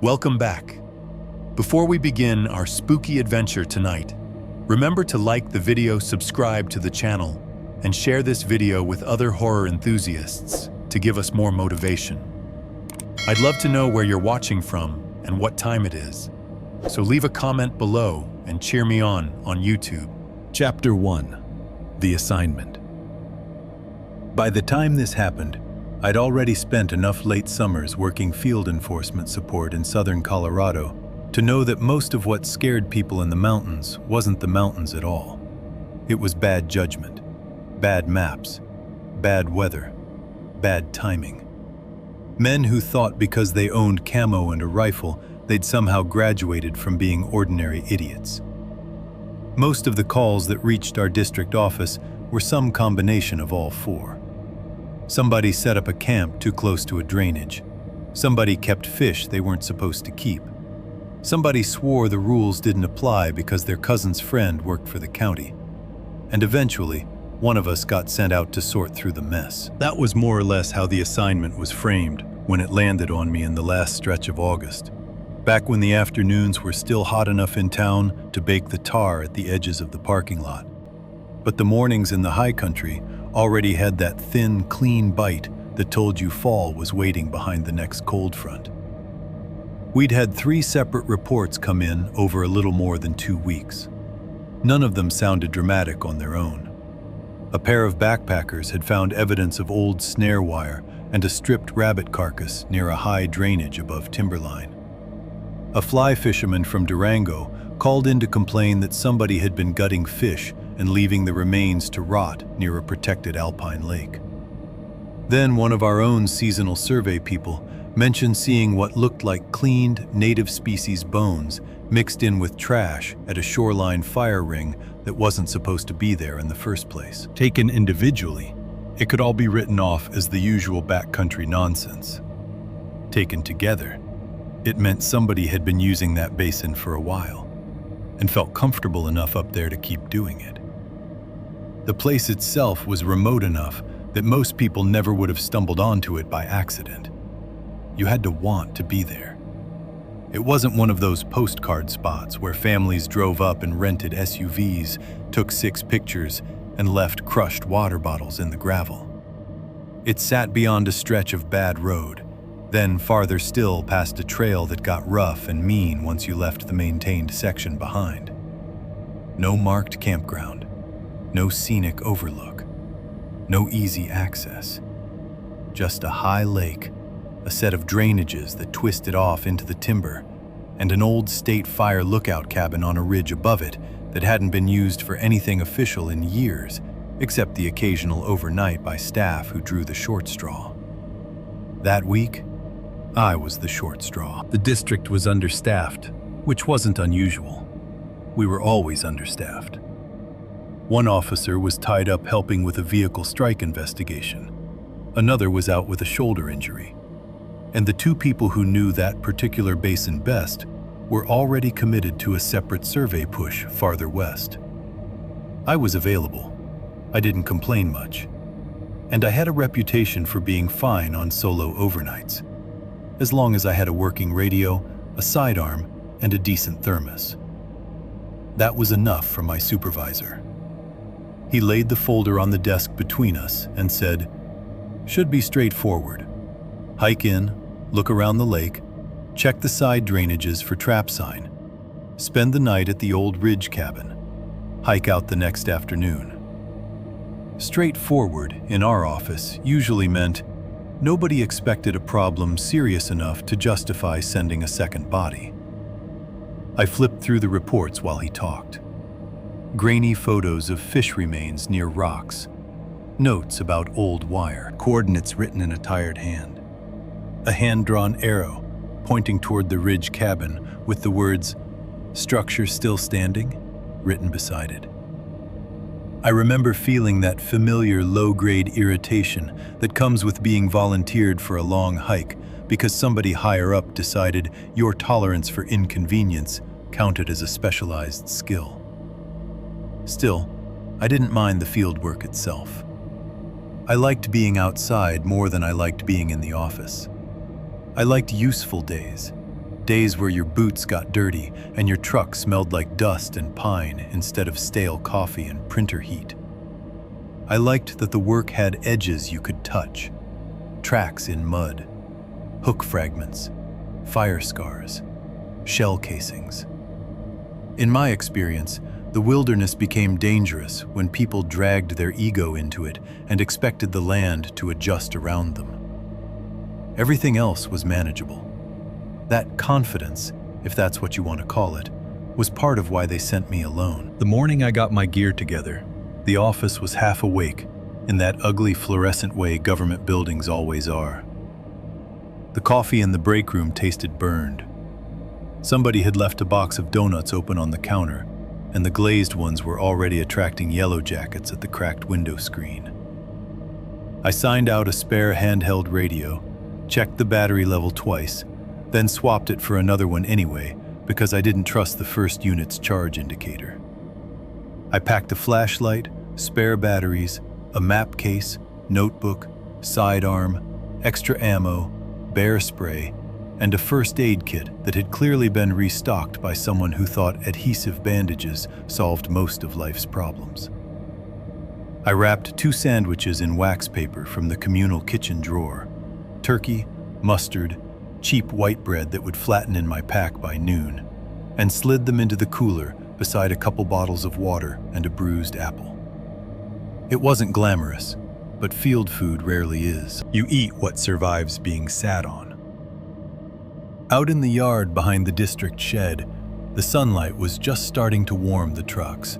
Welcome back. Before we begin our spooky adventure tonight, remember to like the video, subscribe to the channel, and share this video with other horror enthusiasts to give us more motivation. I'd love to know where you're watching from and what time it is, so leave a comment below and cheer me on YouTube. Chapter 1. The Assignment. By the time this happened, I'd already spent enough late summers working field enforcement support in southern Colorado to know that most of what scared people in the mountains wasn't the mountains at all. It was bad judgment, bad maps, bad weather, bad timing. Men who thought because they owned camo and a rifle, they'd somehow graduated from being ordinary idiots. Most of the calls that reached our district office were some combination of all four. Somebody set up a camp too close to a drainage. Somebody kept fish they weren't supposed to keep. Somebody swore the rules didn't apply because their cousin's friend worked for the county. And eventually, one of us got sent out to sort through the mess. That was more or less how the assignment was framed when it landed on me in the last stretch of August, back when the afternoons were still hot enough in town to bake the tar at the edges of the parking lot. But the mornings in the high country already had that thin, clean bite that told you fall was waiting behind the next cold front. We'd had 3 separate reports come in over a little more than 2 weeks. None of them sounded dramatic on their own. A pair of backpackers had found evidence of old snare wire and a stripped rabbit carcass near a high drainage above timberline. A fly fisherman from Durango called in to complain that somebody had been gutting fish and leaving the remains to rot near a protected alpine lake. Then one of our own seasonal survey people mentioned seeing what looked like cleaned native species bones mixed in with trash at a shoreline fire ring that wasn't supposed to be there in the first place. Taken individually, it could all be written off as the usual backcountry nonsense. Taken together, it meant somebody had been using that basin for a while and felt comfortable enough up there to keep doing it. The place itself was remote enough that most people never would have stumbled onto it by accident. You had to want to be there. It wasn't one of those postcard spots where families drove up and rented SUVs, took 6 pictures, and left crushed water bottles in the gravel. It sat beyond a stretch of bad road, then farther still past a trail that got rough and mean once you left the maintained section behind. No marked campground. No scenic overlook, no easy access. Just a high lake, a set of drainages that twisted off into the timber, and an old state fire lookout cabin on a ridge above it that hadn't been used for anything official in years, except the occasional overnight by staff who drew the short straw. That week, I was the short straw. The district was understaffed, which wasn't unusual. We were always understaffed. One officer was tied up helping with a vehicle strike investigation. Another was out with a shoulder injury. And the 2 people who knew that particular basin best were already committed to a separate survey push farther west. I was available. I didn't complain much. And I had a reputation for being fine on solo overnights, as long as I had a working radio, a sidearm, and a decent thermos. That was enough for my supervisor. He laid the folder on the desk between us and said, "Should be straightforward. Hike in, look around the lake, check the side drainages for trap sign, spend the night at the old ridge cabin, hike out the next afternoon." Straightforward in our office usually meant nobody expected a problem serious enough to justify sending a second body. I flipped through the reports while he talked. Grainy photos of fish remains near rocks, notes about old wire, coordinates written in a tired hand, a hand-drawn arrow pointing toward the ridge cabin with the words, "Structure still standing," written beside it. I remember feeling that familiar low-grade irritation that comes with being volunteered for a long hike because somebody higher up decided your tolerance for inconvenience counted as a specialized skill. Still, I didn't mind the field work itself. I liked being outside more than I liked being in the office. I liked useful days, Days where your boots got dirty and your truck smelled like dust and pine instead of stale coffee and printer heat. I liked that the work had edges you could touch, tracks in mud, hook fragments, fire scars, shell casings. In my experience, the wilderness became dangerous when people dragged their ego into it and expected the land to adjust around them. Everything else was manageable. That confidence, if that's what you want to call it, was part of why they sent me alone. The morning I got my gear together, the office was half awake in that ugly fluorescent way government buildings always are. The coffee in the break room tasted burned. Somebody had left a box of donuts open on the counter, and the glazed ones were already attracting yellow jackets at the cracked window screen. I signed out a spare handheld radio, checked the battery level twice, then swapped it for another one anyway because I didn't trust the first unit's charge indicator. I packed a flashlight, spare batteries, a map case, notebook, sidearm, extra ammo, bear spray, and a first aid kit that had clearly been restocked by someone who thought adhesive bandages solved most of life's problems. I wrapped 2 sandwiches in wax paper from the communal kitchen drawer, turkey, mustard, cheap white bread that would flatten in my pack by noon, and slid them into the cooler beside a couple bottles of water and a bruised apple. It wasn't glamorous, but field food rarely is. You eat what survives being sat on. Out in the yard behind the district shed, the sunlight was just starting to warm the trucks.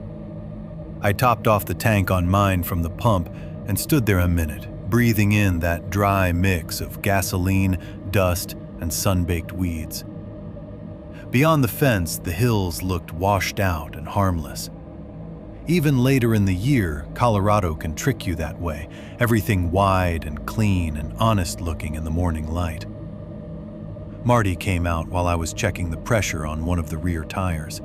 I topped off the tank on mine from the pump and stood there a minute, breathing in that dry mix of gasoline, dust, and sun-baked weeds. Beyond the fence, the hills looked washed out and harmless. Even later in the year, Colorado can trick you that way, everything wide and clean and honest-looking in the morning light. Marty came out while I was checking the pressure on one of the rear tires.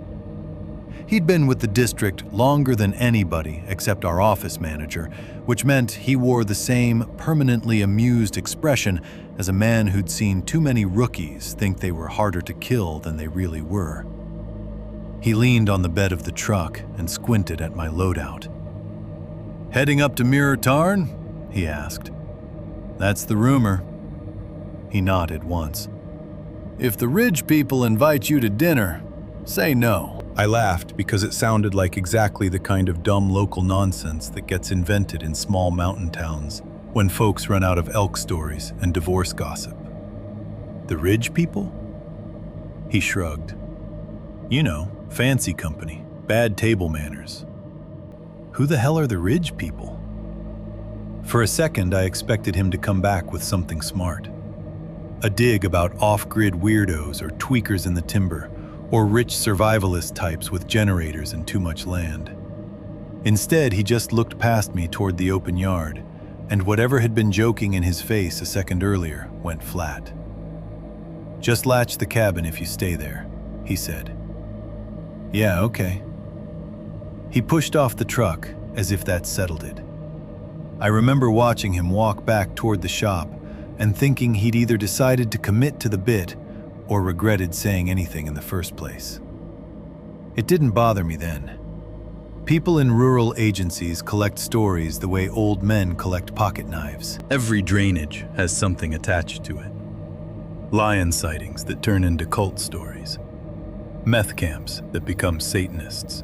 He'd been with the district longer than anybody except our office manager, which meant he wore the same permanently amused expression as a man who'd seen too many rookies think they were harder to kill than they really were. He leaned on the bed of the truck and squinted at my loadout. "Heading up to Mirror Tarn?" he asked. "That's the rumor." He nodded once. "If the Ridge people invite you to dinner, say no." I laughed because it sounded like exactly the kind of dumb local nonsense that gets invented in small mountain towns when folks run out of elk stories and divorce gossip. "The Ridge people?" He shrugged. "You know, fancy company, bad table manners." "Who the hell are the Ridge people?" For a second, I expected him to come back with something smart. A dig about off-grid weirdos or tweakers in the timber, or rich survivalist types with generators and too much land. Instead, he just looked past me toward the open yard, and whatever had been joking in his face a second earlier went flat. "Just latch the cabin if you stay there," he said. "Yeah, okay." He pushed off the truck as if that settled it. I remember watching him walk back toward the shop and thinking he'd either decided to commit to the bit or regretted saying anything in the first place. It didn't bother me then. People in rural agencies collect stories the way old men collect pocket knives. Every drainage has something attached to it. Lion sightings that turn into cult stories. Meth camps that become Satanists.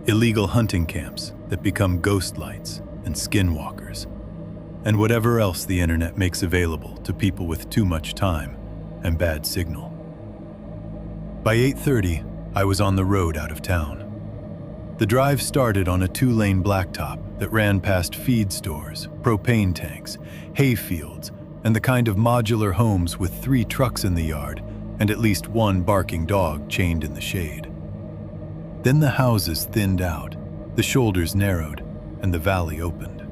Illegal hunting camps that become ghost lights and skinwalkers. And whatever else the internet makes available to people with too much time and bad signal. By 8:30, I was on the road out of town. The drive started on a 2-lane blacktop that ran past feed stores, propane tanks, hay fields, and the kind of modular homes with 3 trucks in the yard and at least 1 barking dog chained in the shade. Then the houses thinned out, the shoulders narrowed, and the valley opened.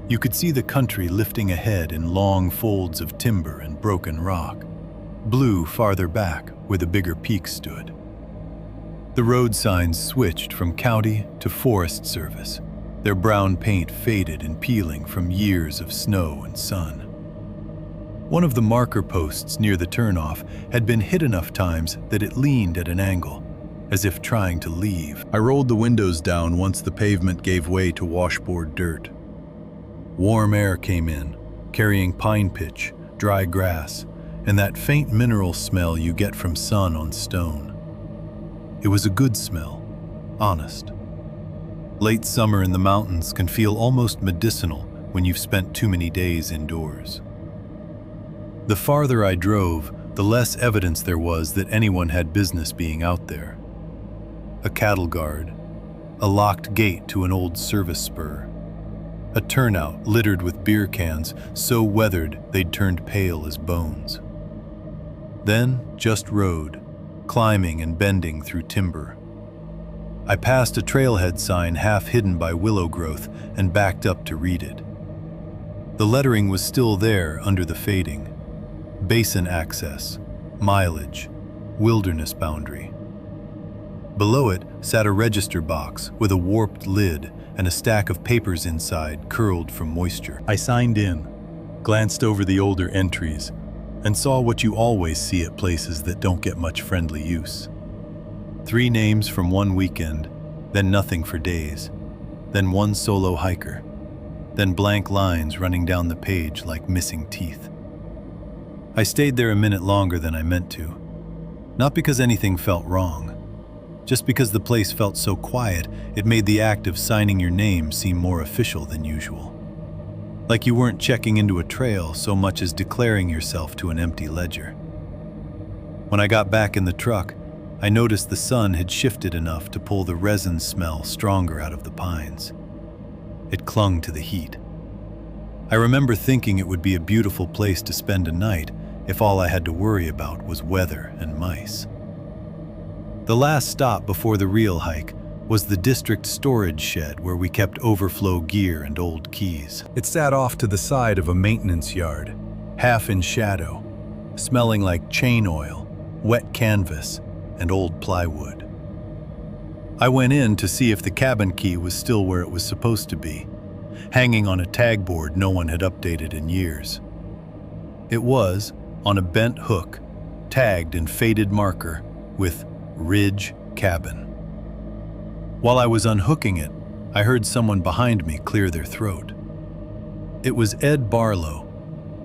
You could see the country lifting ahead in long folds of timber and broken rock, blue farther back where the bigger peaks stood. The road signs switched from county to Forest Service, their brown paint faded and peeling from years of snow and sun. One of the marker posts near the turnoff had been hit enough times that it leaned at an angle, as if trying to leave. I rolled the windows down once the pavement gave way to washboard dirt. Warm air came in, carrying pine pitch, dry grass, and that faint mineral smell you get from sun on stone. It was a good smell, honest. Late summer in the mountains can feel almost medicinal when you've spent too many days indoors. The farther I drove, the less evidence there was that anyone had business being out there. A cattle guard, a locked gate to an old service spur, a turnout littered with beer cans so weathered they'd turned pale as bones. Then just road, climbing and bending through timber. I passed a trailhead sign half hidden by willow growth and backed up to read it. The lettering was still there under the fading. Basin access, mileage, wilderness boundary. Below it sat a register box with a warped lid and a stack of papers inside curled from moisture. I signed in, glanced over the older entries, and saw what you always see at places that don't get much friendly use. 3 names from one weekend, then nothing for days, then one solo hiker, then blank lines running down the page like missing teeth. I stayed there a minute longer than I meant to, not because anything felt wrong, just because the place felt so quiet it made the act of signing your name seem more official than usual. Like you weren't checking into a trail so much as declaring yourself to an empty ledger. When I got back in the truck, I noticed the sun had shifted enough to pull the resin smell stronger out of the pines. It clung to the heat. I remember thinking it would be a beautiful place to spend a night if all I had to worry about was weather and mice. The last stop before the real hike was the district storage shed where we kept overflow gear and old keys. It sat off to the side of a maintenance yard, half in shadow, smelling like chain oil, wet canvas, and old plywood. I went in to see if the cabin key was still where it was supposed to be, hanging on a tag board no one had updated in years. It was, on a bent hook, tagged in faded marker with Ridge Cabin. While I was unhooking it, I heard someone behind me clear their throat. It was Ed Barlow,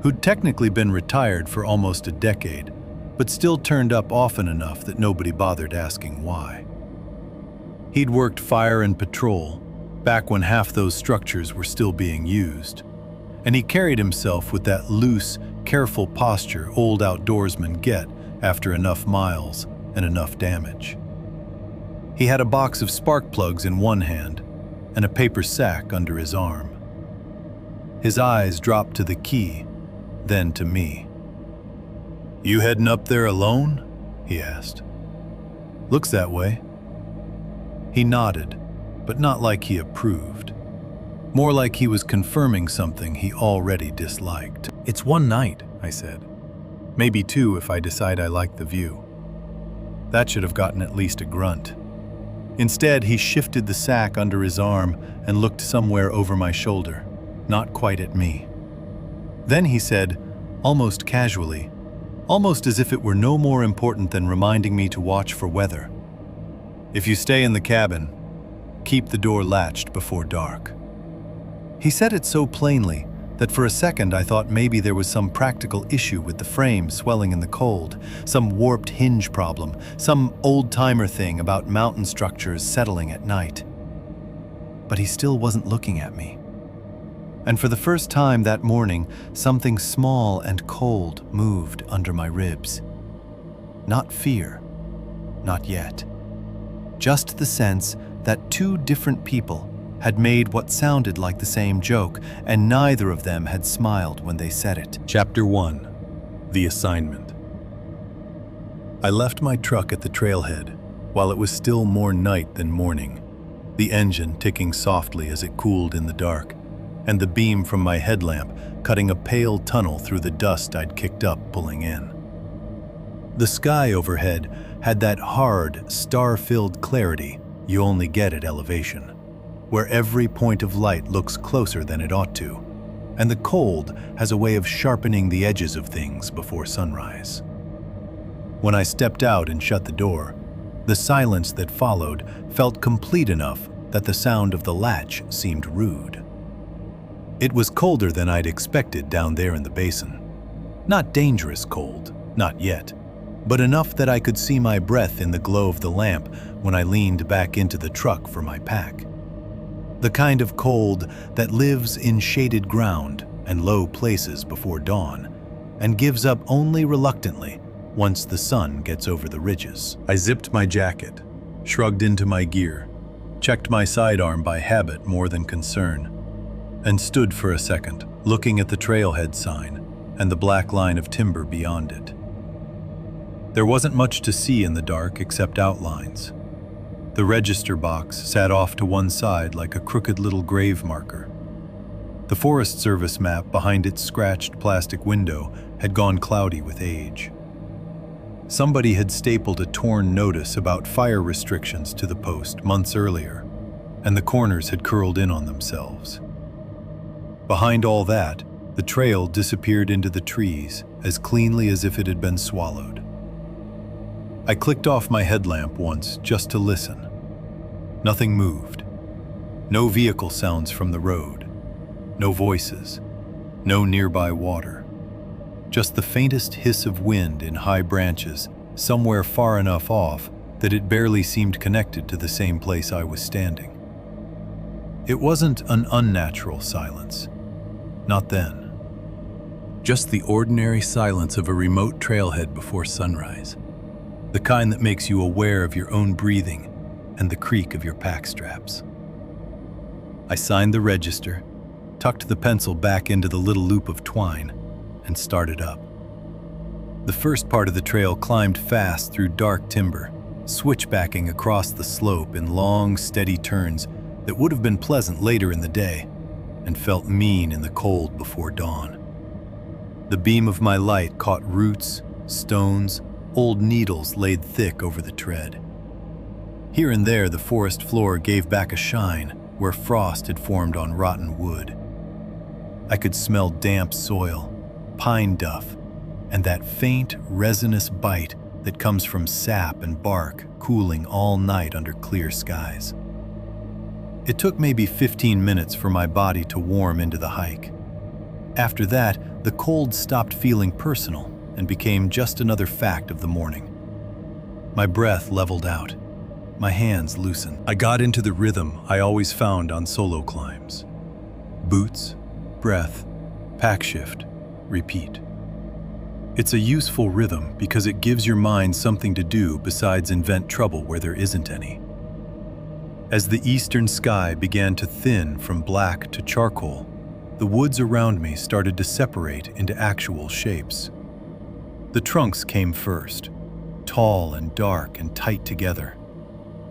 who'd technically been retired for almost a decade, but still turned up often enough that nobody bothered asking why. He'd worked fire and patrol, back when half those structures were still being used, and he carried himself with that loose, careful posture old outdoorsmen get after enough miles and enough damage. He had a box of spark plugs in one hand and a paper sack under his arm. His eyes dropped to the key, then to me. "You heading up there alone?" he asked. "Looks that way." He nodded, but not like he approved. More like he was confirming something he already disliked. "It's one night," I said. "Maybe 2 if I decide I like the view." That should have gotten at least a grunt. Instead, he shifted the sack under his arm and looked somewhere over my shoulder, not quite at me. Then he said, almost casually, almost as if it were no more important than reminding me to watch for weather, "If you stay in the cabin, keep the door latched before dark." He said it so plainly that for a second I thought maybe there was some practical issue with the frame swelling in the cold, some warped hinge problem, some old-timer thing about mountain structures settling at night. But he still wasn't looking at me. And for the first time that morning, something small and cold moved under my ribs. Not fear, not yet. Just the sense that 2 different people had made what sounded like the same joke, and neither of them had smiled when they said it. Chapter 1. The Assignment. I left my truck at the trailhead while it was still more night than morning, the engine ticking softly as it cooled in the dark, and the beam from my headlamp cutting a pale tunnel through the dust I'd kicked up pulling in. The sky overhead had that hard, star-filled clarity you only get at elevation, where every point of light looks closer than it ought to, and the cold has a way of sharpening the edges of things before sunrise. When I stepped out and shut the door, the silence that followed felt complete enough that the sound of the latch seemed rude. It was colder than I'd expected down there in the basin. Not dangerous cold, not yet, but enough that I could see my breath in the glow of the lamp when I leaned back into the truck for my pack. The kind of cold that lives in shaded ground and low places before dawn, and gives up only reluctantly once the sun gets over the ridges. I zipped my jacket, shrugged into my gear, checked my sidearm by habit more than concern, and stood for a second, looking at the trailhead sign and the black line of timber beyond it. There wasn't much to see in the dark except outlines. The register box sat off to one side like a crooked little grave marker. The Forest Service map behind its scratched plastic window had gone cloudy with age. Somebody had stapled a torn notice about fire restrictions to the post months earlier, and the corners had curled in on themselves. Behind all that, the trail disappeared into the trees as cleanly as if it had been swallowed. I clicked off my headlamp once just to listen. Nothing moved. No vehicle sounds from the road. No voices. No nearby water. Just the faintest hiss of wind in high branches somewhere far enough off that it barely seemed connected to the same place I was standing. It wasn't an unnatural silence. Not then. Just the ordinary silence of a remote trailhead before sunrise. The kind that makes you aware of your own breathing and the creak of your pack straps. I signed the register, tucked the pencil back into the little loop of twine, and started up. The first part of the trail climbed fast through dark timber, switchbacking across the slope in long, steady turns that would have been pleasant later in the day and felt mean in the cold before dawn. The beam of my light caught roots, stones, old needles laid thick over the tread. Here and there, the forest floor gave back a shine where frost had formed on rotten wood. I could smell damp soil, pine duff, and that faint, resinous bite that comes from sap and bark cooling all night under clear skies. It took maybe 15 minutes for my body to warm into the hike. After that, the cold stopped feeling personal and became just another fact of the morning. My breath leveled out. My hands loosened. I got into the rhythm I always found on solo climbs. Boots, breath, pack shift, repeat. It's a useful rhythm because it gives your mind something to do besides invent trouble where there isn't any. As the eastern sky began to thin from black to charcoal, the woods around me started to separate into actual shapes. The trunks came first, tall and dark and tight together.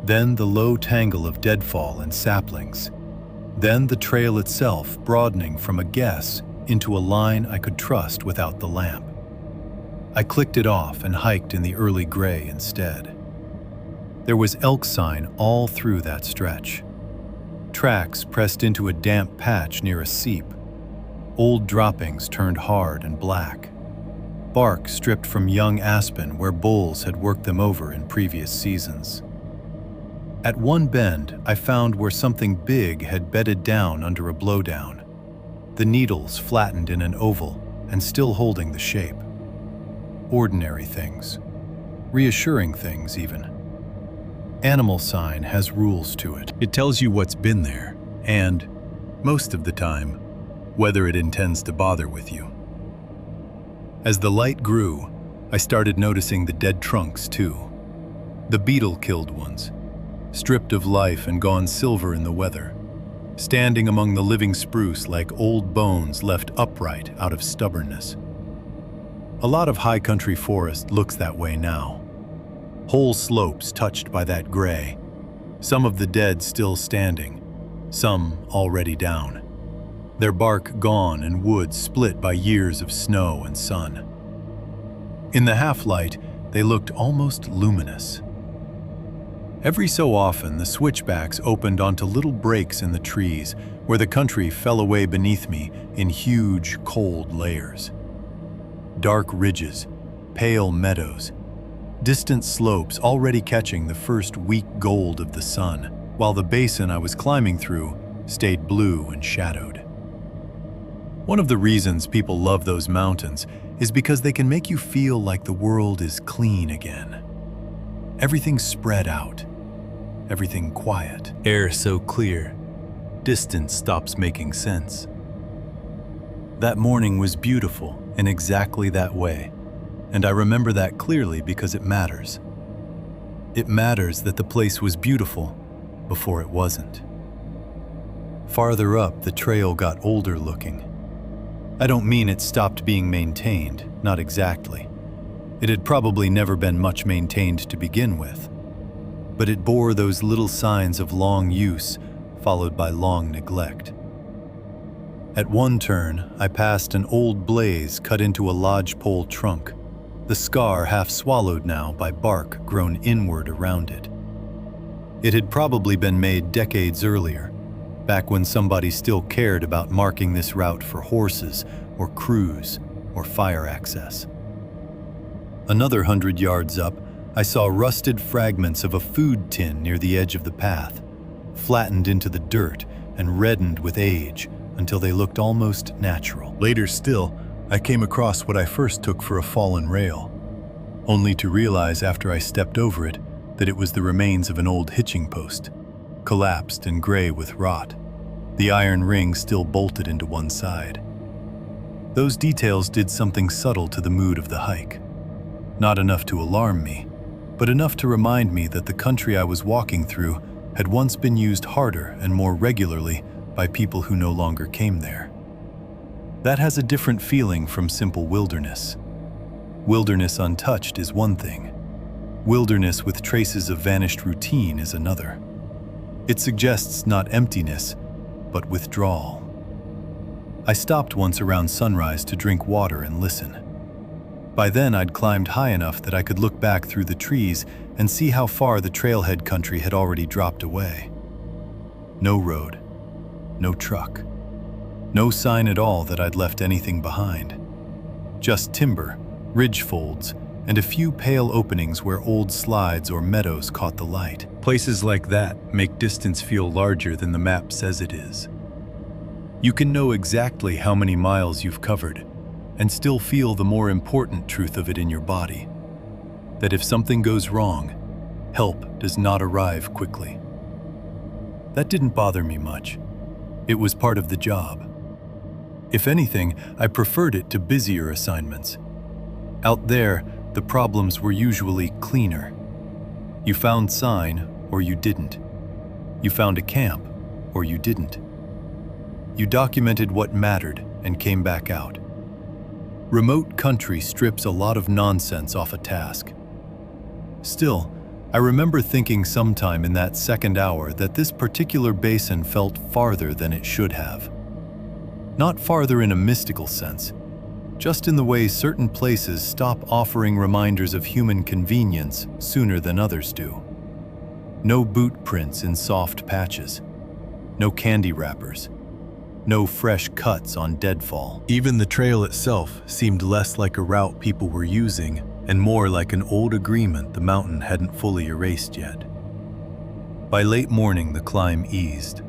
Then the low tangle of deadfall and saplings. Then the trail itself broadening from a guess into a line I could trust without the lamp. I clicked it off and hiked in the early gray instead. There was elk sign all through that stretch. Tracks pressed into a damp patch near a seep. Old droppings turned hard and black. Bark stripped from young aspen where bulls had worked them over in previous seasons. At one bend, I found where something big had bedded down under a blowdown. The needles flattened in an oval and still holding the shape. Ordinary things. Reassuring things, even. Animal sign has rules to it. It tells you what's been there, and, most of the time, whether it intends to bother with you. As the light grew, I started noticing the dead trunks too. The beetle-killed ones, stripped of life and gone silver in the weather, standing among the living spruce like old bones left upright out of stubbornness. A lot of high country forest looks that way now. Whole slopes touched by that gray, some of the dead still standing, some already down. Their bark gone and woods split by years of snow and sun. In the half-light, they looked almost luminous. Every so often, the switchbacks opened onto little breaks in the trees where the country fell away beneath me in huge, cold layers. Dark ridges, pale meadows, distant slopes already catching the first weak gold of the sun, while the basin I was climbing through stayed blue and shadowed. One of the reasons people love those mountains is because they can make you feel like the world is clean again. Everything's spread out, everything quiet, air so clear, distance stops making sense. That morning was beautiful in exactly that way, and I remember that clearly because it matters. It matters that the place was beautiful before it wasn't. Farther up, the trail got older looking. I don't mean it stopped being maintained, not exactly. It had probably never been much maintained to begin with, but it bore those little signs of long use followed by long neglect. At one turn, I passed an old blaze cut into a lodgepole trunk, the scar half swallowed now by bark grown inward around it. It had probably been made decades earlier, back when somebody still cared about marking this route for horses or crews or fire access. Another 100 yards up, I saw rusted fragments of a food tin near the edge of the path, flattened into the dirt and reddened with age until they looked almost natural. Later still, I came across what I first took for a fallen rail, only to realize after I stepped over it that it was the remains of an old hitching post, collapsed and gray with rot, the iron ring still bolted into one side. Those details did something subtle to the mood of the hike. Not enough to alarm me, but enough to remind me that the country I was walking through had once been used harder and more regularly by people who no longer came there. That has a different feeling from simple wilderness. Wilderness untouched is one thing. Wilderness with traces of vanished routine is another. It suggests not emptiness, but withdrawal. I stopped once around sunrise to drink water and listen. By then I'd climbed high enough that I could look back through the trees and see how far the trailhead country had already dropped away. No road, no truck, no sign at all that I'd left anything behind. Just timber, ridge folds, and a few pale openings where old slides or meadows caught the light. Places like that make distance feel larger than the map says it is. You can know exactly how many miles you've covered and still feel the more important truth of it in your body. That if something goes wrong, help does not arrive quickly. That didn't bother me much. It was part of the job. If anything, I preferred it to busier assignments. Out there, the problems were usually cleaner. You found sign, or you didn't. You found a camp, or you didn't. You documented what mattered and came back out. Remote country strips a lot of nonsense off a task. Still, I remember thinking sometime in that second hour that this particular basin felt farther than it should have. Not farther in a mystical sense, just in the way certain places stop offering reminders of human convenience sooner than others do. No boot prints in soft patches, no candy wrappers, no fresh cuts on deadfall. Even the trail itself seemed less like a route people were using and more like an old agreement the mountain hadn't fully erased yet. By late morning, the climb eased.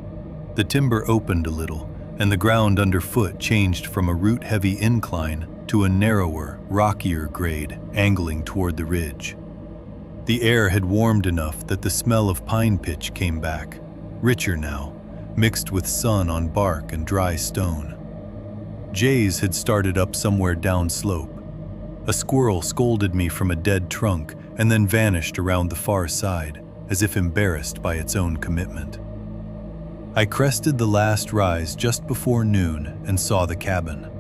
The timber opened a little, and the ground underfoot changed from a root-heavy incline to a narrower, rockier grade angling toward the ridge. The air had warmed enough that the smell of pine pitch came back, richer now, mixed with sun on bark and dry stone. Jays had started up somewhere downslope. A squirrel scolded me from a dead trunk and then vanished around the far side, as if embarrassed by its own commitment. I crested the last rise just before noon and saw the cabin.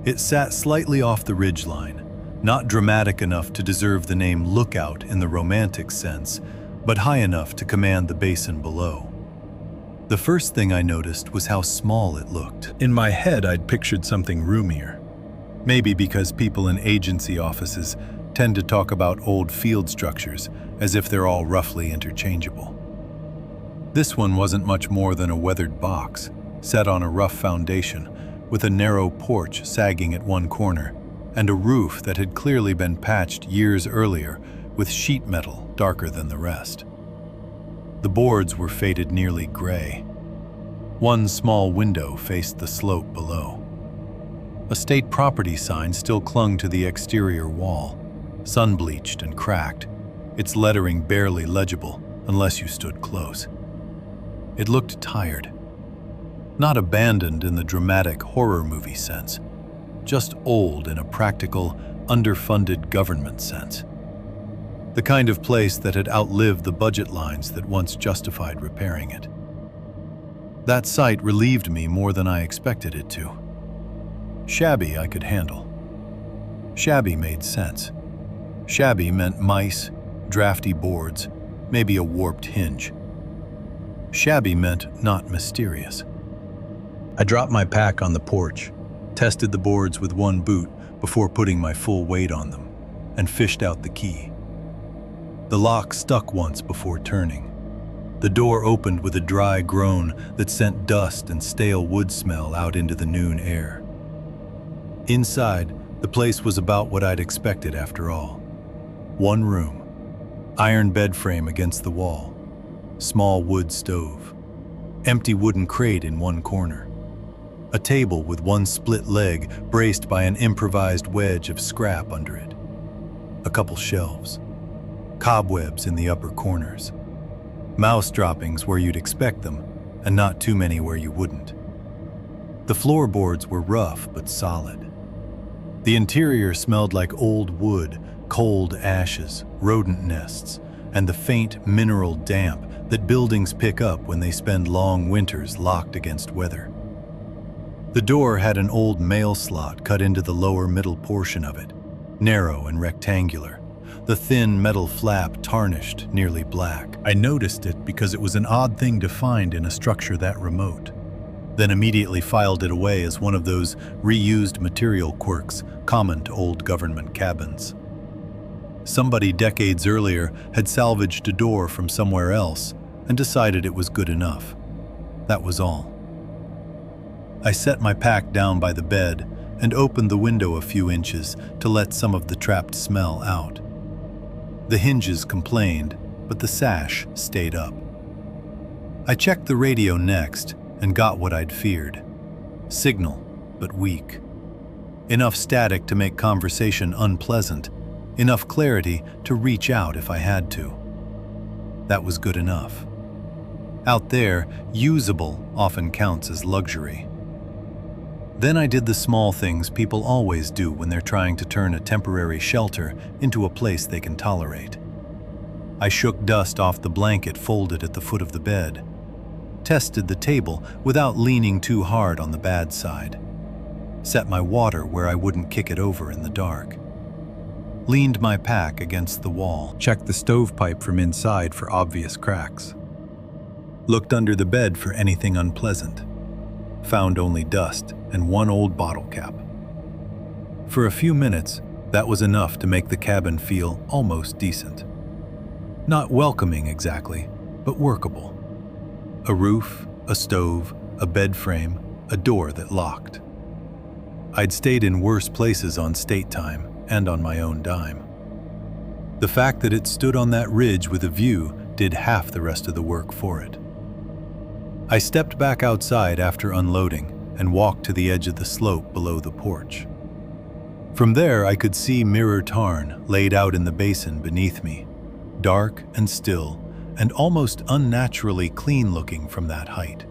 It sat slightly off the ridgeline, not dramatic enough to deserve the name lookout in the romantic sense, but high enough to command the basin below. The first thing I noticed was how small it looked. In my head, I'd pictured something roomier. Maybe because people in agency offices tend to talk about old field structures as if they're all roughly interchangeable. This one wasn't much more than a weathered box, set on a rough foundation, with a narrow porch sagging at one corner, and a roof that had clearly been patched years earlier with sheet metal darker than the rest. The boards were faded nearly gray. One small window faced the slope below. A state property sign still clung to the exterior wall, sun-bleached and cracked, its lettering barely legible unless you stood close. It looked tired. Not abandoned in the dramatic horror movie sense, just old in a practical, underfunded government sense. The kind of place that had outlived the budget lines that once justified repairing it. That sight relieved me more than I expected it to. Shabby I could handle. Shabby made sense. Shabby meant mice, drafty boards, maybe a warped hinge. Shabby meant not mysterious. I dropped my pack on the porch, tested the boards with one boot before putting my full weight on them, and fished out the key. The lock stuck once before turning. The door opened with a dry groan that sent dust and stale wood smell out into the noon air. Inside, the place was about what I'd expected after all. One room, iron bed frame against the wall, small wood stove, empty wooden crate in one corner, a table with one split leg braced by an improvised wedge of scrap under it, a couple shelves, cobwebs in the upper corners, mouse droppings where you'd expect them, and not too many where you wouldn't. The floorboards were rough but solid. The interior smelled like old wood, cold ashes, rodent nests, and the faint mineral damp that buildings pick up when they spend long winters locked against weather. The door had an old mail slot cut into the lower middle portion of it, narrow and rectangular, the thin metal flap tarnished, nearly black. I noticed it because it was an odd thing to find in a structure that remote, then immediately filed it away as one of those reused material quirks common to old government cabins. Somebody decades earlier had salvaged a door from somewhere else and decided it was good enough. That was all. I set my pack down by the bed and opened the window a few inches to let some of the trapped smell out. The hinges complained, but the sash stayed up. I checked the radio next and got what I'd feared. Signal, but weak. Enough static to make conversation unpleasant, enough clarity to reach out if I had to. That was good enough. Out there, usable often counts as luxury. Then I did the small things people always do when they're trying to turn a temporary shelter into a place they can tolerate. I shook dust off the blanket folded at the foot of the bed, tested the table without leaning too hard on the bad side, set my water where I wouldn't kick it over in the dark, leaned my pack against the wall, checked the stovepipe from inside for obvious cracks, looked under the bed for anything unpleasant, found only dust and one old bottle cap. For a few minutes, that was enough to make the cabin feel almost decent. Not welcoming exactly, but workable. A roof, a stove, a bed frame, a door that locked. I'd stayed in worse places on state time and on my own dime. The fact that it stood on that ridge with a view did half the rest of the work for it. I stepped back outside after unloading and walked to the edge of the slope below the porch. From there, I could see Mirror Tarn laid out in the basin beneath me, dark and still, and almost unnaturally clean-looking from that height.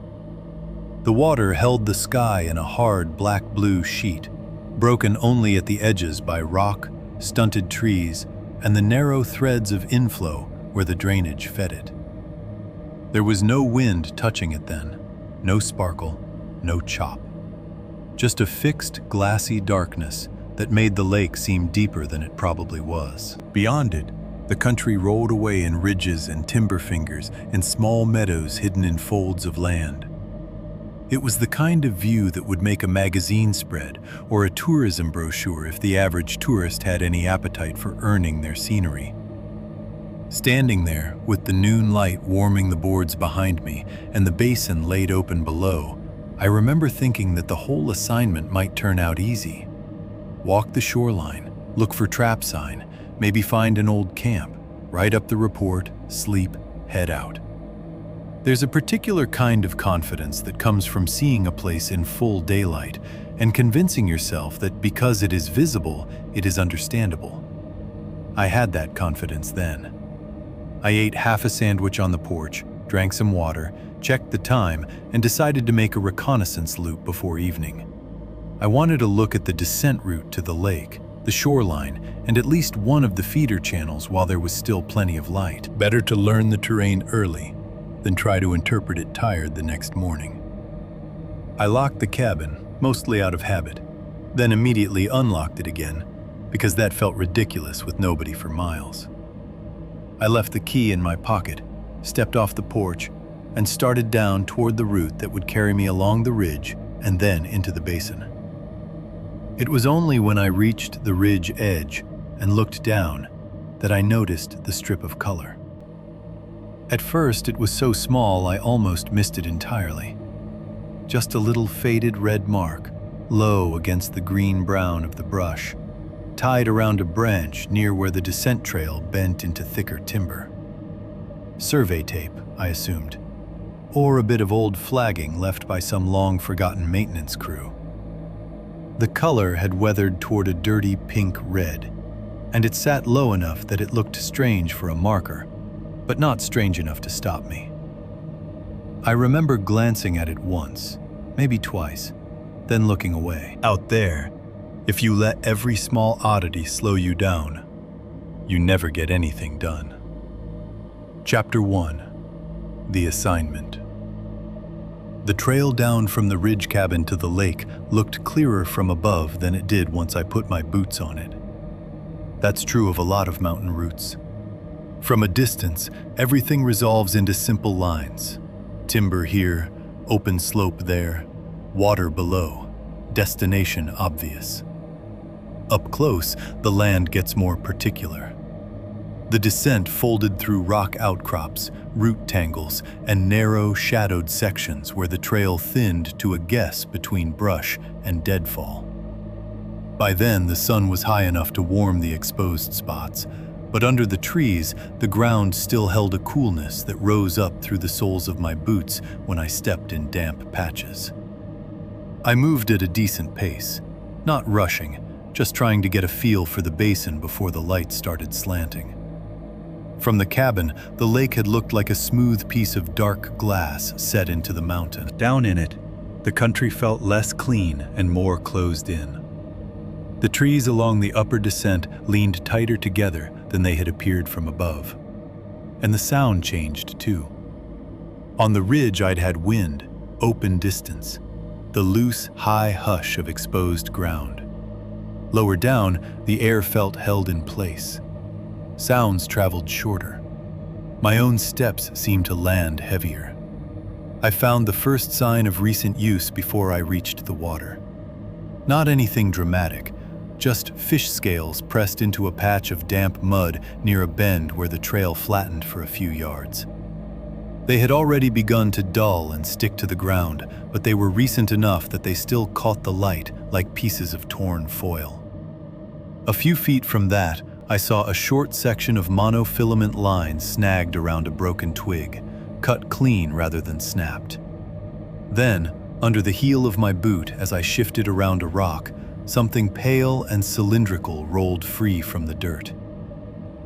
The water held the sky in a hard black-blue sheet, broken only at the edges by rock, stunted trees, and the narrow threads of inflow where the drainage fed it. There was no wind touching it then, no sparkle, no chop. Just a fixed, glassy darkness that made the lake seem deeper than it probably was. Beyond it, the country rolled away in ridges and timber fingers and small meadows hidden in folds of land. It was the kind of view that would make a magazine spread or a tourism brochure if the average tourist had any appetite for earning their scenery. Standing there, with the noon light warming the boards behind me and the basin laid open below, I remember thinking that the whole assignment might turn out easy. Walk the shoreline, look for trap sign, maybe find an old camp, write up the report, sleep, head out. There's a particular kind of confidence that comes from seeing a place in full daylight and convincing yourself that because it is visible, it is understandable. I had that confidence then. I ate half a sandwich on the porch, drank some water, checked the time, and decided to make a reconnaissance loop before evening. I wanted to look at the descent route to the lake, the shoreline, and at least one of the feeder channels while there was still plenty of light. Better to learn the terrain early than try to interpret it tired the next morning. I locked the cabin, mostly out of habit, then immediately unlocked it again, because that felt ridiculous with nobody for miles. I left the key in my pocket, stepped off the porch, and started down toward the route that would carry me along the ridge and then into the basin. It was only when I reached the ridge edge and looked down that I noticed the strip of color. At first, it was so small I almost missed it entirely. Just a little faded red mark, low against the green-brown of the brush, tied around a branch near where the descent trail bent into thicker timber. Survey tape, I assumed, or a bit of old flagging left by some long-forgotten maintenance crew. The color had weathered toward a dirty pink red, and it sat low enough that it looked strange for a marker, but not strange enough to stop me. I remember glancing at it once, maybe twice, then looking away. Out there, if you let every small oddity slow you down, you never get anything done. Chapter 1. The Assignment. The trail down from the ridge cabin to the lake looked clearer from above than it did once I put my boots on it. That's true of a lot of mountain routes. From a distance, everything resolves into simple lines. Timber here, open slope there, water below, destination obvious. Up close, the land gets more particular. The descent folded through rock outcrops, root tangles, and narrow, shadowed sections where the trail thinned to a guess between brush and deadfall. By then, the sun was high enough to warm the exposed spots, but under the trees, the ground still held a coolness that rose up through the soles of my boots when I stepped in damp patches. I moved at a decent pace, not rushing, just trying to get a feel for the basin before the light started slanting. From the cabin, the lake had looked like a smooth piece of dark glass set into the mountain. Down in it, the country felt less clean and more closed in. The trees along the upper descent leaned tighter together than they had appeared from above. And the sound changed too. On the ridge I'd had wind, open distance, the loose, high hush of exposed ground. Lower down, the air felt held in place. Sounds traveled shorter. My own steps seemed to land heavier. I found the first sign of recent use before I reached the water. Not anything dramatic, just fish scales pressed into a patch of damp mud near a bend where the trail flattened for a few yards. They had already begun to dull and stick to the ground, but they were recent enough that they still caught the light like pieces of torn foil. A few feet from that, I saw a short section of monofilament line snagged around a broken twig, cut clean rather than snapped. Then, under the heel of my boot as I shifted around a rock, something pale and cylindrical rolled free from the dirt.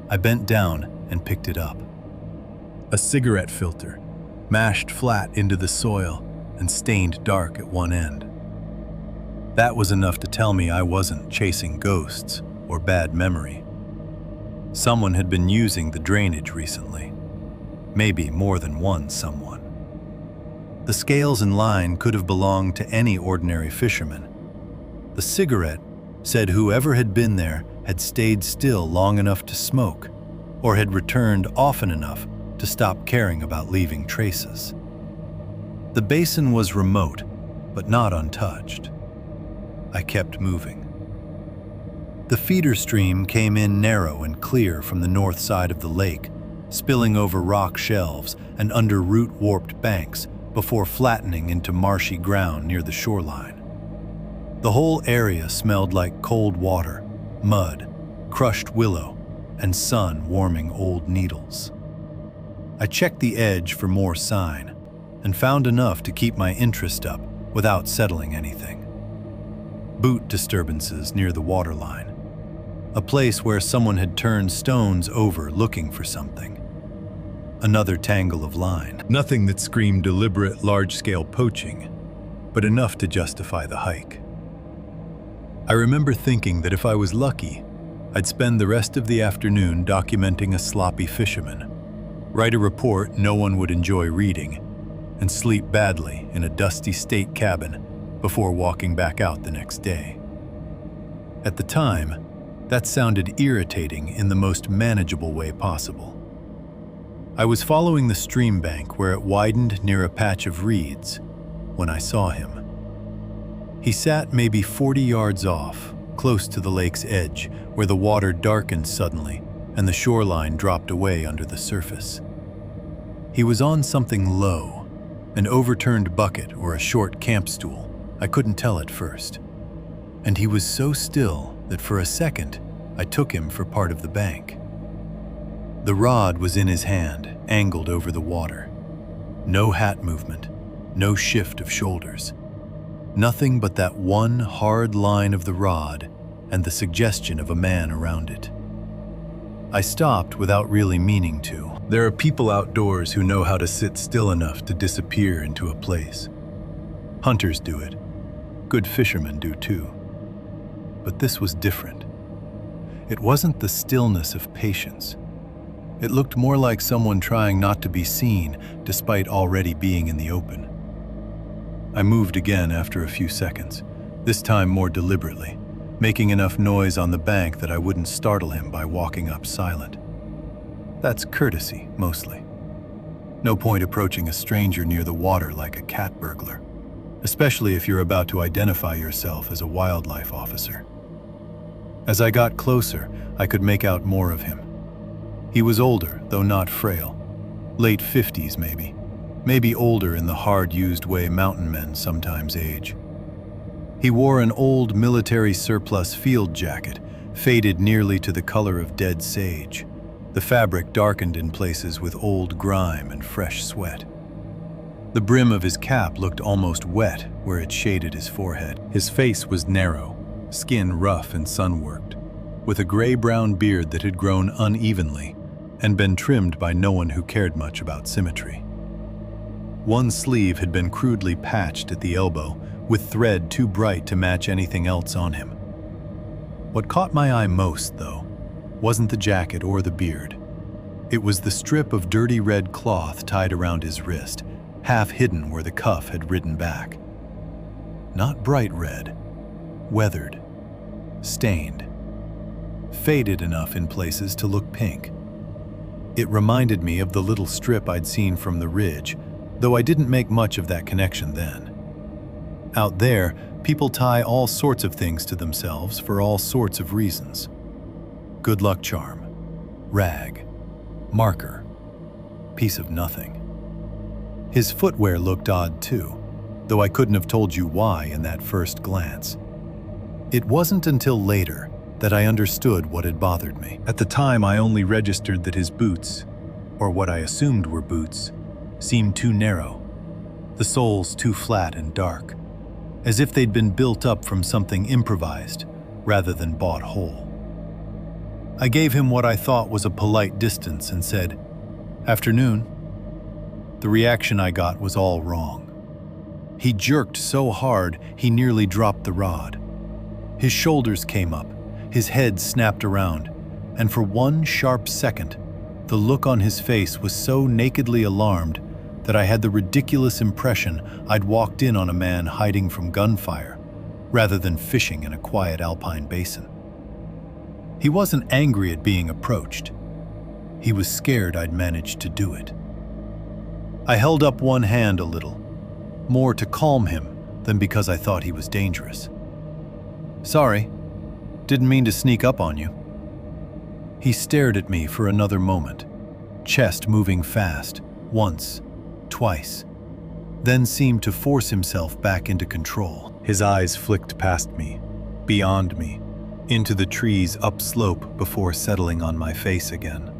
I bent down and picked it up. A cigarette filter, mashed flat into the soil and stained dark at one end. That was enough to tell me I wasn't chasing ghosts or bad memory. Someone had been using the drainage recently. Maybe more than one someone. The scales and line could have belonged to any ordinary fisherman. The cigarette said whoever had been there had stayed still long enough to smoke, or had returned often enough to stop caring about leaving traces. The basin was remote, but not untouched. I kept moving. The feeder stream came in narrow and clear from the north side of the lake, spilling over rock shelves and under root-warped banks before flattening into marshy ground near the shoreline. The whole area smelled like cold water, mud, crushed willow, and sun-warming old needles. I checked the edge for more sign and found enough to keep my interest up without settling anything. Boot disturbances near the waterline, a place where someone had turned stones over looking for something. Another tangle of line. Nothing that screamed deliberate large-scale poaching, but enough to justify the hike. I remember thinking that if I was lucky, I'd spend the rest of the afternoon documenting a sloppy fisherman, write a report no one would enjoy reading, and sleep badly in a dusty state cabin before walking back out the next day. At the time, that sounded irritating in the most manageable way possible. I was following the stream bank where it widened near a patch of reeds when I saw him. He sat maybe 40 yards off, close to the lake's edge, where the water darkened suddenly and the shoreline dropped away under the surface. He was on something low, an overturned bucket or a short camp stool. I couldn't tell at first. And he was so still that for a second, I took him for part of the bank. The rod was in his hand, angled over the water. No hat movement, no shift of shoulders. Nothing but that one hard line of the rod and the suggestion of a man around it. I stopped without really meaning to. There are people outdoors who know how to sit still enough to disappear into a place. Hunters do it. Good fishermen do too. But this was different. It wasn't the stillness of patience. It looked more like someone trying not to be seen despite already being in the open. I moved again after a few seconds, this time more deliberately, making enough noise on the bank that I wouldn't startle him by walking up silent. That's courtesy, mostly. No point approaching a stranger near the water like a cat burglar, especially if you're about to identify yourself as a wildlife officer. As I got closer, I could make out more of him. He was older, though not frail. Late 50s, maybe. Maybe older in the hard-used way mountain men sometimes age. He wore an old military surplus field jacket, faded nearly to the color of dead sage, the fabric darkened in places with old grime and fresh sweat. The brim of his cap looked almost wet where it shaded his forehead. His face was narrow, skin rough and sun-worked, with a gray-brown beard that had grown unevenly and been trimmed by no one who cared much about symmetry. One sleeve had been crudely patched at the elbow, with thread too bright to match anything else on him. What caught my eye most, though, wasn't the jacket or the beard. It was the strip of dirty red cloth tied around his wrist, half hidden where the cuff had ridden back. Not bright red, weathered, stained, faded enough in places to look pink. It reminded me of the little strip I'd seen from the ridge, though I didn't make much of that connection then. Out there, people tie all sorts of things to themselves for all sorts of reasons. Good luck charm, rag, marker, piece of nothing. His footwear looked odd too, though I couldn't have told you why in that first glance. It wasn't until later that I understood what had bothered me. At the time, I only registered that his boots, or what I assumed were boots, seemed too narrow, the soles too flat and dark, as if they'd been built up from something improvised rather than bought whole. I gave him what I thought was a polite distance and said, "Afternoon." The reaction I got was all wrong. He jerked so hard he nearly dropped the rod. His shoulders came up, his head snapped around, and for one sharp second, the look on his face was so nakedly alarmed that I had the ridiculous impression I'd walked in on a man hiding from gunfire, rather than fishing in a quiet alpine basin. He wasn't angry at being approached. He was scared I'd managed to do it. I held up one hand a little, more to calm him than because I thought he was dangerous. "Sorry, didn't mean to sneak up on you." He stared at me for another moment, chest moving fast, once, twice. then seemed to force himself back into control. His eyes flicked past me, beyond me, into the trees upslope before settling on my face again.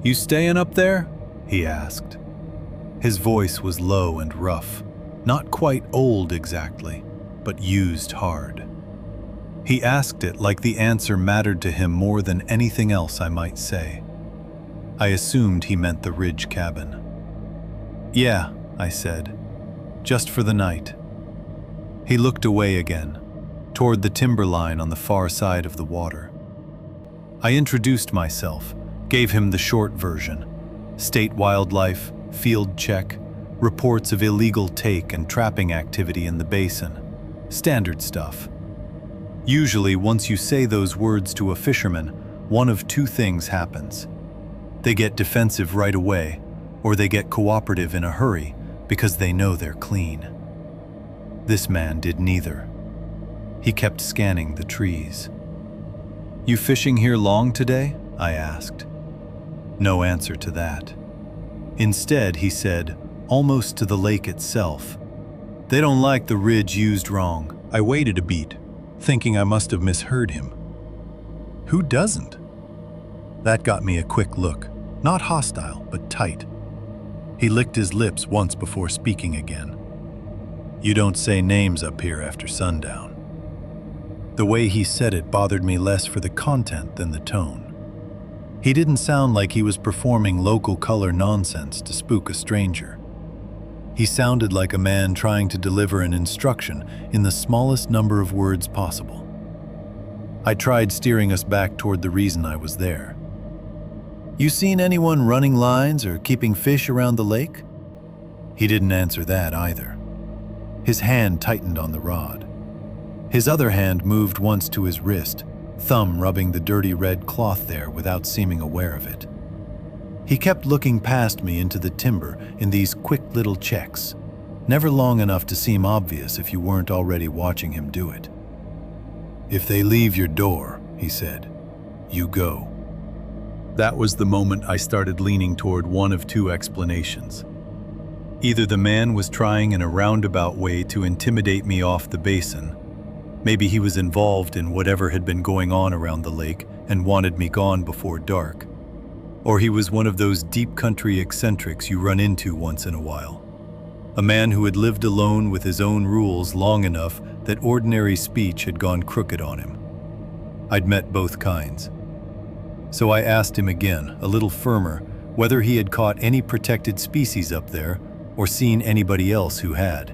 "You staying up there?" he asked. His voice was low and rough, not quite old exactly, but used hard. He asked it like the answer mattered to him more than anything else I might say. I assumed he meant the ridge cabin. "Yeah," I said, "just for the night." He looked away again, toward the timberline on the far side of the water. I introduced myself, gave him the short version: state wildlife, field check, reports of illegal take and trapping activity in the basin. Standard stuff. Usually, once you say those words to a fisherman, one of two things happens. They get defensive right away, or they get cooperative in a hurry because they know they're clean. This man did neither. He kept scanning the trees. "You fishing here long today?" I asked. No answer to that. Instead, he said, almost to the lake itself, "They don't like the ridge used wrong." I waited a beat, thinking I must have misheard him. Who doesn't? That got me a quick look, not hostile, but tight. He licked his lips once before speaking again. "You don't say names up here after sundown." The way he said it bothered me less for the content than the tone. He didn't sound like he was performing local color nonsense to spook a stranger. He sounded like a man trying to deliver an instruction in the smallest number of words possible. I tried steering us back toward the reason I was there. "You seen anyone running lines or keeping fish around the lake?" He didn't answer that either. His hand tightened on the rod. His other hand moved once to his wrist, thumb rubbing the dirty red cloth there without seeming aware of it. He kept looking past me into the timber in these quick little checks, never long enough to seem obvious if you weren't already watching him do it. "If they leave your door," he said, "you go." That was the moment I started leaning toward one of two explanations. Either the man was trying in a roundabout way to intimidate me off the basin. Maybe he was involved in whatever had been going on around the lake and wanted me gone before dark. Or he was one of those deep country eccentrics you run into once in a while. A man who had lived alone with his own rules long enough that ordinary speech had gone crooked on him. I'd met both kinds. So I asked him again, a little firmer, whether he had caught any protected species up there or seen anybody else who had.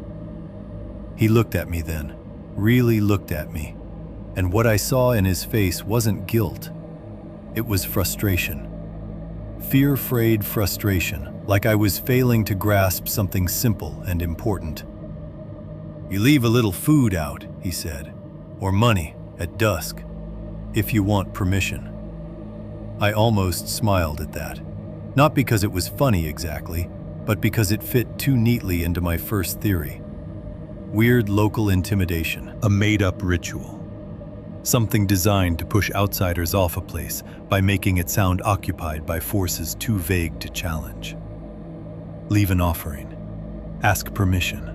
He looked at me then, really looked at me, and what I saw in his face wasn't guilt. It was frustration. Fear-frayed frustration, like I was failing to grasp something simple and important. "You leave a little food out," he said, "or money at dusk, if you want permission." I almost smiled at that, not because it was funny exactly, but because it fit too neatly into my first theory. Weird local intimidation, a made-up ritual. Something designed to push outsiders off a place by making it sound occupied by forces too vague to challenge. Leave an offering. Ask permission.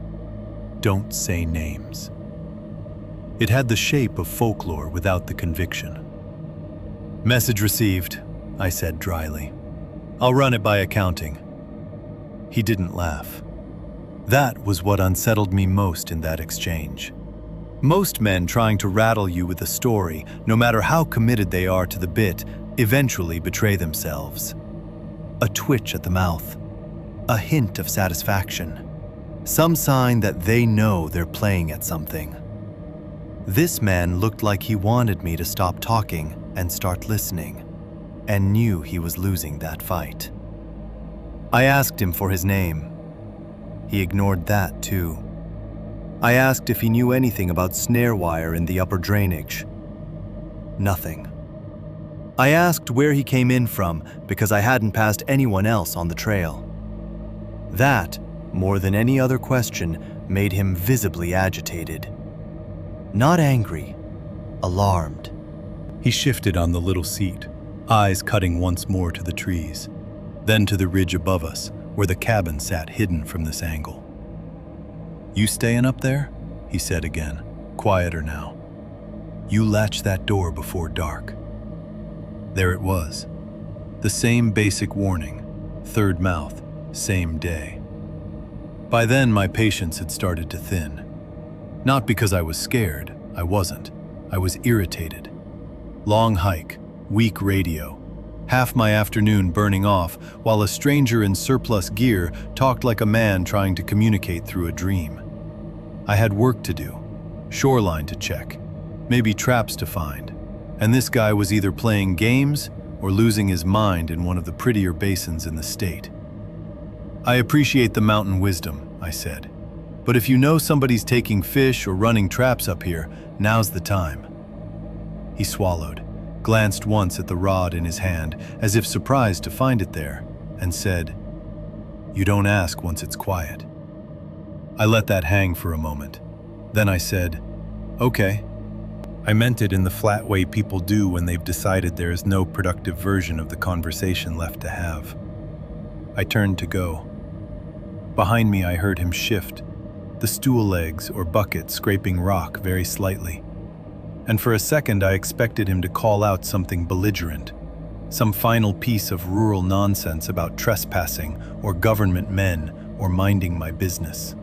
Don't say names. It had the shape of folklore without the conviction. "Message received," I said dryly. "I'll run it by accounting." He didn't laugh. That was what unsettled me most in that exchange. Most men trying to rattle you with a story, no matter how committed they are to the bit, eventually betray themselves. A twitch at the mouth, a hint of satisfaction, some sign that they know they're playing at something. This man looked like he wanted me to stop talking and start listening, and knew he was losing that fight. I asked him for his name. He ignored that too. I asked if he knew anything about snare wire in the upper drainage. Nothing. I asked where he came in from because I hadn't passed anyone else on the trail. That, more than any other question, made him visibly agitated. Not angry, alarmed. He shifted on the little seat, eyes cutting once more to the trees, then to the ridge above us, where the cabin sat hidden from this angle. "You staying up there?" he said again, quieter now. "You latch that door before dark." There it was. The same basic warning, third mouth, same day. By then, my patience had started to thin. Not because I was scared, I wasn't. I was irritated. Long hike, weak radio, half my afternoon burning off while a stranger in surplus gear talked like a man trying to communicate through a dream. I had work to do, shoreline to check, maybe traps to find, and this guy was either playing games or losing his mind in one of the prettier basins in the state. "I appreciate the mountain wisdom," I said, "but if you know somebody's taking fish or running traps up here, now's the time." He swallowed, glanced once at the rod in his hand, as if surprised to find it there, and said, "You don't ask once it's quiet." I let that hang for a moment. Then I said, "Okay." I meant it in the flat way people do when they've decided there is no productive version of the conversation left to have. I turned to go. Behind me I heard him shift, the stool legs or bucket scraping rock very slightly. And for a second I expected him to call out something belligerent, some final piece of rural nonsense about trespassing or government men or minding my business.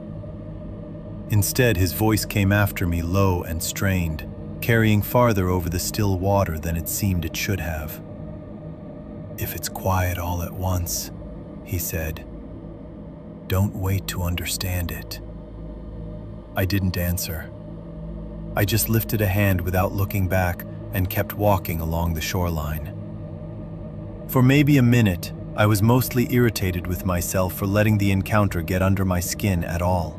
Instead, his voice came after me low and strained, carrying farther over the still water than it seemed it should have. "If it's quiet all at once," he said, "don't wait to understand it." I didn't answer. I just lifted a hand without looking back and kept walking along the shoreline. For maybe a minute, I was mostly irritated with myself for letting the encounter get under my skin at all.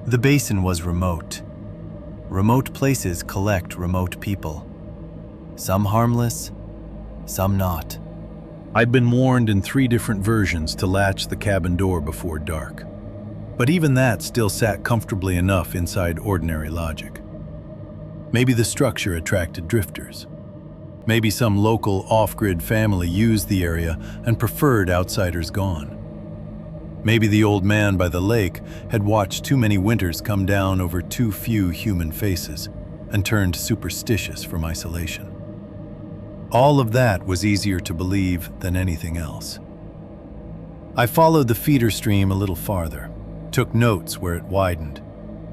The basin was remote. Remote places collect remote people. Some harmless, some not. I'd been warned in 3 different versions to latch the cabin door before dark. But even that still sat comfortably enough inside ordinary logic. Maybe the structure attracted drifters. Maybe some local off-grid family used the area and preferred outsiders gone. Maybe the old man by the lake had watched too many winters come down over too few human faces and turned superstitious from isolation. All of that was easier to believe than anything else. I followed the feeder stream a little farther, took notes where it widened,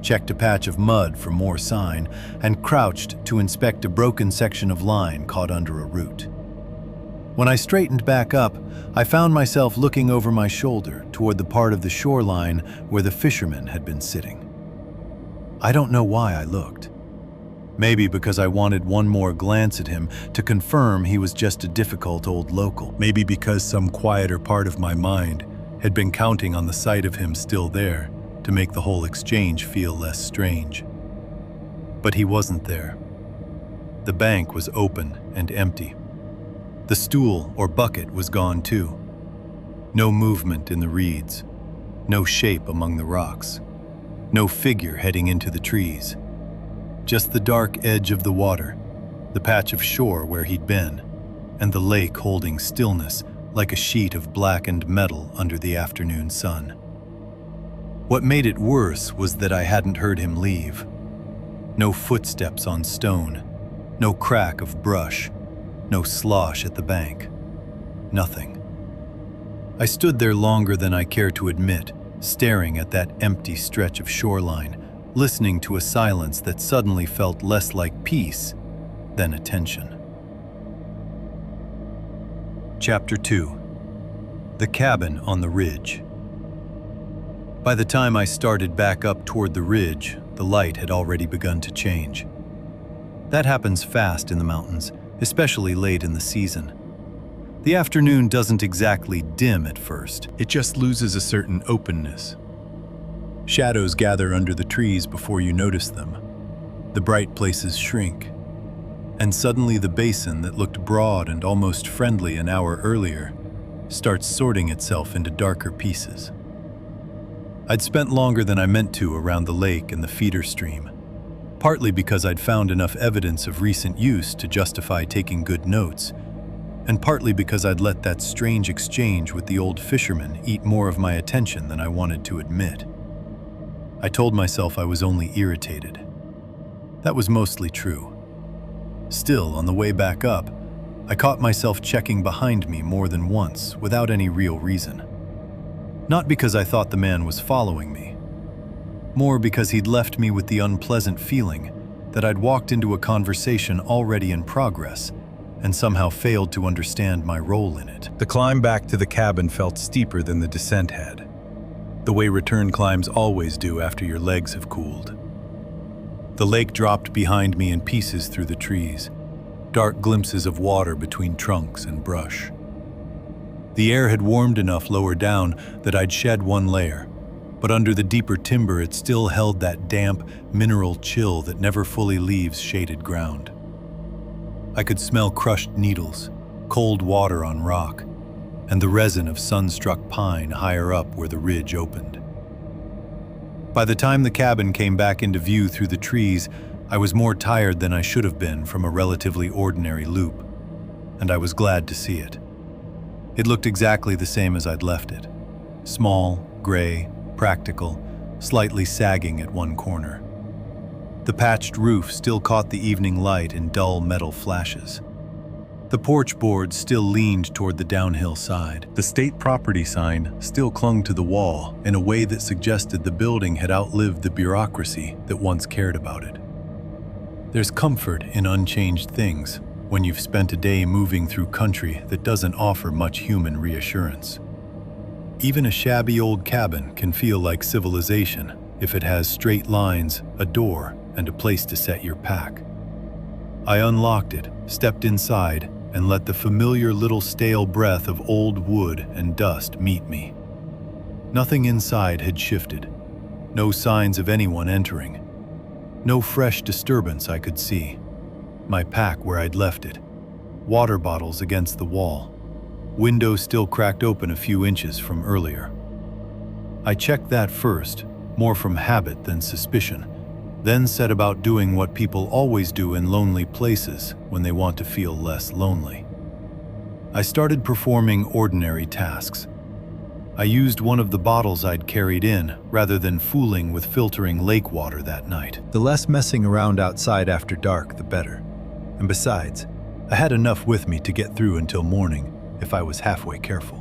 checked a patch of mud for more sign, and crouched to inspect a broken section of line caught under a root. When I straightened back up, I found myself looking over my shoulder toward the part of the shoreline where the fisherman had been sitting. I don't know why I looked. Maybe because I wanted one more glance at him to confirm he was just a difficult old local. Maybe because some quieter part of my mind had been counting on the sight of him still there to make the whole exchange feel less strange. But he wasn't there. The bank was open and empty. The stool or bucket was gone too. No movement in the reeds, no shape among the rocks, no figure heading into the trees. Just the dark edge of the water, the patch of shore where he'd been, and the lake holding stillness like a sheet of blackened metal under the afternoon sun. What made it worse was that I hadn't heard him leave. No footsteps on stone, no crack of brush, no slosh at the bank. Nothing. I stood there longer than I care to admit, staring at that empty stretch of shoreline, listening to a silence that suddenly felt less like peace than attention. Chapter 2. The Cabin on the Ridge. By the time I started back up toward the ridge, the light had already begun to change. That happens fast in the mountains, especially late in the season. The afternoon doesn't exactly dim at first, it just loses a certain openness. Shadows gather under the trees before you notice them. The bright places shrink. And suddenly the basin that looked broad and almost friendly an hour earlier starts sorting itself into darker pieces. I'd spent longer than I meant to around the lake and the feeder stream, partly because I'd found enough evidence of recent use to justify taking good notes, and partly because I'd let that strange exchange with the old fisherman eat more of my attention than I wanted to admit. I told myself I was only irritated. That was mostly true. Still, on the way back up, I caught myself checking behind me more than once without any real reason. Not because I thought the man was following me, more because he'd left me with the unpleasant feeling that I'd walked into a conversation already in progress and somehow failed to understand my role in it. The climb back to the cabin felt steeper than the descent had, the way return climbs always do after your legs have cooled. The lake dropped behind me in pieces through the trees, dark glimpses of water between trunks and brush. The air had warmed enough lower down that I'd shed one layer, but under the deeper timber it still held that damp, mineral chill that never fully leaves shaded ground. I could smell crushed needles, cold water on rock, and the resin of sun-struck pine higher up where the ridge opened. By the time the cabin came back into view through the trees, I was more tired than I should have been from a relatively ordinary loop, and I was glad to see it. It looked exactly the same as I'd left it. Small, gray, practical, slightly sagging at one corner. The patched roof still caught the evening light in dull metal flashes. The porch board still leaned toward the downhill side. The state property sign still clung to the wall in a way that suggested the building had outlived the bureaucracy that once cared about it. There's comfort in unchanged things when you've spent a day moving through country that doesn't offer much human reassurance. Even a shabby old cabin can feel like civilization if it has straight lines, a door, and a place to set your pack. I unlocked it, stepped inside, and let the familiar little stale breath of old wood and dust meet me. Nothing inside had shifted. No signs of anyone entering. No fresh disturbance I could see. My pack where I'd left it. Water bottles against the wall. Window still cracked open a few inches from earlier. I checked that first, more from habit than suspicion, then set about doing what people always do in lonely places when they want to feel less lonely. I started performing ordinary tasks. I used one of the bottles I'd carried in rather than fooling with filtering lake water that night. The less messing around outside after dark, the better. And besides, I had enough with me to get through until morning if I was halfway careful.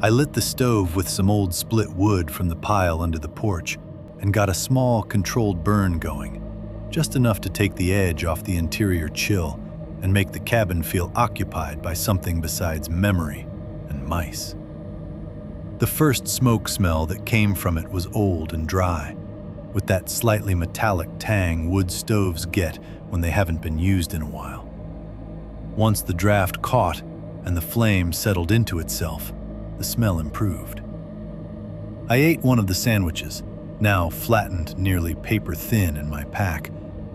I lit the stove with some old split wood from the pile under the porch and got a small, controlled burn going, just enough to take the edge off the interior chill and make the cabin feel occupied by something besides memory and mice. The first smoke smell that came from it was old and dry, with that slightly metallic tang wood stoves get when they haven't been used in a while. Once the draft caught and the flame settled into itself, the smell improved. I ate one of the sandwiches, now flattened nearly paper thin in my pack,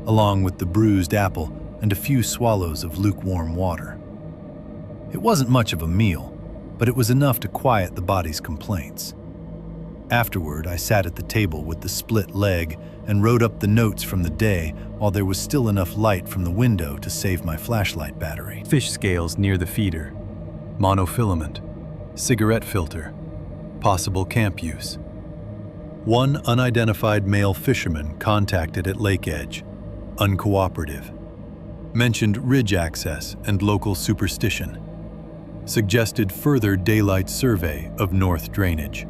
along with the bruised apple and a few swallows of lukewarm water. It wasn't much of a meal, but it was enough to quiet the body's complaints. Afterward, I sat at the table with the split leg and wrote up the notes from the day while there was still enough light from the window to save my flashlight battery. Fish scales near the feeder, monofilament, cigarette filter, possible camp use. One unidentified male fisherman contacted at lake edge, uncooperative. Mentioned ridge access and local superstition. Suggested further daylight survey of north drainage.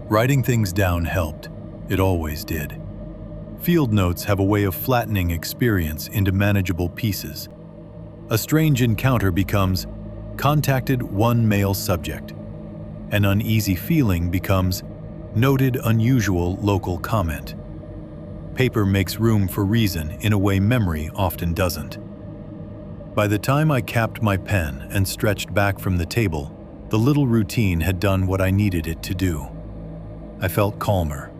Writing things down helped. It always did. Field notes have a way of flattening experience into manageable pieces. A strange encounter becomes contacted one male subject. An uneasy feeling becomes noted unusual local comment. Paper makes room for reason in a way memory often doesn't. By the time I capped my pen and stretched back from the table, the little routine had done what I needed it to do. I felt calmer,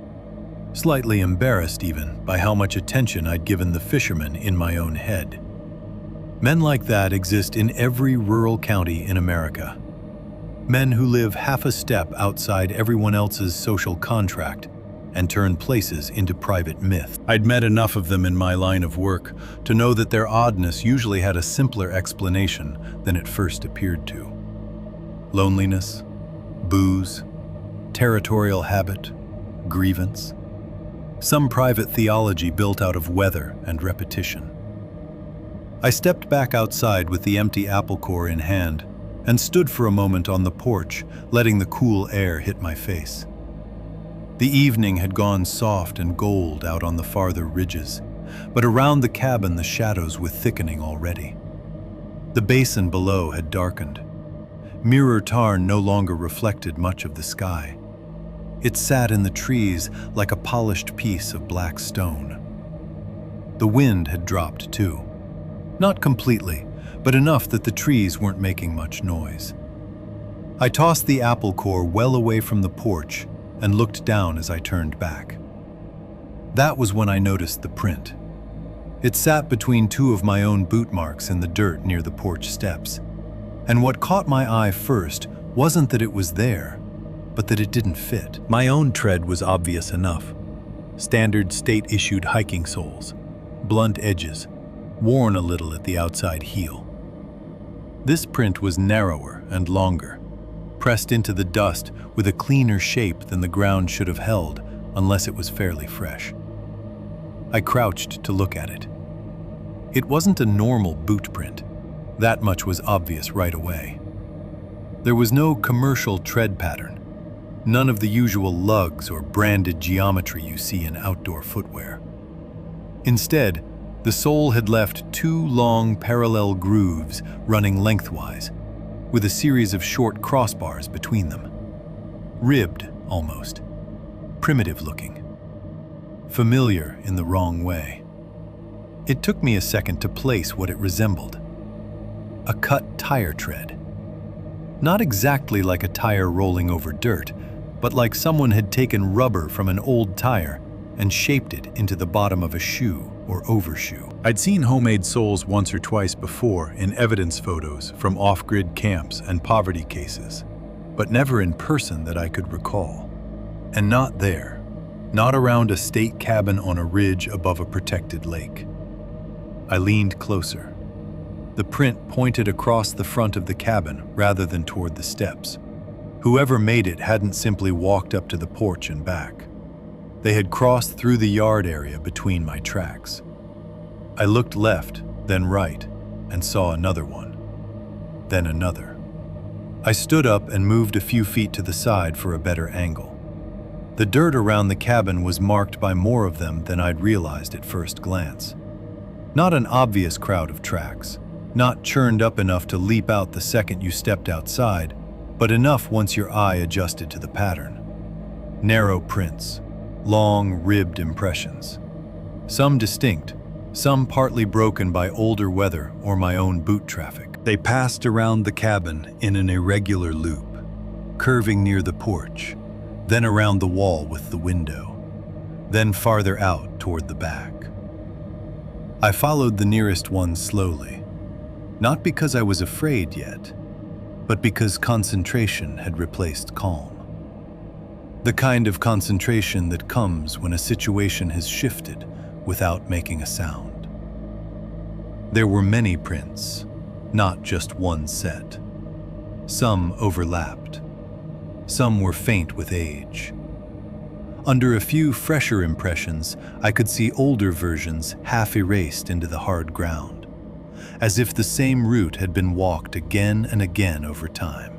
slightly embarrassed even by how much attention I'd given the fisherman in my own head. Men like that exist in every rural county in America. Men who live half a step outside everyone else's social contract and turn places into private myth. I'd met enough of them in my line of work to know that their oddness usually had a simpler explanation than it first appeared to. Loneliness, booze, territorial habit, grievance. Some private theology built out of weather and repetition. I stepped back outside with the empty apple core in hand and stood for a moment on the porch, letting the cool air hit my face. The evening had gone soft and gold out on the farther ridges, but around the cabin the shadows were thickening already. The basin below had darkened. Mirror tarn no longer reflected much of the sky. It sat in the trees like a polished piece of black stone. The wind had dropped too. Not completely, but enough that the trees weren't making much noise. I tossed the apple core well away from the porch and looked down as I turned back. That was when I noticed the print. It sat between two of my own boot marks in the dirt near the porch steps. And what caught my eye first wasn't that it was there, but that it didn't fit. My own tread was obvious enough. Standard state-issued hiking soles, blunt edges, worn a little at the outside heel. This print was narrower and longer, pressed into the dust with a cleaner shape than the ground should have held unless it was fairly fresh. I crouched to look at it. It wasn't a normal boot print. That much was obvious right away. There was no commercial tread pattern, none of the usual lugs or branded geometry you see in outdoor footwear. Instead, the sole had left two long parallel grooves running lengthwise, with a series of short crossbars between them. Ribbed, almost. Primitive looking. Familiar in the wrong way. It took me a second to place what it resembled. A cut tire tread. Not exactly like a tire rolling over dirt, but like someone had taken rubber from an old tire and shaped it into the bottom of a shoe or overshoe. I'd seen homemade soles once or twice before in evidence photos from off-grid camps and poverty cases, but never in person that I could recall. And not there, not around a state cabin on a ridge above a protected lake. I leaned closer. The print pointed across the front of the cabin rather than toward the steps. Whoever made it hadn't simply walked up to the porch and back. They had crossed through the yard area between my tracks. I looked left, then right, and saw another one. Then another. I stood up and moved a few feet to the side for a better angle. The dirt around the cabin was marked by more of them than I'd realized at first glance. Not an obvious crowd of tracks, not churned up enough to leap out the second you stepped outside, but enough once your eye adjusted to the pattern. Narrow prints, long ribbed impressions. Some distinct, some partly broken by older weather or my own boot traffic. They passed around the cabin in an irregular loop, curving near the porch, then around the wall with the window, then farther out toward the back. I followed the nearest one slowly, not because I was afraid yet, but because concentration had replaced calm. The kind of concentration that comes when a situation has shifted without making a sound. There were many prints, not just one set. Some overlapped. Some were faint with age. Under a few fresher impressions, I could see older versions half erased into the hard ground, as if the same route had been walked again and again over time.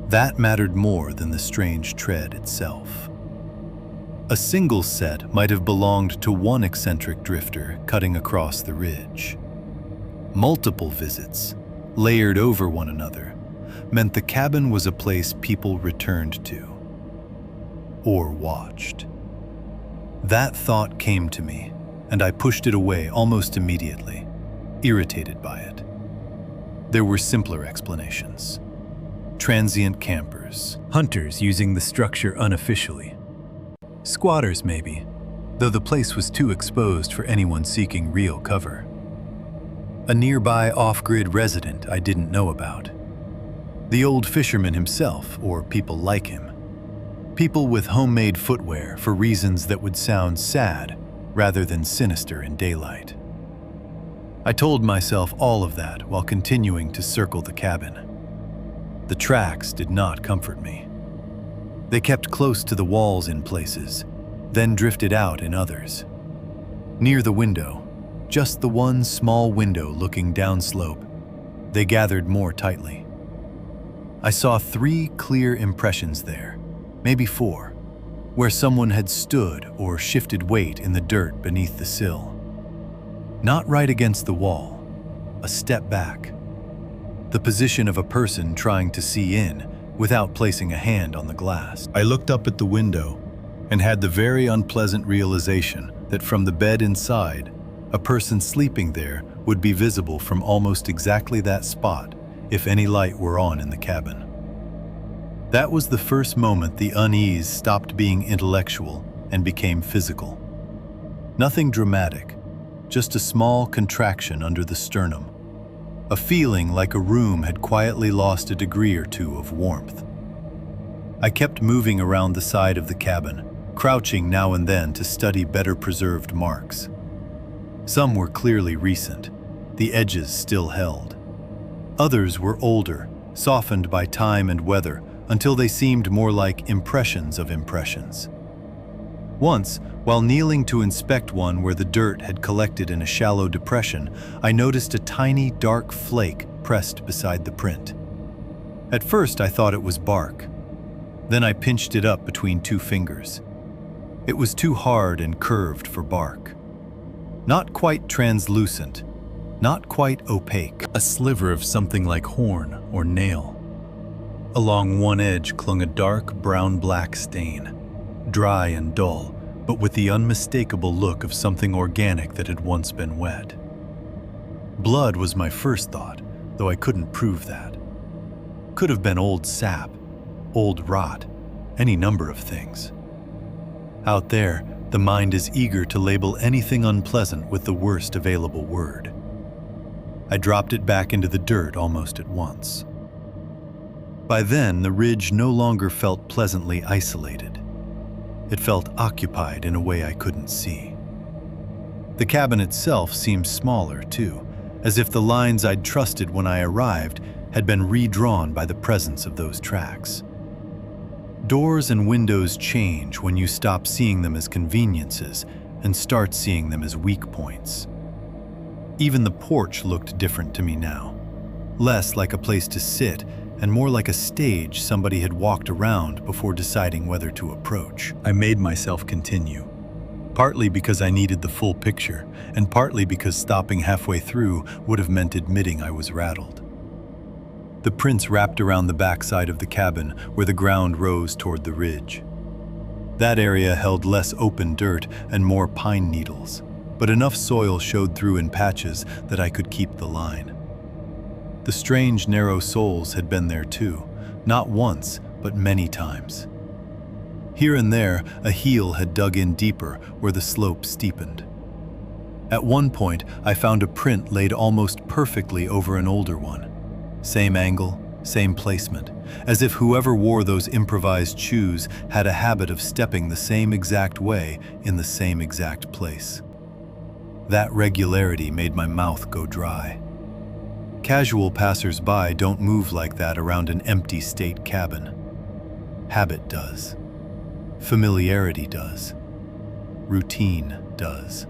That mattered more than the strange tread itself. A single set might have belonged to one eccentric drifter cutting across the ridge. Multiple visits, layered over one another, meant the cabin was a place people returned to. Or watched. That thought came to me, and I pushed it away almost immediately, irritated by it. There were simpler explanations. Transient campers, hunters using the structure unofficially. Squatters maybe, though the place was too exposed for anyone seeking real cover. A nearby off-grid resident I didn't know about. The old fisherman himself, or people like him. People with homemade footwear for reasons that would sound sad rather than sinister in daylight. I told myself all of that while continuing to circle the cabin. The tracks did not comfort me. They kept close to the walls in places, then drifted out in others. Near the window, just the one small window looking downslope, they gathered more tightly. I saw 3 clear impressions there, maybe 4, where someone had stood or shifted weight in the dirt beneath the sill. Not right against the wall, a step back. The position of a person trying to see in without placing a hand on the glass. I looked up at the window and had the very unpleasant realization that from the bed inside, a person sleeping there would be visible from almost exactly that spot if any light were on in the cabin. That was the first moment the unease stopped being intellectual and became physical. Nothing dramatic, just a small contraction under the sternum, a feeling like a room had quietly lost a degree or 2 of warmth. I kept moving around the side of the cabin, crouching now and then to study better preserved marks. Some were clearly recent, the edges still held. Others were older, softened by time and weather, until they seemed more like impressions of impressions. Once, while kneeling to inspect one where the dirt had collected in a shallow depression, I noticed a tiny dark flake pressed beside the print. At first I thought it was bark. Then I pinched it up between 2 fingers. It was too hard and curved for bark. Not quite translucent, not quite opaque. A sliver of something like horn or nail. Along one edge clung a dark brown-black stain, dry and dull, but with the unmistakable look of something organic that had once been wet. Blood was my first thought, though I couldn't prove that. Could have been old sap, old rot, any number of things. Out there, the mind is eager to label anything unpleasant with the worst available word. I dropped it back into the dirt almost at once. By then, the ridge no longer felt pleasantly isolated. It felt occupied in a way I couldn't see. The cabin itself seemed smaller, too, as if the lines I'd trusted when I arrived had been redrawn by the presence of those tracks. Doors and windows change when you stop seeing them as conveniences and start seeing them as weak points. Even the porch looked different to me now, less like a place to sit and more like a stage somebody had walked around before deciding whether to approach. I made myself continue, partly because I needed the full picture, and partly because stopping halfway through would have meant admitting I was rattled. The prints wrapped around the backside of the cabin where the ground rose toward the ridge. That area held less open dirt and more pine needles, but enough soil showed through in patches that I could keep the line. The strange narrow soles had been there too, not once, but many times. Here and there, a heel had dug in deeper where the slope steepened. At one point, I found a print laid almost perfectly over an older one. Same angle, same placement, as if whoever wore those improvised shoes had a habit of stepping the same exact way in the same exact place. That regularity made my mouth go dry. Casual passers-by don't move like that around an empty state cabin. Habit does. Familiarity does. Routine does.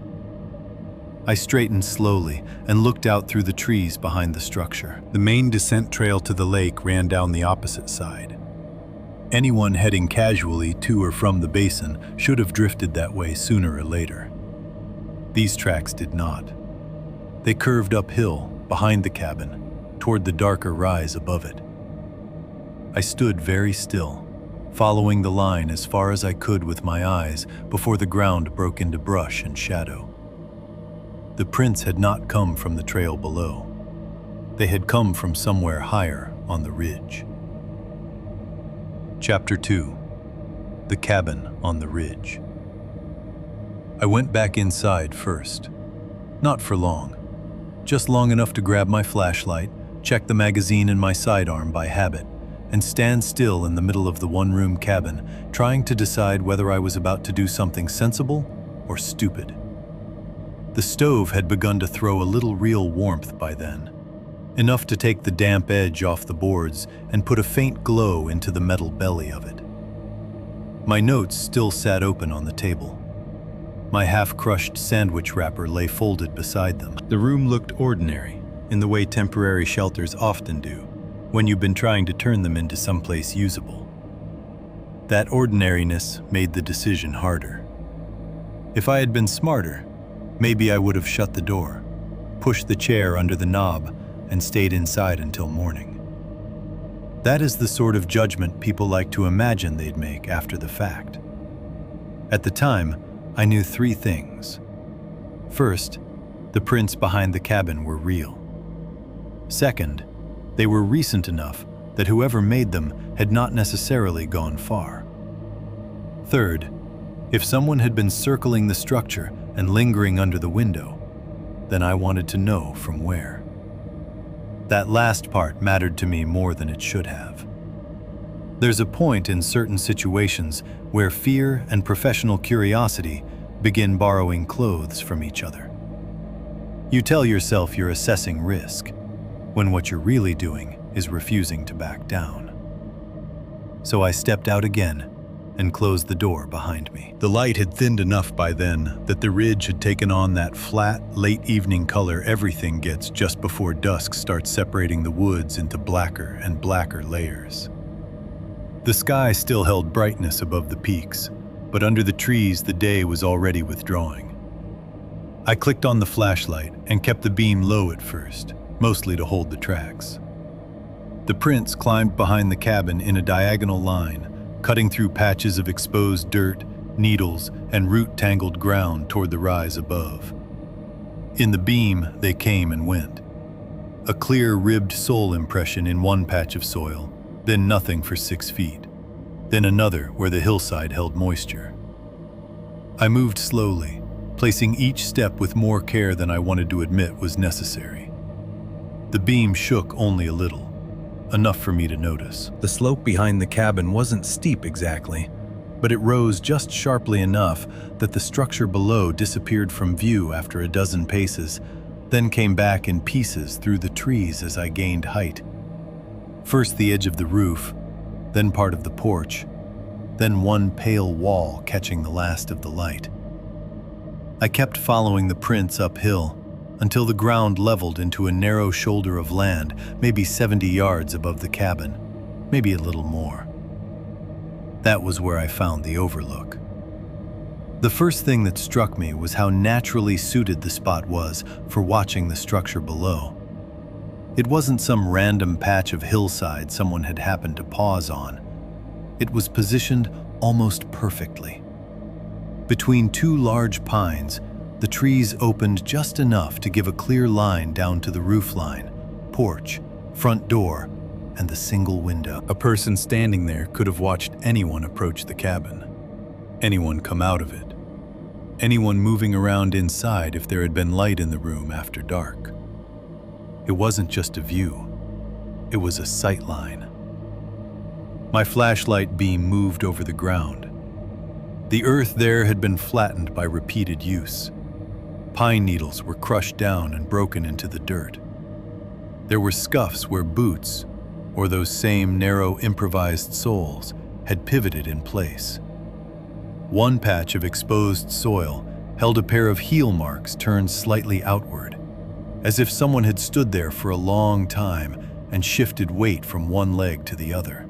I straightened slowly and looked out through the trees behind the structure. The main descent trail to the lake ran down the opposite side. Anyone heading casually to or from the basin should have drifted that way sooner or later. These tracks did not. They curved uphill, behind the cabin, toward the darker rise above it. I stood very still, following the line as far as I could with my eyes before the ground broke into brush and shadow. The prints had not come from the trail below. They had come from somewhere higher on the ridge. Chapter 2. The Cabin on the Ridge. I went back inside first. Not for long. Just long enough to grab my flashlight, check the magazine in my sidearm by habit, and stand still in the middle of the one-room cabin, trying to decide whether I was about to do something sensible or stupid. The stove had begun to throw a little real warmth by then, enough to take the damp edge off the boards and put a faint glow into the metal belly of it. My notes still sat open on the table. My half-crushed sandwich wrapper lay folded beside them. The room looked ordinary, in the way temporary shelters often do, when you've been trying to turn them into someplace usable. That ordinariness made the decision harder. If I had been smarter, maybe I would have shut the door, pushed the chair under the knob, and stayed inside until morning. That is the sort of judgment people like to imagine they'd make after the fact. At the time, I knew 3 things. First, the prints behind the cabin were real. Second, they were recent enough that whoever made them had not necessarily gone far. Third, if someone had been circling the structure and lingering under the window, then I wanted to know from where. That last part mattered to me more than it should have. There's a point in certain situations where fear and professional curiosity begin borrowing clothes from each other. You tell yourself you're assessing risk, when what you're really doing is refusing to back down. So I stepped out again and closed the door behind me. The light had thinned enough by then that the ridge had taken on that flat, late evening color everything gets just before dusk starts separating the woods into blacker and blacker layers. The sky still held brightness above the peaks, but under the trees the day was already withdrawing. I clicked on the flashlight and kept the beam low at first, mostly to hold the tracks. The prints climbed behind the cabin in a diagonal line, cutting through patches of exposed dirt, needles, and root-tangled ground toward the rise above. In the beam, they came and went. A clear ribbed sole impression in one patch of soil, then nothing for 6 feet, then another where the hillside held moisture. I moved slowly, placing each step with more care than I wanted to admit was necessary. The beam shook only a little, enough for me to notice. The slope behind the cabin wasn't steep exactly, but it rose just sharply enough that the structure below disappeared from view after a dozen paces, then came back in pieces through the trees as I gained height. First the edge of the roof, then part of the porch, then one pale wall catching the last of the light. I kept following the prints uphill until the ground leveled into a narrow shoulder of land, maybe 70 yards above the cabin, maybe a little more. That was where I found the overlook. The first thing that struck me was how naturally suited the spot was for watching the structure below. It wasn't some random patch of hillside someone had happened to pause on. It was positioned almost perfectly. Between 2 large pines, the trees opened just enough to give a clear line down to the roofline, porch, front door, and the single window. A person standing there could have watched anyone approach the cabin, anyone come out of it, anyone moving around inside if there had been light in the room after dark. It wasn't just a view, it was a sight line. My flashlight beam moved over the ground. The earth there had been flattened by repeated use. Pine needles were crushed down and broken into the dirt. There were scuffs where boots, or those same narrow improvised soles, had pivoted in place. One patch of exposed soil held a pair of heel marks turned slightly outward, as if someone had stood there for a long time and shifted weight from one leg to the other.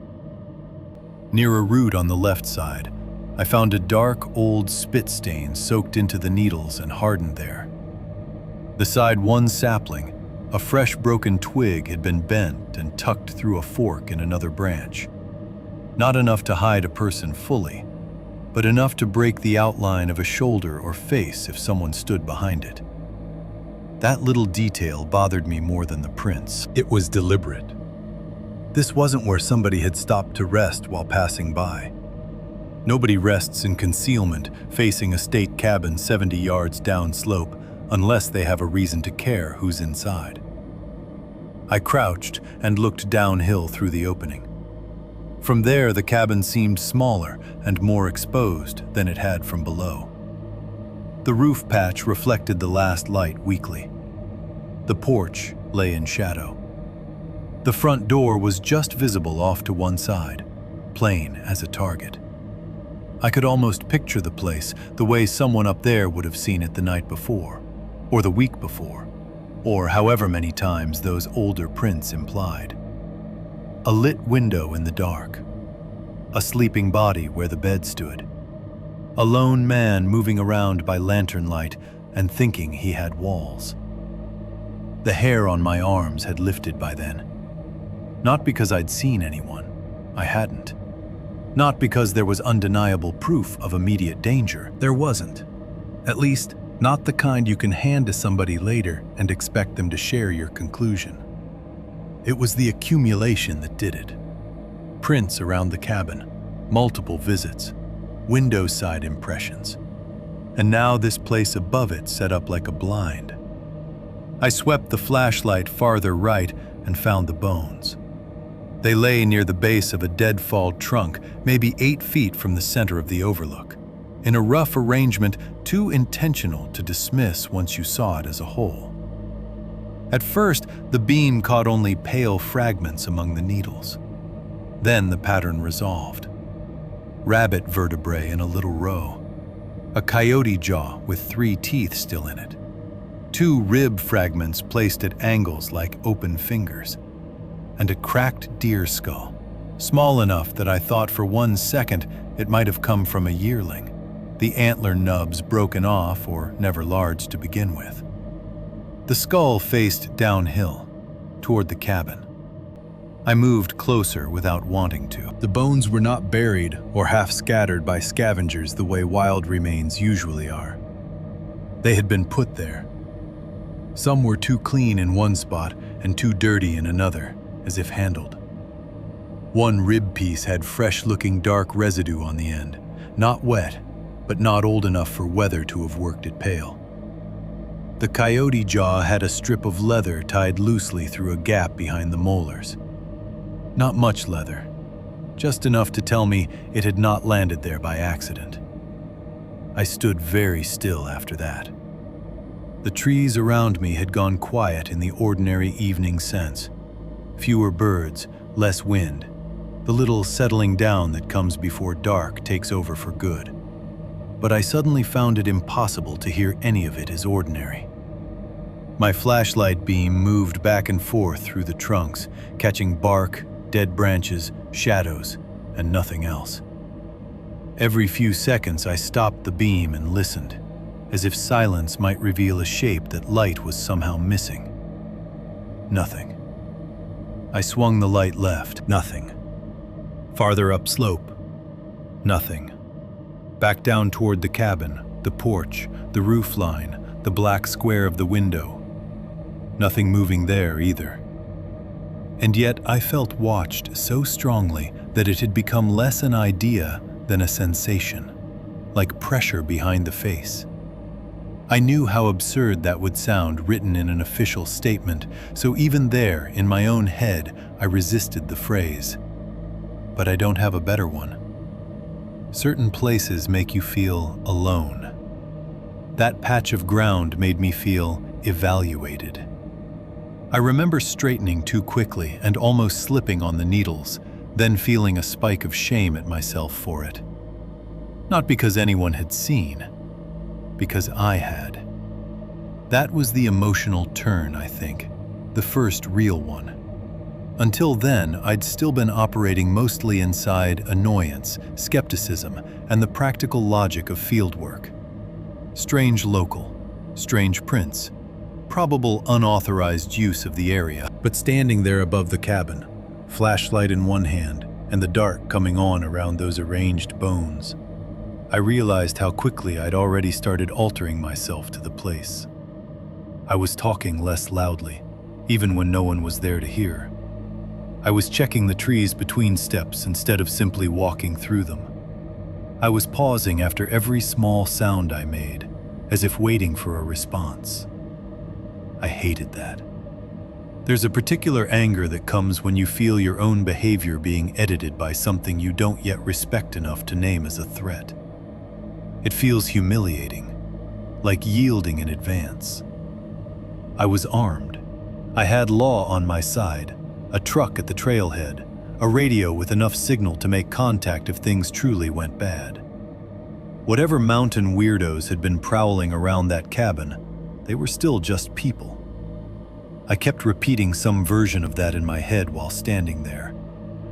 Near a root on the left side, I found a dark, old spit stain soaked into the needles and hardened there. Beside one sapling, a fresh broken twig had been bent and tucked through a fork in another branch. Not enough to hide a person fully, but enough to break the outline of a shoulder or face if someone stood behind it. That little detail bothered me more than the prints. It was deliberate. This wasn't where somebody had stopped to rest while passing by. Nobody rests in concealment facing a state cabin 70 yards downslope unless they have a reason to care who's inside. I crouched and looked downhill through the opening. From there, the cabin seemed smaller and more exposed than it had from below. The roof patch reflected the last light weakly. The porch lay in shadow. The front door was just visible off to one side, plain as a target. I could almost picture the place the way someone up there would have seen it the night before, or the week before, or however many times those older prints implied. A lit window in the dark. A sleeping body where the bed stood. A lone man moving around by lantern light and thinking he had walls. The hair on my arms had lifted by then. Not because I'd seen anyone. I hadn't. Not because there was undeniable proof of immediate danger. There wasn't. At least, not the kind you can hand to somebody later and expect them to share your conclusion. It was the accumulation that did it. Prints around the cabin, multiple visits, window side impressions. And now this place above it set up like a blind. I swept the flashlight farther right and found the bones. They lay near the base of a deadfall trunk, maybe 8 feet from the center of the overlook, in a rough arrangement too intentional to dismiss once you saw it as a whole. At first, the beam caught only pale fragments among the needles. Then the pattern resolved. Rabbit vertebrae in a little row. A coyote jaw with 3 teeth still in it. 2 rib fragments placed at angles like open fingers. And a cracked deer skull, small enough that I thought for 1 second it might have come from a yearling, the antler nubs broken off or never large to begin with. The skull faced downhill, toward the cabin. I moved closer without wanting to. The bones were not buried or half scattered by scavengers the way wild remains usually are. They had been put there. Some were too clean in one spot and too dirty in another, as if handled. One rib piece had fresh-looking dark residue on the end, not wet, but not old enough for weather to have worked it pale. The coyote jaw had a strip of leather tied loosely through a gap behind the molars. Not much leather, just enough to tell me it had not landed there by accident. I stood very still after that. The trees around me had gone quiet in the ordinary evening sense. Fewer birds, less wind. The little settling down that comes before dark takes over for good. But I suddenly found it impossible to hear any of it as ordinary. My flashlight beam moved back and forth through the trunks, catching bark, dead branches, shadows, and nothing else. Every few seconds I stopped the beam and listened, as if silence might reveal a shape that light was somehow missing. Nothing. I swung the light left. Nothing. Farther upslope. Nothing. Back down toward the cabin, the porch, the roof line, the black square of the window. Nothing moving there either. And yet I felt watched so strongly that it had become less an idea than a sensation, like pressure behind the face. I knew how absurd that would sound written in an official statement, so even there, in my own head, I resisted the phrase. But I don't have a better one. Certain places make you feel alone. That patch of ground made me feel evaluated. I remember straightening too quickly and almost slipping on the needles, then feeling a spike of shame at myself for it. Not because anyone had seen, because I had. That was the emotional turn, I think, the first real one. Until then, I'd still been operating mostly inside annoyance, skepticism, and the practical logic of fieldwork. Strange local, strange prints, probable unauthorized use of the area, but standing there above the cabin, flashlight in one hand, and the dark coming on around those arranged bones. I realized how quickly I'd already started altering myself to the place. I was talking less loudly, even when no one was there to hear. I was checking the trees between steps instead of simply walking through them. I was pausing after every small sound I made, as if waiting for a response. I hated that. There's a particular anger that comes when you feel your own behavior being edited by something you don't yet respect enough to name as a threat. It feels humiliating, like yielding in advance. I was armed. I had law on my side, a truck at the trailhead, a radio with enough signal to make contact if things truly went bad. Whatever mountain weirdos had been prowling around that cabin, they were still just people. I kept repeating some version of that in my head while standing there,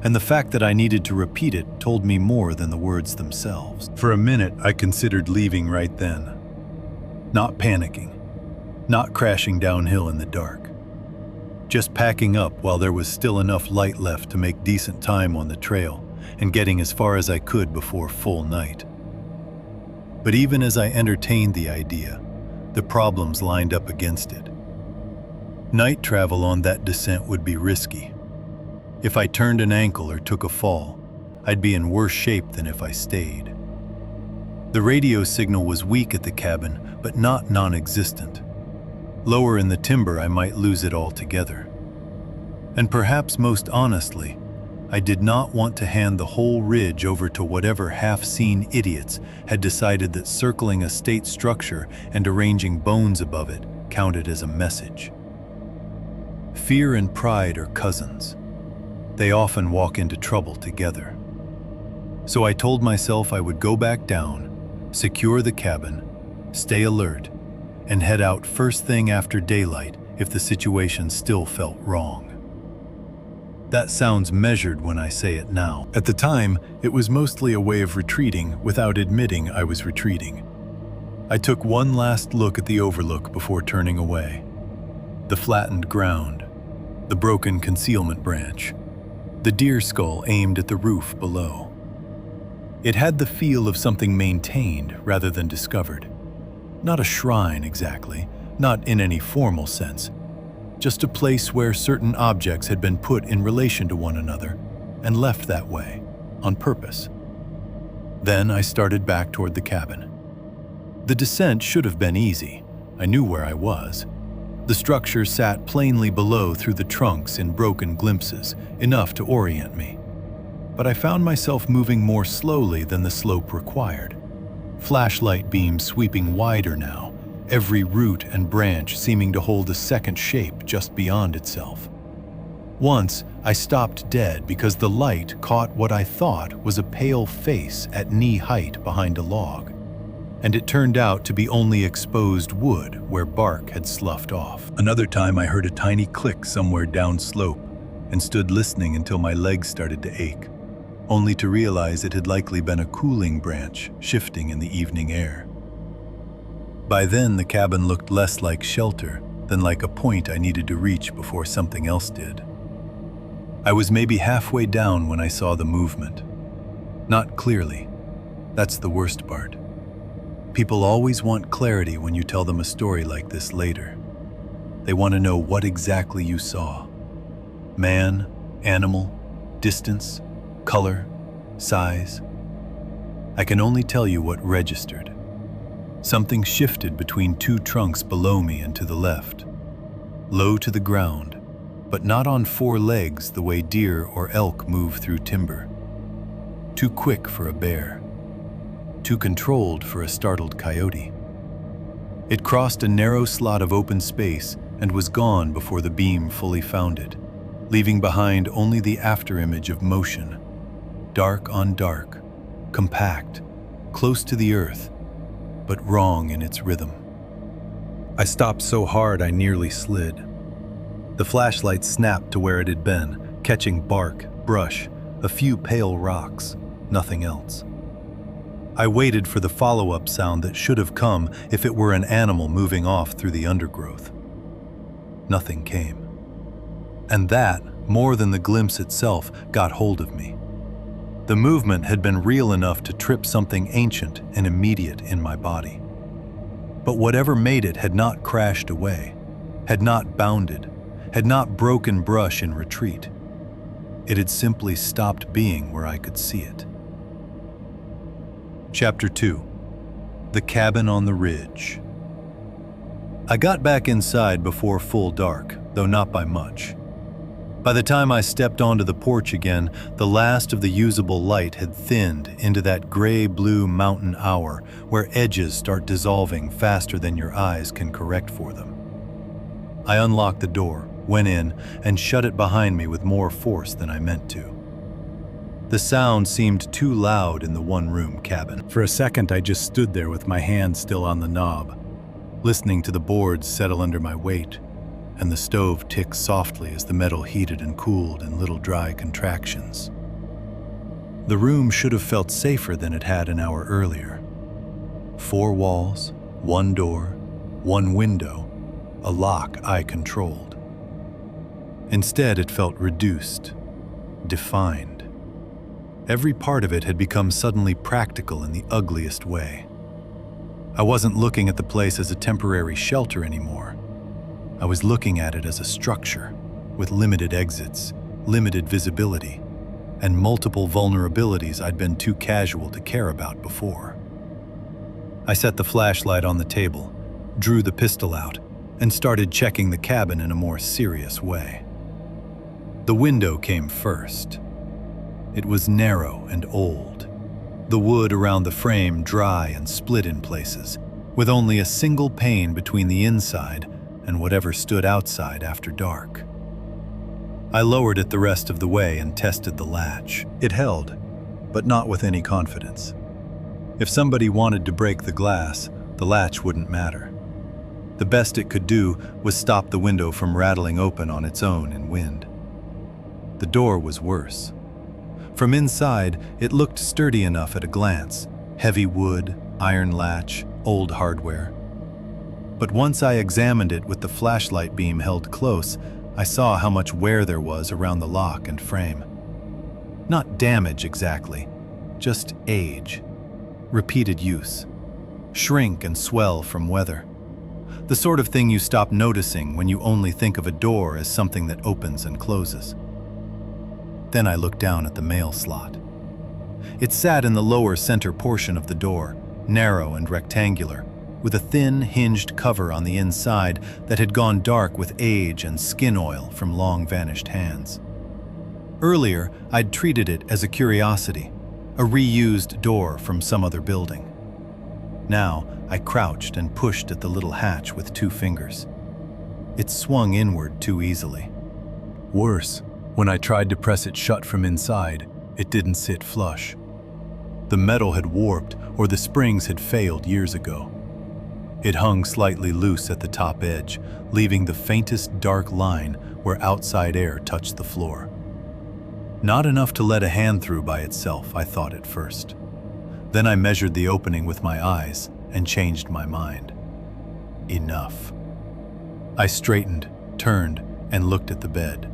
and the fact that I needed to repeat it told me more than the words themselves. For a minute, I considered leaving right then. Not panicking, not crashing downhill in the dark. Just packing up while there was still enough light left to make decent time on the trail and getting as far as I could before full night. But even as I entertained the idea, the problems lined up against it. Night travel on that descent would be risky. If I turned an ankle or took a fall, I'd be in worse shape than if I stayed. The radio signal was weak at the cabin, but not non-existent. Lower in the timber, I might lose it altogether. And perhaps most honestly, I did not want to hand the whole ridge over to whatever half-seen idiots had decided that circling a state structure and arranging bones above it counted as a message. Fear and pride are cousins. They often walk into trouble together. So I told myself I would go back down, secure the cabin, stay alert, and head out first thing after daylight if the situation still felt wrong. That sounds measured when I say it now. At the time, it was mostly a way of retreating without admitting I was retreating. I took one last look at the overlook before turning away. The flattened ground, the broken concealment branch, the deer skull aimed at the roof below. It had the feel of something maintained rather than discovered. Not a shrine exactly, not in any formal sense, just a place where certain objects had been put in relation to one another and left that way, on purpose. Then I started back toward the cabin. The descent should have been easy. I knew where I was. The structure sat plainly below through the trunks in broken glimpses, enough to orient me. But I found myself moving more slowly than the slope required. Flashlight beams sweeping wider now, every root and branch seeming to hold a second shape just beyond itself. Once, I stopped dead because the light caught what I thought was a pale face at knee height behind a log. And it turned out to be only exposed wood where bark had sloughed off. Another time I heard a tiny click somewhere downslope and stood listening until my legs started to ache, only to realize it had likely been a cooling branch shifting in the evening air. By then, the cabin looked less like shelter than like a point I needed to reach before something else did. I was maybe halfway down when I saw the movement. Not clearly. That's the worst part. People always want clarity when you tell them a story like this later. They want to know what exactly you saw. Man, animal, distance, color, size. I can only tell you what registered. Something shifted between two trunks below me and to the left. Low to the ground, but not on four legs the way deer or elk move through timber. Too quick for a bear. Too controlled for a startled coyote. It crossed a narrow slot of open space and was gone before the beam fully found it, leaving behind only the afterimage of motion, dark on dark, compact, close to the earth, but wrong in its rhythm. I stopped so hard I nearly slid. The flashlight snapped to where it had been, catching bark, brush, a few pale rocks, nothing else. I waited for the follow-up sound that should have come if it were an animal moving off through the undergrowth. Nothing came. And that, more than the glimpse itself, got hold of me. The movement had been real enough to trip something ancient and immediate in my body. But whatever made it had not crashed away, had not bounded, had not broken brush in retreat. It had simply stopped being where I could see it. Chapter 2. The Cabin on the Ridge. I got back inside before full dark, though not by much. By the time I stepped onto the porch again, the last of the usable light had thinned into that gray-blue mountain hour where edges start dissolving faster than your eyes can correct for them. I unlocked the door, went in, and shut it behind me with more force than I meant to. The sound seemed too loud in the one-room cabin. For a second, I just stood there with my hand still on the knob, listening to the boards settle under my weight, and the stove tick softly as the metal heated and cooled in little dry contractions. The room should have felt safer than it had an hour earlier. 4 walls, 1 door, 1 window, a lock I controlled. Instead, it felt reduced, defined. Every part of it had become suddenly practical in the ugliest way. I wasn't looking at the place as a temporary shelter anymore. I was looking at it as a structure, with limited exits, limited visibility, and multiple vulnerabilities I'd been too casual to care about before. I set the flashlight on the table, drew the pistol out, and started checking the cabin in a more serious way. The window came first. It was narrow and old, the wood around the frame dry and split in places, with only a single pane between the inside and whatever stood outside after dark. I lowered it the rest of the way and tested the latch. It held, but not with any confidence. If somebody wanted to break the glass, the latch wouldn't matter. The best it could do was stop the window from rattling open on its own in wind. The door was worse. From inside, it looked sturdy enough at a glance. Heavy wood, iron latch, old hardware. But once I examined it with the flashlight beam held close, I saw how much wear there was around the lock and frame. Not damage exactly, just age, repeated use, shrink and swell from weather. The sort of thing you stop noticing when you only think of a door as something that opens and closes. Then I looked down at the mail slot. It sat in the lower center portion of the door, narrow and rectangular, with a thin, hinged cover on the inside that had gone dark with age and skin oil from long-vanished hands. Earlier, I'd treated it as a curiosity, a reused door from some other building. Now, I crouched and pushed at the little hatch with 2 fingers. It swung inward too easily. Worse, when I tried to press it shut from inside, it didn't sit flush. The metal had warped or the springs had failed years ago. It hung slightly loose at the top edge, leaving the faintest dark line where outside air touched the floor. Not enough to let a hand through by itself, I thought at first. Then I measured the opening with my eyes and changed my mind. Enough. I straightened, turned, and looked at the bed.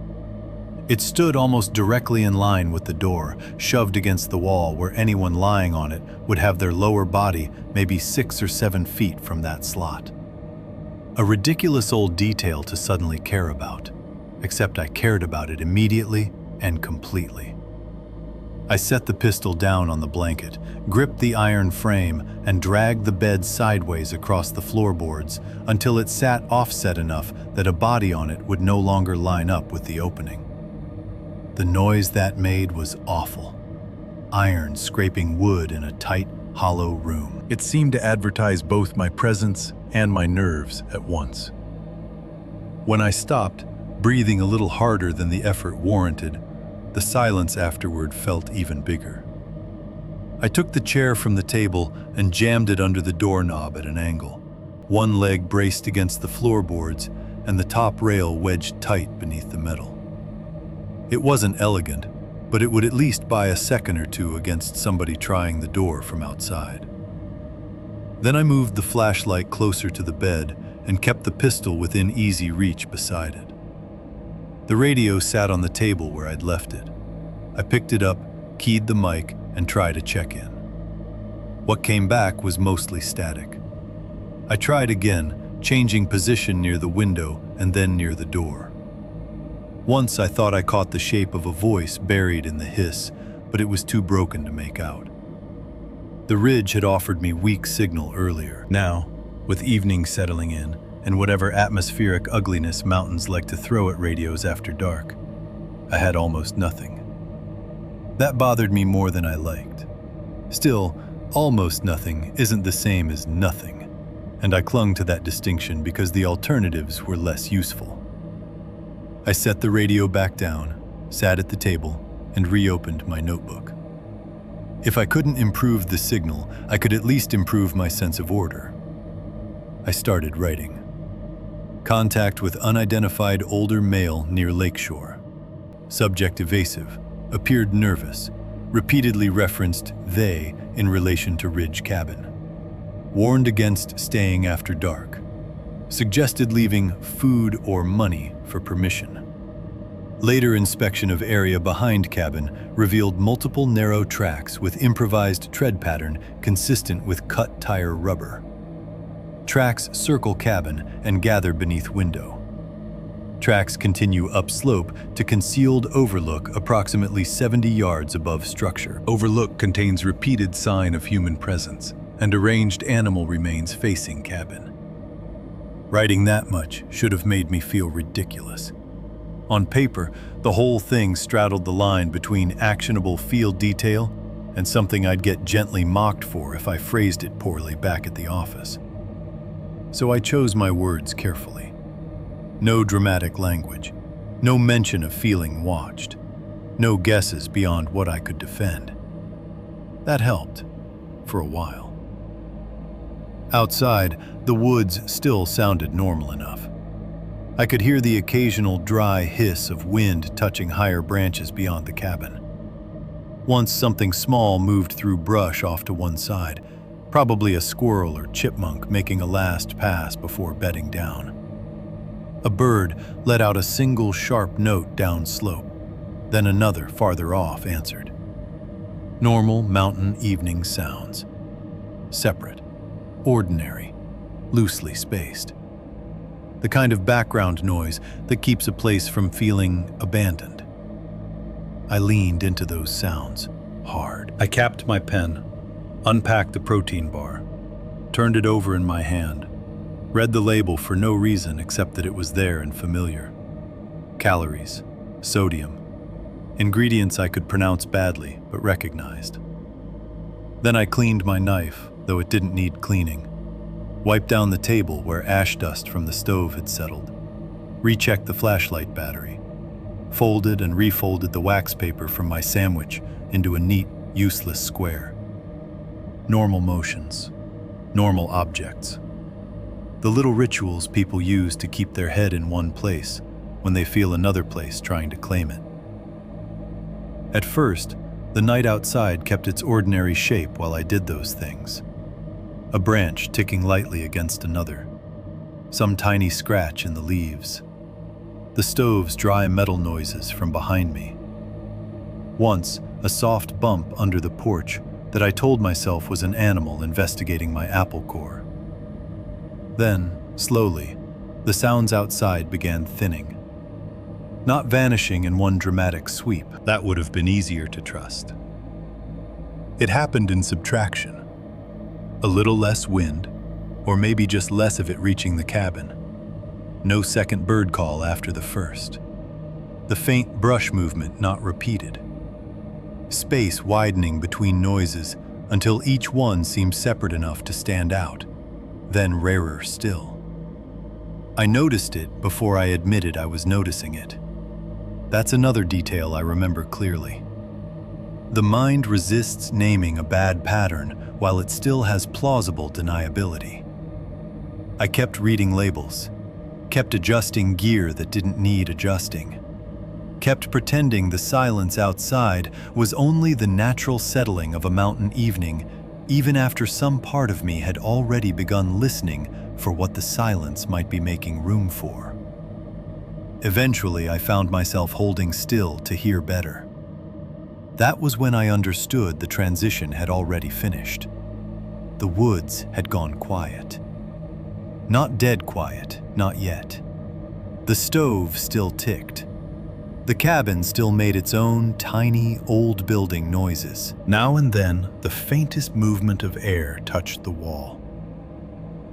It stood almost directly in line with the door, shoved against the wall where anyone lying on it would have their lower body maybe 6 or 7 feet from that slot. A ridiculous old detail to suddenly care about, except I cared about it immediately and completely. I set the pistol down on the blanket, gripped the iron frame, and dragged the bed sideways across the floorboards until it sat offset enough that a body on it would no longer line up with the opening. The noise that made was awful. Iron scraping wood in a tight, hollow room. It seemed to advertise both my presence and my nerves at once. When I stopped, breathing a little harder than the effort warranted, the silence afterward felt even bigger. I took the chair from the table and jammed it under the doorknob at an angle. One leg braced against the floorboards and the top rail wedged tight beneath the metal. It wasn't elegant, but it would at least buy a second or two against somebody trying the door from outside. Then I moved the flashlight closer to the bed and kept the pistol within easy reach beside it. The radio sat on the table where I'd left it. I picked it up, keyed the mic, and tried a check-in. What came back was mostly static. I tried again, changing position near the window and then near the door. Once I thought I caught the shape of a voice buried in the hiss, but it was too broken to make out. The ridge had offered me weak signal earlier. Now, with evening settling in, and whatever atmospheric ugliness mountains like to throw at radios after dark. I had almost nothing. That bothered me more than I liked. Still, almost nothing isn't the same as nothing, and I clung to that distinction because the alternatives were less useful. I set the radio back down, sat at the table, and reopened my notebook. If I couldn't improve the signal, I could at least improve my sense of order. I started writing. Contact with unidentified older male near Lakeshore. Subject evasive, appeared nervous, repeatedly referenced they in relation to Ridge Cabin. Warned against staying after dark. Suggested leaving food or money for permission. Later inspection of area behind cabin revealed multiple narrow tracks with improvised tread pattern consistent with cut tire rubber. Tracks circle cabin and gather beneath window. Tracks continue upslope to concealed overlook approximately 70 yards above structure. Overlook contains repeated sign of human presence, and arranged animal remains facing cabin. Writing that much should have made me feel ridiculous. On paper, the whole thing straddled the line between actionable field detail and something I'd get gently mocked for if I phrased it poorly back at the office. So I chose my words carefully. No dramatic language, no mention of feeling watched, no guesses beyond what I could defend. That helped, for a while. Outside, the woods still sounded normal enough. I could hear the occasional dry hiss of wind touching higher branches beyond the cabin. Once something small moved through brush off to one side, probably a squirrel or chipmunk making a last pass before bedding down. A bird let out a single sharp note down slope, then another farther off answered. Normal mountain evening sounds. Separate, ordinary, loosely spaced. The kind of background noise that keeps a place from feeling abandoned. I leaned into those sounds, hard. I capped my pen, unpacked the protein bar, turned it over in my hand, read the label for no reason except that it was there and familiar. Calories, sodium, ingredients I could pronounce badly but recognized. Then I cleaned my knife, though it didn't need cleaning. Wiped down the table where ash dust from the stove had settled. Rechecked the flashlight battery. Folded and refolded the wax paper from my sandwich into a neat, useless square. Normal motions. Normal objects. The little rituals people use to keep their head in one place when they feel another place trying to claim it. At first, the night outside kept its ordinary shape while I did those things. A branch ticking lightly against another. Some tiny scratch in the leaves. The stove's dry metal noises from behind me. Once, a soft bump under the porch that I told myself was an animal investigating my apple core. Then, slowly, the sounds outside began thinning. Not vanishing in one dramatic sweep. That would have been easier to trust. It happened in subtraction. A little less wind, or maybe just less of it reaching the cabin. No second bird call after the first. The faint brush movement not repeated. Space widening between noises until each one seemed separate enough to stand out, then rarer still. I noticed it before I admitted I was noticing it. That's another detail I remember clearly. The mind resists naming a bad pattern while it still has plausible deniability. I kept reading labels, kept adjusting gear that didn't need adjusting, kept pretending the silence outside was only the natural settling of a mountain evening, even after some part of me had already begun listening for what the silence might be making room for. Eventually, I found myself holding still to hear better. That was when I understood the transition had already finished. The woods had gone quiet. Not dead quiet, not yet. The stove still ticked. The cabin still made its own tiny, old building noises. Now and then, the faintest movement of air touched the wall.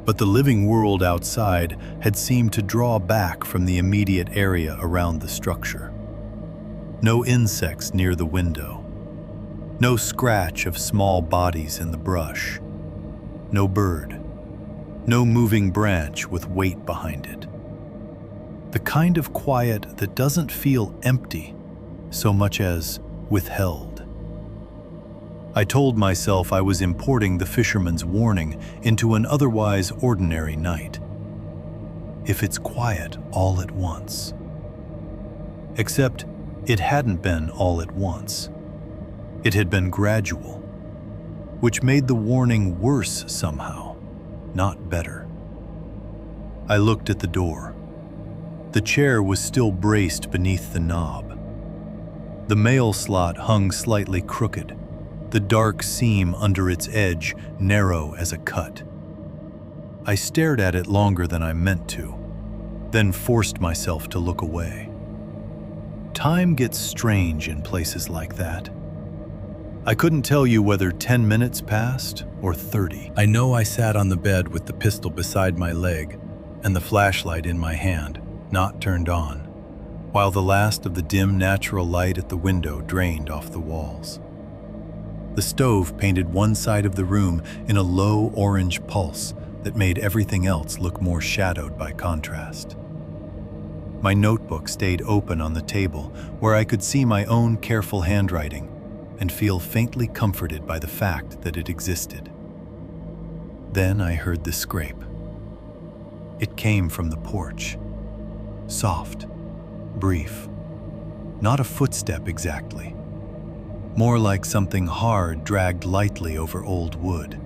but the living world outside had seemed to draw back from the immediate area around the structure. No insects near the window. No scratch of small bodies in the brush. No bird. No moving branch with weight behind it. The kind of quiet that doesn't feel empty so much as withheld. I told myself I was importing the fisherman's warning into an otherwise ordinary night. If it's quiet all at once. Except it hadn't been all at once. It had been gradual, which made the warning worse somehow, not better. I looked at the door. The chair was still braced beneath the knob. The mail slot hung slightly crooked, the dark seam under its edge narrow as a cut. I stared at it longer than I meant to, then forced myself to look away. Time gets strange in places like that. I couldn't tell you whether 10 minutes passed or 30. I know I sat on the bed with the pistol beside my leg and the flashlight in my hand, not turned on, while the last of the dim natural light at the window drained off the walls. The stove painted one side of the room in a low orange pulse that made everything else look more shadowed by contrast. My notebook stayed open on the table where I could see my own careful handwriting and feel faintly comforted by the fact that it existed. Then I heard the scrape. It came from the porch. Soft, brief, not a footstep exactly. More like something hard dragged lightly over old wood.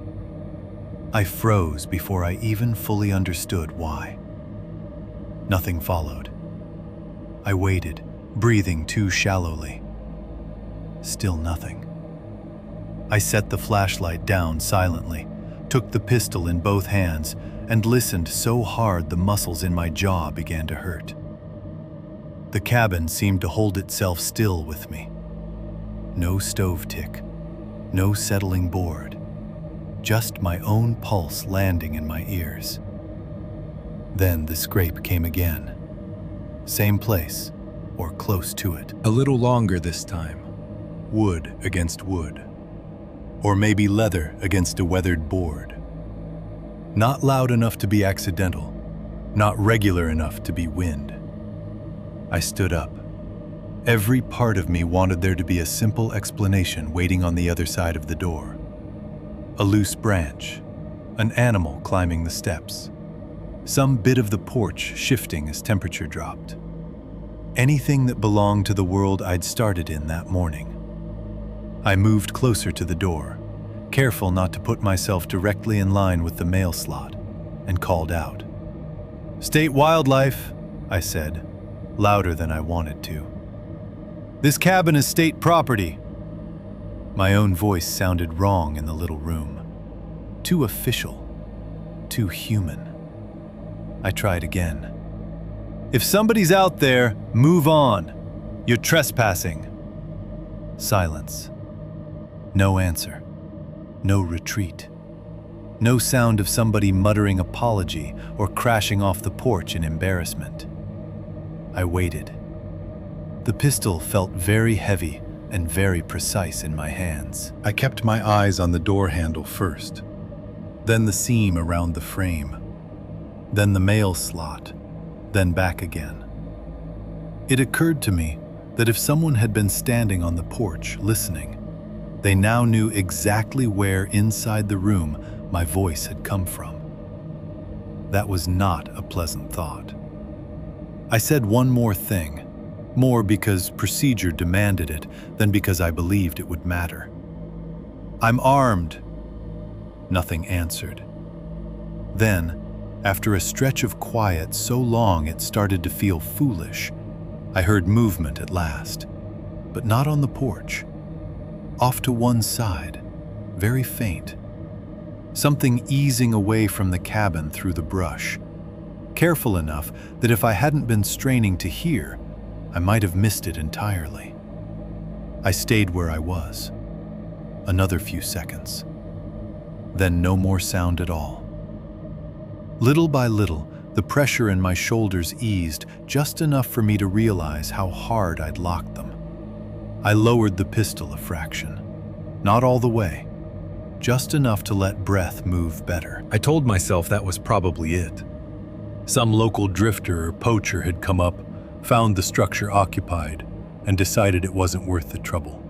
I froze before I even fully understood why. Nothing followed. I waited, breathing too shallowly. Still nothing. I set the flashlight down silently, took the pistol in both hands, and listened so hard the muscles in my jaw began to hurt. The cabin seemed to hold itself still with me. No stove tick, no settling board, just my own pulse landing in my ears. Then the scrape came again. Same place, or close to it. A little longer this time. Wood against wood. Or maybe leather against a weathered board. Not loud enough to be accidental, not regular enough to be wind. I stood up. Every part of me wanted there to be a simple explanation waiting on the other side of the door. A loose branch, an animal climbing the steps, some bit of the porch shifting as temperature dropped. Anything that belonged to the world I'd started in that morning. I moved closer to the door, careful not to put myself directly in line with the mail slot, and called out. "State wildlife," I said, louder than I wanted to. "This cabin is state property." My own voice sounded wrong in the little room. Too official, too human. I tried again. "If somebody's out there, move on. You're trespassing." Silence. No answer. No retreat. No sound of somebody muttering apology or crashing off the porch in embarrassment. I waited. The pistol felt very heavy and very precise in my hands. I kept my eyes on the door handle first, then the seam around the frame, then the mail slot, then back again. It occurred to me that if someone had been standing on the porch listening, they now knew exactly where inside the room my voice had come from. That was not a pleasant thought. I said one more thing, more because procedure demanded it than because I believed it would matter. "I'm armed." Nothing answered. Then, after a stretch of quiet so long it started to feel foolish, I heard movement at last, but not on the porch. Off to one side, very faint. Something easing away from the cabin through the brush, careful enough that if I hadn't been straining to hear, I might have missed it entirely. I stayed where I was. Another few seconds. Then no more sound at all. Little by little, the pressure in my shoulders eased just enough for me to realize how hard I'd locked them. I lowered the pistol a fraction. Not all the way, just enough to let breath move better. I told myself that was probably it. Some local drifter or poacher had come up, found the structure occupied, and decided it wasn't worth the trouble.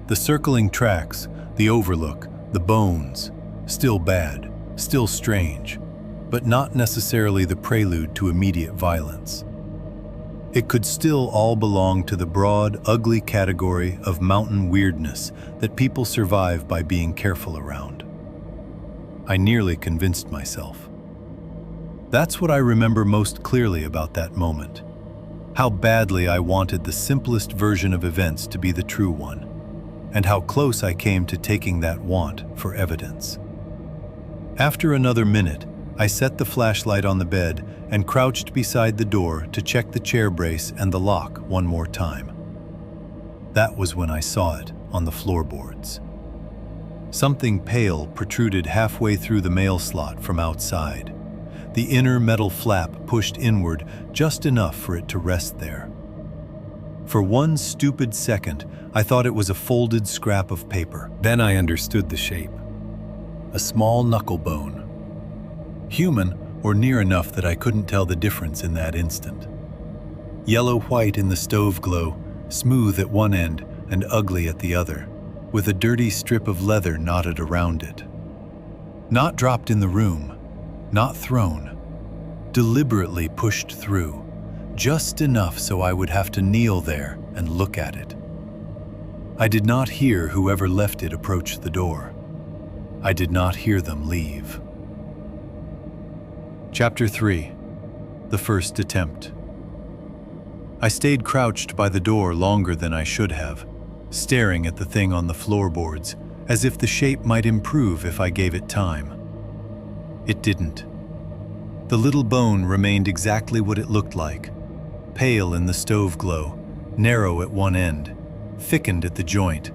The circling tracks, the overlook, the bones, still bad, still strange, but not necessarily the prelude to immediate violence. It could still all belong to the broad, ugly category of mountain weirdness that people survive by being careful around. I nearly convinced myself. That's what I remember most clearly about that moment. How badly I wanted the simplest version of events to be the true one, and how close I came to taking that want for evidence. After another minute, I set the flashlight on the bed and crouched beside the door to check the chair brace and the lock one more time. That was when I saw it on the floorboards. Something pale protruded halfway through the mail slot from outside. The inner metal flap pushed inward just enough for it to rest there. For one stupid second, I thought it was a folded scrap of paper. Then I understood the shape. A small knuckle bone. Human, or near enough that I couldn't tell the difference in that instant. Yellow-white in the stove glow, smooth at one end and ugly at the other, with a dirty strip of leather knotted around it. Not dropped in the room, not thrown, deliberately pushed through, just enough so I would have to kneel there and look at it. I did not hear whoever left it approach the door. I did not hear them leave. Chapter 3. The First Attempt. I stayed crouched by the door longer than I should have, staring at the thing on the floorboards, as if the shape might improve if I gave it time. It didn't. The little bone remained exactly what it looked like, pale in the stove glow, narrow at one end, thickened at the joint,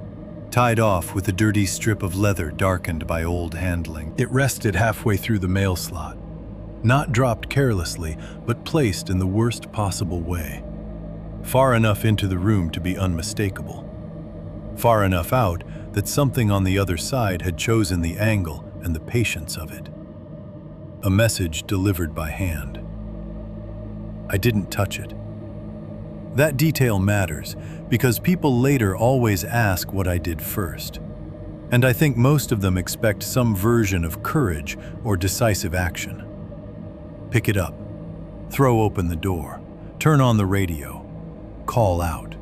tied off with a dirty strip of leather darkened by old handling. It rested halfway through the mail slot. Not dropped carelessly, but placed in the worst possible way. Far enough into the room to be unmistakable. Far enough out that something on the other side had chosen the angle and the patience of it. A message delivered by hand. I didn't touch it. That detail matters because people later always ask what I did first. And I think most of them expect some version of courage or decisive action. Pick it up, throw open the door, turn on the radio, call out.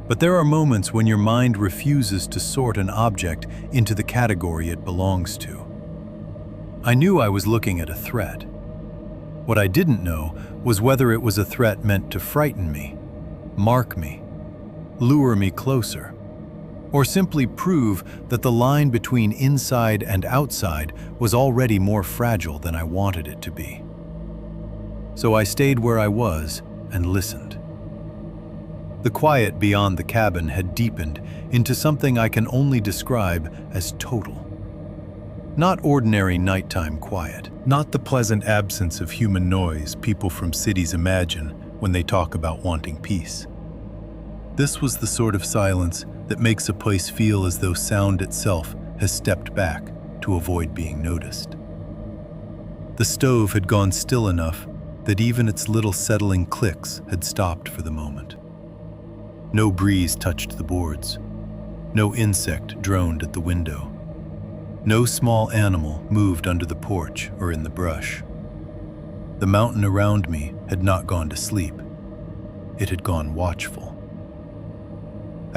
But there are moments when your mind refuses to sort an object into the category it belongs to. I knew I was looking at a threat. What I didn't know was whether it was a threat meant to frighten me, mark me, lure me closer, or simply prove that the line between inside and outside was already more fragile than I wanted it to be. So I stayed where I was and listened. The quiet beyond the cabin had deepened into something I can only describe as total. Not ordinary nighttime quiet, not the pleasant absence of human noise people from cities imagine when they talk about wanting peace. This was the sort of silence that makes a place feel as though sound itself has stepped back to avoid being noticed. The stove had gone still enough that even its little settling clicks had stopped for the moment. No breeze touched the boards. No insect droned at the window. No small animal moved under the porch or in the brush. The mountain around me had not gone to sleep. It had gone watchful.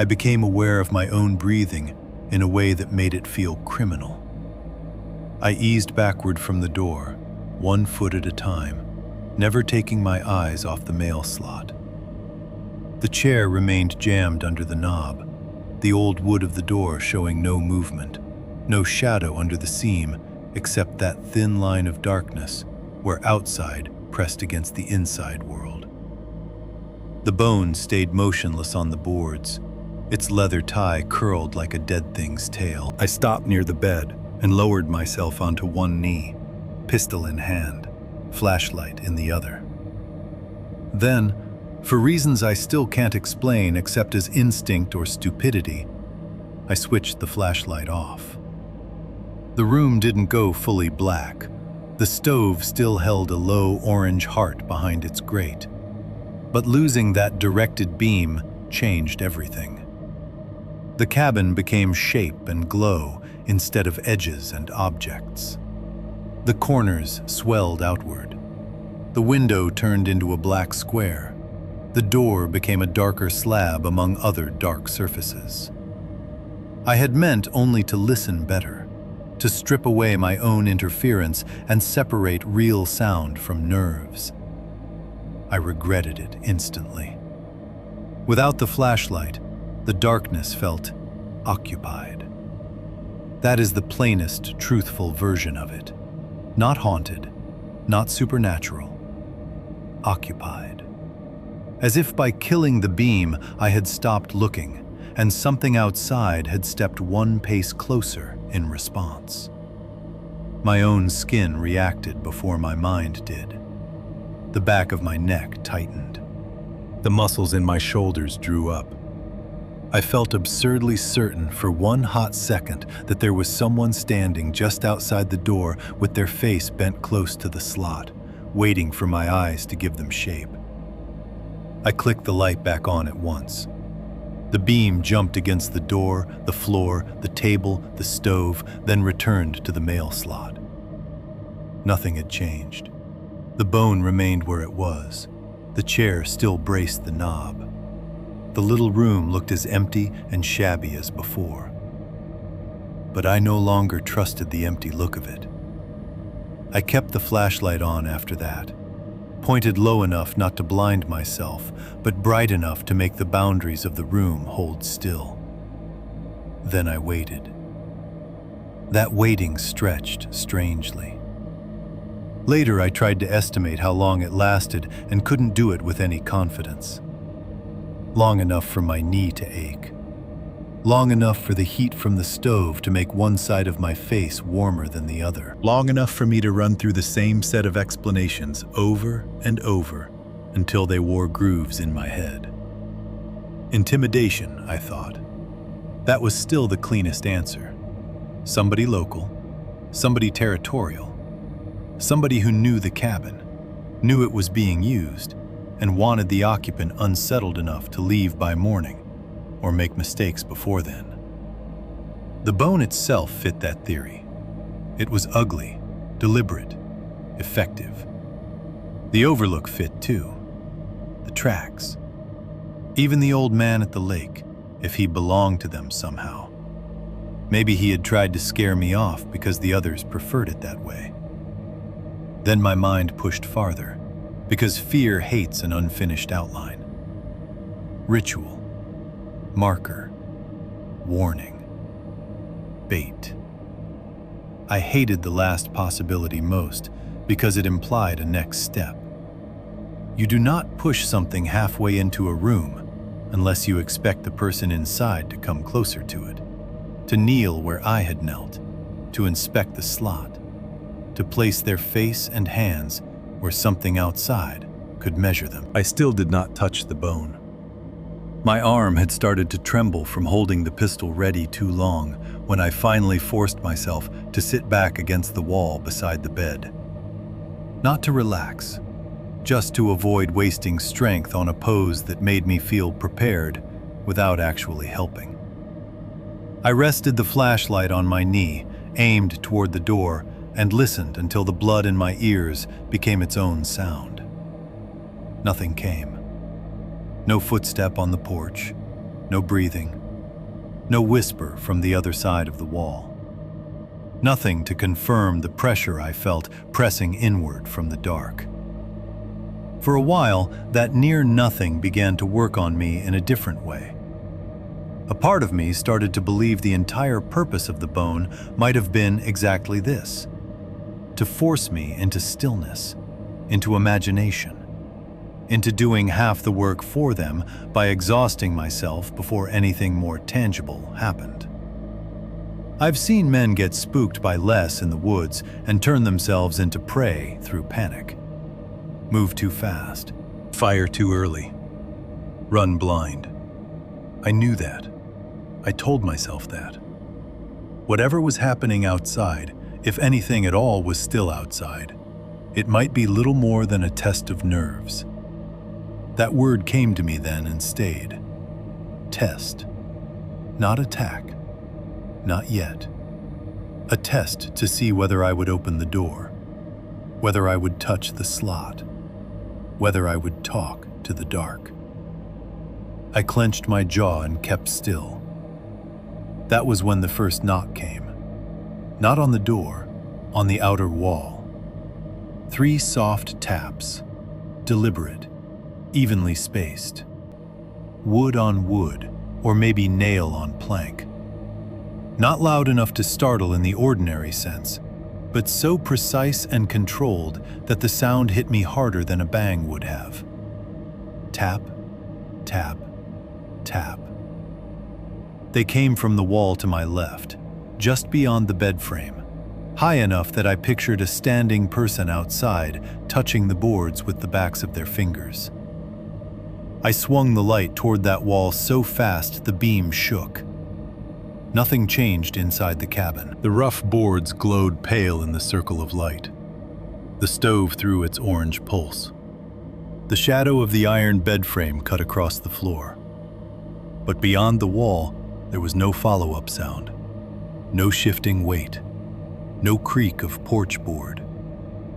I became aware of my own breathing in a way that made it feel criminal. I eased backward from the door, 1 foot at a time, never taking my eyes off the mail slot. The chair remained jammed under the knob, the old wood of the door showing no movement, no shadow under the seam except that thin line of darkness where outside pressed against the inside world. The bone stayed motionless on the boards, its leather tie curled like a dead thing's tail. I stopped near the bed and lowered myself onto one knee, pistol in hand, flashlight in the other. Then, for reasons I still can't explain except as instinct or stupidity, I switched the flashlight off. The room didn't go fully black. The stove still held a low orange heart behind its grate. But losing that directed beam changed everything. The cabin became shape and glow instead of edges and objects. The corners swelled outward. The window turned into a black square. The door became a darker slab among other dark surfaces. I had meant only to listen better, to strip away my own interference and separate real sound from nerves. I regretted it instantly. Without the flashlight, the darkness felt occupied. That is the plainest, truthful version of it. Not haunted, not supernatural. Occupied. As if by killing the beam, I had stopped looking, and something outside had stepped one pace closer in response. My own skin reacted before my mind did. The back of my neck tightened. The muscles in my shoulders drew up. I felt absurdly certain for one hot second that there was someone standing just outside the door with their face bent close to the slot, waiting for my eyes to give them shape. I clicked the light back on at once. The beam jumped against the door, the floor, the table, the stove, then returned to the mail slot. Nothing had changed. The bone remained where it was. The chair still braced the knob. The little room looked as empty and shabby as before. But I no longer trusted the empty look of it. I kept the flashlight on after that, pointed low enough not to blind myself, but bright enough to make the boundaries of the room hold still. Then I waited. That waiting stretched strangely. Later, I tried to estimate how long it lasted and couldn't do it with any confidence. Long enough for my knee to ache. Long enough for the heat from the stove to make one side of my face warmer than the other. Long enough for me to run through the same set of explanations over and over until they wore grooves in my head. Intimidation, I thought. That was still the cleanest answer. Somebody local, somebody territorial, somebody who knew the cabin, knew it was being used, and wanted the occupant unsettled enough to leave by morning or make mistakes before then. The bone itself fit that theory. It was ugly, deliberate, effective. The overlook fit too. The tracks. Even the old man at the lake, if he belonged to them somehow. Maybe he had tried to scare me off because the others preferred it that way. Then my mind pushed farther, because fear hates an unfinished outline. Ritual. Marker. Warning. Bait. I hated the last possibility most because it implied a next step. You do not push something halfway into a room unless you expect the person inside to come closer to it, to kneel where I had knelt, to inspect the slot, to place their face and hands where something outside could measure them. I still did not touch the bone. My arm had started to tremble from holding the pistol ready too long when I finally forced myself to sit back against the wall beside the bed. Not to relax, just to avoid wasting strength on a pose that made me feel prepared without actually helping. I rested the flashlight on my knee, aimed toward the door, and listened until the blood in my ears became its own sound. Nothing came. No footstep on the porch, no breathing, no whisper from the other side of the wall. Nothing to confirm the pressure I felt pressing inward from the dark. For a while, that near nothing began to work on me in a different way. A part of me started to believe the entire purpose of the bone might have been exactly this: to force me into stillness, into imagination, into doing half the work for them by exhausting myself before anything more tangible happened. I've seen men get spooked by less in the woods and turn themselves into prey through panic. Move too fast, fire too early, run blind. I knew that. I told myself that. Whatever was happening outside, if anything at all was still outside, it might be little more than a test of nerves. That word came to me then and stayed. Test. Not attack. Not yet. A test to see whether I would open the door, whether I would touch the slot, whether I would talk to the dark. I clenched my jaw and kept still. That was when the first knock came. Not on the door, on the outer wall. 3 soft taps, deliberate, evenly spaced. Wood on wood, or maybe nail on plank. Not loud enough to startle in the ordinary sense, but so precise and controlled that the sound hit me harder than a bang would have. Tap, tap, tap. They came from the wall to my left, just beyond the bed frame, high enough that I pictured a standing person outside touching the boards with the backs of their fingers. I swung the light toward that wall so fast the beam shook. Nothing changed inside the cabin. The rough boards glowed pale in the circle of light. The stove threw its orange pulse. The shadow of the iron bed frame cut across the floor. But beyond the wall, there was no follow-up sound. No shifting weight. No creak of porch board.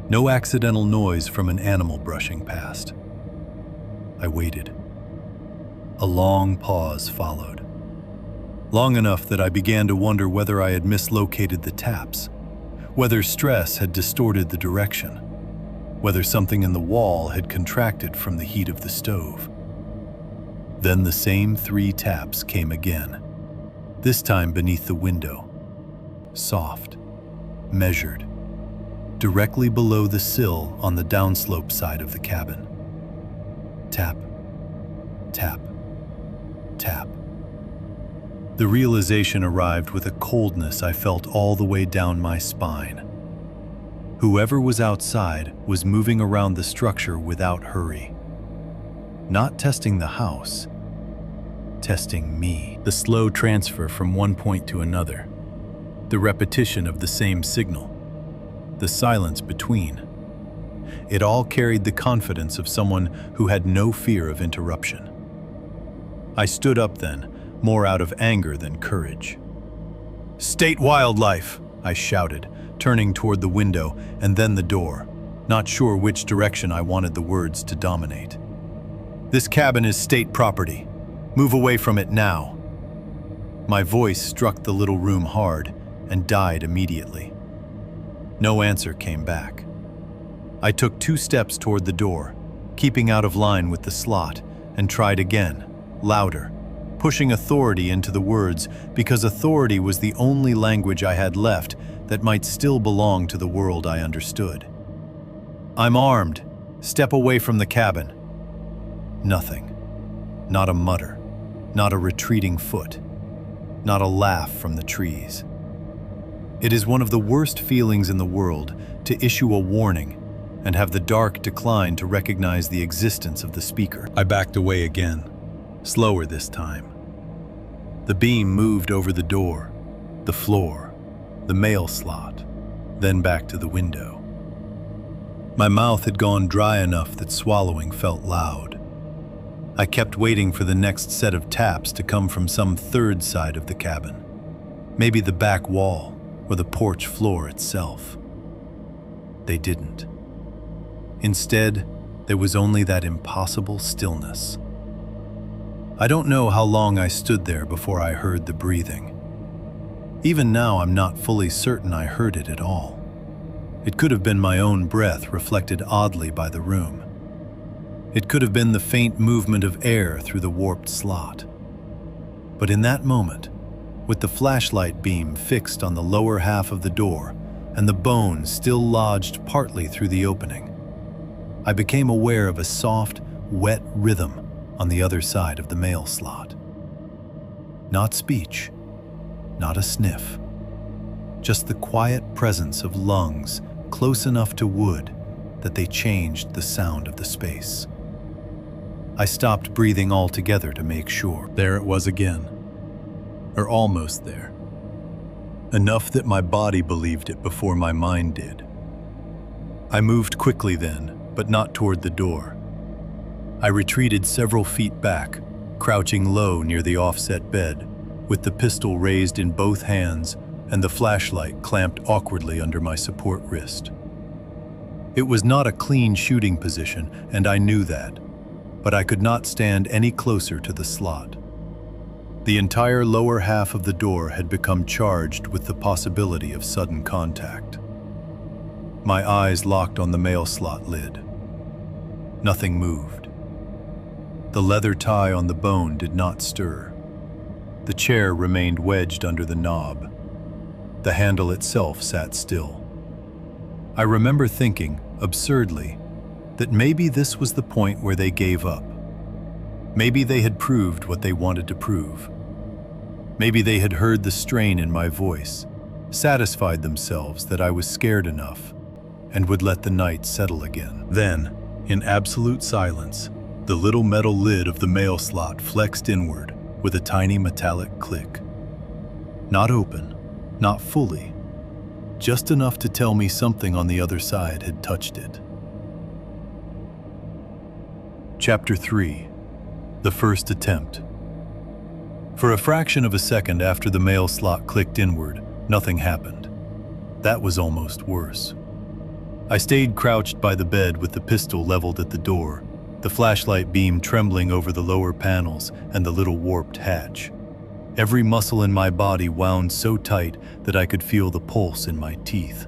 No accidental noise from an animal brushing past. I waited. A long pause followed. Long enough that I began to wonder whether I had mislocated the taps, whether stress had distorted the direction, whether something in the wall had contracted from the heat of the stove. Then the same 3 taps came again, this time beneath the window. Soft, measured, directly below the sill on the downslope side of the cabin. Tap, tap, tap. The realization arrived with a coldness I felt all the way down my spine. Whoever was outside was moving around the structure without hurry. Not testing the house, testing me. The slow transfer from one point to another. The repetition of the same signal. The silence between. It all carried the confidence of someone who had no fear of interruption. I stood up then, more out of anger than courage. "State wildlife!" I shouted, turning toward the window and then the door, not sure which direction I wanted the words to dominate. "This cabin is state property. Move away from it now." My voice struck the little room hard and died immediately. No answer came back. I took 2 steps toward the door, keeping out of line with the slot, and tried again, louder, pushing authority into the words because authority was the only language I had left that might still belong to the world I understood. "I'm armed. Step away from the cabin." Nothing. Not a mutter. Not a retreating foot. Not a laugh from the trees. It is one of the worst feelings in the world to issue a warning and have the dark decline to recognize the existence of the speaker. I backed away again, slower this time. The beam moved over the door, the floor, the mail slot, then back to the window. My mouth had gone dry enough that swallowing felt loud. I kept waiting for the next set of taps to come from some third side of the cabin, maybe the back wall or the porch floor itself. They didn't. Instead, there was only that impossible stillness. I don't know how long I stood there before I heard the breathing. Even now, I'm not fully certain I heard it at all. It could have been my own breath reflected oddly by the room. It could have been the faint movement of air through the warped slot. But in that moment, with the flashlight beam fixed on the lower half of the door and the bone still lodged partly through the opening, I became aware of a soft, wet rhythm on the other side of the mail slot. Not speech, not a sniff, just the quiet presence of lungs close enough to wood that they changed the sound of the space. I stopped breathing altogether to make sure. There it was again, or almost there. Enough that my body believed it before my mind did. I moved quickly then, but not toward the door. I retreated several feet back, crouching low near the offset bed, with the pistol raised in both hands and the flashlight clamped awkwardly under my support wrist. It was not a clean shooting position, and I knew that, but I could not stand any closer to the slot. The entire lower half of the door had become charged with the possibility of sudden contact. My eyes locked on the mail slot lid. Nothing moved. The leather tie on the bone did not stir. The chair remained wedged under the knob. The handle itself sat still. I remember thinking, absurdly, that maybe this was the point where they gave up. Maybe they had proved what they wanted to prove. Maybe they had heard the strain in my voice, satisfied themselves that I was scared enough, and would let the night settle again. Then, in absolute silence, the little metal lid of the mail slot flexed inward with a tiny metallic click. Not open, not fully, just enough to tell me something on the other side had touched it. Chapter 3. The First Attempt. For a fraction of a second after the mail slot clicked inward, nothing happened. That was almost worse. I stayed crouched by the bed with the pistol leveled at the door, the flashlight beam trembling over the lower panels and the little warped hatch. Every muscle in my body wound so tight that I could feel the pulse in my teeth.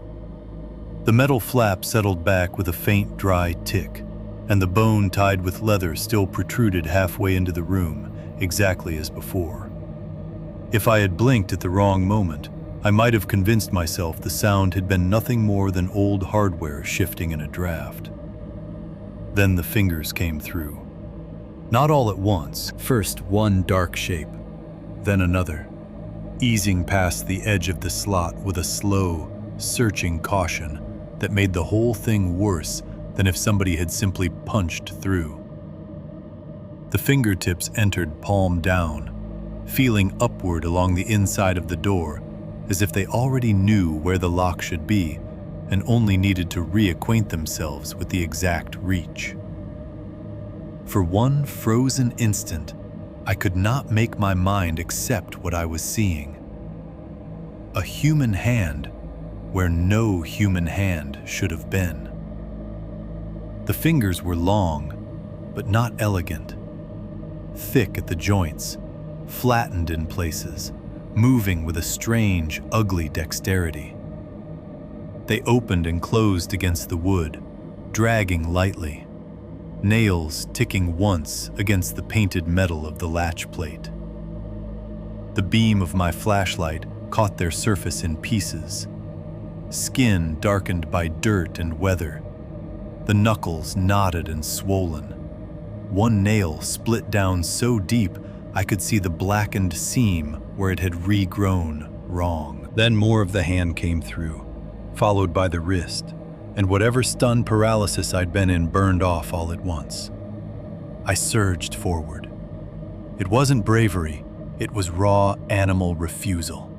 The metal flap settled back with a faint, dry tick, and the bone tied with leather still protruded halfway into the room, exactly as before. If I had blinked at the wrong moment, I might have convinced myself the sound had been nothing more than old hardware shifting in a draft. Then the fingers came through. Not all at once. First one dark shape, then another, easing past the edge of the slot with a slow, searching caution that made the whole thing worse than if somebody had simply punched through. The fingertips entered palm down, feeling upward along the inside of the door, as if they already knew where the lock should be and only needed to reacquaint themselves with the exact reach. For one frozen instant, I could not make my mind accept what I was seeing. A human hand where no human hand should have been. The fingers were long, but not elegant. Thick at the joints, flattened in places, moving with a strange, ugly dexterity. They opened and closed against the wood, dragging lightly, nails ticking once against the painted metal of the latch plate. The beam of my flashlight caught their surface in pieces, skin darkened by dirt and weather, the knuckles knotted and swollen. One nail split down so deep I could see the blackened seam where it had regrown wrong. Then more of the hand came through, followed by the wrist, and whatever stunned paralysis I'd been in burned off all at once. I surged forward. It wasn't bravery, it was raw animal refusal.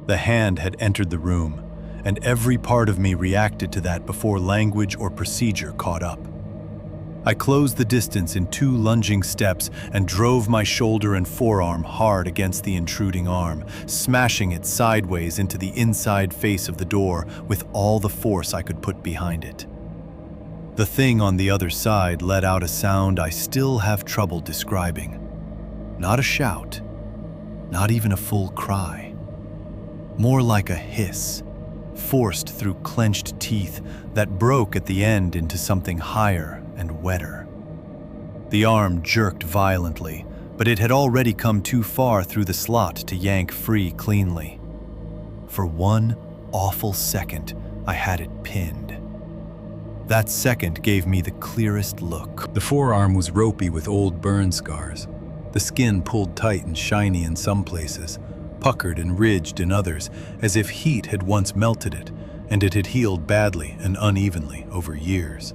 The hand had entered the room, and every part of me reacted to that before language or procedure caught up. I closed the distance in 2 lunging steps and drove my shoulder and forearm hard against the intruding arm, smashing it sideways into the inside face of the door with all the force I could put behind it. The thing on the other side let out a sound I still have trouble describing. Not a shout, not even a full cry. More like a hiss, forced through clenched teeth that broke at the end into something higher and wetter. The arm jerked violently, but it had already come too far through the slot to yank free cleanly. For one awful second, I had it pinned. That second gave me the clearest look. The forearm was ropey with old burn scars, the skin pulled tight and shiny in some places, puckered and ridged in others, as if heat had once melted it, and it had healed badly and unevenly over years.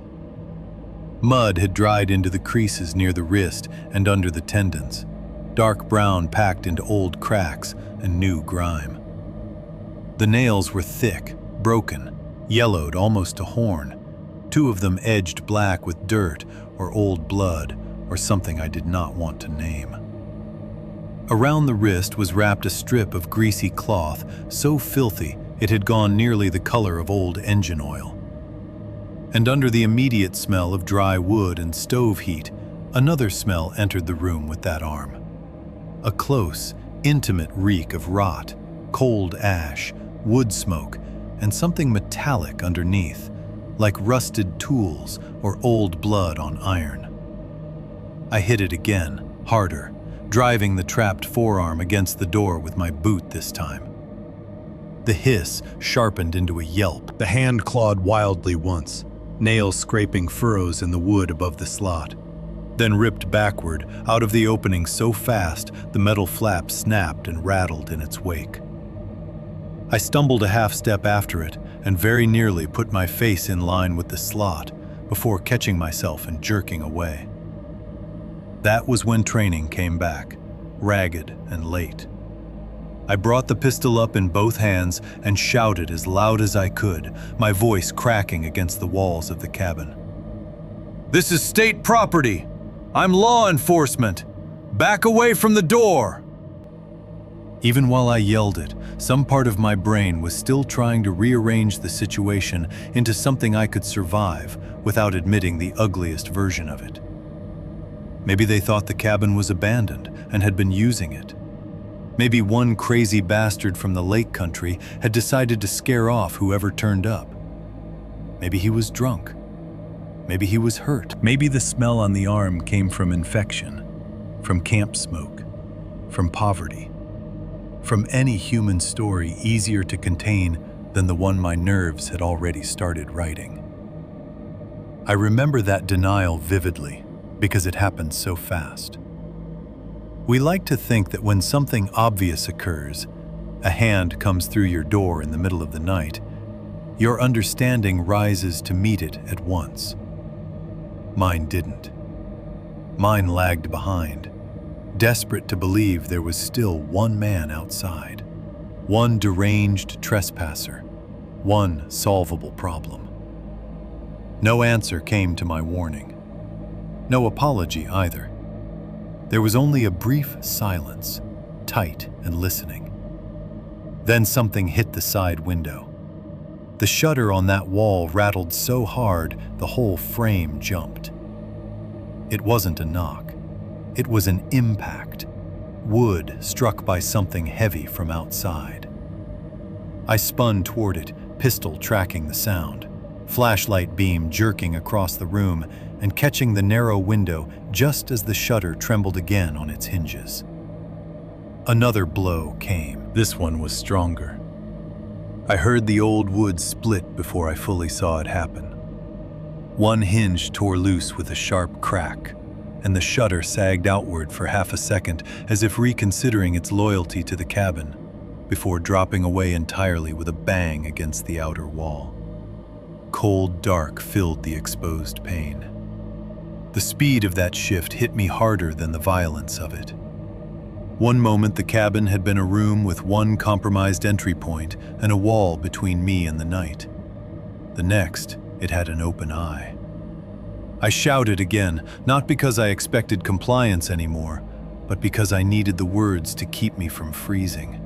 Mud had dried into the creases near the wrist and under the tendons, dark brown packed into old cracks and new grime. The nails were thick, broken, yellowed almost to horn, 2 of them edged black with dirt or old blood or something I did not want to name. Around the wrist was wrapped a strip of greasy cloth so filthy it had gone nearly the color of old engine oil. And under the immediate smell of dry wood and stove heat, another smell entered the room with that arm. A close, intimate reek of rot, cold ash, wood smoke, and something metallic underneath, like rusted tools or old blood on iron. I hit it again, harder, driving the trapped forearm against the door with my boot this time. The hiss sharpened into a yelp. The hand clawed wildly once, nails scraping furrows in the wood above the slot, then ripped backward out of the opening so fast the metal flap snapped and rattled in its wake. I stumbled a half step after it and very nearly put my face in line with the slot before catching myself and jerking away. That was when training came back, ragged and late. I brought the pistol up in both hands and shouted as loud as I could, my voice cracking against the walls of the cabin. "This is state property! I'm law enforcement! Back away from the door!" Even while I yelled it, some part of my brain was still trying to rearrange the situation into something I could survive without admitting the ugliest version of it. Maybe they thought the cabin was abandoned and had been using it. Maybe one crazy bastard from the lake country had decided to scare off whoever turned up. Maybe he was drunk. Maybe he was hurt. Maybe the smell on the arm came from infection, from camp smoke, from poverty, from any human story easier to contain than the one my nerves had already started writing. I remember that denial vividly because it happened so fast. We like to think that when something obvious occurs, a hand comes through your door in the middle of the night, your understanding rises to meet it at once. Mine didn't. Mine lagged behind, desperate to believe there was still one man outside, one deranged trespasser, one solvable problem. No answer came to my warning. No apology either. There was only a brief silence, tight and listening. Then something hit the side window. The shutter on that wall rattled so hard the whole frame jumped. It wasn't a knock. It was an impact. Wood struck by something heavy from outside. I spun toward it, pistol tracking the sound, flashlight beam jerking across the room and catching the narrow window just as the shutter trembled again on its hinges. Another blow came. This one was stronger. I heard the old wood split before I fully saw it happen. One hinge tore loose with a sharp crack, and the shutter sagged outward for half a second as if reconsidering its loyalty to the cabin, before dropping away entirely with a bang against the outer wall. Cold dark filled the exposed pane. The speed of that shift hit me harder than the violence of it. One moment the cabin had been a room with one compromised entry point and a wall between me and the night. The next, it had an open eye. I shouted again, not because I expected compliance anymore, but because I needed the words to keep me from freezing.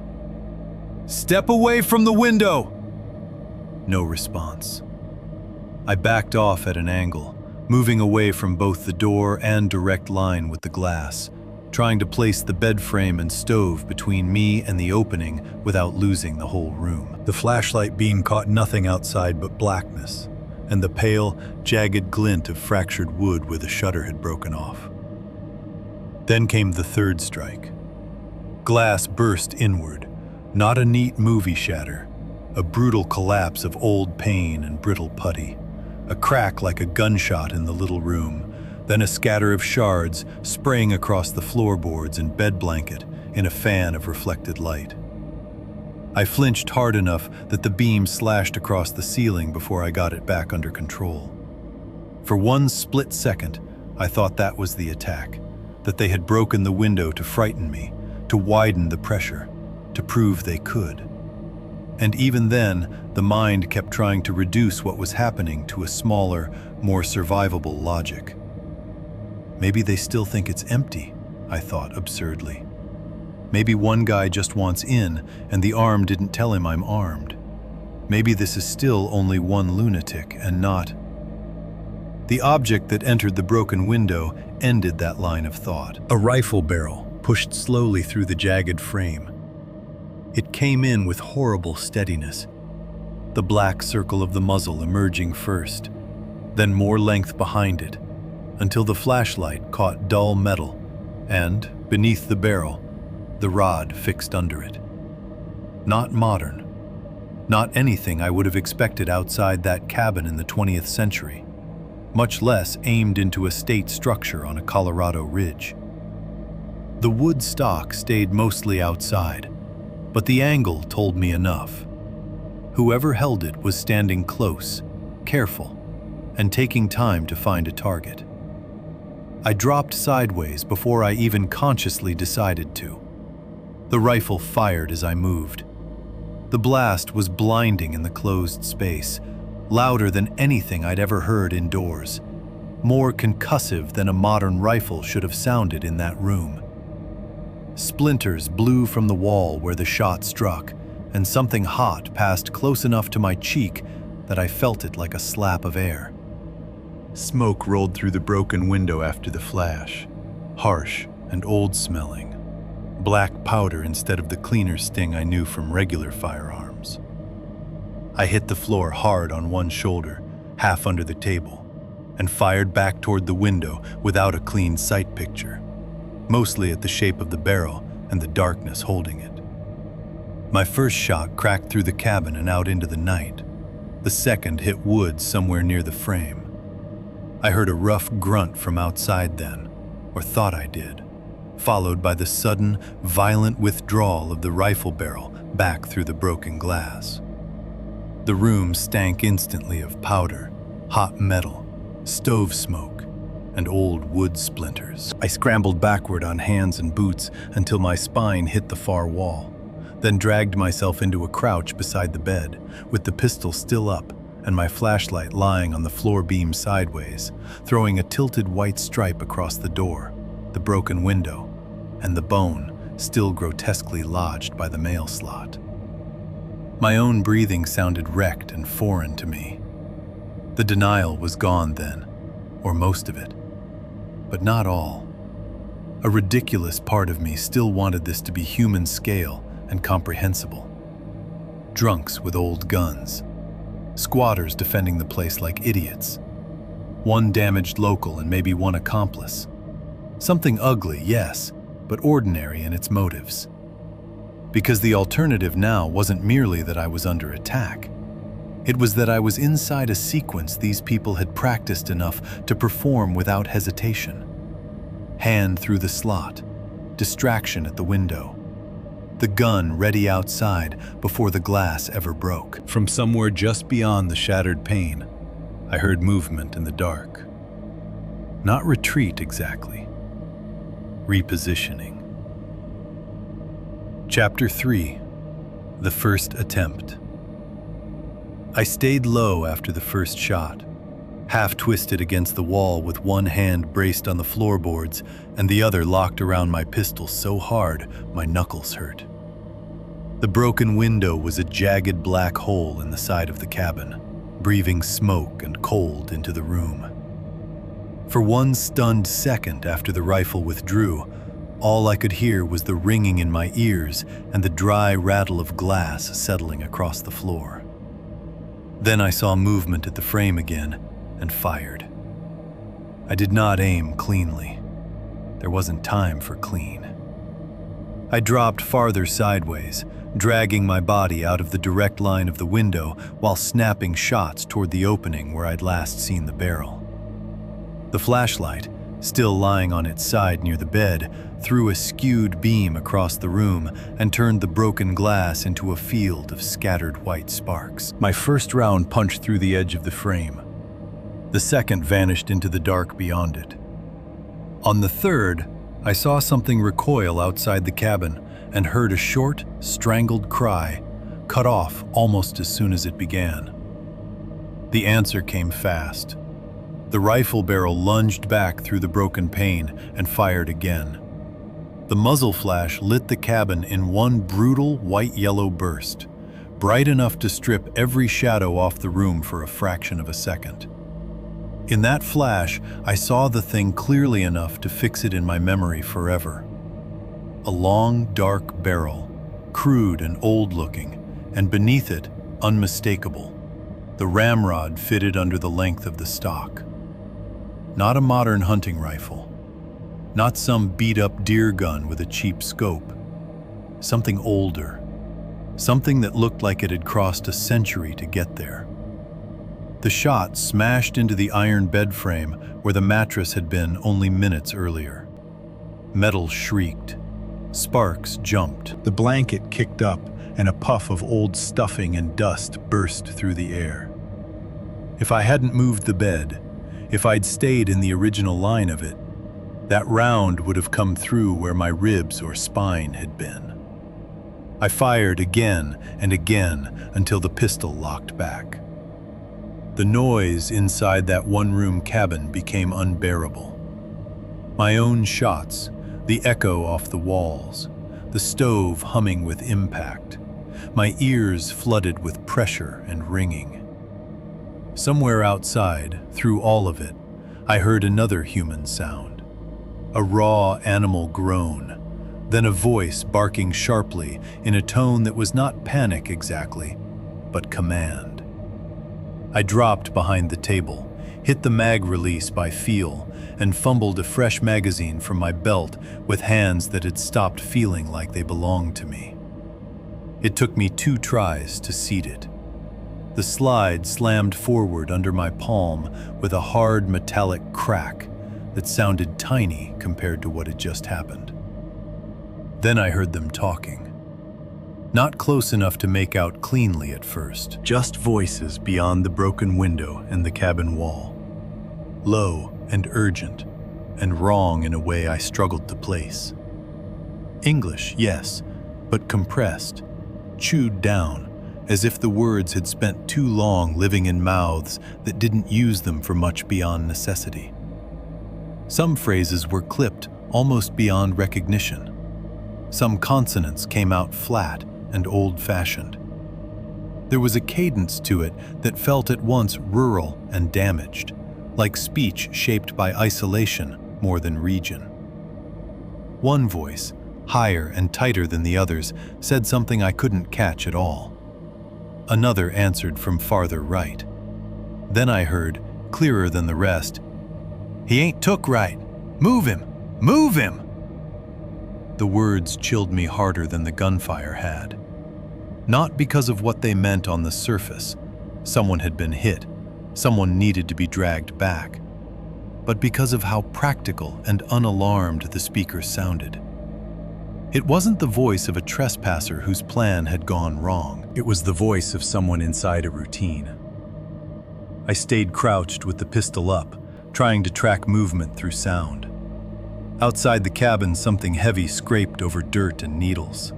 "Step away from the window!" No response. I backed off at an angle, moving away from both the door and direct line with the glass, trying to place the bed frame and stove between me and the opening without losing the whole room. The flashlight beam caught nothing outside but blackness, and the pale, jagged glint of fractured wood where the shutter had broken off. Then came the third strike. Glass burst inward, not a neat movie shatter, a brutal collapse of old pane and brittle putty, a crack like a gunshot in the little room, then a scatter of shards spraying across the floorboards and bed blanket in a fan of reflected light. I flinched hard enough that the beam slashed across the ceiling before I got it back under control. For one split second, I thought that was the attack, that they had broken the window to frighten me, to widen the pressure, to prove they could. And even then, the mind kept trying to reduce what was happening to a smaller, more survivable logic. Maybe they still think it's empty, I thought absurdly. Maybe one guy just wants in, and the arm didn't tell him I'm armed. Maybe this is still only one lunatic and not. The object that entered the broken window ended that line of thought. A rifle barrel pushed slowly through the jagged frame. It came in with horrible steadiness, the black circle of the muzzle emerging first, then more length behind it, until the flashlight caught dull metal, and, beneath the barrel, the rod fixed under it. Not modern. Not anything I would have expected outside that cabin in the 20th century, much less aimed into a state structure on a Colorado ridge. The wood stock stayed mostly outside, but the angle told me enough. Whoever held it was standing close, careful, and taking time to find a target. I dropped sideways before I even consciously decided to. The rifle fired as I moved. The blast was blinding in the closed space, louder than anything I'd ever heard indoors, more concussive than a modern rifle should have sounded in that room. Splinters blew from the wall where the shot struck, and something hot passed close enough to my cheek that I felt it like a slap of air. Smoke rolled through the broken window after the flash, harsh and old-smelling. Black powder instead of the cleaner sting I knew from regular firearms. I hit the floor hard on one shoulder, half under the table, and fired back toward the window without a clean sight picture, mostly at the shape of the barrel and the darkness holding it. My first shot cracked through the cabin and out into the night. The second hit wood somewhere near the frame. I heard a rough grunt from outside then, or thought I did, followed by the sudden, violent withdrawal of the rifle barrel back through the broken glass. The room stank instantly of powder, hot metal, stove smoke, and old wood splinters. I scrambled backward on hands and boots until my spine hit the far wall, then dragged myself into a crouch beside the bed, with the pistol still up and my flashlight lying on the floor beam sideways, throwing a tilted white stripe across the door, the broken window, and the bone still grotesquely lodged by the mail slot. My own breathing sounded wrecked and foreign to me. The denial was gone then, or most of it, but not all. A ridiculous part of me still wanted this to be human scale and comprehensible. Drunks with old guns, squatters defending the place like idiots, one damaged local and maybe one accomplice. Something ugly, yes, but ordinary in its motives. Because the alternative now wasn't merely that I was under attack. It was that I was inside a sequence these people had practiced enough to perform without hesitation. Hand through the slot, distraction at the window, the gun ready outside before the glass ever broke. From somewhere just beyond the shattered pane, I heard movement in the dark. Not retreat exactly. Repositioning. Chapter 3. The First Attempt. I stayed low after the first shot, half twisted against the wall with one hand braced on the floorboards and the other locked around my pistol so hard my knuckles hurt. The broken window was a jagged black hole in the side of the cabin, breathing smoke and cold into the room. For one stunned second after the rifle withdrew, all I could hear was the ringing in my ears and the dry rattle of glass settling across the floor. Then I saw movement at the frame again and fired. I did not aim cleanly. There wasn't time for clean. I dropped farther sideways, dragging my body out of the direct line of the window while snapping shots toward the opening where I'd last seen the barrel. The flashlight, still lying on its side near the bed, threw a skewed beam across the room and turned the broken glass into a field of scattered white sparks. My first round punched through the edge of the frame. The second vanished into the dark beyond it. On the third, I saw something recoil outside the cabin and heard a short, strangled cry, cut off almost as soon as it began. The answer came fast. The rifle barrel lunged back through the broken pane and fired again. The muzzle flash lit the cabin in one brutal white-yellow burst, bright enough to strip every shadow off the room for a fraction of a second. In that flash, I saw the thing clearly enough to fix it in my memory forever. A long, dark barrel, crude and old-looking, and beneath it, unmistakable, the ramrod fitted under the length of the stock. Not a modern hunting rifle. Not some beat-up deer gun with a cheap scope. Something older. Something that looked like it had crossed a century to get there. The shot smashed into the iron bed frame where the mattress had been only minutes earlier. Metal shrieked. Sparks jumped. The blanket kicked up, and a puff of old stuffing and dust burst through the air. If I hadn't moved the bed, if I'd stayed in the original line of it, that round would have come through where my ribs or spine had been. I fired again and again until the pistol locked back. The noise inside that one-room cabin became unbearable. My own shots, the echo off the walls, the stove humming with impact, my ears flooded with pressure and ringing. Somewhere outside, through all of it, I heard another human sound. A raw animal groan, then a voice barking sharply in a tone that was not panic exactly, but command. I dropped behind the table, hit the mag release by feel, and fumbled a fresh magazine from my belt with hands that had stopped feeling like they belonged to me. It took me 2 tries to seat it. The slide slammed forward under my palm with a hard metallic crack that sounded tiny compared to what had just happened. Then I heard them talking. Not close enough to make out cleanly at first, just voices beyond the broken window and the cabin wall. Low and urgent, and wrong in a way I struggled to place. English, yes, but compressed, chewed down, as if the words had spent too long living in mouths that didn't use them for much beyond necessity. Some phrases were clipped almost beyond recognition. Some consonants came out flat and old-fashioned. There was a cadence to it that felt at once rural and damaged, like speech shaped by isolation more than region. One voice, higher and tighter than the others, said something I couldn't catch at all. Another answered from farther right. Then I heard, clearer than the rest, "He ain't took right. Move him! Move him!" The words chilled me harder than the gunfire had. Not because of what they meant on the surface. Someone had been hit. Someone needed to be dragged back. But because of how practical and unalarmed the speaker sounded. It wasn't the voice of a trespasser whose plan had gone wrong. It was the voice of someone inside a routine. I stayed crouched with the pistol up, trying to track movement through sound. Outside the cabin, something heavy scraped over dirt and needles.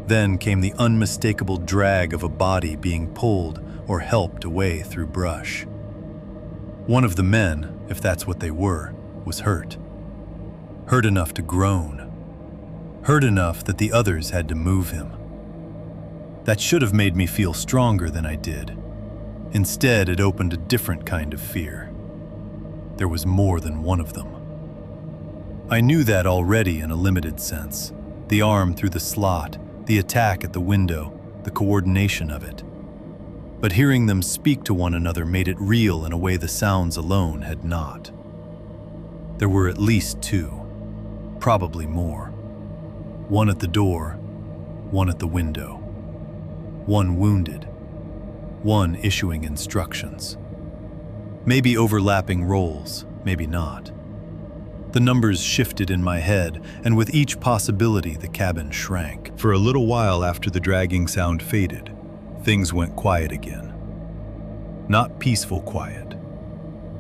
Then came the unmistakable drag of a body being pulled or helped away through brush. One of the men, if that's what they were, was hurt. Hurt enough to groan. Hurt enough that the others had to move him. That should have made me feel stronger than I did. Instead, it opened a different kind of fear. There was more than one of them. I knew that already in a limited sense. The arm through the slot, the attack at the window, the coordination of it. But hearing them speak to one another made it real in a way the sounds alone had not. There were at least 2, probably more. One at the door, one at the window. One wounded, one issuing instructions. Maybe overlapping roles, maybe not. The numbers shifted in my head, and with each possibility, the cabin shrank. For a little while after the dragging sound faded, things went quiet again. Not peaceful quiet.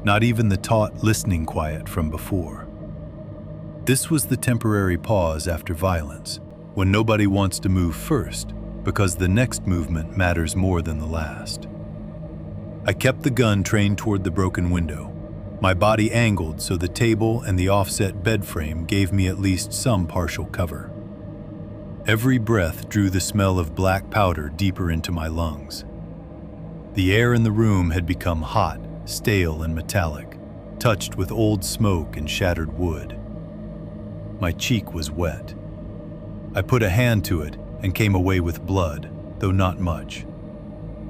Not even the taut, listening quiet from before. This was the temporary pause after violence, when nobody wants to move first, because the next movement matters more than the last. I kept the gun trained toward the broken window, my body angled so the table and the offset bed frame gave me at least some partial cover. Every breath drew the smell of black powder deeper into my lungs. The air in the room had become hot, stale, and metallic, touched with old smoke and shattered wood. My cheek was wet. I put a hand to it and came away with blood, though not much.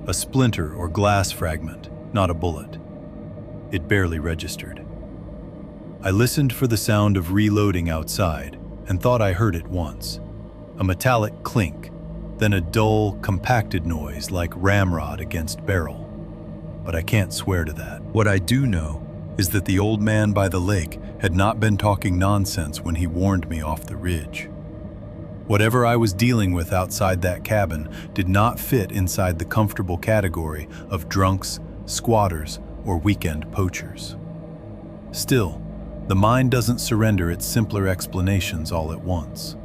A splinter or glass fragment, not a bullet. It barely registered. I listened for the sound of reloading outside and thought I heard it once. A metallic clink, then a dull, compacted noise like ramrod against barrel. But I can't swear to that. What I do know is that the old man by the lake had not been talking nonsense when he warned me off the ridge. Whatever I was dealing with outside that cabin did not fit inside the comfortable category of drunks, squatters, or weekend poachers. Still, the mind doesn't surrender its simpler explanations all at once.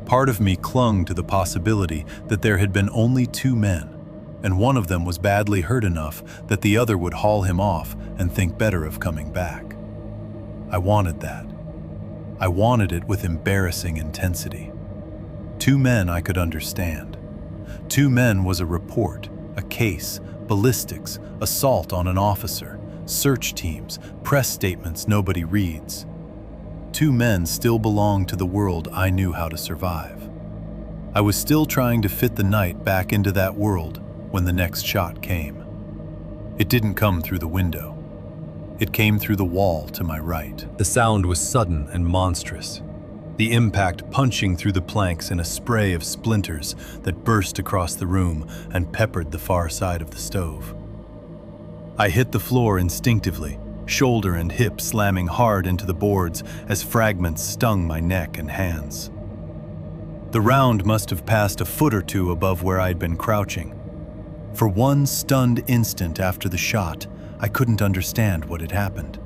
Part of me clung to the possibility that there had been only two men, and one of them was badly hurt enough that the other would haul him off and think better of coming back. I wanted that. I wanted it with embarrassing intensity. Two men I could understand. Two men was a report, a case, ballistics, assault on an officer, search teams, press statements nobody reads. Two men still belonged to the world I knew how to survive. I was still trying to fit the night back into that world when the next shot came. It didn't come through the window. It came through the wall to my right. The sound was sudden and monstrous. The impact punching through the planks in a spray of splinters that burst across the room and peppered the far side of the stove. I hit the floor instinctively, shoulder and hip slamming hard into the boards as fragments stung my neck and hands. The round must have passed a foot or two above where I'd been crouching. For one stunned instant after the shot, I couldn't understand what had happened.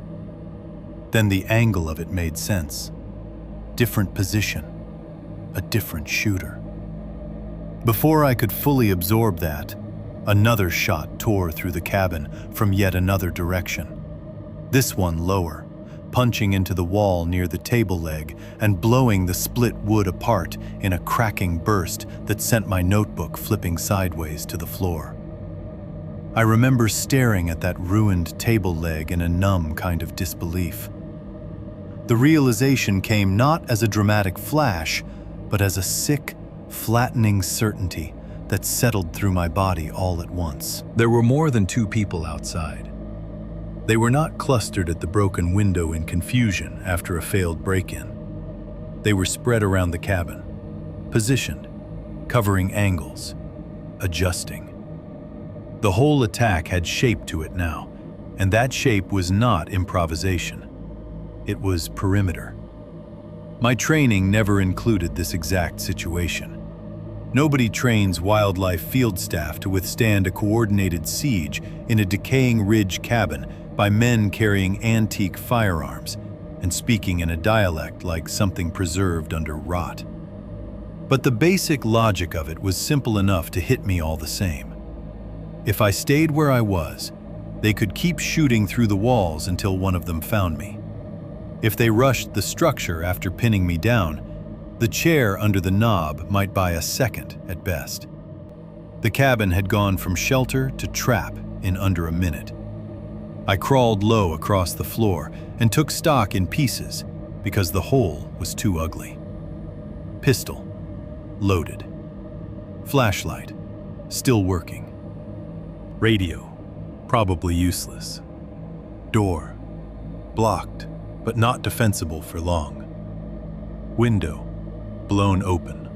Then the angle of it made sense. Different position, a different shooter. Before I could fully absorb that, another shot tore through the cabin from yet another direction. This one lower, punching into the wall near the table leg and blowing the split wood apart in a cracking burst that sent my notebook flipping sideways to the floor. I remember staring at that ruined table leg in a numb kind of disbelief. The realization came not as a dramatic flash, but as a sick, flattening certainty that settled through my body all at once. There were more than two people outside. They were not clustered at the broken window in confusion after a failed break-in. They were spread around the cabin, positioned, covering angles, adjusting. The whole attack had shape to it now, and that shape was not improvisation. It was perimeter. My training never included this exact situation. Nobody trains wildlife field staff to withstand a coordinated siege in a decaying ridge cabin by men carrying antique firearms and speaking in a dialect like something preserved under rot. But the basic logic of it was simple enough to hit me all the same. If I stayed where I was, they could keep shooting through the walls until one of them found me. If they rushed the structure after pinning me down, the chair under the knob might buy a second at best. The cabin had gone from shelter to trap in under a minute. I crawled low across the floor and took stock in pieces because the hole was too ugly. Pistol, loaded. Flashlight, still working. Radio, probably useless. Door, blocked, but not defensible for long. Window, blown open.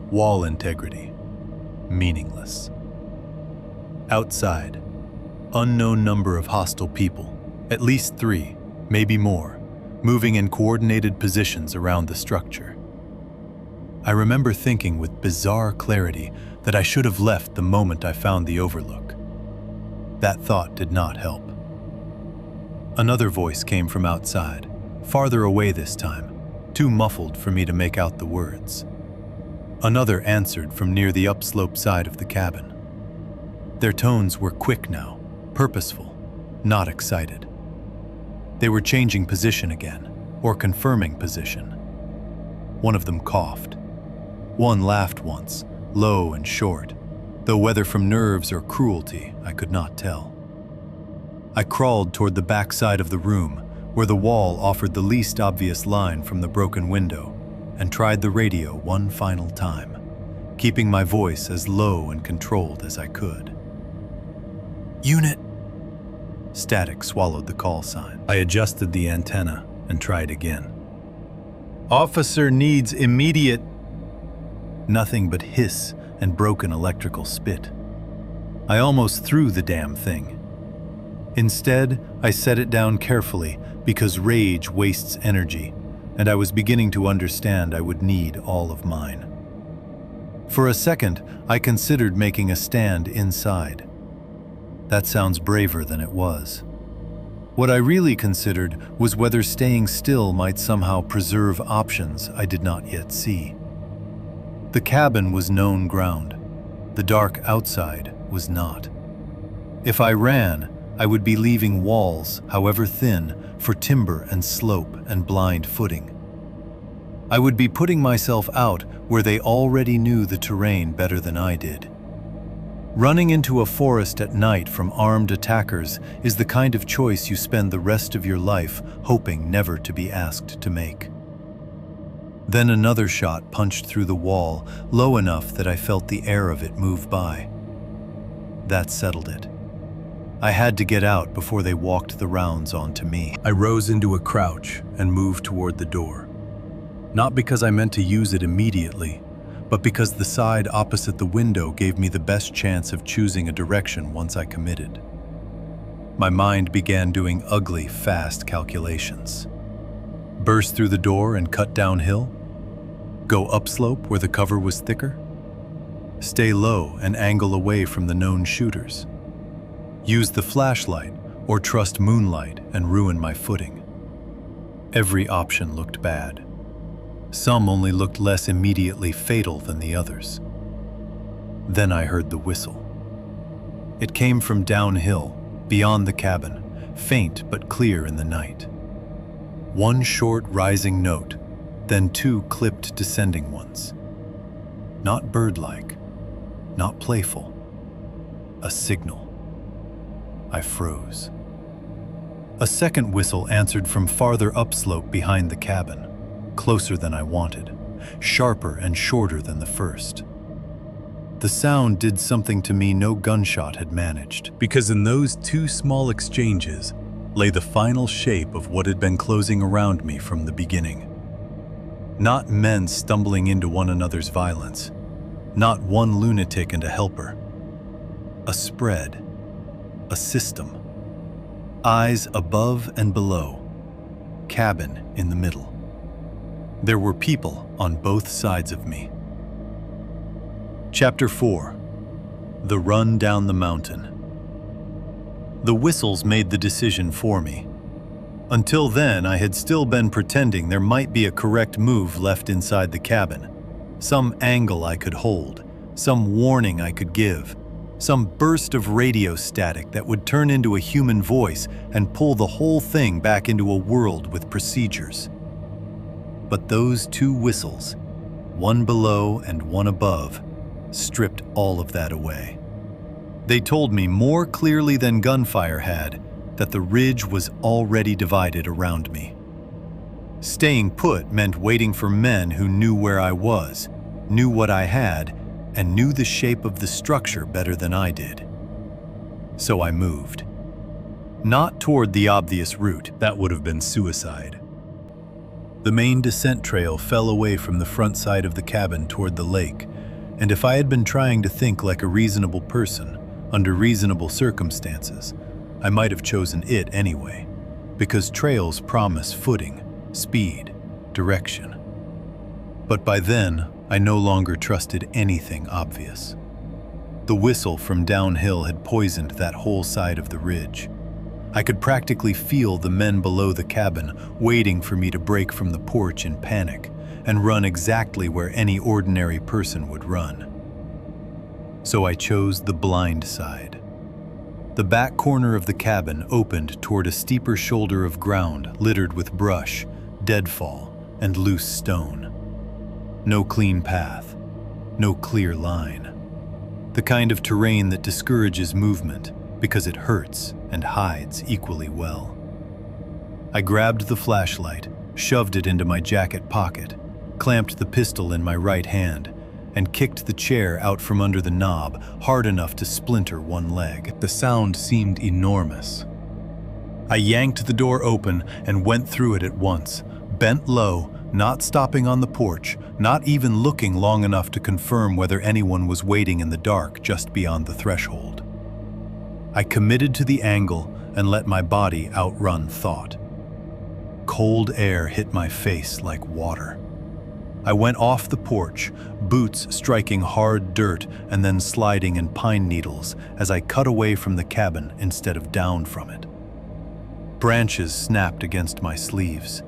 Wall integrity, meaningless. Outside, unknown number of hostile people, at least 3, maybe more, moving in coordinated positions around the structure. I remember thinking with bizarre clarity that I should have left the moment I found the overlook. That thought did not help. Another voice came from outside, farther away this time, too muffled for me to make out the words. Another answered from near the upslope side of the cabin. Their tones were quick now, purposeful, not excited. They were changing position again, or confirming position. One of them coughed. One laughed once, low and short, though whether from nerves or cruelty, I could not tell. I crawled toward the back side of the room, where the wall offered the least obvious line from the broken window, and tried the radio one final time, keeping my voice as low and controlled as I could. "Unit!" Static swallowed the call sign. I adjusted the antenna and tried again. "Officer needs immediate..." Nothing but hiss and broken electrical spit. I almost threw the damn thing. Instead, I set it down carefully because rage wastes energy, and I was beginning to understand I would need all of mine. For a second, I considered making a stand inside. That sounds braver than it was. What I really considered was whether staying still might somehow preserve options I did not yet see. The cabin was known ground. The dark outside was not. If I ran, I would be leaving walls, however thin, for timber and slope and blind footing. I would be putting myself out where they already knew the terrain better than I did. Running into a forest at night from armed attackers is the kind of choice you spend the rest of your life hoping never to be asked to make. Then another shot punched through the wall, low enough that I felt the air of it move by. That settled it. I had to get out before they walked the rounds onto me. I rose into a crouch and moved toward the door. Not because I meant to use it immediately, but because the side opposite the window gave me the best chance of choosing a direction once I committed. My mind began doing ugly, fast calculations. Burst through the door and cut downhill? Go upslope where the cover was thicker? Stay low and angle away from the known shooters? Use the flashlight or trust moonlight and ruin my footing? Every option looked bad. Some only looked less immediately fatal than the others. Then I heard the whistle. It came from downhill, beyond the cabin, faint but clear in the night. One short rising note, then two clipped descending ones. Not bird-like, not playful. A signal. I froze. A second whistle answered from farther upslope behind the cabin, closer than I wanted, sharper and shorter than the first. The sound did something to me no gunshot had managed, because in those two small exchanges lay the final shape of what had been closing around me from the beginning. Not men stumbling into one another's violence, not one lunatic and a helper. A spread, a system. Eyes above and below, cabin in the middle. There were people on both sides of me. Chapter 4. The Run Down the Mountain. The whistles made the decision for me. Until then, I had still been pretending there might be a correct move left inside the cabin, some angle I could hold, some warning I could give, some burst of radio static that would turn into a human voice and pull the whole thing back into a world with procedures. But those two whistles, one below and one above, stripped all of that away. They told me more clearly than gunfire had that the ridge was already divided around me. Staying put meant waiting for men who knew where I was, knew what I had, and knew the shape of the structure better than I did. So I moved. Not toward the obvious route, that would have been suicide. The main descent trail fell away from the front side of the cabin toward the lake, and if I had been trying to think like a reasonable person, under reasonable circumstances, I might have chosen it anyway, because trails promise footing, speed, direction. But by then, I no longer trusted anything obvious. The whistle from downhill had poisoned that whole side of the ridge. I could practically feel the men below the cabin waiting for me to break from the porch in panic and run exactly where any ordinary person would run. So I chose the blind side. The back corner of the cabin opened toward a steeper shoulder of ground littered with brush, deadfall, and loose stone. No clean path, no clear line. The kind of terrain that discourages movement because it hurts and hides equally well. I grabbed the flashlight, shoved it into my jacket pocket, clamped the pistol in my right hand, and kicked the chair out from under the knob hard enough to splinter one leg. The sound seemed enormous. I yanked the door open and went through it at once, bent low, not stopping on the porch, not even looking long enough to confirm whether anyone was waiting in the dark just beyond the threshold. I committed to the angle and let my body outrun thought. Cold air hit my face like water. I went off the porch, boots striking hard dirt and then sliding in pine needles as I cut away from the cabin instead of down from it. Branches snapped against my sleeves.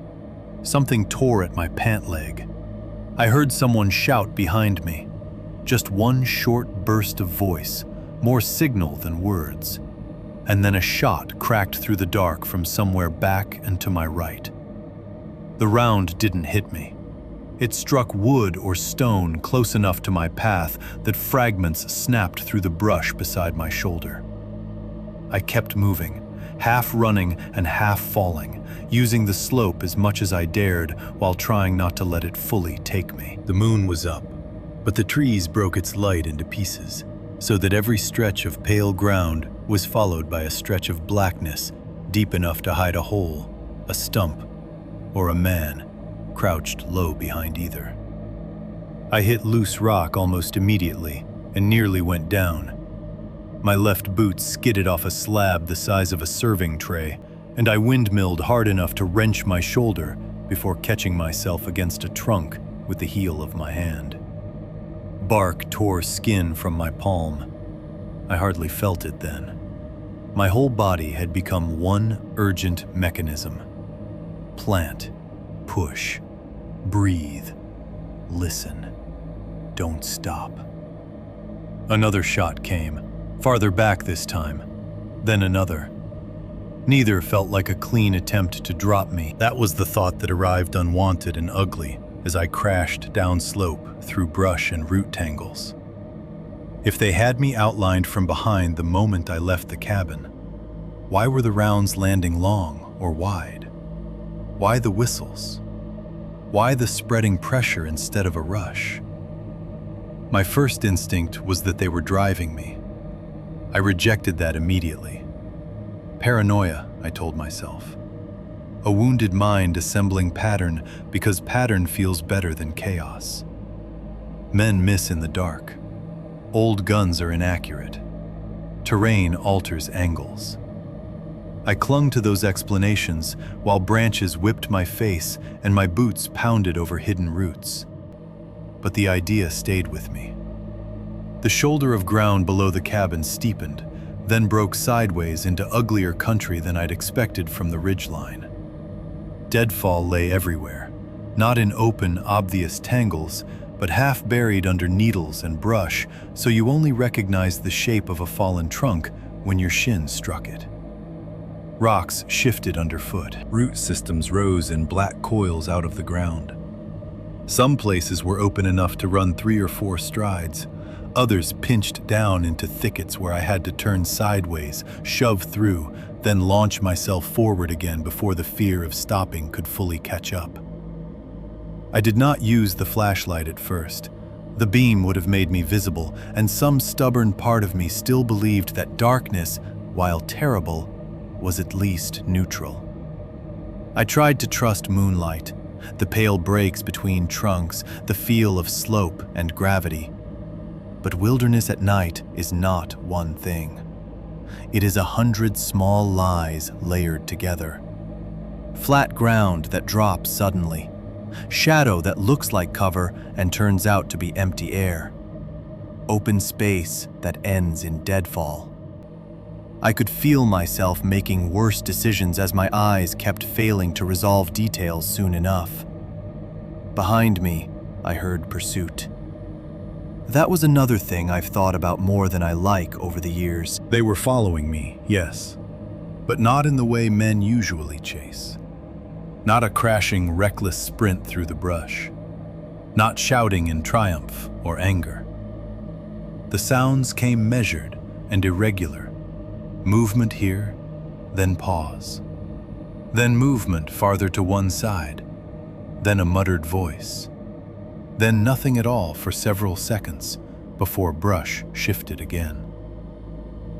Something tore at my pant leg. I heard someone shout behind me. Just one short burst of voice, more signal than words. And then a shot cracked through the dark from somewhere back and to my right. The round didn't hit me. It struck wood or stone close enough to my path that fragments snapped through the brush beside my shoulder. I kept moving, half running and half falling, using the slope as much as I dared while trying not to let it fully take me. The moon was up, but the trees broke its light into pieces, so that every stretch of pale ground was followed by a stretch of blackness deep enough to hide a hole, a stump, or a man crouched low behind either. I hit loose rock almost immediately and nearly went down. My left boot skidded off a slab the size of a serving tray, and I windmilled hard enough to wrench my shoulder before catching myself against a trunk with the heel of my hand. Bark tore skin from my palm. I hardly felt it then. My whole body had become one urgent mechanism. Plant, push, breathe, listen, don't stop. Another shot came, farther back this time, then another. Neither felt like a clean attempt to drop me. That was the thought that arrived unwanted and ugly as I crashed downslope through brush and root tangles. If they had me outlined from behind the moment I left the cabin, why were the rounds landing long or wide? Why the whistles? Why the spreading pressure instead of a rush? My first instinct was that they were driving me. I rejected that immediately. Paranoia, I told myself. A wounded mind assembling pattern because pattern feels better than chaos. Men miss in the dark. Old guns are inaccurate. Terrain alters angles. I clung to those explanations while branches whipped my face and my boots pounded over hidden roots. But the idea stayed with me. The shoulder of ground below the cabin steepened, then broke sideways into uglier country than I'd expected from the ridgeline. Deadfall lay everywhere, not in open, obvious tangles, but half buried under needles and brush, so you only recognized the shape of a fallen trunk when your shin struck it. Rocks shifted underfoot. Root systems rose in black coils out of the ground. Some places were open enough to run 3 or 4 strides. Others pinched down into thickets where I had to turn sideways, shove through, then launch myself forward again before the fear of stopping could fully catch up. I did not use the flashlight at first. The beam would have made me visible, and some stubborn part of me still believed that darkness, while terrible, was at least neutral. I tried to trust moonlight, the pale breaks between trunks, the feel of slope and gravity. But wilderness at night is not one thing. It is 100 small lies layered together. Flat ground that drops suddenly. Shadow that looks like cover and turns out to be empty air. Open space that ends in deadfall. I could feel myself making worse decisions as my eyes kept failing to resolve details soon enough. Behind me, I heard pursuit. That was another thing I've thought about more than I like over the years. They were following me, yes, but not in the way men usually chase. Not a crashing, reckless sprint through the brush. Not shouting in triumph or anger. The sounds came measured and irregular. Movement here, then pause. Then movement farther to one side. Then a muttered voice. Then nothing at all for several seconds before brush shifted again.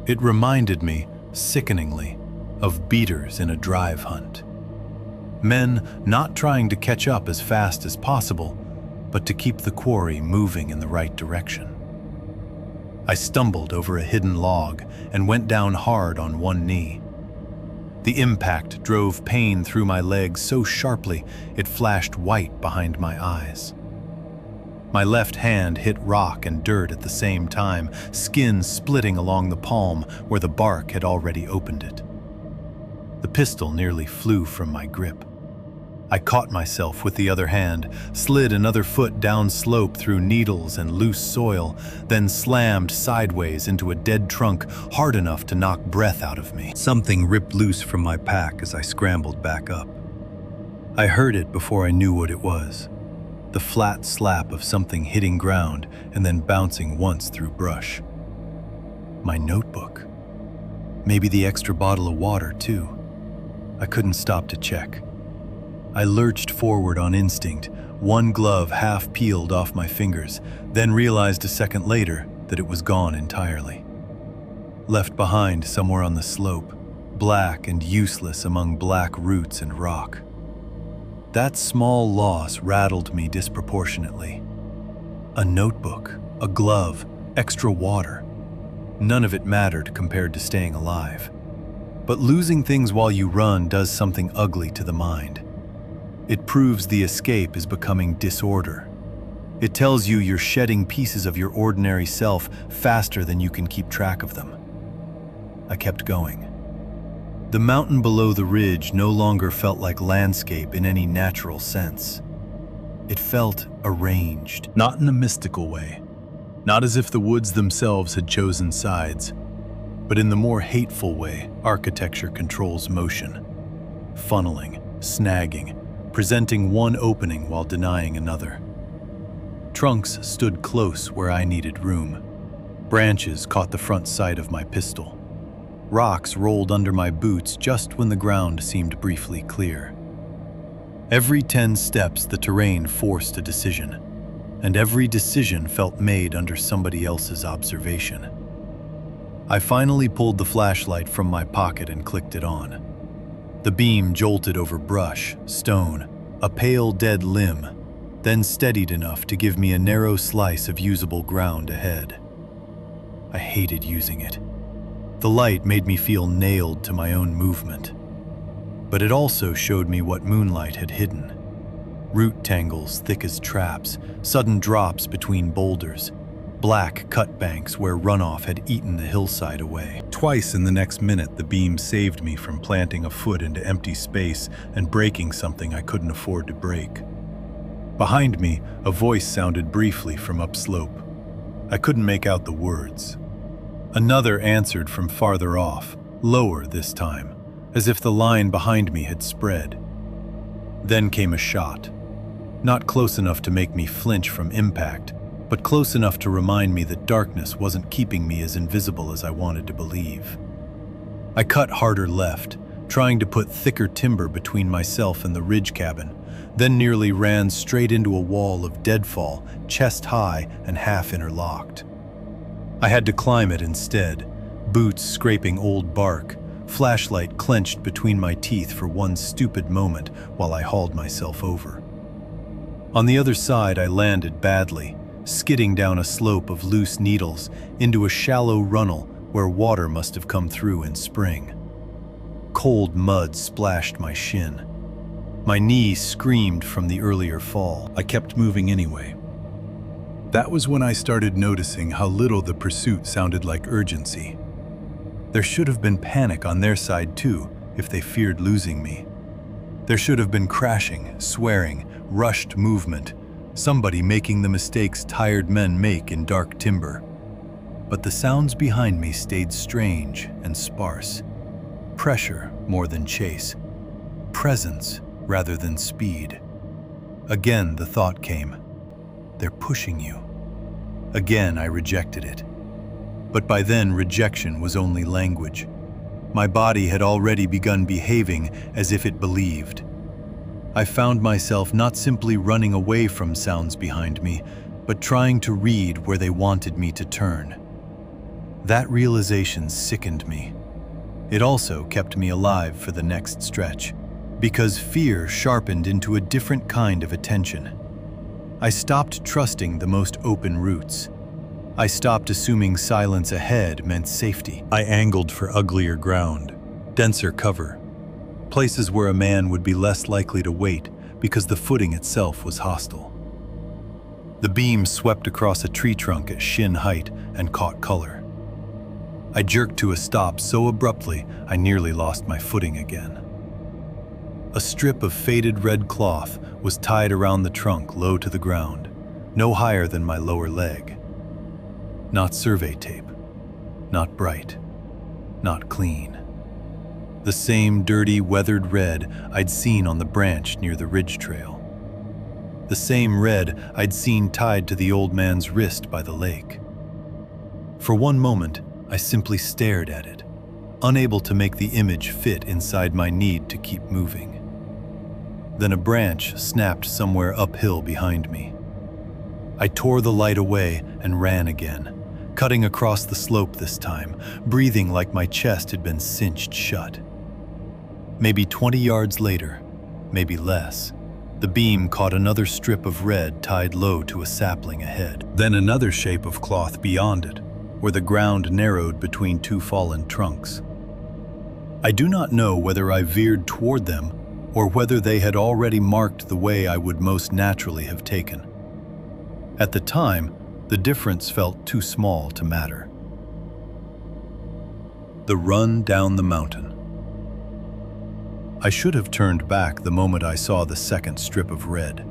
It reminded me, sickeningly, of beaters in a drive hunt. Men not trying to catch up as fast as possible, but to keep the quarry moving in the right direction. I stumbled over a hidden log and went down hard on one knee. The impact drove pain through my legs so sharply it flashed white behind my eyes. My left hand hit rock and dirt at the same time, skin splitting along the palm where the bark had already opened it. The pistol nearly flew from my grip. I caught myself with the other hand, slid another foot down slope through needles and loose soil, then slammed sideways into a dead trunk hard enough to knock breath out of me. Something ripped loose from my pack as I scrambled back up. I heard it before I knew what it was. The flat slap of something hitting ground and then bouncing once through brush. My notebook. Maybe the extra bottle of water, too. I couldn't stop to check. I lurched forward on instinct, one glove half peeled off my fingers, then realized a second later that it was gone entirely. Left behind somewhere on the slope, black and useless among black roots and rock. That small loss rattled me disproportionately. A notebook, a glove, extra water. None of it mattered compared to staying alive. But losing things while you run does something ugly to the mind. It proves the escape is becoming disorder. It tells you you're shedding pieces of your ordinary self faster than you can keep track of them. I kept going. The mountain below the ridge no longer felt like landscape in any natural sense. It felt arranged, not in a mystical way, not as if the woods themselves had chosen sides, but in the more hateful way architecture controls motion. Funneling, snagging, presenting one opening while denying another. Trunks stood close where I needed room. Branches caught the front sight of my pistol. Rocks rolled under my boots just when the ground seemed briefly clear. Every 10 steps the terrain forced a decision, and every decision felt made under somebody else's observation. I finally pulled the flashlight from my pocket and clicked it on. The beam jolted over brush, stone, a pale dead limb, then steadied enough to give me a narrow slice of usable ground ahead. I hated using it. The light made me feel nailed to my own movement. But it also showed me what moonlight had hidden. Root tangles thick as traps, sudden drops between boulders, black cut banks where runoff had eaten the hillside away. Twice in the next minute, the beam saved me from planting a foot into empty space and breaking something I couldn't afford to break. Behind me, a voice sounded briefly from upslope. I couldn't make out the words. Another answered from farther off, lower this time, as if the line behind me had spread. Then came a shot. Not close enough to make me flinch from impact, but close enough to remind me that darkness wasn't keeping me as invisible as I wanted to believe. I cut harder left, trying to put thicker timber between myself and the ridge cabin, then nearly ran straight into a wall of deadfall, chest high and half interlocked. I had to climb it instead, boots scraping old bark, flashlight clenched between my teeth for one stupid moment while I hauled myself over. On the other side, I landed badly, skidding down a slope of loose needles into a shallow runnel where water must have come through in spring. Cold mud splashed my shin, My knee screamed from the earlier fall. I kept moving anyway. That was when I started noticing how little the pursuit sounded like urgency. There should have been panic on their side too, if they feared losing me. There should have been crashing, swearing, rushed movement, somebody making the mistakes tired men make in dark timber. But the sounds behind me stayed strange and sparse. Pressure more than chase. Presence rather than speed. Again, the thought came, they're pushing you. Again, I rejected it. But by then, rejection was only language. My body had already begun behaving as if it believed. I found myself not simply running away from sounds behind me, but trying to read where they wanted me to turn. That realization sickened me. It also kept me alive for the next stretch, because fear sharpened into a different kind of attention. I stopped trusting the most open routes. I stopped assuming silence ahead meant safety. I angled for uglier ground, denser cover, places where a man would be less likely to wait because the footing itself was hostile. The beam swept across a tree trunk at shin height and caught color. I jerked to a stop so abruptly I nearly lost my footing again. A strip of faded red cloth was tied around the trunk low to the ground, no higher than my lower leg. Not survey tape, not bright, not clean. The same dirty, weathered red I'd seen on the branch near the ridge trail. The same red I'd seen tied to the old man's wrist by the lake. For one moment, I simply stared at it, unable to make the image fit inside my need to keep moving. Then a branch snapped somewhere uphill behind me. I tore the light away and ran again, cutting across the slope this time, breathing like my chest had been cinched shut. Maybe 20 yards later, maybe less, the beam caught another strip of red tied low to a sapling ahead. Then another shape of cloth beyond it, where the ground narrowed between two fallen trunks. I do not know whether I veered toward them or whether they had already marked the way I would most naturally have taken. At the time, the difference felt too small to matter. The run down the mountain. I should have turned back the moment I saw the second strip of red.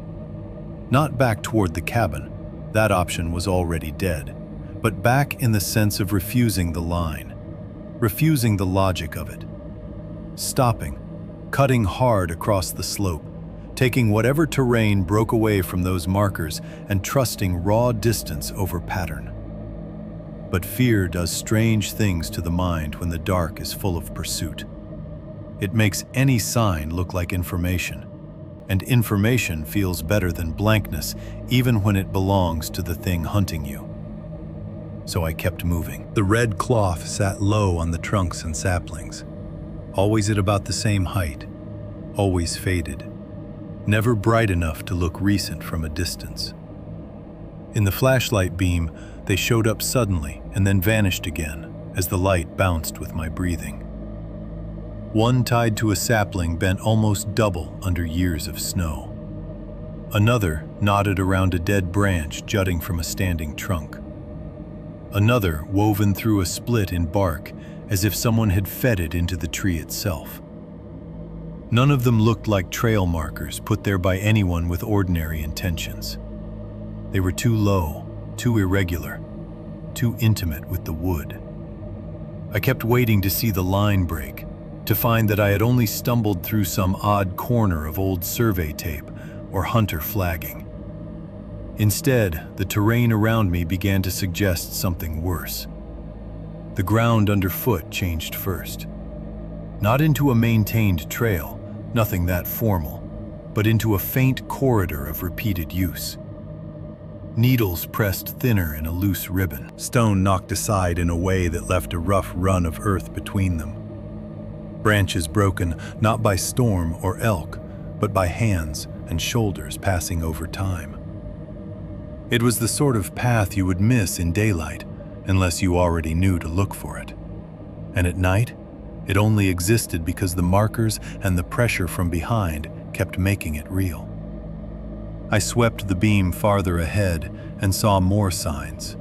Not back toward the cabin, that option was already dead, but back in the sense of refusing the line, refusing the logic of it. Stopping, cutting hard across the slope, taking whatever terrain broke away from those markers and trusting raw distance over pattern. But fear does strange things to the mind when the dark is full of pursuit. It makes any sign look like information, and information feels better than blankness even when it belongs to the thing hunting you. So I kept moving. The red cloth sat low on the trunks and saplings, always at about the same height, always faded, never bright enough to look recent from a distance. In the flashlight beam, they showed up suddenly and then vanished again as the light bounced with my breathing. One tied to a sapling bent almost double under years of snow. Another knotted around a dead branch jutting from a standing trunk. Another woven through a split in bark as if someone had fed it into the tree itself. None of them looked like trail markers put there by anyone with ordinary intentions. They were too low, too irregular, too intimate with the wood. I kept waiting to see the line break, to find that I had only stumbled through some odd corner of old survey tape or hunter flagging. Instead, the terrain around me began to suggest something worse. The ground underfoot changed first. Not into a maintained trail, nothing that formal, but into a faint corridor of repeated use. Needles pressed thinner in a loose ribbon, stone knocked aside in a way that left a rough run of earth between them. Branches broken not by storm or elk, but by hands and shoulders passing over time. It was the sort of path you would miss in daylight, unless you already knew to look for it. And at night, it only existed because the markers and the pressure from behind kept making it real. I swept the beam farther ahead and saw more signs.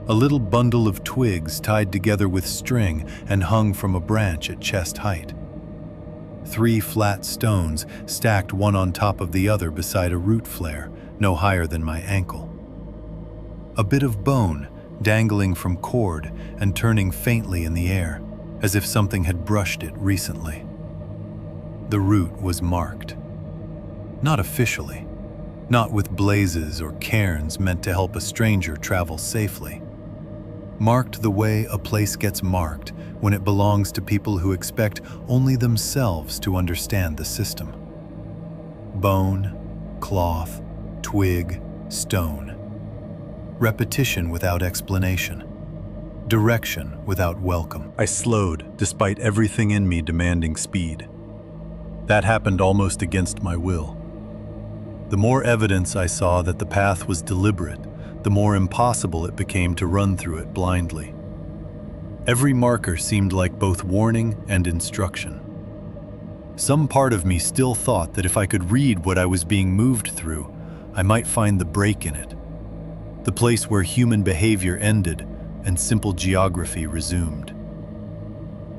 A little bundle of twigs tied together with string and hung from a branch at chest height. 3 flat stones stacked one on top of the other beside a root flare, no higher than my ankle. A bit of bone dangling from cord and turning faintly in the air, as if something had brushed it recently. The route was marked. Not officially, not with blazes or cairns meant to help a stranger travel safely. Marked the way a place gets marked when it belongs to people who expect only themselves to understand the system. Bone, cloth, twig, stone. Repetition without explanation. Direction without welcome. I slowed, despite everything in me demanding speed. That happened almost against my will. The more evidence I saw that the path was deliberate, the more impossible it became to run through it blindly. Every marker seemed like both warning and instruction. Some part of me still thought that if I could read what I was being moved through, I might find the break in it, the place where human behavior ended and simple geography resumed.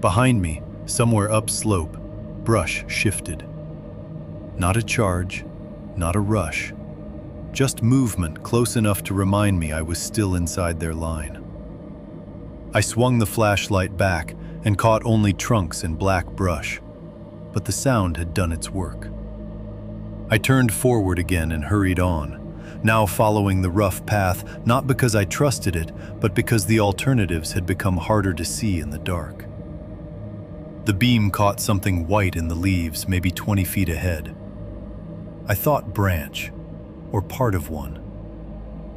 Behind me, somewhere upslope, brush shifted. Not a charge, not a rush, just movement close enough to remind me I was still inside their line. I swung the flashlight back and caught only trunks and black brush, but the sound had done its work. I turned forward again and hurried on, now following the rough path, not because I trusted it, but because the alternatives had become harder to see in the dark. The beam caught something white in the leaves, maybe 20 feet ahead. I thought branch, or part of one.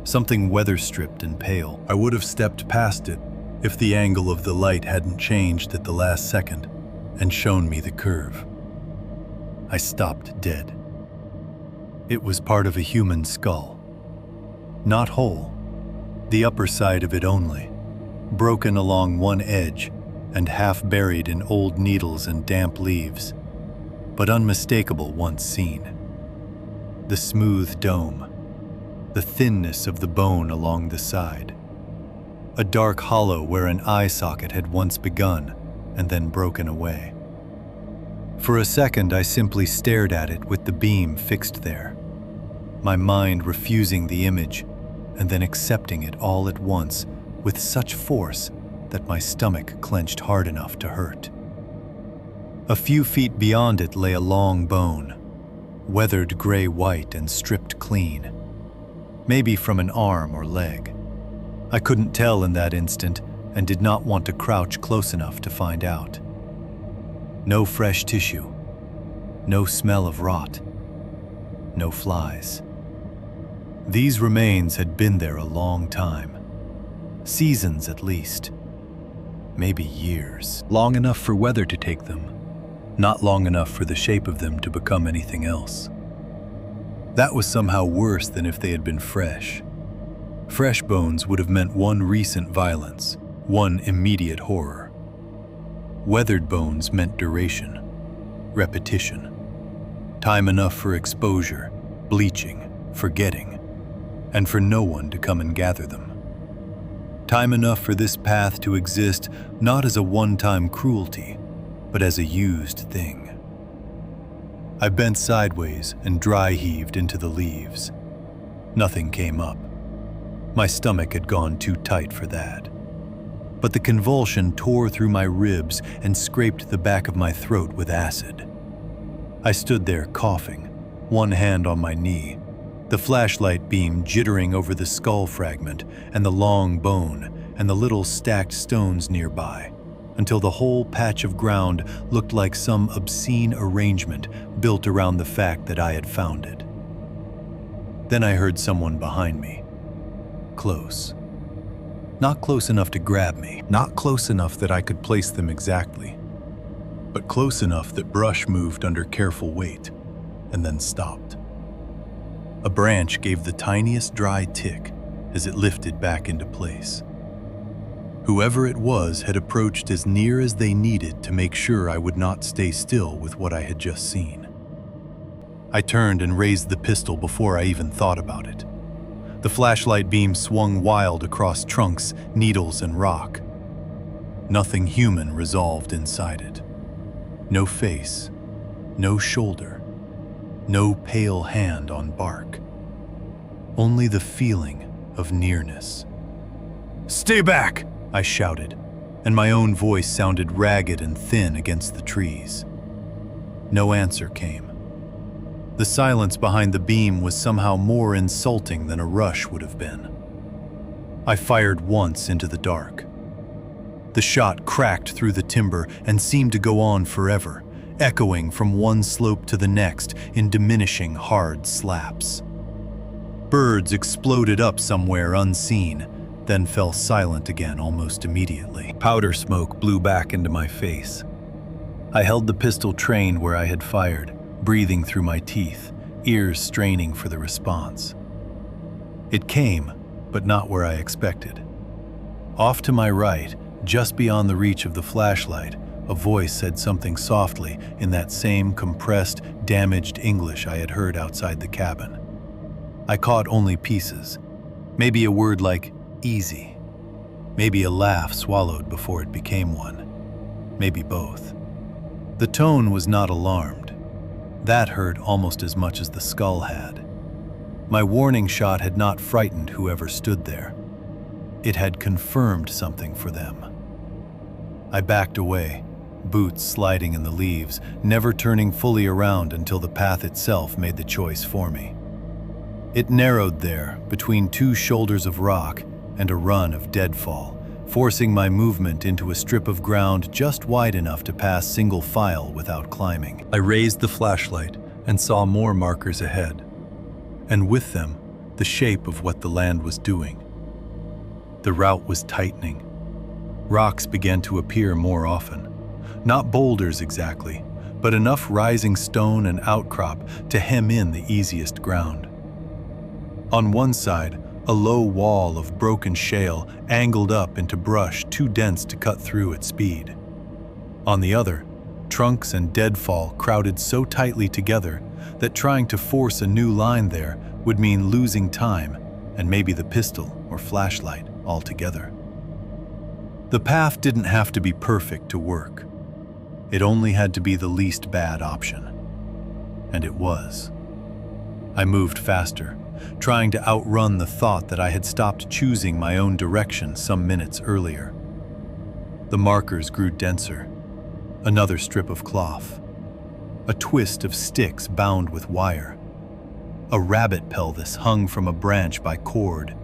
Something weather-stripped and pale. I would have stepped past it if the angle of the light hadn't changed at the last second and shown me the curve. I stopped dead. It was part of a human skull. Not whole, the upper side of it only, broken along one edge and half buried in old needles and damp leaves, but unmistakable once seen. The smooth dome, the thinness of the bone along the side, a dark hollow where an eye socket had once begun and then broken away. For a second, I simply stared at it with the beam fixed there, my mind refusing the image and then accepting it all at once with such force that my stomach clenched hard enough to hurt. A few feet beyond it lay a long bone, weathered gray-white and stripped clean, maybe from an arm or leg. I couldn't tell in that instant and did not want to crouch close enough to find out. No fresh tissue, no smell of rot, no flies. These remains had been there a long time, seasons at least, maybe years. Long enough for weather to take them, not long enough for the shape of them to become anything else. That was somehow worse than if they had been fresh. Fresh bones would have meant one recent violence, one immediate horror. Weathered bones meant duration, repetition, time enough for exposure, bleaching, forgetting, and for no one to come and gather them. Time enough for this path to exist not as a one-time cruelty, but as a used thing. I bent sideways and dry heaved into the leaves. Nothing came up. My stomach had gone too tight for that. But the convulsion tore through my ribs and scraped the back of my throat with acid. I stood there coughing, one hand on my knee, the flashlight beam jittering over the skull fragment and the long bone and the little stacked stones nearby, until the whole patch of ground looked like some obscene arrangement built around the fact that I had found it. Then I heard someone behind me. Close. Not close enough to grab me, not close enough that I could place them exactly, but close enough that brush moved under careful weight and then stopped. A branch gave the tiniest dry tick as it lifted back into place. Whoever it was had approached as near as they needed to make sure I would not stay still with what I had just seen. I turned and raised the pistol before I even thought about it. The flashlight beam swung wild across trunks, needles, and rock. Nothing human resolved inside it. No face, no shoulder, no pale hand on bark. Only the feeling of nearness. "Stay back!" I shouted, and my own voice sounded ragged and thin against the trees. No answer came. The silence behind the beam was somehow more insulting than a rush would have been. I fired once into the dark. The shot cracked through the timber and seemed to go on forever, echoing from one slope to the next in diminishing hard slaps. Birds exploded up somewhere unseen, then fell silent again almost immediately. Powder smoke blew back into my face. I held the pistol trained where I had fired, breathing through my teeth, ears straining for the response. It came, but not where I expected. Off to my right, just beyond the reach of the flashlight, a voice said something softly in that same compressed, damaged English I had heard outside the cabin. I caught only pieces. Maybe a word like easy. Maybe a laugh swallowed before it became one. Maybe both. The tone was not alarmed. That hurt almost as much as the skull had. My warning shot had not frightened whoever stood there. It had confirmed something for them. I backed away, boots sliding in the leaves, never turning fully around until the path itself made the choice for me. It narrowed there, between two shoulders of rock and a run of deadfall, forcing my movement into a strip of ground just wide enough to pass single file without climbing. I raised the flashlight and saw more markers ahead, and with them, the shape of what the land was doing. The route was tightening. Rocks began to appear more often. Not boulders exactly, but enough rising stone and outcrop to hem in the easiest ground. On one side, a low wall of broken shale angled up into brush too dense to cut through at speed. On the other, trunks and deadfall crowded so tightly together that trying to force a new line there would mean losing time and maybe the pistol or flashlight altogether. The path didn't have to be perfect to work. It only had to be the least bad option. And it was. I moved faster, trying to outrun the thought that I had stopped choosing my own direction some minutes earlier. The markers grew denser. Another strip of cloth. A twist of sticks bound with wire. A rabbit pelvis hung from a branch by cord,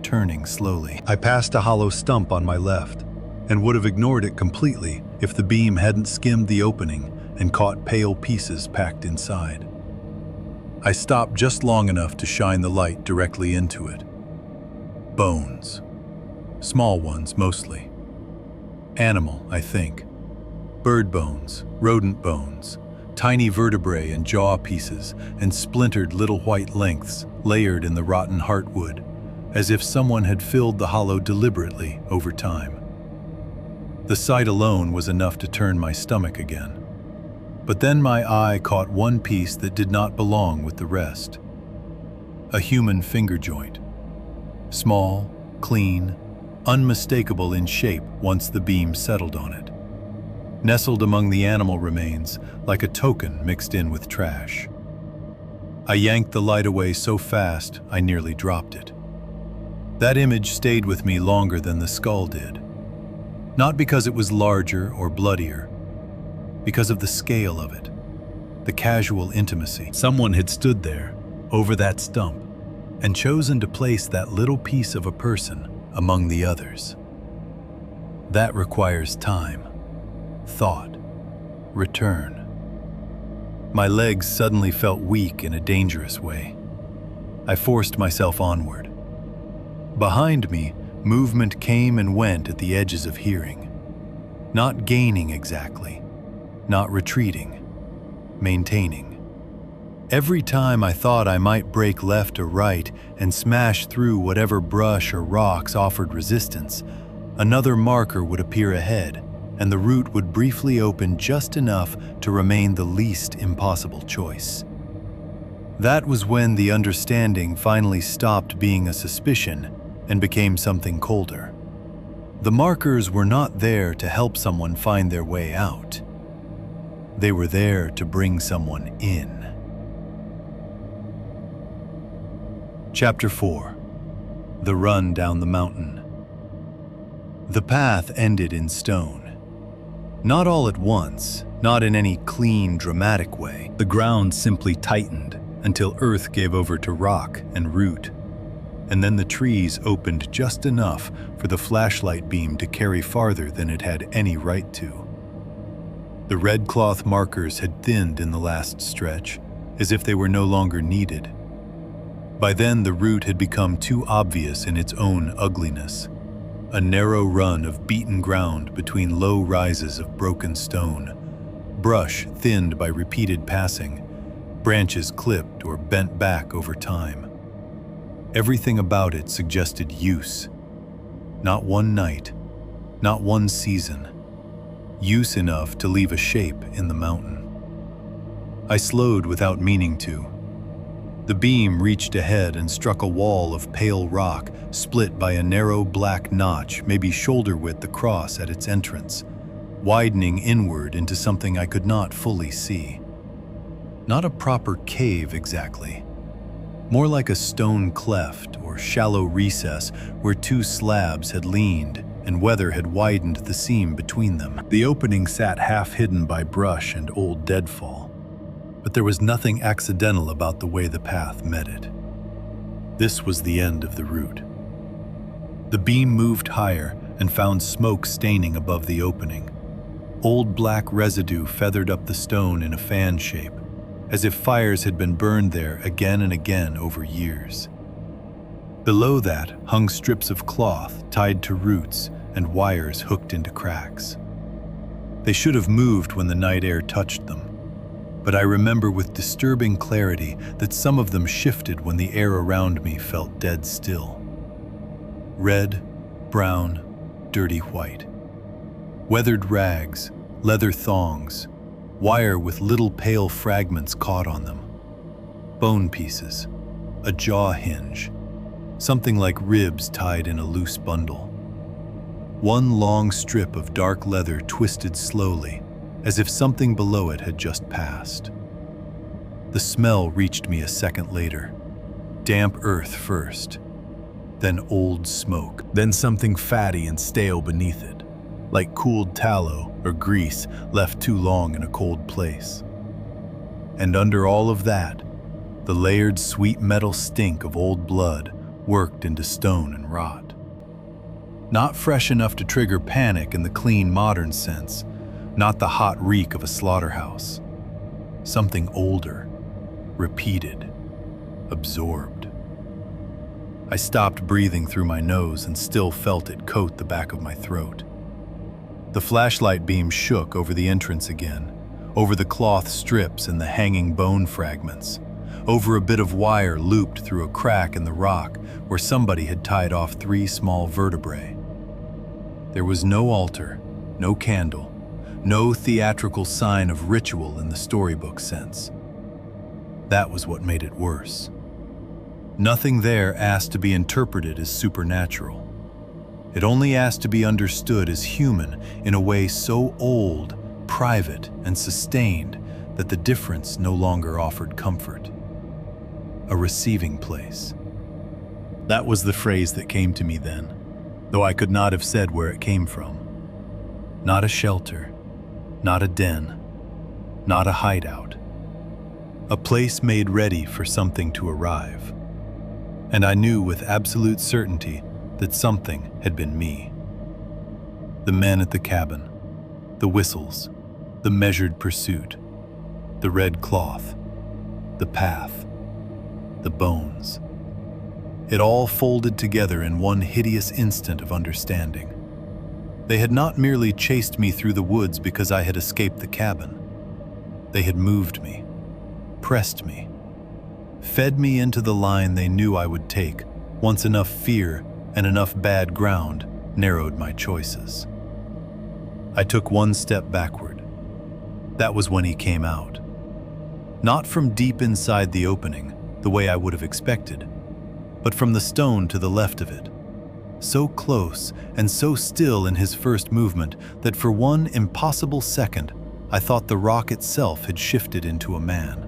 turning slowly. I passed a hollow stump on my left, and would have ignored it completely if the beam hadn't skimmed the opening and caught pale pieces packed inside. I stopped just long enough to shine the light directly into it. Bones. Small ones, mostly. Animal, I think. Bird bones, rodent bones, tiny vertebrae and jaw pieces, and splintered little white lengths layered in the rotten heartwood, as if someone had filled the hollow deliberately over time. The sight alone was enough to turn my stomach again. But then my eye caught one piece that did not belong with the rest. A human finger joint. Small, clean, unmistakable in shape once the beam settled on it. Nestled among the animal remains like a token mixed in with trash. I yanked the light away so fast I nearly dropped it. That image stayed with me longer than the skull did. Not because it was larger or bloodier, because of the scale of it, the casual intimacy. Someone had stood there, over that stump, and chosen to place that little piece of a person among the others. That requires time, thought, return. My legs suddenly felt weak in a dangerous way. I forced myself onward. Behind me, movement came and went at the edges of hearing. Not gaining exactly, not retreating, maintaining. Every time I thought I might break left or right and smash through whatever brush or rocks offered resistance, another marker would appear ahead, and the route would briefly open just enough to remain the least impossible choice. That was when the understanding finally stopped being a suspicion and became something colder. The markers were not there to help someone find their way out. They were there to bring someone in. Chapter 4. The Run Down the Mountain. The path ended in stone. Not all at once, not in any clean, dramatic way. The ground simply tightened until earth gave over to rock and root. And then the trees opened just enough for the flashlight beam to carry farther than it had any right to. The red cloth markers had thinned in the last stretch, as if they were no longer needed. By then, the route had become too obvious in its own ugliness. A narrow run of beaten ground between low rises of broken stone, brush thinned by repeated passing, branches clipped or bent back over time. Everything about it suggested use. Not one night, not one season. Use enough to leave a shape in the mountain. I slowed without meaning to. The beam reached ahead and struck a wall of pale rock, split by a narrow black notch, maybe shoulder width across at its entrance, widening inward into something I could not fully see. Not a proper cave exactly. More like a stone cleft or shallow recess where two slabs had leaned and weather had widened the seam between them. The opening sat half hidden by brush and old deadfall, but there was nothing accidental about the way the path met it. This was the end of the route. The beam moved higher and found smoke staining above the opening. Old black residue feathered up the stone in a fan shape, as if fires had been burned there again and again over years. Below that hung strips of cloth tied to roots and wires hooked into cracks. They should have moved when the night air touched them, but I remember with disturbing clarity that some of them shifted when the air around me felt dead still. Red, brown, dirty white. Weathered rags, leather thongs, wire with little pale fragments caught on them. Bone pieces, a jaw hinge, something like ribs tied in a loose bundle. One long strip of dark leather twisted slowly, as if something below it had just passed. The smell reached me a second later. Damp earth first, then old smoke, then something fatty and stale beneath it, like cooled tallow or grease left too long in a cold place. And under all of that, the layered sweet metal stink of old blood worked into stone and rot. Not fresh enough to trigger panic in the clean modern sense, not the hot reek of a slaughterhouse. Something older, repeated, absorbed. I stopped breathing through my nose and still felt it coat the back of my throat. The flashlight beam shook over the entrance again, over the cloth strips and the hanging bone fragments, over a bit of wire looped through a crack in the rock where somebody had tied off 3 small vertebrae. There was no altar, no candle, no theatrical sign of ritual in the storybook sense. That was what made it worse. Nothing there asked to be interpreted as supernatural. It only asked to be understood as human in a way so old, private, and sustained that the difference no longer offered comfort. A receiving place. That was the phrase that came to me then, though I could not have said where it came from. Not a shelter, not a den, not a hideout. A place made ready for something to arrive. And I knew with absolute certainty that something had been me. The men at the cabin, the whistles, the measured pursuit, the red cloth, the path, the bones. It all folded together in one hideous instant of understanding. They had not merely chased me through the woods because I had escaped the cabin. They had moved me, pressed me, fed me into the line they knew I would take once enough fear and enough bad ground narrowed my choices. I took one step backward. That was when he came out. Not from deep inside the opening, the way I would have expected, but from the stone to the left of it. So close and so still in his first movement that for one impossible second, I thought the rock itself had shifted into a man.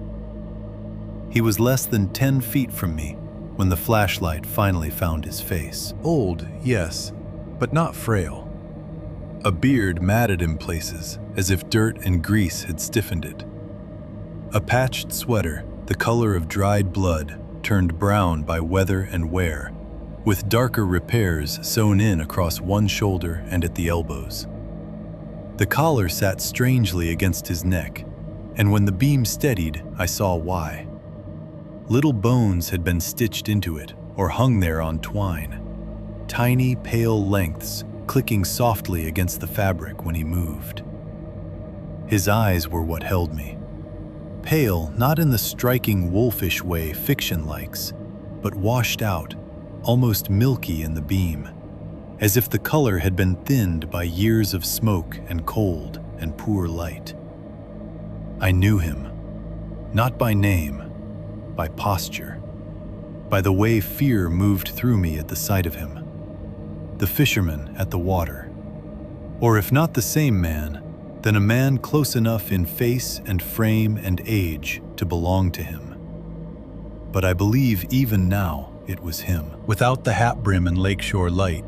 He was less than 10 feet from me when the flashlight finally found his face. Old, yes, but not frail. A beard matted in places, as if dirt and grease had stiffened it. A patched sweater, the color of dried blood, turned brown by weather and wear, with darker repairs sewn in across one shoulder and at the elbows. The collar sat strangely against his neck, and when the beam steadied, I saw why. Little bones had been stitched into it or hung there on twine, tiny pale lengths clicking softly against the fabric when he moved. His eyes were what held me. Pale, not in the striking wolfish way fiction likes, but washed out, almost milky in the beam, as if the color had been thinned by years of smoke and cold and poor light. I knew him, not by name, by posture, by the way fear moved through me at the sight of him. The fisherman at the water. Or if not the same man, then a man close enough in face and frame and age to belong to him. But I believe even now it was him. Without the hat brim and lakeshore light,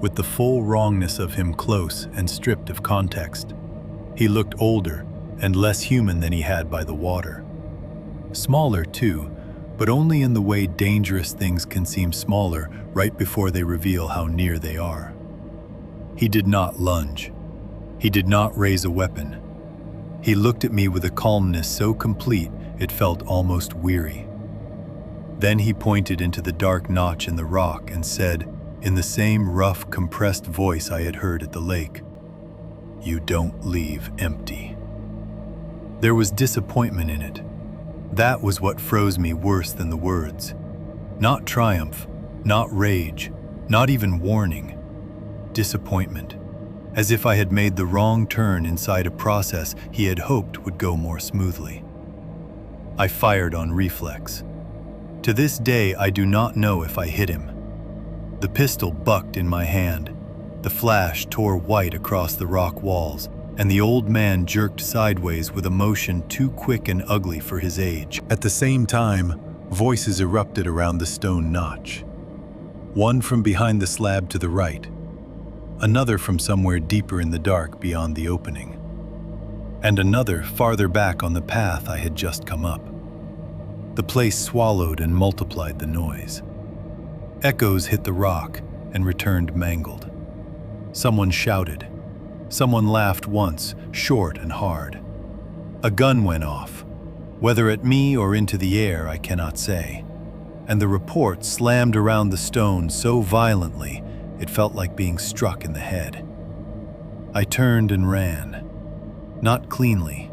with the full wrongness of him close and stripped of context, he looked older and less human than he had by the water. Smaller too, but only in the way dangerous things can seem smaller right before they reveal how near they are. He did not lunge. He did not raise a weapon. He looked at me with a calmness so complete it felt almost weary. Then he pointed into the dark notch in the rock and said, in the same rough, compressed voice I had heard at the lake, "You don't leave empty." There was disappointment in it. That was what froze me worse than the words. Not triumph, not rage, not even warning. Disappointment, as if I had made the wrong turn inside a process he had hoped would go more smoothly. I fired on reflex. To this day, I do not know if I hit him. The pistol bucked in my hand. The flash tore white across the rock walls, and the old man jerked sideways with a motion too quick and ugly for his age. At the same time, voices erupted around the stone notch. One from behind the slab to the right, another from somewhere deeper in the dark beyond the opening, and another farther back on the path I had just come up. The place swallowed and multiplied the noise. Echoes hit the rock and returned mangled. Someone shouted. Someone laughed once, short and hard. A gun went off. Whether at me or into the air, I cannot say. And the report slammed around the stone so violently, it felt like being struck in the head. I turned and ran. Not cleanly,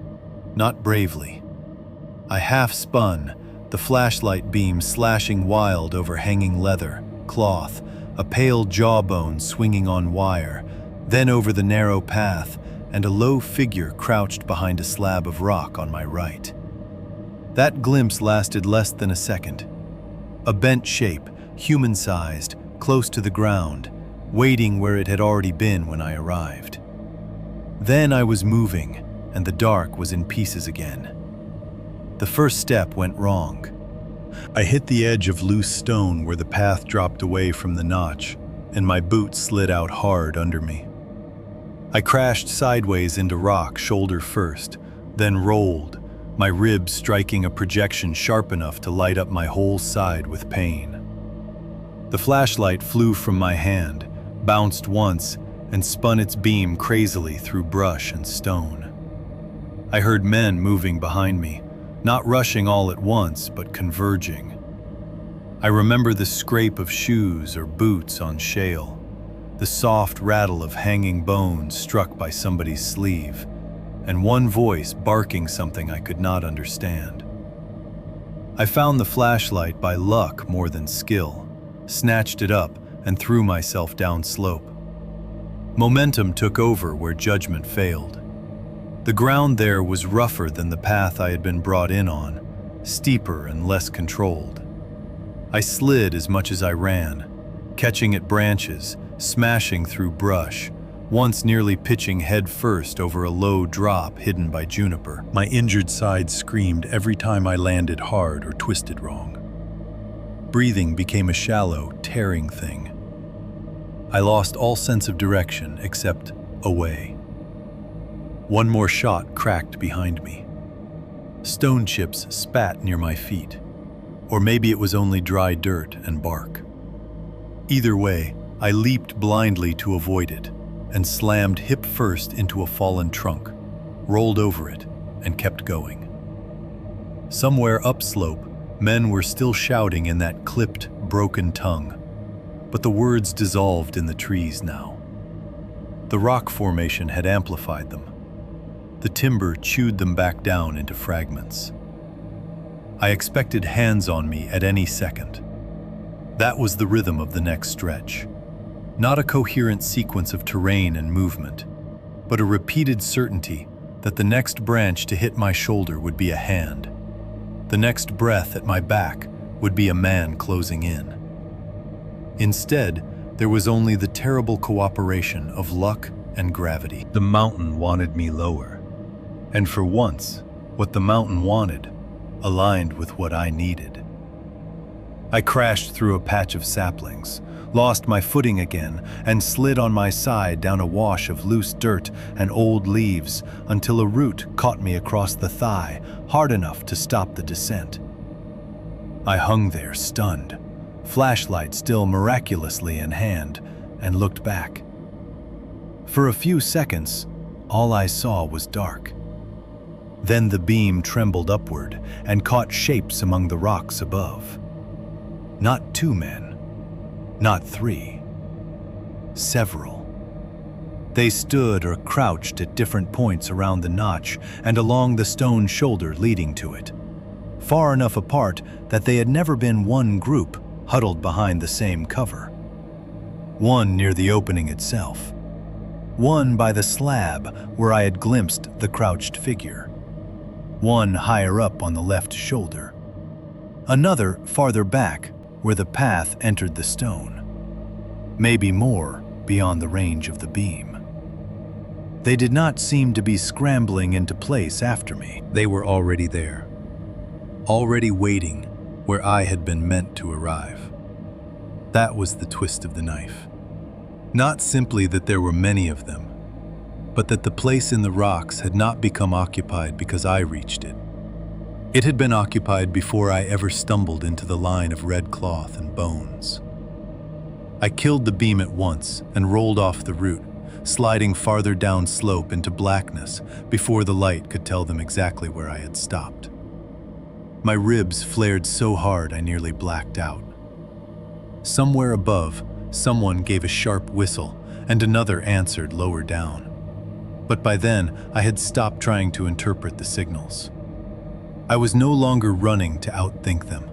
not bravely. I half spun, the flashlight beam slashing wild over hanging leather, cloth, a pale jawbone swinging on wire, then over the narrow path, and a low figure crouched behind a slab of rock on my right. That glimpse lasted less than a second. A bent shape, human-sized, close to the ground, waiting where it had already been when I arrived. Then I was moving, and the dark was in pieces again. The first step went wrong. I hit the edge of loose stone where the path dropped away from the notch, and my boot slid out hard under me. I crashed sideways into rock shoulder first, then rolled, my ribs striking a projection sharp enough to light up my whole side with pain. The flashlight flew from my hand, bounced once, and spun its beam crazily through brush and stone. I heard men moving behind me, not rushing all at once, but converging. I remember the scrape of shoes or boots on shale, the soft rattle of hanging bones struck by somebody's sleeve, and one voice barking something I could not understand. I found the flashlight by luck more than skill, snatched it up, and threw myself down slope. Momentum took over where judgment failed. The ground there was rougher than the path I had been brought in on, steeper and less controlled. I slid as much as I ran, catching at branches, smashing through brush, once nearly pitching head first over a low drop hidden by juniper. My injured side screamed every time I landed hard or twisted wrong. Breathing became a shallow, tearing thing. I lost all sense of direction except away. One more shot cracked behind me. Stone chips spat near my feet, or maybe it was only dry dirt and bark. Either way, I leaped blindly to avoid it and slammed hip first into a fallen trunk, rolled over it, and kept going. Somewhere upslope, men were still shouting in that clipped, broken tongue, but the words dissolved in the trees now. The rock formation had amplified them. The timber chewed them back down into fragments. I expected hands on me at any second. That was the rhythm of the next stretch. Not a coherent sequence of terrain and movement, but a repeated certainty that the next branch to hit my shoulder would be a hand. The next breath at my back would be a man closing in. Instead, there was only the terrible cooperation of luck and gravity. The mountain wanted me lower. And for once, what the mountain wanted aligned with what I needed. I crashed through a patch of saplings, lost my footing again, and slid on my side down a wash of loose dirt and old leaves until a root caught me across the thigh, hard enough to stop the descent. I hung there, stunned, flashlight still miraculously in hand, and looked back. For a few seconds, all I saw was dark. Then the beam trembled upward and caught shapes among the rocks above. Not two men, not three, several. They stood or crouched at different points around the notch and along the stone shoulder leading to it, far enough apart that they had never been one group huddled behind the same cover. One near the opening itself, one by the slab where I had glimpsed the crouched figure, one higher up on the left shoulder, another farther back where the path entered the stone, maybe more beyond the range of the beam. They did not seem to be scrambling into place after me. They were already there, already waiting where I had been meant to arrive. That was the twist of the knife. Not simply that there were many of them, but that the place in the rocks had not become occupied because I reached it. It had been occupied before I ever stumbled into the line of red cloth and bones. I killed the beam at once and rolled off the route, sliding farther down slope into blackness before the light could tell them exactly where I had stopped. My ribs flared so hard I nearly blacked out. Somewhere above, someone gave a sharp whistle and another answered lower down. But by then, I had stopped trying to interpret the signals. I was no longer running to outthink them.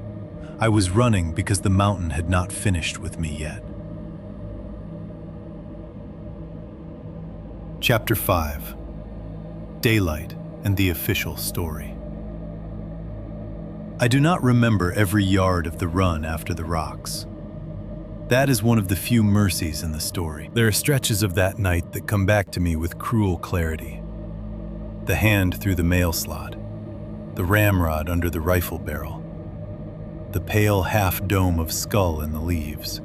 I was running because the mountain had not finished with me yet. Chapter 5. Daylight and the Official Story. I do not remember every yard of the run after the rocks. That is one of the few mercies in the story. There are stretches of that night that come back to me with cruel clarity. The hand through the mail slot, the ramrod under the rifle barrel, the pale half-dome of skull in the leaves.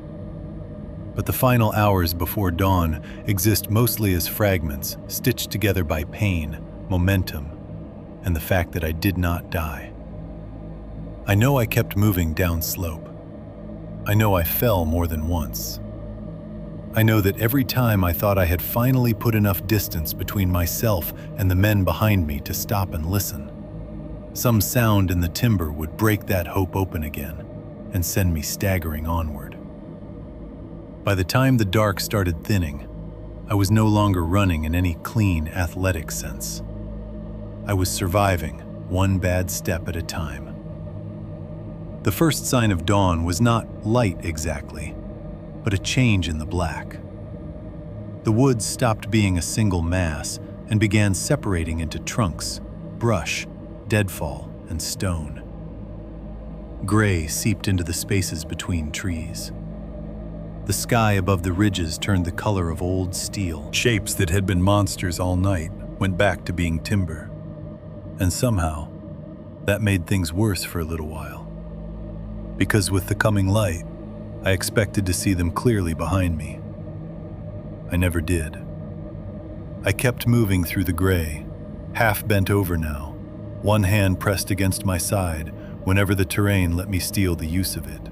But the final hours before dawn exist mostly as fragments stitched together by pain, momentum, and the fact that I did not die. I know I kept moving down slope. I know I fell more than once. I know that every time I thought I had finally put enough distance between myself and the men behind me to stop and listen, some sound in the timber would break that hope open again and send me staggering onward. By the time the dark started thinning, I was no longer running in any clean, athletic sense. I was surviving one bad step at a time. The first sign of dawn was not light exactly, but a change in the black. The woods stopped being a single mass and began separating into trunks, brush, deadfall, and stone. Gray seeped into the spaces between trees. The sky above the ridges turned the color of old steel. Shapes that had been monsters all night went back to being timber. And somehow, that made things worse for a little while. Because with the coming light, I expected to see them clearly behind me. I never did. I kept moving through the gray, half bent over now, one hand pressed against my side whenever the terrain let me steal the use of it.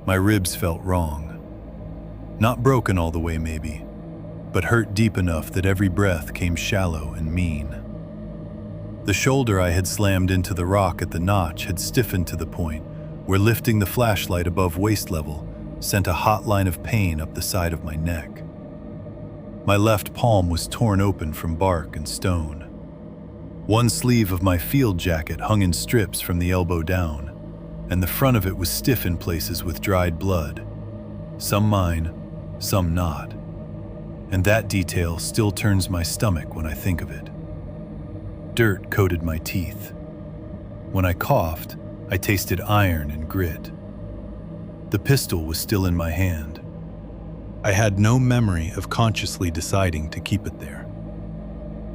My ribs felt wrong. Not broken all the way maybe, but hurt deep enough that every breath came shallow and mean. The shoulder I had slammed into the rock at the notch had stiffened to the point where lifting the flashlight above waist level sent a hot line of pain up the side of my neck. My left palm was torn open from bark and stone. One sleeve of my field jacket hung in strips from the elbow down, and the front of it was stiff in places with dried blood. Some mine, some not. And that detail still turns my stomach when I think of it. Dirt coated my teeth. When I coughed, I tasted iron and grit. The pistol was still in my hand. I had no memory of consciously deciding to keep it there.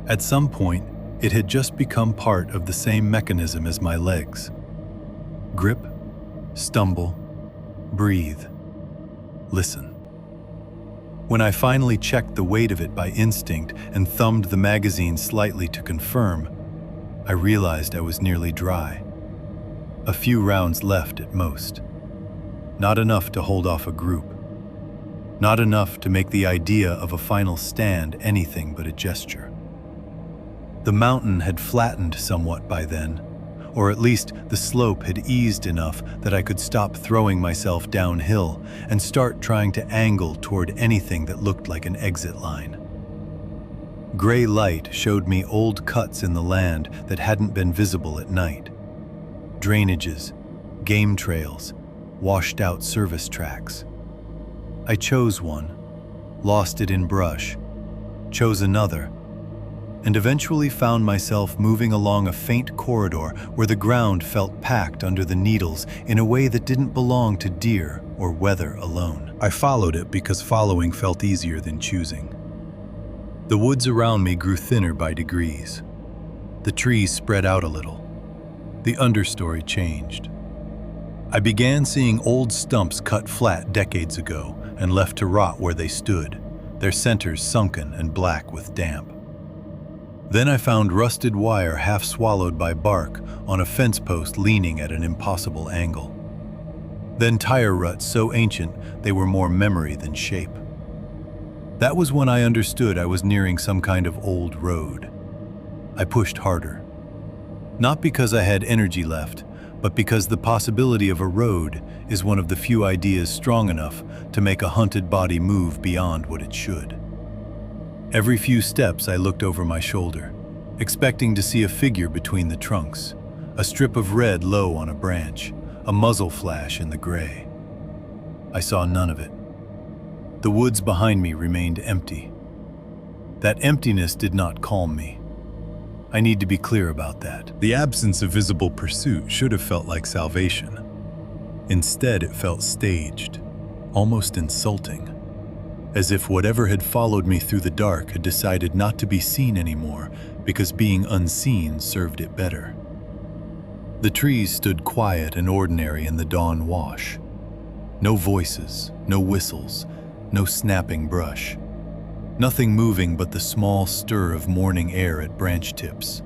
At some point, it had just become part of the same mechanism as my legs. Grip, stumble, breathe, listen. When I finally checked the weight of it by instinct and thumbed the magazine slightly to confirm, I realized I was nearly dry. A few rounds left at most. Not enough to hold off a group. Not enough to make the idea of a final stand anything but a gesture. The mountain had flattened somewhat by then, or at least the slope had eased enough that I could stop throwing myself downhill and start trying to angle toward anything that looked like an exit line. Gray light showed me old cuts in the land that hadn't been visible at night. Drainages, game trails, washed out service tracks. I chose one, lost it in brush, chose another, and eventually found myself moving along a faint corridor where the ground felt packed under the needles in a way that didn't belong to deer or weather alone. I followed it because following felt easier than choosing. The woods around me grew thinner by degrees. The trees spread out a little. The understory changed. I began seeing old stumps cut flat decades ago and left to rot where they stood, their centers sunken and black with damp. Then I found rusted wire half swallowed by bark on a fence post leaning at an impossible angle. Then tire ruts so ancient they were more memory than shape. That was when I understood I was nearing some kind of old road. I pushed harder. Not because I had energy left, but because the possibility of a road is one of the few ideas strong enough to make a hunted body move beyond what it should. Every few steps I looked over my shoulder, expecting to see a figure between the trunks, a strip of red low on a branch, a muzzle flash in the gray. I saw none of it. The woods behind me remained empty. That emptiness did not calm me. I need to be clear about that. The absence of visible pursuit should have felt like salvation. Instead, it felt staged, almost insulting, as if whatever had followed me through the dark had decided not to be seen anymore because being unseen served it better. The trees stood quiet and ordinary in the dawn wash. No voices, no whistles, no snapping brush. Nothing moving but the small stir of morning air at branch tips.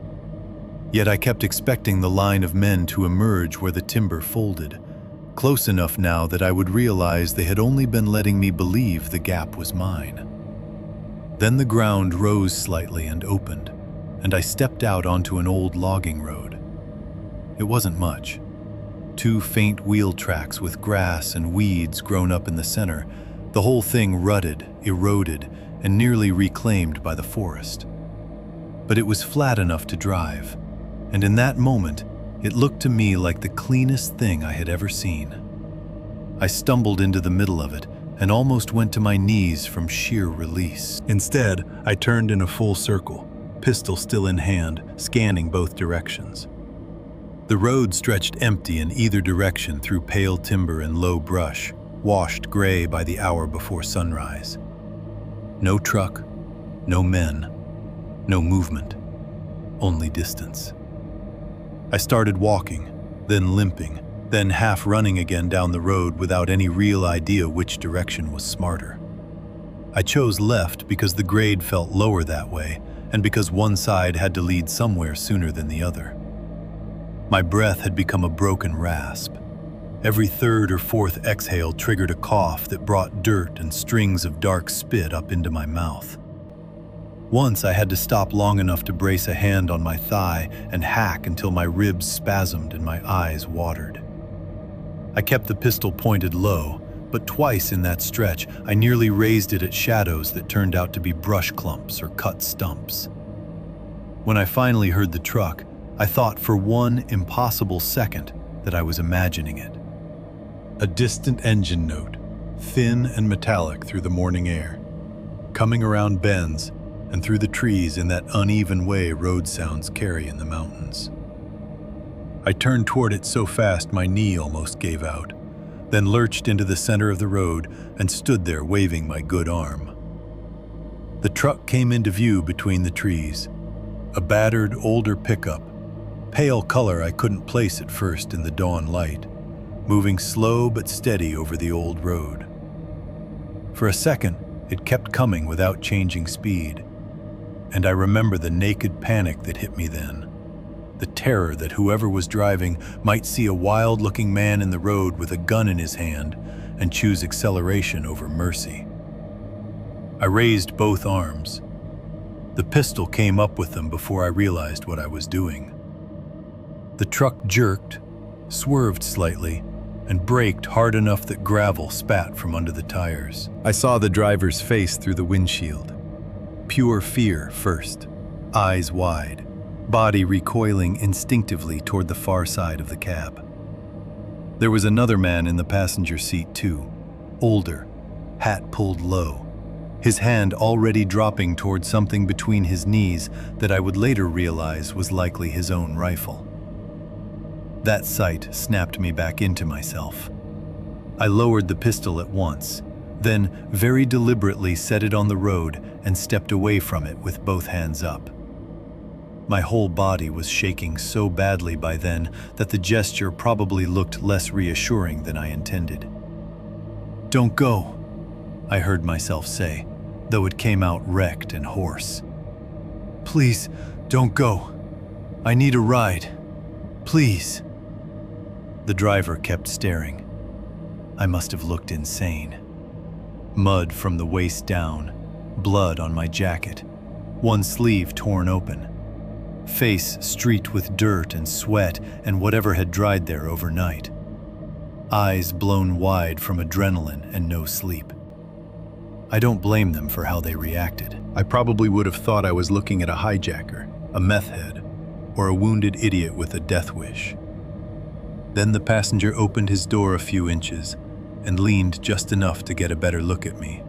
Yet I kept expecting the line of men to emerge where the timber folded, close enough now that I would realize they had only been letting me believe the gap was mine. Then the ground rose slightly and opened, and I stepped out onto an old logging road. It wasn't much. 2 faint wheel tracks with grass and weeds grown up in the center, the whole thing rutted, eroded, and nearly reclaimed by the forest. But it was flat enough to drive, and in that moment, it looked to me like the cleanest thing I had ever seen. I stumbled into the middle of it and almost went to my knees from sheer release. Instead, I turned in a full circle, pistol still in hand, scanning both directions. The road stretched empty in either direction through pale timber and low brush, washed gray by the hour before sunrise. No truck, no men, no movement, only distance. I started walking, then limping, then half running again down the road without any real idea which direction was smarter. I chose left because the grade felt lower that way, and because one side had to lead somewhere sooner than the other. My breath had become a broken rasp. Every third or fourth exhale triggered a cough that brought dirt and strings of dark spit up into my mouth. Once I had to stop long enough to brace a hand on my thigh and hack until my ribs spasmed and my eyes watered. I kept the pistol pointed low, but twice in that stretch I nearly raised it at shadows that turned out to be brush clumps or cut stumps. When I finally heard the truck, I thought for one impossible second that I was imagining it. A distant engine note, thin and metallic through the morning air, coming around bends and through the trees in that uneven way road sounds carry in the mountains. I turned toward it so fast my knee almost gave out, then lurched into the center of the road and stood there waving my good arm. The truck came into view between the trees, a battered, older pickup, pale color I couldn't place at first in the dawn light, moving slow but steady over the old road. For a second, it kept coming without changing speed, and I remember the naked panic that hit me then. The terror that whoever was driving might see a wild-looking man in the road with a gun in his hand and choose acceleration over mercy. I raised both arms. The pistol came up with them before I realized what I was doing. The truck jerked, swerved slightly, and braked hard enough that gravel spat from under the tires. I saw the driver's face through the windshield. Pure fear first, eyes wide, body recoiling instinctively toward the far side of the cab. There was another man in the passenger seat too, older, hat pulled low, his hand already dropping toward something between his knees that I would later realize was likely his own rifle. That sight snapped me back into myself. I lowered the pistol at once, then very deliberately set it on the road and stepped away from it with both hands up. My whole body was shaking so badly by then that the gesture probably looked less reassuring than I intended. "Don't go," I heard myself say, though it came out wrecked and hoarse. "Please, don't go. I need a ride. Please." The driver kept staring. I must have looked insane. Mud from the waist down, blood on my jacket, one sleeve torn open, face streaked with dirt and sweat and whatever had dried there overnight, eyes blown wide from adrenaline and no sleep. I don't blame them for how they reacted. I probably would have thought I was looking at a hijacker, a meth head, or a wounded idiot with a death wish. Then the passenger opened his door a few inches and leaned just enough to get a better look at me.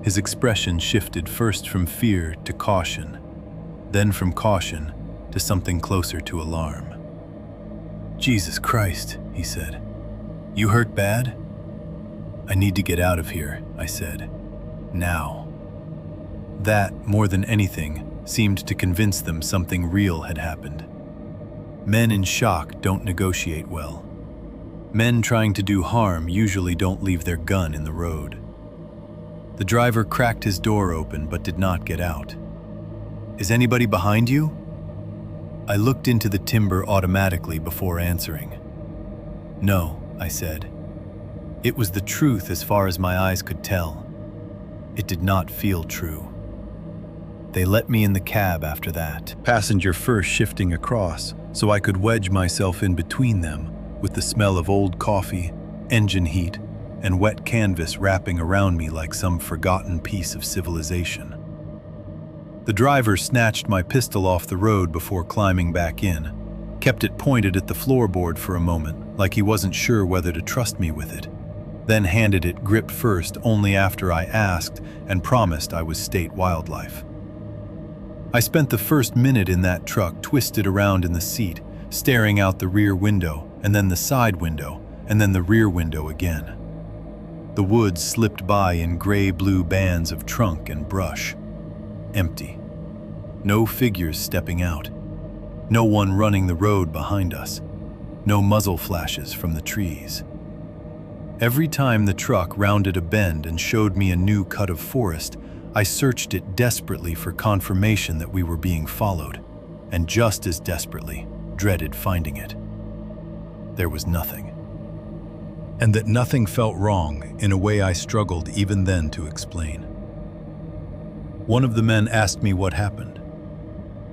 His expression shifted first from fear to caution, then from caution to something closer to alarm. "Jesus Christ," he said. "You hurt bad?" "I need to get out of here," I said. "Now." That, more than anything, seemed to convince them something real had happened. Men in shock don't negotiate well. Men trying to do harm usually don't leave their gun in the road. The driver cracked his door open but did not get out. "Is anybody behind you?" I looked into the timber automatically before answering. "No," I said. It was the truth as far as my eyes could tell. It did not feel true. They let me in the cab after that, passenger first shifting across so I could wedge myself in between them with the smell of old coffee, engine heat, and wet canvas wrapping around me like some forgotten piece of civilization. The driver snatched my pistol off the road before climbing back in, kept it pointed at the floorboard for a moment like he wasn't sure whether to trust me with it, then handed it grip first only after I asked and promised I was state wildlife. I spent the first minute in that truck twisted around in the seat, staring out the rear window, and then the side window, and then the rear window again. The woods slipped by in gray-blue bands of trunk and brush. Empty. No figures stepping out. No one running the road behind us. No muzzle flashes from the trees. Every time the truck rounded a bend and showed me a new cut of forest, I searched it desperately for confirmation that we were being followed, and just as desperately, dreaded finding it. There was nothing. And that nothing felt wrong in a way I struggled even then to explain. One of the men asked me what happened.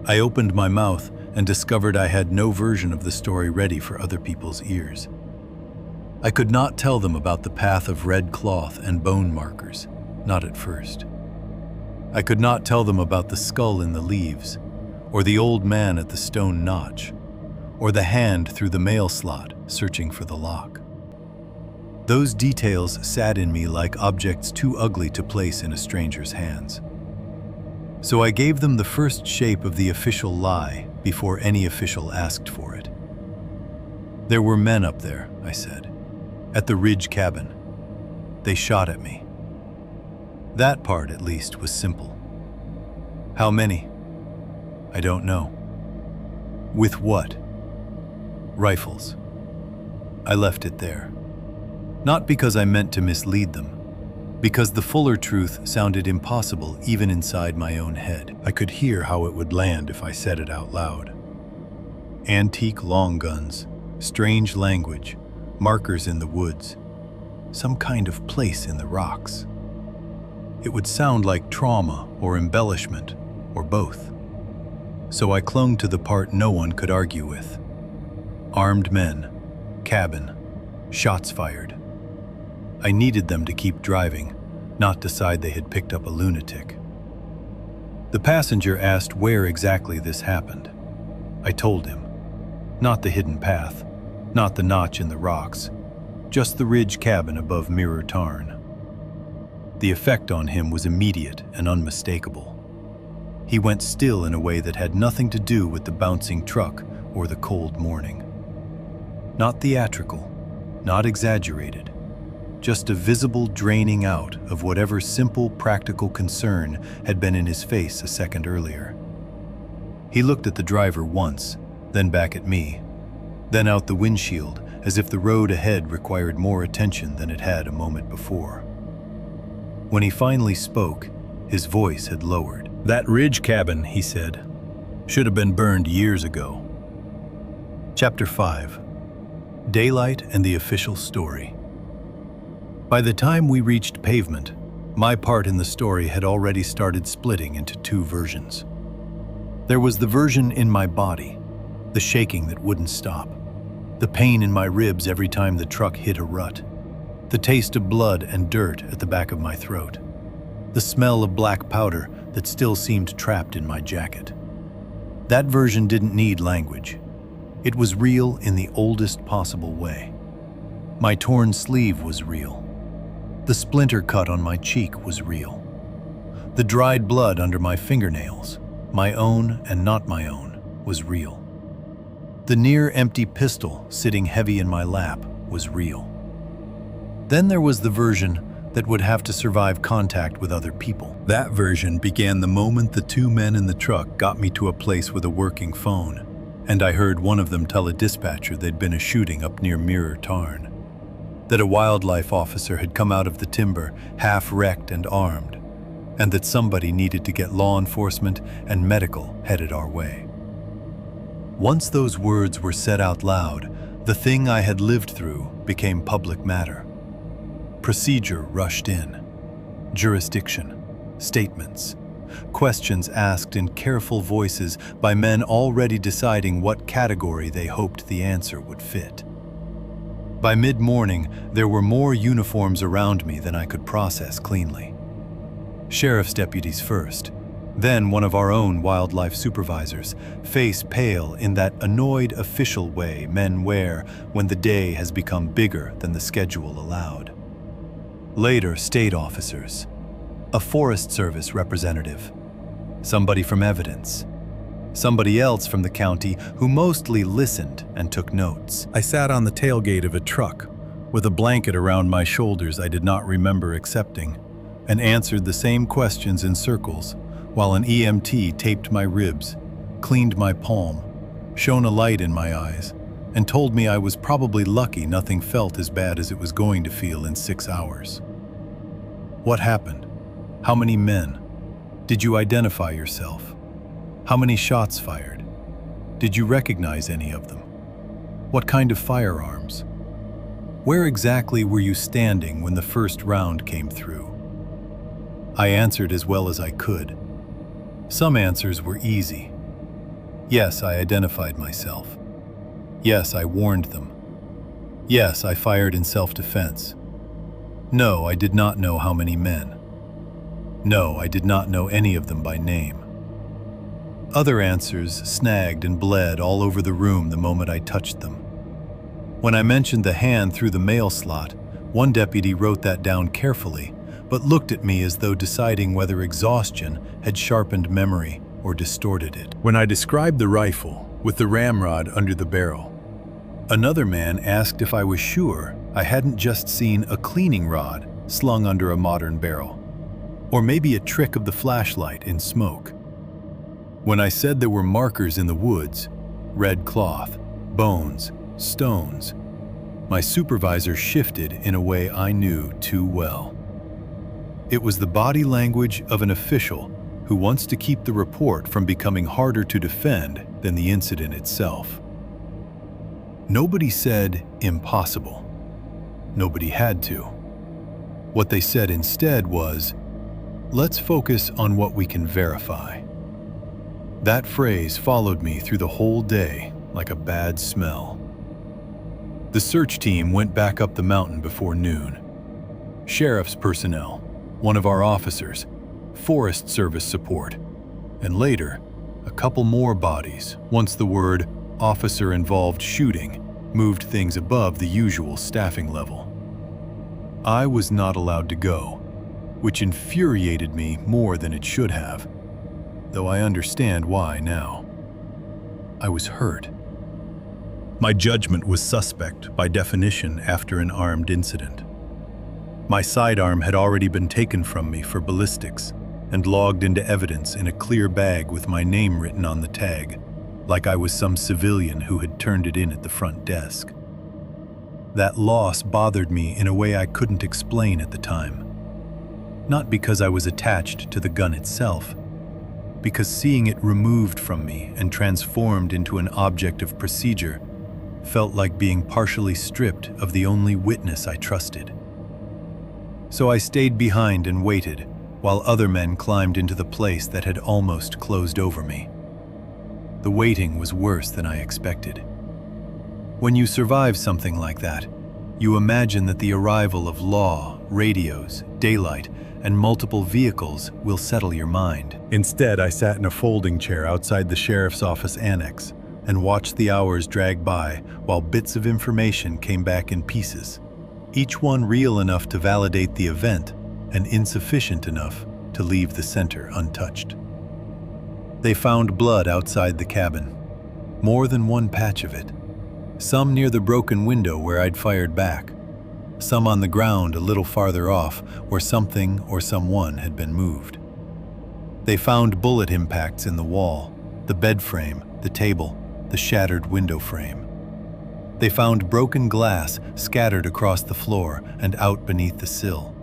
I opened my mouth and discovered I had no version of the story ready for other people's ears. I could not tell them about the path of red cloth and bone markers, not at first. I could not tell them about the skull in the leaves, or the old man at the stone notch, or the hand through the mail slot searching for the lock. Those details sat in me like objects too ugly to place in a stranger's hands. So I gave them the first shape of the official lie before any official asked for it. There were men up there, I said, at the Ridge cabin. They shot at me. That part, at least, was simple. How many? I don't know. With what? Rifles. I left it there. Not because I meant to mislead them, because the fuller truth sounded impossible even inside my own head. I could hear how it would land if I said it out loud. Antique long guns, strange language, markers in the woods, some kind of place in the rocks. It would sound like trauma or embellishment, or both. So I clung to the part no one could argue with. Armed men, cabin, shots fired. I needed them to keep driving, not decide they had picked up a lunatic. The passenger asked where exactly this happened. I told him. Not the hidden path, not the notch in the rocks, just the Ridge cabin above Mirror Tarn. The effect on him was immediate and unmistakable. He went still in a way that had nothing to do with the bouncing truck or the cold morning. Not theatrical, not exaggerated, just a visible draining out of whatever simple practical concern had been in his face a second earlier. He looked at the driver once, then back at me, then out the windshield as if the road ahead required more attention than it had a moment before. When he finally spoke, his voice had lowered. "That Ridge cabin," he said, "should have been burned years ago." Chapter 5. Daylight and the Official Story. By the time we reached pavement, my part in the story had already started splitting into two versions. There was the version in my body, the shaking that wouldn't stop, the pain in my ribs every time the truck hit a rut, the taste of blood and dirt at the back of my throat, the smell of black powder that still seemed trapped in my jacket. That version didn't need language. It was real in the oldest possible way. My torn sleeve was real. The splinter cut on my cheek was real. The dried blood under my fingernails, my own and not my own, was real. The near-empty pistol sitting heavy in my lap was real. Then there was the version that would have to survive contact with other people. That version began the moment the two men in the truck got me to a place with a working phone, and I heard one of them tell a dispatcher there'd been a shooting up near Mirror Tarn, that a wildlife officer had come out of the timber, half-wrecked and armed, and that somebody needed to get law enforcement and medical headed our way. Once those words were said out loud, the thing I had lived through became public matter. Procedure rushed in. Jurisdiction, statements, questions asked in careful voices by men already deciding what category they hoped the answer would fit. By mid-morning, there were more uniforms around me than I could process cleanly. Sheriff's deputies first, then one of our own wildlife supervisors, face pale in that annoyed official way men wear when the day has become bigger than the schedule allowed. Later, state officers, a Forest Service representative, somebody from evidence, somebody else from the county who mostly listened and took notes. I sat on the tailgate of a truck with a blanket around my shoulders I did not remember accepting, and answered the same questions in circles while an EMT taped my ribs, cleaned my palm, shone a light in my eyes, and told me I was probably lucky nothing felt as bad as it was going to feel in 6 hours. What happened? How many men? Did you identify yourself? How many shots fired? Did you recognize any of them? What kind of firearms? Where exactly were you standing when the first round came through? I answered as well as I could. Some answers were easy. Yes, I identified myself. Yes, I warned them. Yes, I fired in self-defense. No, I did not know how many men. No, I did not know any of them by name. Other answers snagged and bled all over the room the moment I touched them. When I mentioned the hand through the mail slot, one deputy wrote that down carefully, but looked at me as though deciding whether exhaustion had sharpened memory or distorted it. When I described the rifle with the ramrod under the barrel, another man asked if I was sure I hadn't just seen a cleaning rod slung under a modern barrel, or maybe a trick of the flashlight in smoke. When I said there were markers in the woods, red cloth, bones, stones, my supervisor shifted in a way I knew too well. It was the body language of an official who wants to keep the report from becoming harder to defend than the incident itself. Nobody said impossible. Nobody had to. What they said instead was, let's focus on what we can verify. That phrase followed me through the whole day like a bad smell. The search team went back up the mountain before noon. Sheriff's personnel, one of our officers, Forest Service support, and later, a couple more bodies once the word officer-involved shooting moved things above the usual staffing level. I was not allowed to go, which infuriated me more than it should have, though I understand why now. I was hurt. My judgment was suspect by definition after an armed incident. My sidearm had already been taken from me for ballistics and logged into evidence in a clear bag with my name written on the tag, like I was some civilian who had turned it in at the front desk. That loss bothered me in a way I couldn't explain at the time. Not because I was attached to the gun itself, because seeing it removed from me and transformed into an object of procedure felt like being partially stripped of the only witness I trusted. So I stayed behind and waited while other men climbed into the place that had almost closed over me. The waiting was worse than I expected. When you survive something like that, you imagine that the arrival of law, radios, daylight, and multiple vehicles will settle your mind. Instead, I sat in a folding chair outside the sheriff's office annex and watched the hours drag by while bits of information came back in pieces, each one real enough to validate the event and insufficient enough to leave the center untouched. They found blood outside the cabin, more than one patch of it, some near the broken window where I'd fired back, some on the ground a little farther off where something or someone had been moved. They found bullet impacts in the wall, the bed frame, the table, the shattered window frame. They found broken glass scattered across the floor and out beneath the sill.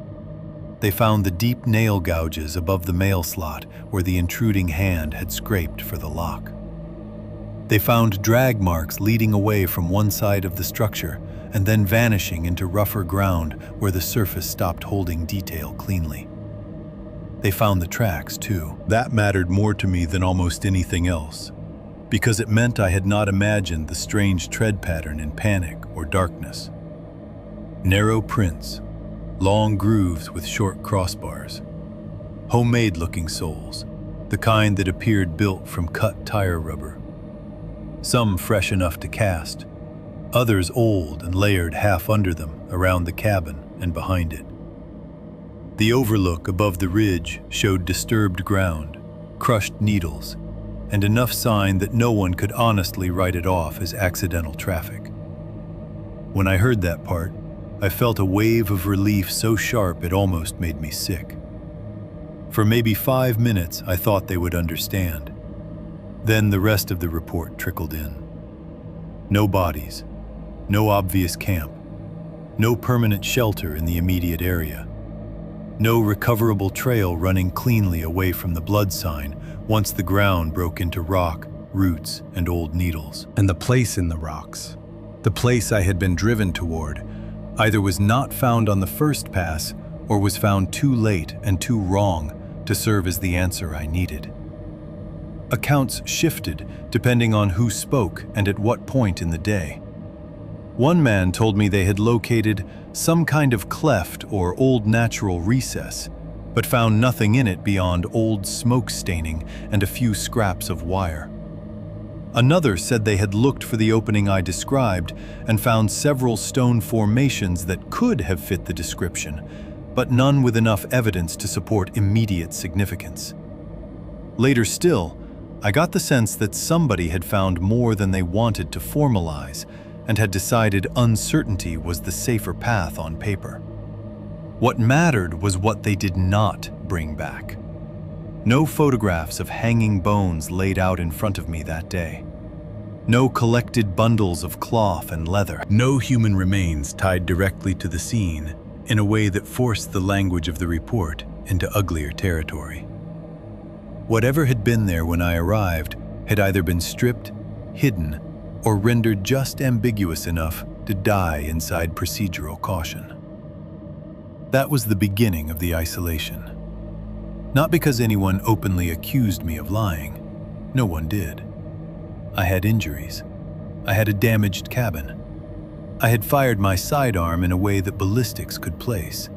They found the deep nail gouges above the mail slot where the intruding hand had scraped for the lock. They found drag marks leading away from one side of the structure and then vanishing into rougher ground where the surface stopped holding detail cleanly. They found the tracks, too. That mattered more to me than almost anything else, because it meant I had not imagined the strange tread pattern in panic or darkness. Narrow prints, long grooves with short crossbars, homemade-looking soles, the kind that appeared built from cut tire rubber. Some fresh enough to cast, others old and layered half under them around the cabin and behind it. The overlook above the ridge showed disturbed ground, crushed needles, and enough sign that no one could honestly write it off as accidental traffic. When I heard that part, I felt a wave of relief so sharp it almost made me sick. For maybe 5 minutes, I thought they would understand. Then the rest of the report trickled in. No bodies, no obvious camp, no permanent shelter in the immediate area, no recoverable trail running cleanly away from the blood sign once the ground broke into rock, roots, and old needles. And the place in the rocks, the place I had been driven toward, either was not found on the first pass or was found too late and too wrong to serve as the answer I needed. Accounts shifted depending on who spoke and at what point in the day. One man told me they had located some kind of cleft or old natural recess, but found nothing in it beyond old smoke staining and a few scraps of wire. Another said they had looked for the opening I described and found several stone formations that could have fit the description, but none with enough evidence to support immediate significance. Later still, I got the sense that somebody had found more than they wanted to formalize and had decided uncertainty was the safer path on paper. What mattered was what they did not bring back. No photographs of hanging bones laid out in front of me that day. No collected bundles of cloth and leather. No human remains tied directly to the scene in a way that forced the language of the report into uglier territory. Whatever had been there when I arrived had either been stripped, hidden, or rendered just ambiguous enough to die inside procedural caution. That was the beginning of the isolation. Not because anyone openly accused me of lying. No one did. I had injuries. I had a damaged cabin. I had fired my sidearm in a way that ballistics could place.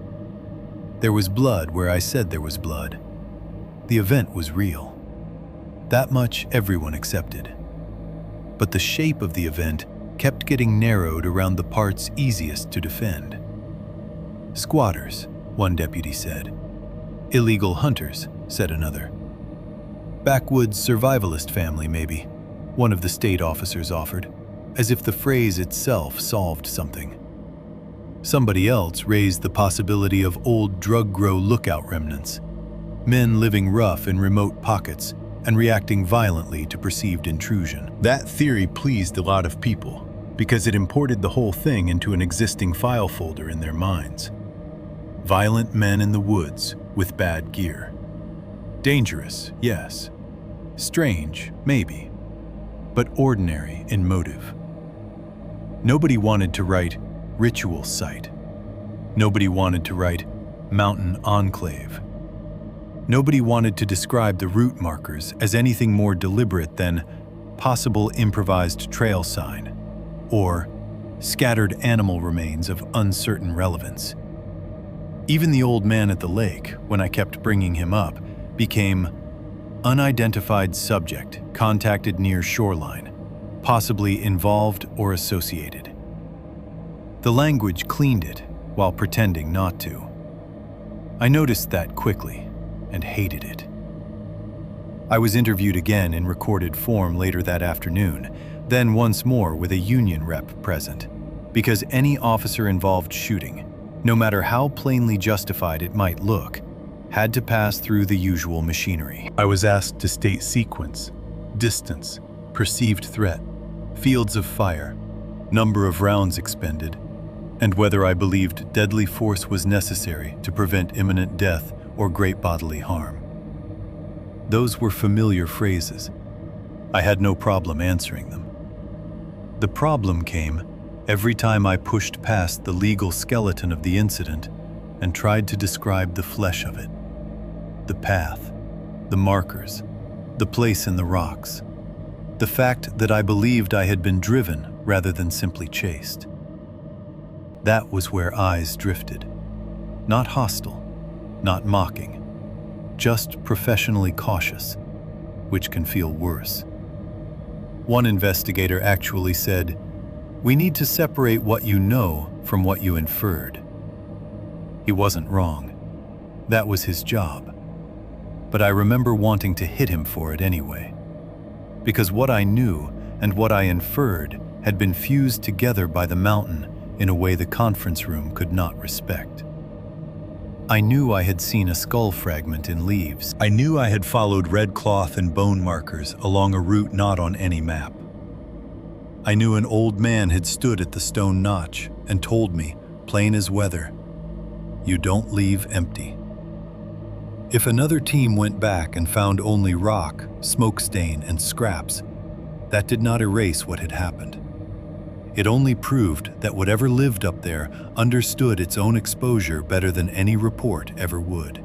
There was blood where I said there was blood. The event was real. That much everyone accepted. But the shape of the event kept getting narrowed around the parts easiest to defend. Squatters, one deputy said. Illegal hunters, said another. Backwoods survivalist family, maybe, one of the state officers offered, as if the phrase itself solved something. Somebody else raised the possibility of old drug grow lookout remnants, men living rough in remote pockets and reacting violently to perceived intrusion. That theory pleased a lot of people because it imported the whole thing into an existing file folder in their minds. Violent men in the woods with bad gear. Dangerous, yes. Strange, maybe. But ordinary in motive. Nobody wanted to write ritual site. Nobody wanted to write mountain enclave. Nobody wanted to describe the route markers as anything more deliberate than possible improvised trail sign or scattered animal remains of uncertain relevance. Even the old man at the lake, when I kept bringing him up, became unidentified subject contacted near shoreline, possibly involved or associated. The language cleaned it while pretending not to. I noticed that quickly and hated it. I was interviewed again in recorded form later that afternoon, then once more with a union rep present, because any officer-involved shooting, no matter how plainly justified it might look, had to pass through the usual machinery. I was asked to state sequence, distance, perceived threat, fields of fire, number of rounds expended, and whether I believed deadly force was necessary to prevent imminent death or great bodily harm. Those were familiar phrases. I had no problem answering them. The problem came every time I pushed past the legal skeleton of the incident and tried to describe the flesh of it. The path, the markers, the place in the rocks, the fact that I believed I had been driven rather than simply chased. That was where eyes drifted. Not hostile, not mocking, just professionally cautious, which can feel worse. One investigator actually said, "We need to separate what you know from what you inferred." He wasn't wrong. That was his job. But I remember wanting to hit him for it anyway. Because what I knew and what I inferred had been fused together by the mountain in a way the conference room could not respect. I knew I had seen a skull fragment in leaves. I knew I had followed red cloth and bone markers along a route not on any map. I knew an old man had stood at the stone notch and told me, plain as weather, "You don't leave empty." If another team went back and found only rock, smoke stain, and scraps, that did not erase what had happened. It only proved that whatever lived up there understood its own exposure better than any report ever would.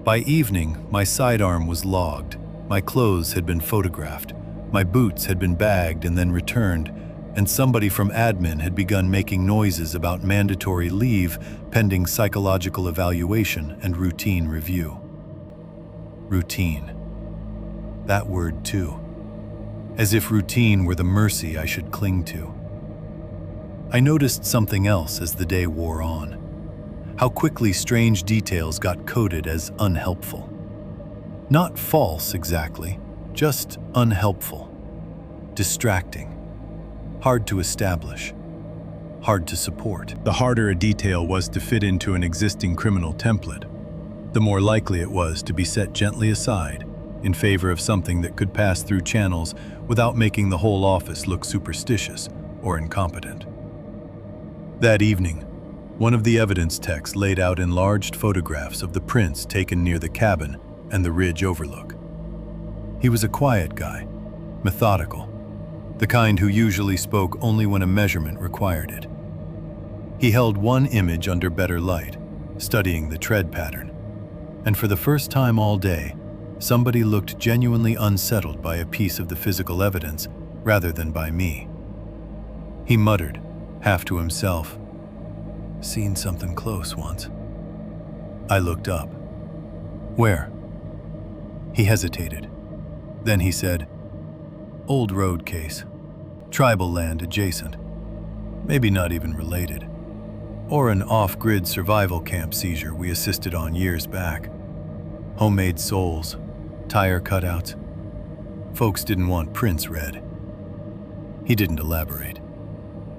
By evening, my sidearm was logged, my clothes had been photographed, my boots had been bagged and then returned, and somebody from admin had begun making noises about mandatory leave pending psychological evaluation and routine review. Routine. That word too. As if routine were the mercy I should cling to. I noticed something else as the day wore on. How quickly strange details got coded as unhelpful. Not false exactly, just unhelpful. Distracting. Hard to establish. Hard to support. The harder a detail was to fit into an existing criminal template, the more likely it was to be set gently aside in favor of something that could pass through channels without making the whole office look superstitious or incompetent. That evening, one of the evidence techs laid out enlarged photographs of the prints taken near the cabin and the ridge overlook. He was a quiet guy, methodical, the kind who usually spoke only when a measurement required it. He held one image under better light, studying the tread pattern, and for the first time all day, somebody looked genuinely unsettled by a piece of the physical evidence rather than by me. He muttered, half to himself, "Seen something close once." I looked up. "Where?" He hesitated. Then he said, "Old road case. Tribal land adjacent. Maybe not even related. Or an off-grid survival camp seizure we assisted on years back. Homemade souls, tire cutouts. Folks didn't want prints read." He didn't elaborate.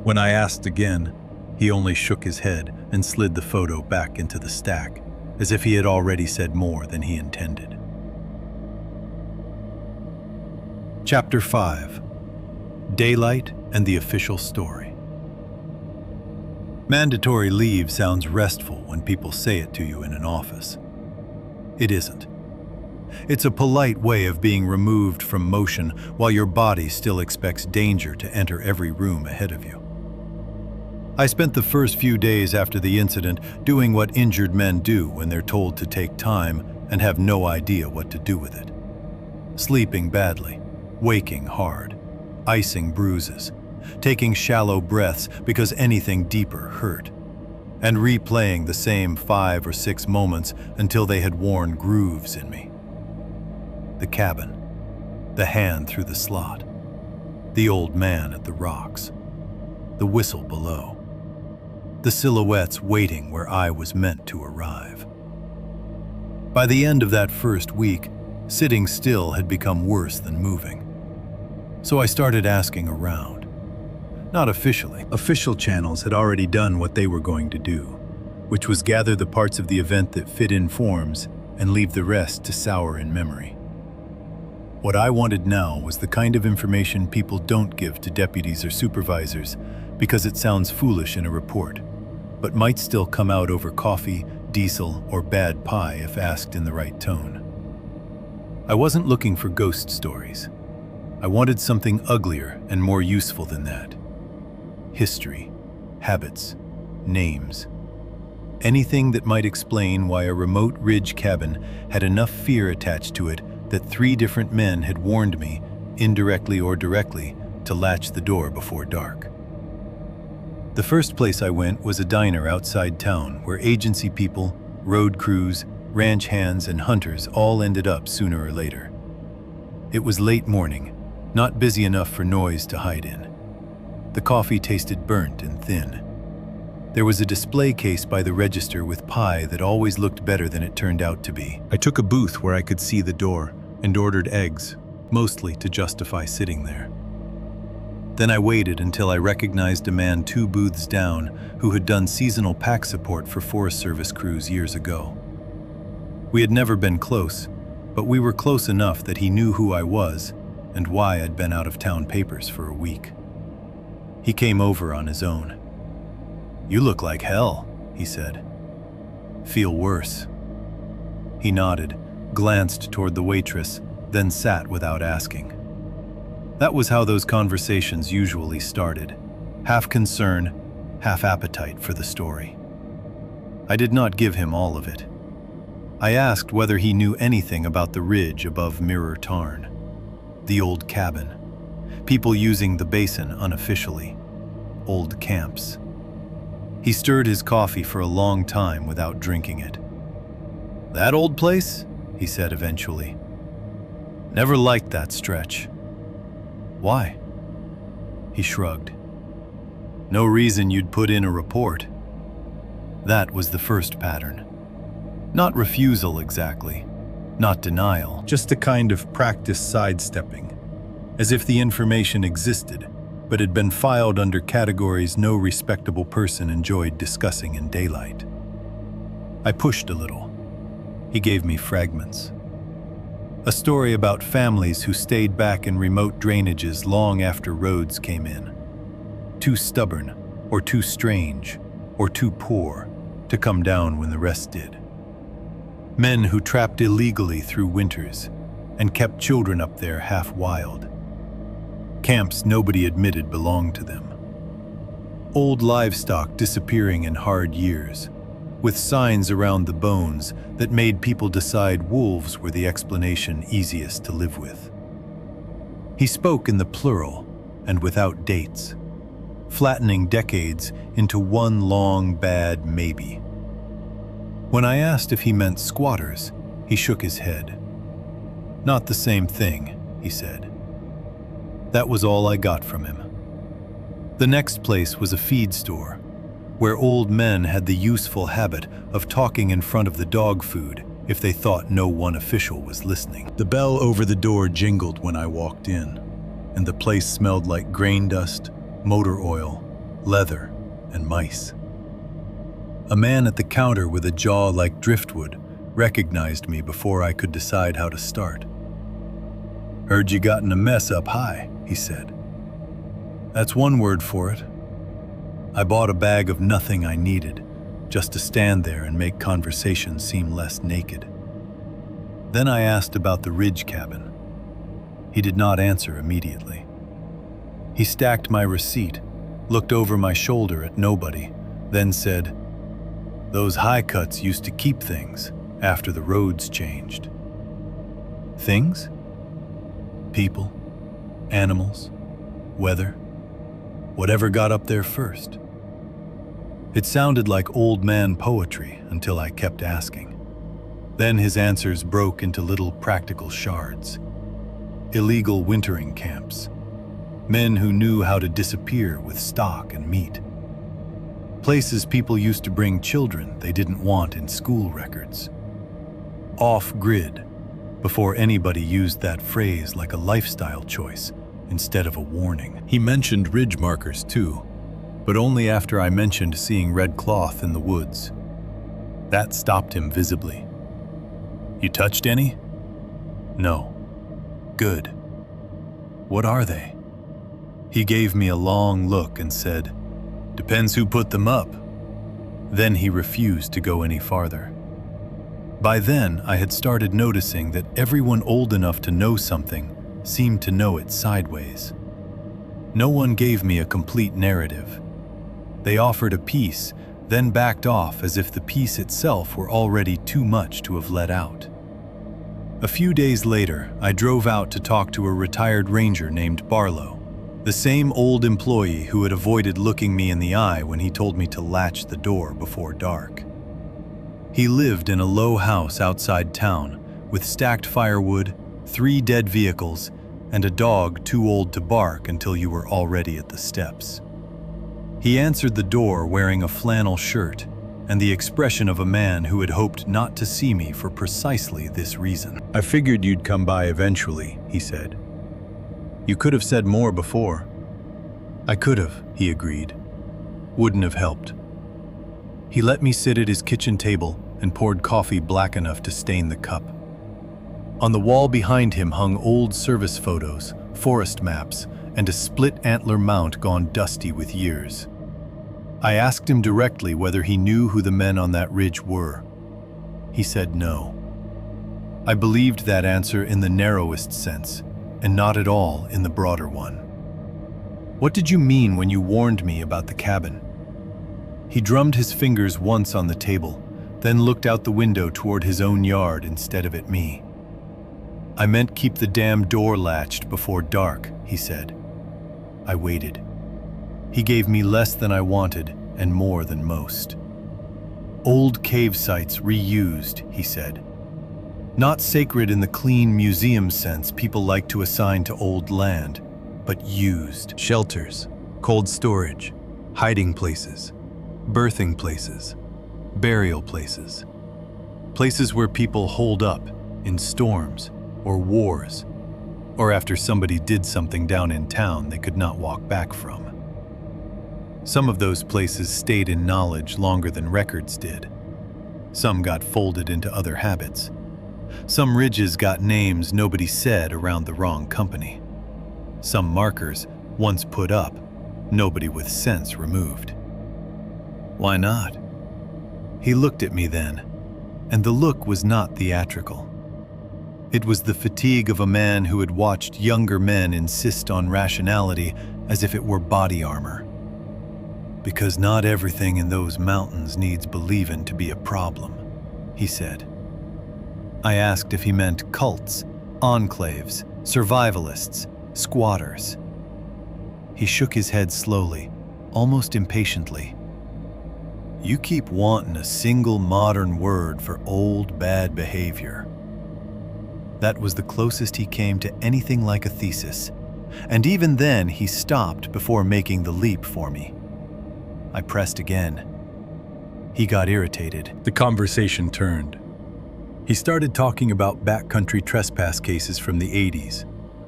When I asked again, he only shook his head and slid the photo back into the stack, as if he had already said more than he intended. Chapter 5. Daylight and the Official Story. Mandatory leave sounds restful when people say it to you in an office. It isn't. It's a polite way of being removed from motion while your body still expects danger to enter every room ahead of you. I spent the first few days after the incident doing what injured men do when they're told to take time and have no idea what to do with it. Sleeping badly, waking hard, icing bruises, taking shallow breaths because anything deeper hurt, and replaying the same 5 or 6 moments until they had worn grooves in me. The cabin, the hand through the slot, the old man at the rocks, the whistle below, the silhouettes waiting where I was meant to arrive. By the end of that first week, sitting still had become worse than moving. So I started asking around. Not officially. Official channels had already done what they were going to do, which was gather the parts of the event that fit in forms and leave the rest to sour in memory. What I wanted now was the kind of information people don't give to deputies or supervisors because it sounds foolish in a report, but might still come out over coffee, diesel, or bad pie if asked in the right tone. I wasn't looking for ghost stories. I wanted something uglier and more useful than that. History, habits, names. Anything that might explain why a remote ridge cabin had enough fear attached to it that 3 different men had warned me, indirectly or directly, to latch the door before dark. The first place I went was a diner outside town where agency people, road crews, ranch hands, and hunters all ended up sooner or later. It was late morning, not busy enough for noise to hide in. The coffee tasted burnt and thin. There was a display case by the register with pie that always looked better than it turned out to be. I took a booth where I could see the door and ordered eggs, mostly to justify sitting there. Then I waited until I recognized a man 2 booths down who had done seasonal pack support for Forest Service crews years ago. We had never been close, but we were close enough that he knew who I was and why I'd been out of town papers for a week. He came over on his own. "You look like hell," he said. "Feel worse." He nodded, glanced toward the waitress, then sat without asking. That was how those conversations usually started, half concern, half appetite for the story. I did not give him all of it. I asked whether he knew anything about the ridge above Mirror Tarn, the old cabin, people using the basin unofficially, old camps. He stirred his coffee for a long time without drinking it. "That old place?" he said eventually. "Never liked that stretch." "Why?" He shrugged. "No reason you'd put in a report." That was the first pattern. Not refusal exactly, not denial, just a kind of practiced sidestepping, as if the information existed, but had been filed under categories no respectable person enjoyed discussing in daylight. I pushed a little. He gave me fragments. A story about families who stayed back in remote drainages long after roads came in. Too stubborn, or too strange, or too poor to come down when the rest did. Men who trapped illegally through winters and kept children up there half wild. Camps nobody admitted belonged to them. Old livestock disappearing in hard years, with signs around the bones that made people decide wolves were the explanation easiest to live with. He spoke in the plural and without dates, flattening decades into one long bad maybe. When I asked if he meant squatters, he shook his head. "Not the same thing," he said. That was all I got from him. The next place was a feed store, where old men had the useful habit of talking in front of the dog food if they thought no one official was listening. The bell over the door jingled when I walked in, and the place smelled like grain dust, motor oil, leather, and mice. A man at the counter with a jaw like driftwood recognized me before I could decide how to start. "Heard you got in a mess up high," he said. "That's one word for it." I bought a bag of nothing I needed, just to stand there and make conversation seem less naked. Then I asked about the ridge cabin. He did not answer immediately. He stacked my receipt, looked over my shoulder at nobody, then said, "Those high cuts used to keep things after the roads changed." Things? People, animals, weather, whatever got up there first. It sounded like old man poetry until I kept asking. Then his answers broke into little practical shards. Illegal wintering camps. Men who knew how to disappear with stock and meat. Places people used to bring children they didn't want in school records. Off-grid, before anybody used that phrase like a lifestyle choice instead of a warning. He mentioned ridge markers too, but only after I mentioned seeing red cloth in the woods. That stopped him visibly. "You touched any?" "No." "Good. What are they?" He gave me a long look and said, "Depends who put them up." Then he refused to go any farther. By then, I had started noticing that everyone old enough to know something seemed to know it sideways. No one gave me a complete narrative. They offered a piece, then backed off as if the piece itself were already too much to have let out. A few days later, I drove out to talk to a retired ranger named Barlow, the same old employee who had avoided looking me in the eye when he told me to latch the door before dark. He lived in a low house outside town with stacked firewood, 3 dead vehicles, and a dog too old to bark until you were already at the steps. He answered the door wearing a flannel shirt and the expression of a man who had hoped not to see me for precisely this reason. "I figured you'd come by eventually," he said. "You could have said more before." "I could have," he agreed. "Wouldn't have helped." He let me sit at his kitchen table and poured coffee black enough to stain the cup. On the wall behind him hung old service photos, forest maps, and a split antler mount gone dusty with years. I asked him directly whether he knew who the men on that ridge were. He said no. I believed that answer in the narrowest sense, and not at all in the broader one. "What did you mean when you warned me about the cabin?" He drummed his fingers once on the table, then looked out the window toward his own yard instead of at me. "I meant keep the damn door latched before dark," he said. I waited. He gave me less than I wanted and more than most. "Old cave sites reused," he said. "Not sacred in the clean museum sense people like to assign to old land, but used. Shelters, cold storage, hiding places, birthing places, burial places. Places where people holed up in storms or wars, or after somebody did something down in town they could not walk back from. Some of those places stayed in knowledge longer than records did. Some got folded into other habits. Some ridges got names nobody said around the wrong company. Some markers, once put up, nobody with sense removed. Why not?" He looked at me then, and the look was not theatrical. It was the fatigue of a man who had watched younger men insist on rationality as if it were body armor. "Because not everything in those mountains needs believin' to be a problem," he said. I asked if he meant cults, enclaves, survivalists, squatters. He shook his head slowly, almost impatiently. "You keep wanting a single modern word for old bad behavior." That was the closest he came to anything like a thesis, and even then he stopped before making the leap for me. I pressed again. He got irritated. The conversation turned. He started talking about backcountry trespass cases from the 80s,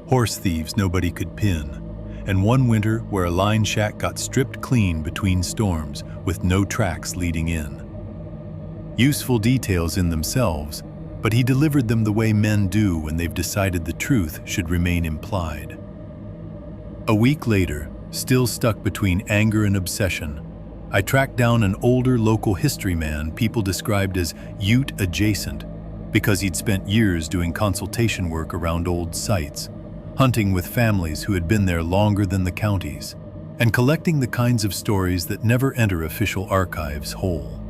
horse thieves nobody could pin, and one winter where a line shack got stripped clean between storms with no tracks leading in. Useful details in themselves, but he delivered them the way men do when they've decided the truth should remain implied. A week later, still stuck between anger and obsession, I tracked down an older local history man people described as Ute adjacent because he'd spent years doing consultation work around old sites, hunting with families who had been there longer than the counties, and collecting the kinds of stories that never enter official archives whole.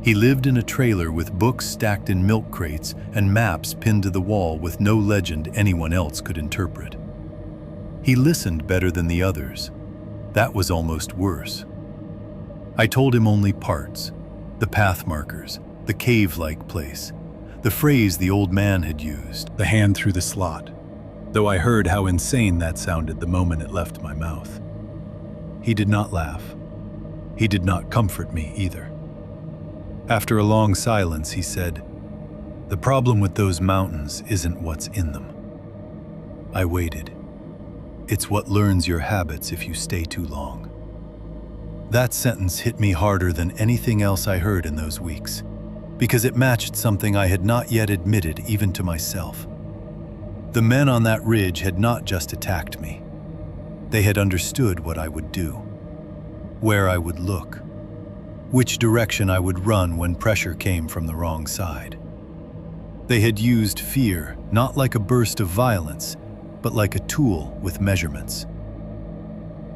He lived in a trailer with books stacked in milk crates and maps pinned to the wall with no legend anyone else could interpret. He listened better than the others. That was almost worse. I told him only parts, the path markers, the cave-like place, the phrase the old man had used. The hand through the slot, though I heard how insane that sounded the moment it left my mouth. He did not laugh. He did not comfort me either. After a long silence, he said, "The problem with those mountains isn't what's in them." I waited. "It's what learns your habits if you stay too long." That sentence hit me harder than anything else I heard in those weeks, because it matched something I had not yet admitted even to myself. The men on that ridge had not just attacked me. They had understood what I would do, where I would look, which direction I would run when pressure came from the wrong side. They had used fear not like a burst of violence, but like a tool with measurements.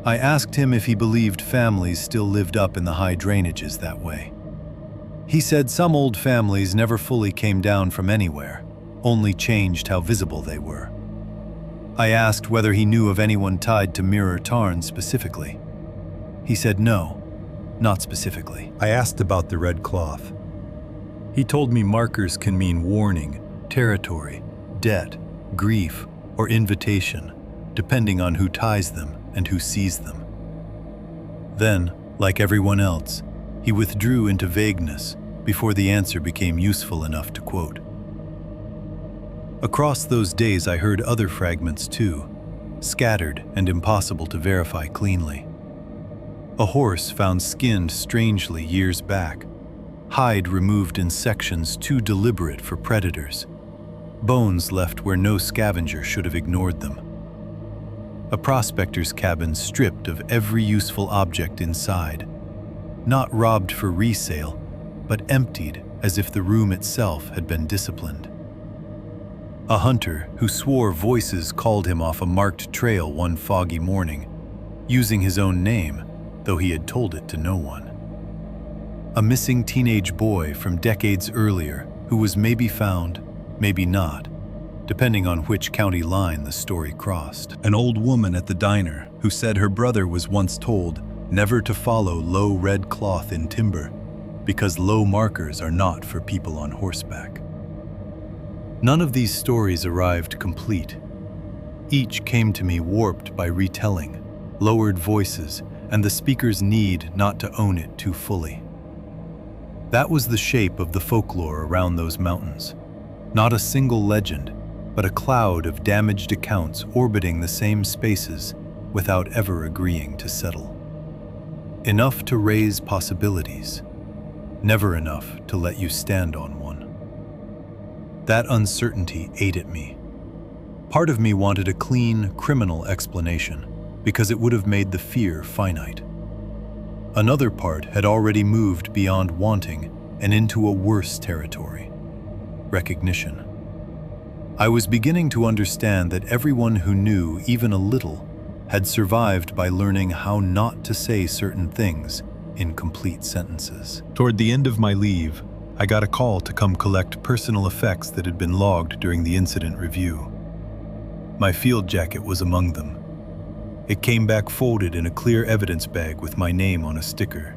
I asked him if he believed families still lived up in the high drainages that way. He said some old families never fully came down from anywhere, only changed how visible they were. I asked whether he knew of anyone tied to Mirror Tarn specifically. He said no, not specifically. I asked about the red cloth. He told me markers can mean warning, territory, debt, grief, or invitation, depending on who ties them and who sees them. Then, like everyone else, he withdrew into vagueness before the answer became useful enough to quote. Across those days I heard other fragments too, scattered and impossible to verify cleanly. A horse found skinned strangely years back, hide removed in sections too deliberate for predators, bones left where no scavenger should have ignored them. A prospector's cabin stripped of every useful object inside, not robbed for resale, but emptied as if the room itself had been disciplined. A hunter who swore voices called him off a marked trail one foggy morning, using his own name, though he had told it to no one. A missing teenage boy from decades earlier who was maybe found, maybe not, depending on which county line the story crossed. An old woman at the diner who said her brother was once told never to follow low red cloth in timber because low markers are not for people on horseback. None of these stories arrived complete. Each came to me warped by retelling, lowered voices, and the speaker's need not to own it too fully. That was the shape of the folklore around those mountains. Not a single legend, but a cloud of damaged accounts orbiting the same spaces without ever agreeing to settle. Enough to raise possibilities, never enough to let you stand on one. That uncertainty ate at me. Part of me wanted a clean, criminal explanation because it would have made the fear finite. Another part had already moved beyond wanting and into a worse territory: recognition. I was beginning to understand that everyone who knew even a little had survived by learning how not to say certain things in complete sentences. Toward the end of my leave, I got a call to come collect personal effects that had been logged during the incident review. My field jacket was among them. It came back folded in a clear evidence bag with my name on a sticker.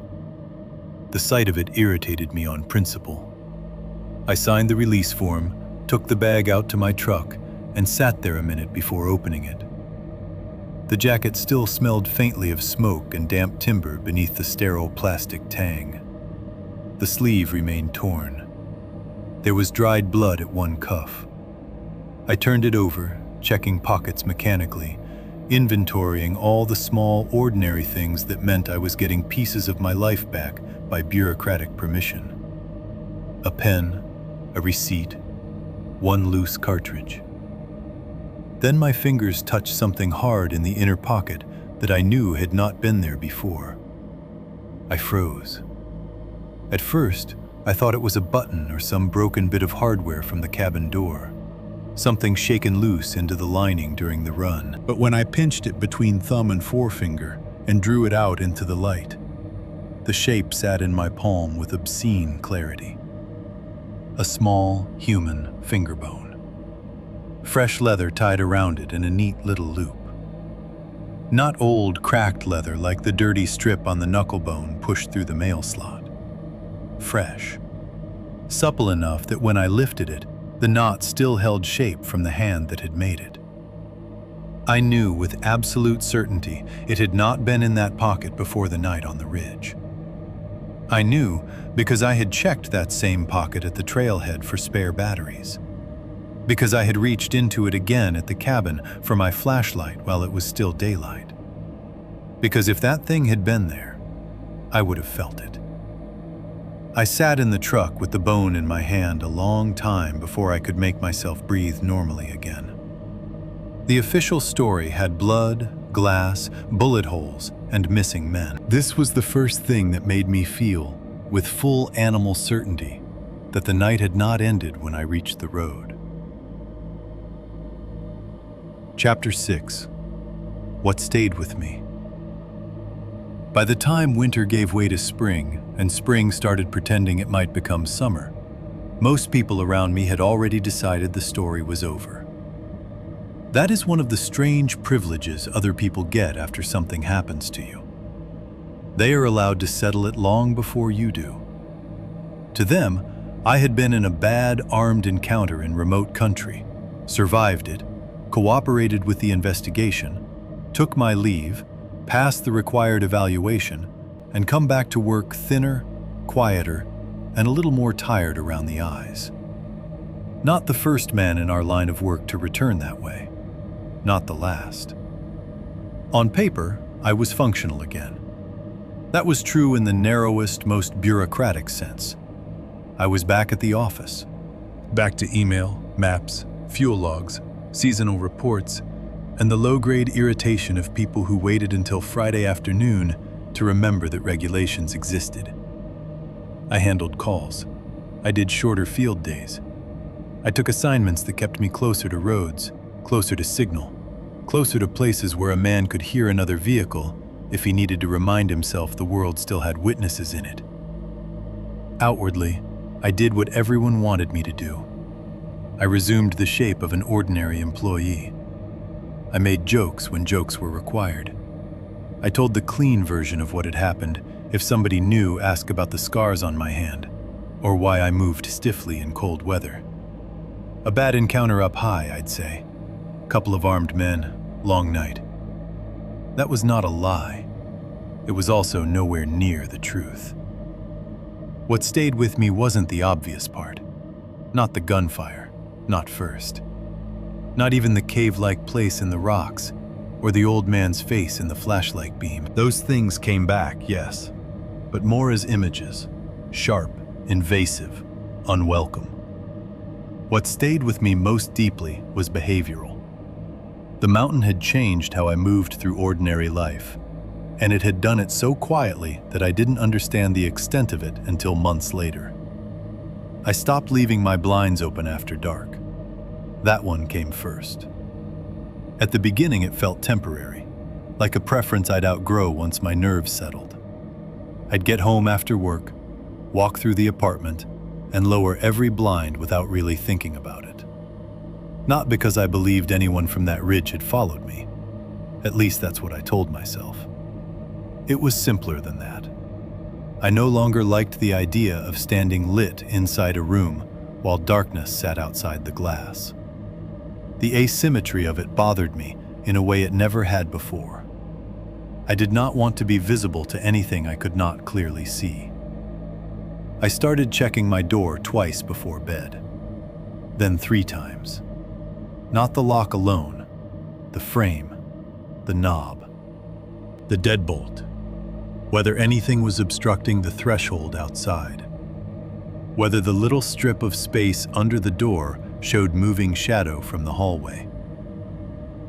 The sight of it irritated me on principle. I signed the release form, took the bag out to my truck, and sat there a minute before opening it. The jacket still smelled faintly of smoke and damp timber beneath the sterile plastic tang. The sleeve remained torn. There was dried blood at one cuff. I turned it over, checking pockets mechanically, inventorying all the small, ordinary things that meant I was getting pieces of my life back by bureaucratic permission. A pen, a receipt, one loose cartridge. Then my fingers touched something hard in the inner pocket that I knew had not been there before. I froze. At first, I thought it was a button or some broken bit of hardware from the cabin door, something shaken loose into the lining during the run. But when I pinched it between thumb and forefinger and drew it out into the light, the shape sat in my palm with obscene clarity. A small, human finger bone. Fresh leather tied around it in a neat little loop. Not old, cracked leather like the dirty strip on the knuckle bone pushed through the mail slot. Fresh. Supple enough that when I lifted it, the knot still held shape from the hand that had made it. I knew with absolute certainty it had not been in that pocket before the night on the ridge. I knew because I had checked that same pocket at the trailhead for spare batteries. Because I had reached into it again at the cabin for my flashlight while it was still daylight. Because if that thing had been there, I would have felt it. I sat in the truck with the bone in my hand a long time before I could make myself breathe normally again. The official story had blood, glass, bullet holes, and missing men. This was the first thing that made me feel, with full animal certainty, that the night had not ended when I reached the road. Chapter 6. What stayed with me. By the time winter gave way to spring, and spring started pretending it might become summer, most people around me had already decided the story was over. That is one of the strange privileges other people get after something happens to you. They are allowed to settle it long before you do. To them, I had been in a bad armed encounter in remote country, survived it, cooperated with the investigation, took my leave, pass the required evaluation, and come back to work thinner, quieter, and a little more tired around the eyes. Not the first man in our line of work to return that way. Not the last. On paper, I was functional again. That was true in the narrowest, most bureaucratic sense. I was back at the office. Back to email, maps, fuel logs, seasonal reports, and the low-grade irritation of people who waited until Friday afternoon to remember that regulations existed. I handled calls. I did shorter field days. I took assignments that kept me closer to roads, closer to signal, closer to places where a man could hear another vehicle if he needed to remind himself the world still had witnesses in it. Outwardly, I did what everyone wanted me to do. I resumed the shape of an ordinary employee. I made jokes when jokes were required. I told the clean version of what had happened. If somebody new asked about the scars on my hand, or why I moved stiffly in cold weather. A bad encounter up high, I'd say. Couple of armed men, long night. That was not a lie. It was also nowhere near the truth. What stayed with me wasn't the obvious part. Not the gunfire, not first. Not even the cave-like place in the rocks, or the old man's face in the flashlight beam. Those things came back, yes, but more as images, sharp, invasive, unwelcome. What stayed with me most deeply was behavioral. The mountain had changed how I moved through ordinary life, and it had done it so quietly that I didn't understand the extent of it until months later. I stopped leaving my blinds open after dark. That one came first. At the beginning, it felt temporary, like a preference I'd outgrow once my nerves settled. I'd get home after work, walk through the apartment, and lower every blind without really thinking about it. Not because I believed anyone from that ridge had followed me. At least that's what I told myself. It was simpler than that. I no longer liked the idea of standing lit inside a room while darkness sat outside the glass. The asymmetry of it bothered me in a way it never had before. I did not want to be visible to anything I could not clearly see. I started checking my door twice before bed, then 3 times. Not the lock alone, the frame, the knob, the deadbolt, whether anything was obstructing the threshold outside, whether the little strip of space under the door showed moving shadow from the hallway.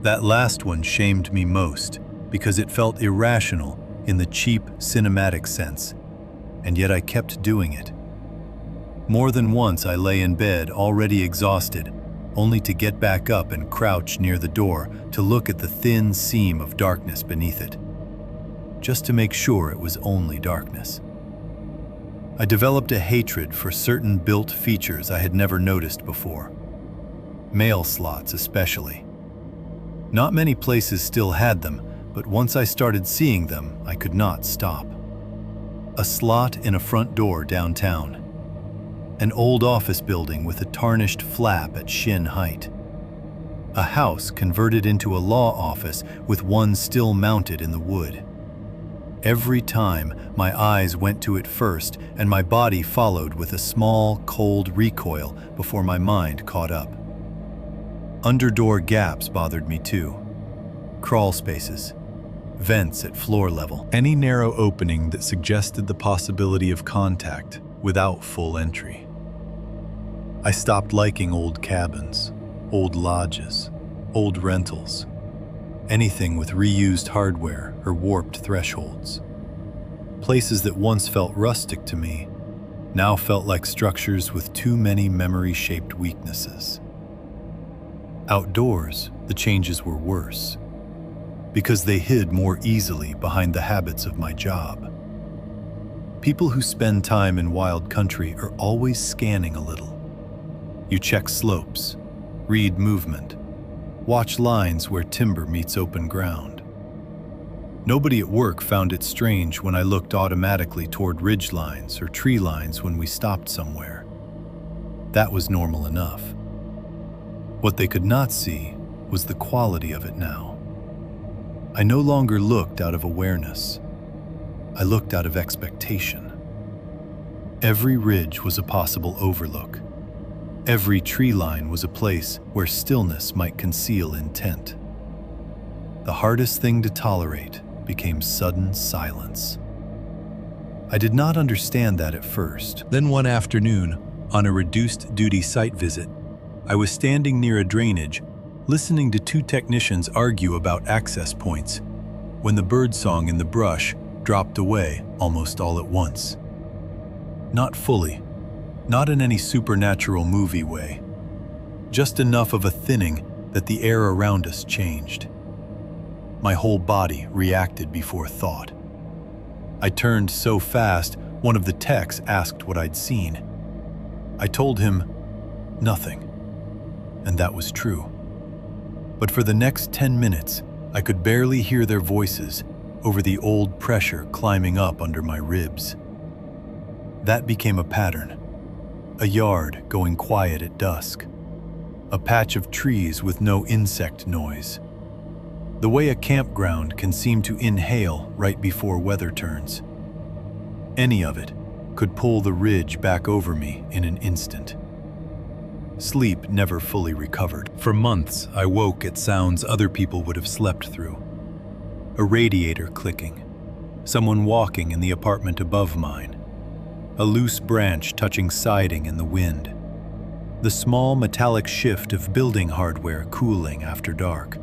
That last one shamed me most because it felt irrational in the cheap cinematic sense, and yet I kept doing it. More than once I lay in bed already exhausted, only to get back up and crouch near the door to look at the thin seam of darkness beneath it, just to make sure it was only darkness. I developed a hatred for certain built features I had never noticed before. Mail slots especially. Not many places still had them, but once I started seeing them, I could not stop. A slot in a front door downtown. An old office building with a tarnished flap at shin height. A house converted into a law office with one still mounted in the wood. Every time, my eyes went to it first, and my body followed with a small, cold recoil before my mind caught up. Underdoor gaps bothered me too. Crawl spaces, vents at floor level. Any narrow opening that suggested the possibility of contact without full entry. I stopped liking old cabins, old lodges, old rentals, anything with reused hardware or warped thresholds. Places that once felt rustic to me now felt like structures with too many memory-shaped weaknesses. Outdoors, the changes were worse, because they hid more easily behind the habits of my job. People who spend time in wild country are always scanning a little. You check slopes, read movement, watch lines where timber meets open ground. Nobody at work found it strange when I looked automatically toward ridge lines or tree lines when we stopped somewhere. That was normal enough. What they could not see was the quality of it now. I no longer looked out of awareness. I looked out of expectation. Every ridge was a possible overlook. Every tree line was a place where stillness might conceal intent. The hardest thing to tolerate became sudden silence. I did not understand that at first. Then one afternoon, on a reduced-duty site visit, I was standing near a drainage, listening to two technicians argue about access points, when the birdsong in the brush dropped away almost all at once. Not fully, not in any supernatural movie way, just enough of a thinning that the air around us changed. My whole body reacted before thought. I turned so fast, one of the techs asked what I'd seen. I told him, nothing, and that was true. But for the next 10 minutes, I could barely hear their voices over the old pressure climbing up under my ribs. That became a pattern. A yard going quiet at dusk. A patch of trees with no insect noise. The way a campground can seem to inhale right before weather turns. Any of it could pull the ridge back over me in an instant. Sleep never fully recovered. For months, I woke at sounds other people would have slept through. A radiator clicking, someone walking in the apartment above mine, a loose branch touching siding in the wind, the small metallic shift of building hardware cooling after dark.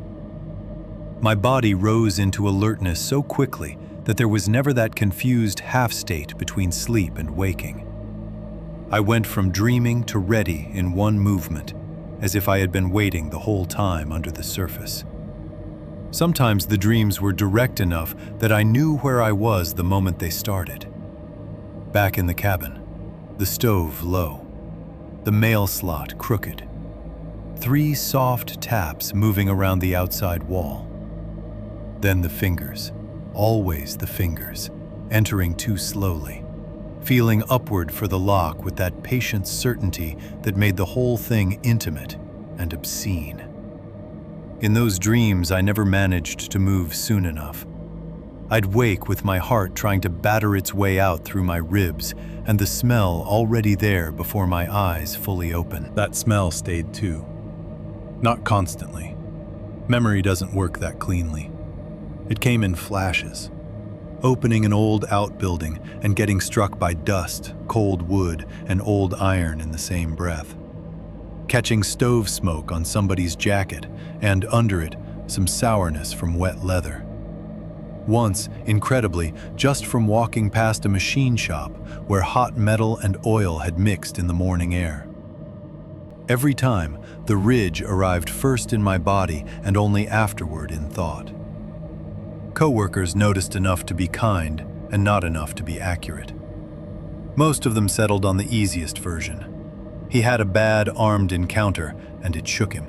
My body rose into alertness so quickly that there was never that confused half-state between sleep and waking. I went from dreaming to ready in one movement, as if I had been waiting the whole time under the surface. Sometimes the dreams were direct enough that I knew where I was the moment they started. Back in the cabin, the stove low, the mail slot crooked, 3 soft taps moving around the outside wall. Then the fingers, always the fingers, entering too slowly, feeling upward for the lock with that patient certainty that made the whole thing intimate and obscene. In those dreams, I never managed to move soon enough. I'd wake with my heart trying to batter its way out through my ribs, and the smell already there before my eyes fully open. That smell stayed too. Not constantly. Memory doesn't work that cleanly. It came in flashes. Opening an old outbuilding and getting struck by dust, cold wood, and old iron in the same breath. Catching stove smoke on somebody's jacket, and under it, some sourness from wet leather. Once, incredibly, just from walking past a machine shop where hot metal and oil had mixed in the morning air. Every time, the ridge arrived first in my body and only afterward in thought. Coworkers noticed enough to be kind and not enough to be accurate. Most of them settled on the easiest version. He had a bad armed encounter and it shook him.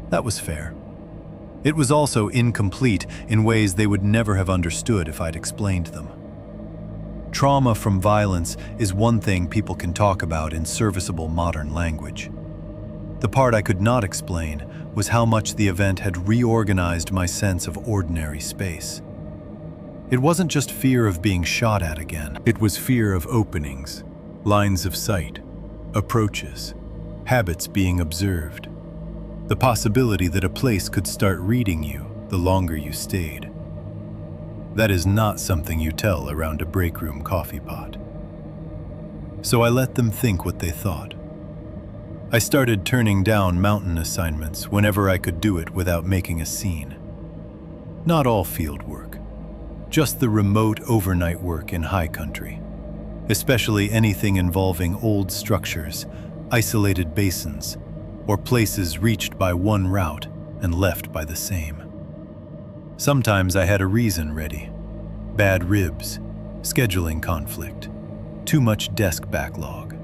That was fair. It was also incomplete in ways they would never have understood if I'd explained them. Trauma from violence is one thing people can talk about in serviceable modern language. The part I could not explain was how much the event had reorganized my sense of ordinary space. It wasn't just fear of being shot at again. It was fear of openings, lines of sight, approaches, habits being observed. The possibility that a place could start reading you the longer you stayed. That is not something you tell around a break room coffee pot. So I let them think what they thought. I started turning down mountain assignments whenever I could do it without making a scene. Not all field work, just the remote overnight work in high country, especially anything involving old structures, isolated basins, or places reached by one route and left by the same. Sometimes I had a reason ready. Bad ribs, scheduling conflict, too much desk backlog.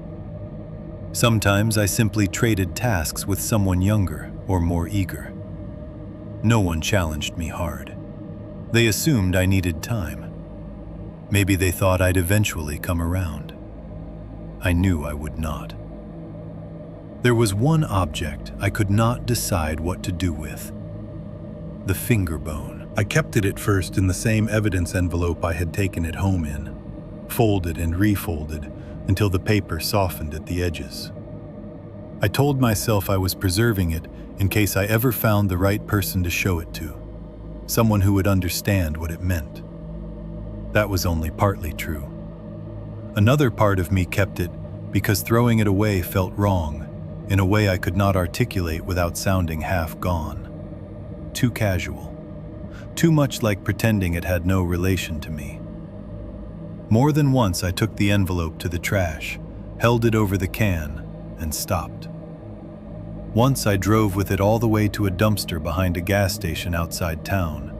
Sometimes I simply traded tasks with someone younger or more eager. No one challenged me hard. They assumed I needed time. Maybe they thought I'd eventually come around. I knew I would not. There was one object I could not decide what to do with. The finger bone. I kept it at first in the same evidence envelope I had taken it home in, folded and refolded until the paper softened at the edges. I told myself I was preserving it in case I ever found the right person to show it to, someone who would understand what it meant. That was only partly true. Another part of me kept it because throwing it away felt wrong, in a way I could not articulate without sounding half gone. Too casual. Too much like pretending it had no relation to me. More than once I took the envelope to the trash, held it over the can, and stopped. Once I drove with it all the way to a dumpster behind a gas station outside town,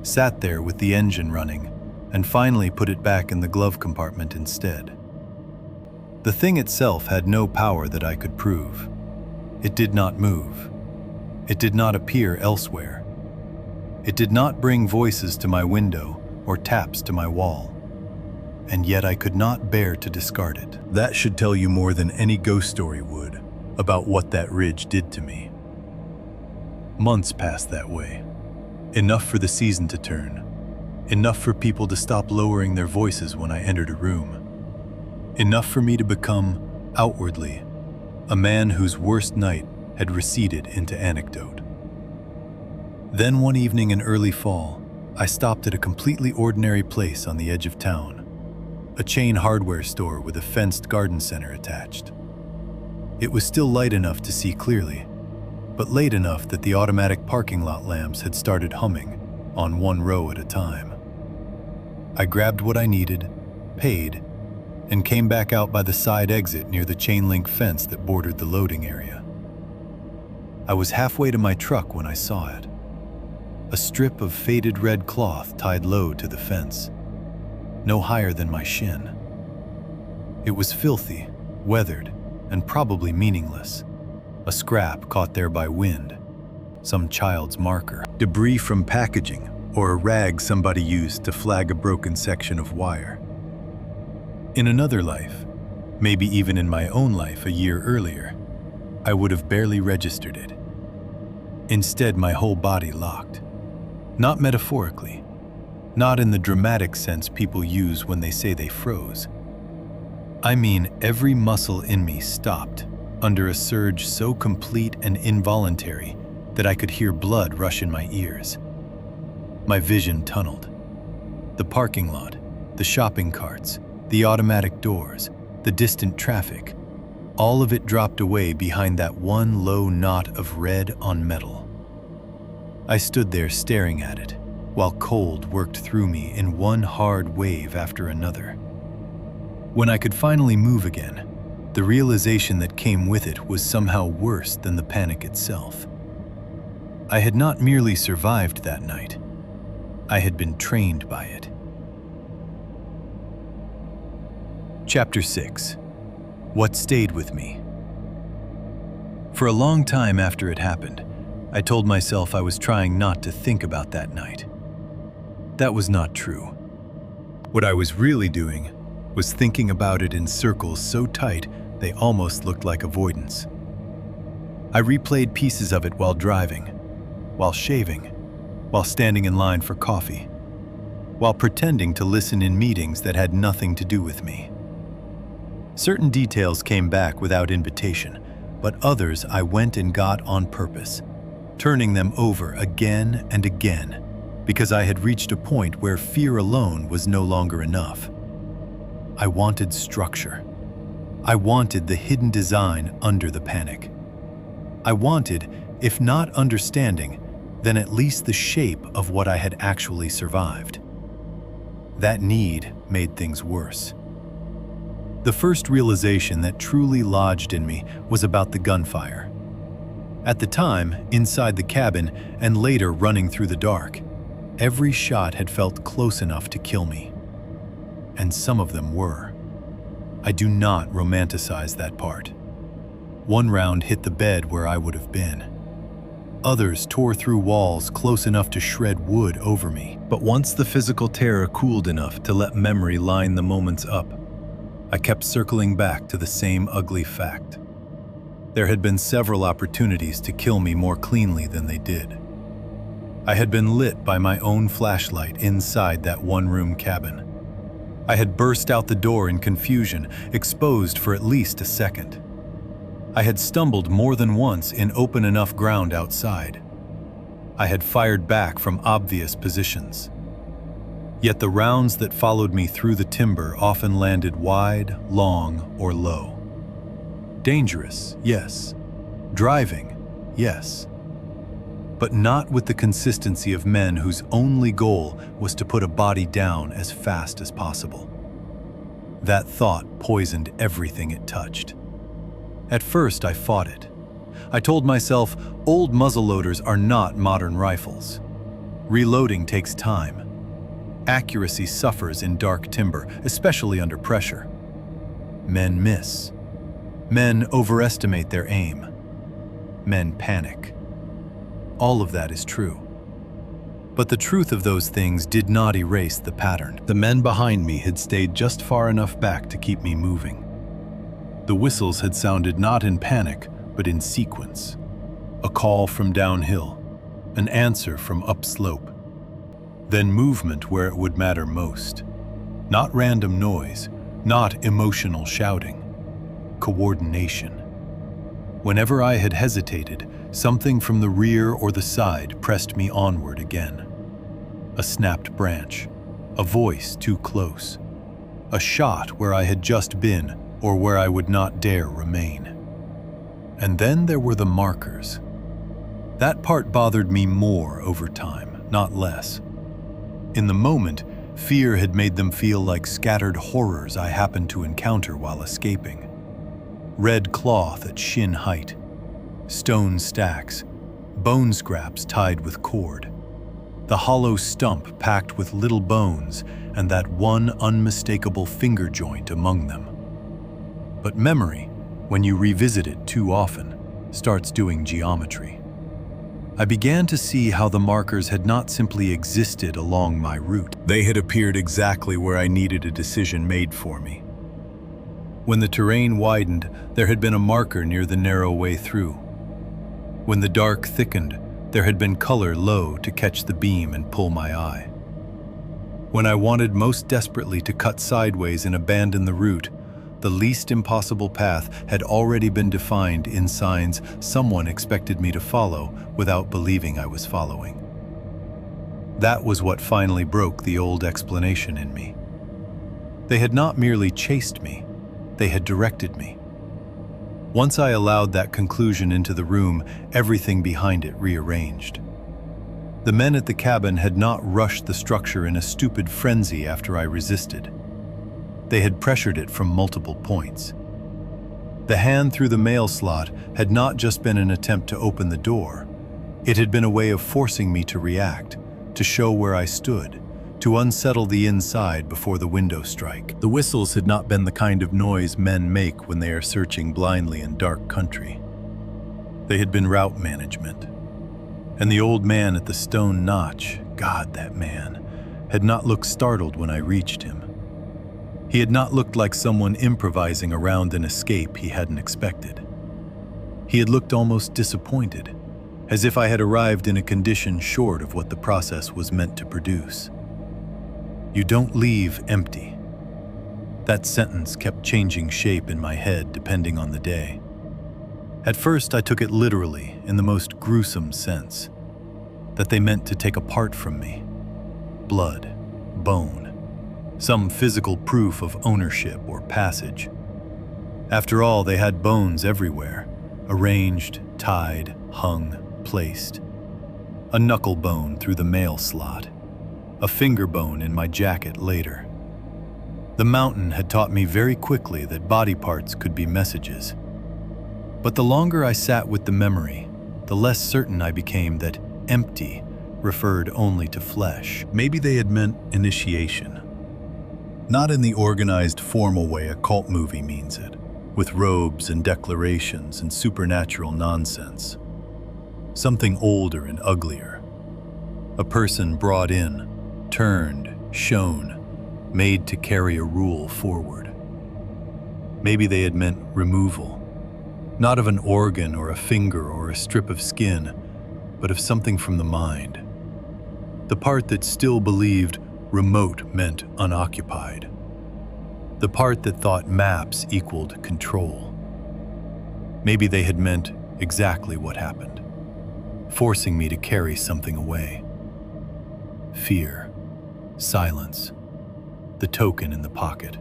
sat there with the engine running, and finally put it back in the glove compartment instead. The thing itself had no power that I could prove. It did not move. It did not appear elsewhere. It did not bring voices to my window or taps to my wall. And yet I could not bear to discard it. That should tell you more than any ghost story would about what that ridge did to me. Months passed that way. Enough for the season to turn. Enough for people to stop lowering their voices when I entered a room. Enough for me to become, outwardly, a man whose worst night had receded into anecdote. Then one evening in early fall, I stopped at a completely ordinary place on the edge of town. A chain hardware store with a fenced garden center attached. It was still light enough to see clearly, but late enough that the automatic parking lot lamps had started humming on one row at a time. I grabbed what I needed, paid, and came back out by the side exit near the chain link fence that bordered the loading area. I was halfway to my truck when I saw it. A strip of faded red cloth tied low to the fence, no higher than my shin. It was filthy, weathered, and probably meaningless. A scrap caught there by wind, some child's marker, debris from packaging, or a rag somebody used to flag a broken section of wire. In another life, maybe even in my own life a year earlier, I would have barely registered it. Instead, my whole body locked. Not metaphorically, not in the dramatic sense people use when they say they froze. I mean, every muscle in me stopped under a surge so complete and involuntary that I could hear blood rush in my ears. My vision tunneled. The parking lot, the shopping carts, the automatic doors, the distant traffic, all of it dropped away behind that one low knot of red on metal. I stood there staring at it, while cold worked through me in one hard wave after another. When I could finally move again, the realization that came with it was somehow worse than the panic itself. I had not merely survived that night. I had been trained by it. Chapter 6. What stayed with me. For a long time after it happened, I told myself I was trying not to think about that night. That was not true. What I was really doing was thinking about it in circles so tight they almost looked like avoidance. I replayed pieces of it while driving, while shaving, while standing in line for coffee, while pretending to listen in meetings that had nothing to do with me. Certain details came back without invitation, but others I went and got on purpose, turning them over again and again, because I had reached a point where fear alone was no longer enough. I wanted structure. I wanted the hidden design under the panic. I wanted, if not understanding, then at least the shape of what I had actually survived. That need made things worse. The first realization that truly lodged in me was about the gunfire. At the time, inside the cabin and later running through the dark, every shot had felt close enough to kill me. And some of them were. I do not romanticize that part. One round hit the bed where I would have been. Others tore through walls close enough to shred wood over me. But once the physical terror cooled enough to let memory line the moments up, I kept circling back to the same ugly fact. There had been several opportunities to kill me more cleanly than they did. I had been lit by my own flashlight inside that one-room cabin. I had burst out the door in confusion, exposed for at least a second. I had stumbled more than once in open enough ground outside. I had fired back from obvious positions. Yet the rounds that followed me through the timber often landed wide, long, or low. Dangerous, yes. Driving, yes. But not with the consistency of men whose only goal was to put a body down as fast as possible. That thought poisoned everything it touched. At first, I fought it. I told myself, old muzzleloaders are not modern rifles. Reloading takes time. Accuracy suffers in dark timber, especially under pressure. Men miss. Men overestimate their aim. Men panic. All of that is true. But the truth of those things did not erase the pattern. The men behind me had stayed just far enough back to keep me moving. The whistles had sounded not in panic, but in sequence. A call from downhill, an answer from upslope. Then movement where it would matter most. Not random noise, not emotional shouting. Coordination. Whenever I had hesitated, something from the rear or the side pressed me onward again. A snapped branch, a voice too close, a shot where I had just been or where I would not dare remain. And then there were the markers. That part bothered me more over time, not less. In the moment, fear had made them feel like scattered horrors I happened to encounter while escaping. Red cloth at shin height, stone stacks, bone scraps tied with cord, the hollow stump packed with little bones, and that one unmistakable finger joint among them. But memory, when you revisit it too often, starts doing geometry. I began to see how the markers had not simply existed along my route. They had appeared exactly where I needed a decision made for me. When the terrain widened, there had been a marker near the narrow way through. When the dark thickened, there had been color low to catch the beam and pull my eye. When I wanted most desperately to cut sideways and abandon the route, the least impossible path had already been defined in signs someone expected me to follow without believing I was following. That was what finally broke the old explanation in me. They had not merely chased me, they had directed me. Once I allowed that conclusion into the room, everything behind it rearranged. The men at the cabin had not rushed the structure in a stupid frenzy after I resisted. They had pressured it from multiple points. The hand through the mail slot had not just been an attempt to open the door. It had been a way of forcing me to react, to show where I stood, to unsettle the inside before the window strike. The whistles had not been the kind of noise men make when they are searching blindly in dark country. They had been route management. And the old man at the stone notch, God, that man, had not looked startled when I reached him. He had not looked like someone improvising around an escape he hadn't expected. He had looked almost disappointed, as if I had arrived in a condition short of what the process was meant to produce. You don't leave empty. That sentence kept changing shape in my head depending on the day. At first, I took it literally in the most gruesome sense, that they meant to take a part from me. Blood, bone, some physical proof of ownership or passage. After all, they had bones everywhere, arranged, tied, hung, placed. A knuckle bone through the mail slot, a finger bone in my jacket later. The mountain had taught me very quickly that body parts could be messages. But the longer I sat with the memory, the less certain I became that empty referred only to flesh. Maybe they had meant initiation. Not in the organized, formal way a cult movie means it, with robes and declarations and supernatural nonsense. Something older and uglier. A person brought in, turned, shown, made to carry a rule forward. Maybe they had meant removal, not of an organ or a finger or a strip of skin, but of something from the mind, The part that still believed remote meant unoccupied. The part that thought maps equaled control. Maybe they had meant exactly what happened, forcing me to carry something away. Fear, silence, the token in the pocket.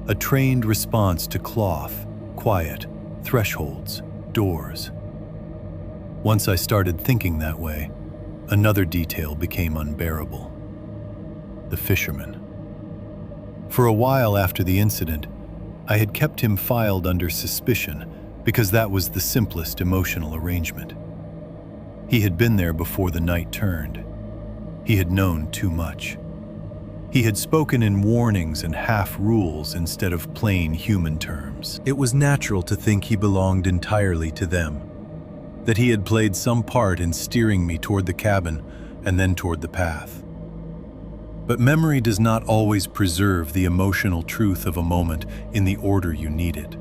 A trained response to cloth, quiet, thresholds, doors. Once I started thinking that way, another detail became unbearable. The fisherman. For a while after the incident, I had kept him filed under suspicion because that was the simplest emotional arrangement. He had been there before the night turned. He had known too much. He had spoken in warnings and half-rules instead of plain human terms. It was natural to think he belonged entirely to them, that he had played some part in steering me toward the cabin and then toward the path. But memory does not always preserve the emotional truth of a moment in the order you need it.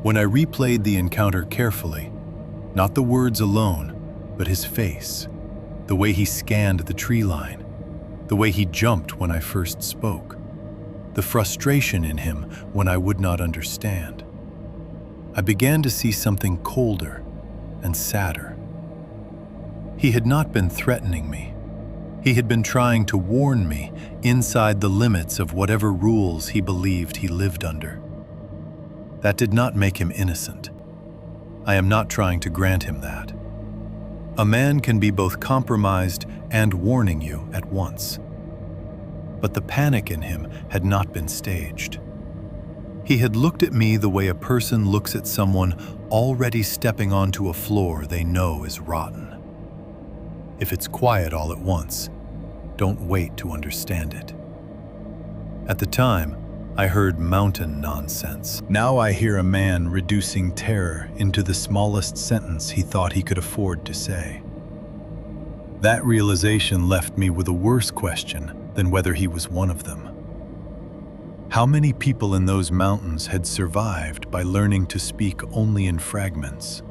When I replayed the encounter carefully, not the words alone, but his face, the way he scanned the tree line, the way he jumped when I first spoke, the frustration in him when I would not understand, I began to see something colder and sadder. He had not been threatening me. He had been trying to warn me inside the limits of whatever rules he believed he lived under. That did not make him innocent. I am not trying to grant him that. A man can be both compromised and warning you at once. But the panic in him had not been staged. He had looked at me the way a person looks at someone already stepping onto a floor they know is rotten. If it's quiet all at once, don't wait to understand it. At the time, I heard mountain nonsense. Now I hear a man reducing terror into the smallest sentence he thought he could afford to say. That realization left me with a worse question than whether he was one of them. How many people in those mountains had survived by learning to speak only in fragments?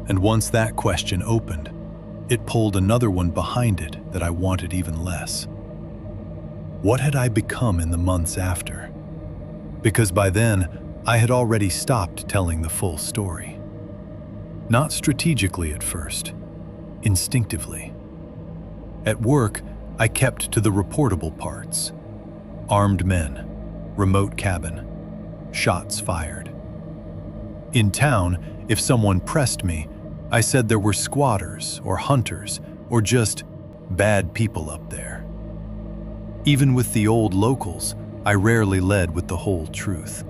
And once that question opened, it pulled another one behind it that I wanted even less. What had I become in the months after? Because by then, I had already stopped telling the full story. Not strategically at first, instinctively. At work, I kept to the reportable parts. Armed men, remote cabin, shots fired. In town, if someone pressed me, I said there were squatters or hunters or just bad people up there. Even with the old locals, I rarely led with the whole truth.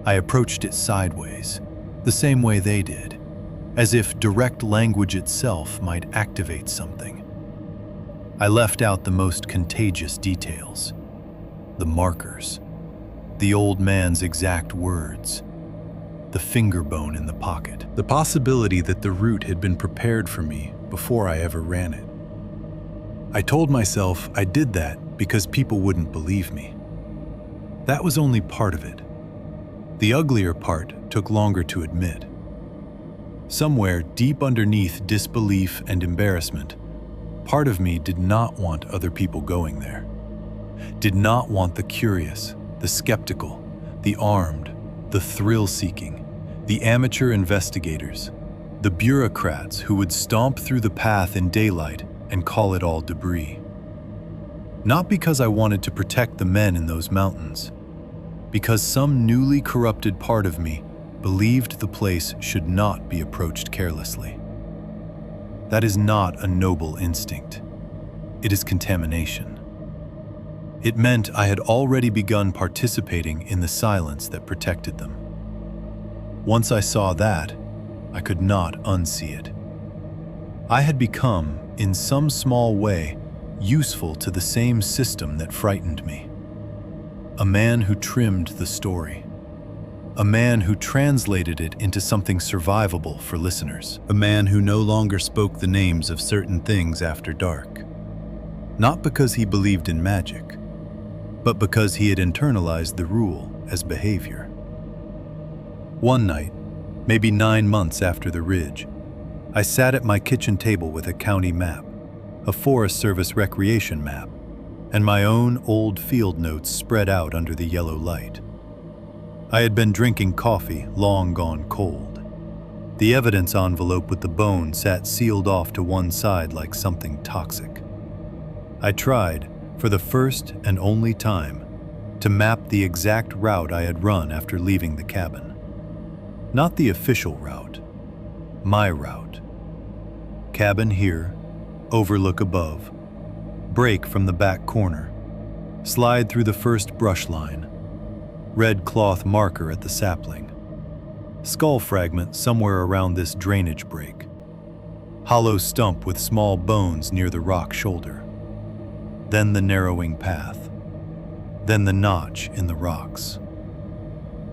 I approached it sideways, the same way they did, as if direct language itself might activate something. I left out the most contagious details, the markers, the old man's exact words, the finger bone in the pocket, the possibility that the route had been prepared for me before I ever ran it. I told myself I did that because people wouldn't believe me. That was only part of it. The uglier part took longer to admit. Somewhere deep underneath disbelief and embarrassment, part of me did not want other people going there. Did not want the curious, the skeptical, the armed, the thrill-seeking, the amateur investigators, the bureaucrats who would stomp through the path in daylight and call it all debris. Not because I wanted to protect the men in those mountains, because some newly corrupted part of me believed the place should not be approached carelessly. That is not a noble instinct. It is contamination. It meant I had already begun participating in the silence that protected them. Once I saw that, I could not unsee it. I had become, in some small way, useful to the same system that frightened me. A man who trimmed the story. A man who translated it into something survivable for listeners. A man who no longer spoke the names of certain things after dark. Not because he believed in magic, but because he had internalized the rule as behavior. One night, maybe 9 months after the ridge, I sat at my kitchen table with a county map, a Forest Service recreation map, and my own old field notes spread out under the yellow light. I had been drinking coffee long gone cold. The evidence envelope with the bone sat sealed off to one side like something toxic. I tried, for the first and only time, to map the exact route I had run after leaving the cabin. Not the official route, my route. Cabin here, overlook above, break from the back corner, slide through the first brush line, red cloth marker at the sapling, skull fragment somewhere around this drainage break, hollow stump with small bones near the rock shoulder, then the narrowing path, then the notch in the rocks.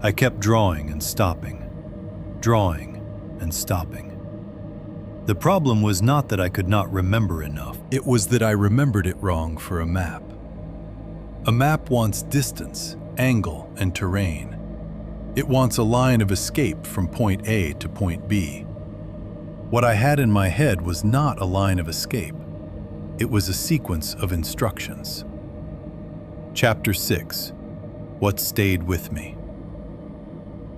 I kept drawing and stopping, drawing and stopping. The problem was not that I could not remember enough, it was that I remembered it wrong for a map. A map wants distance, angle, and terrain. It wants a line of escape from point A to point B. What I had in my head was not a line of escape. It was a sequence of instructions. Chapter 6. What Stayed With Me.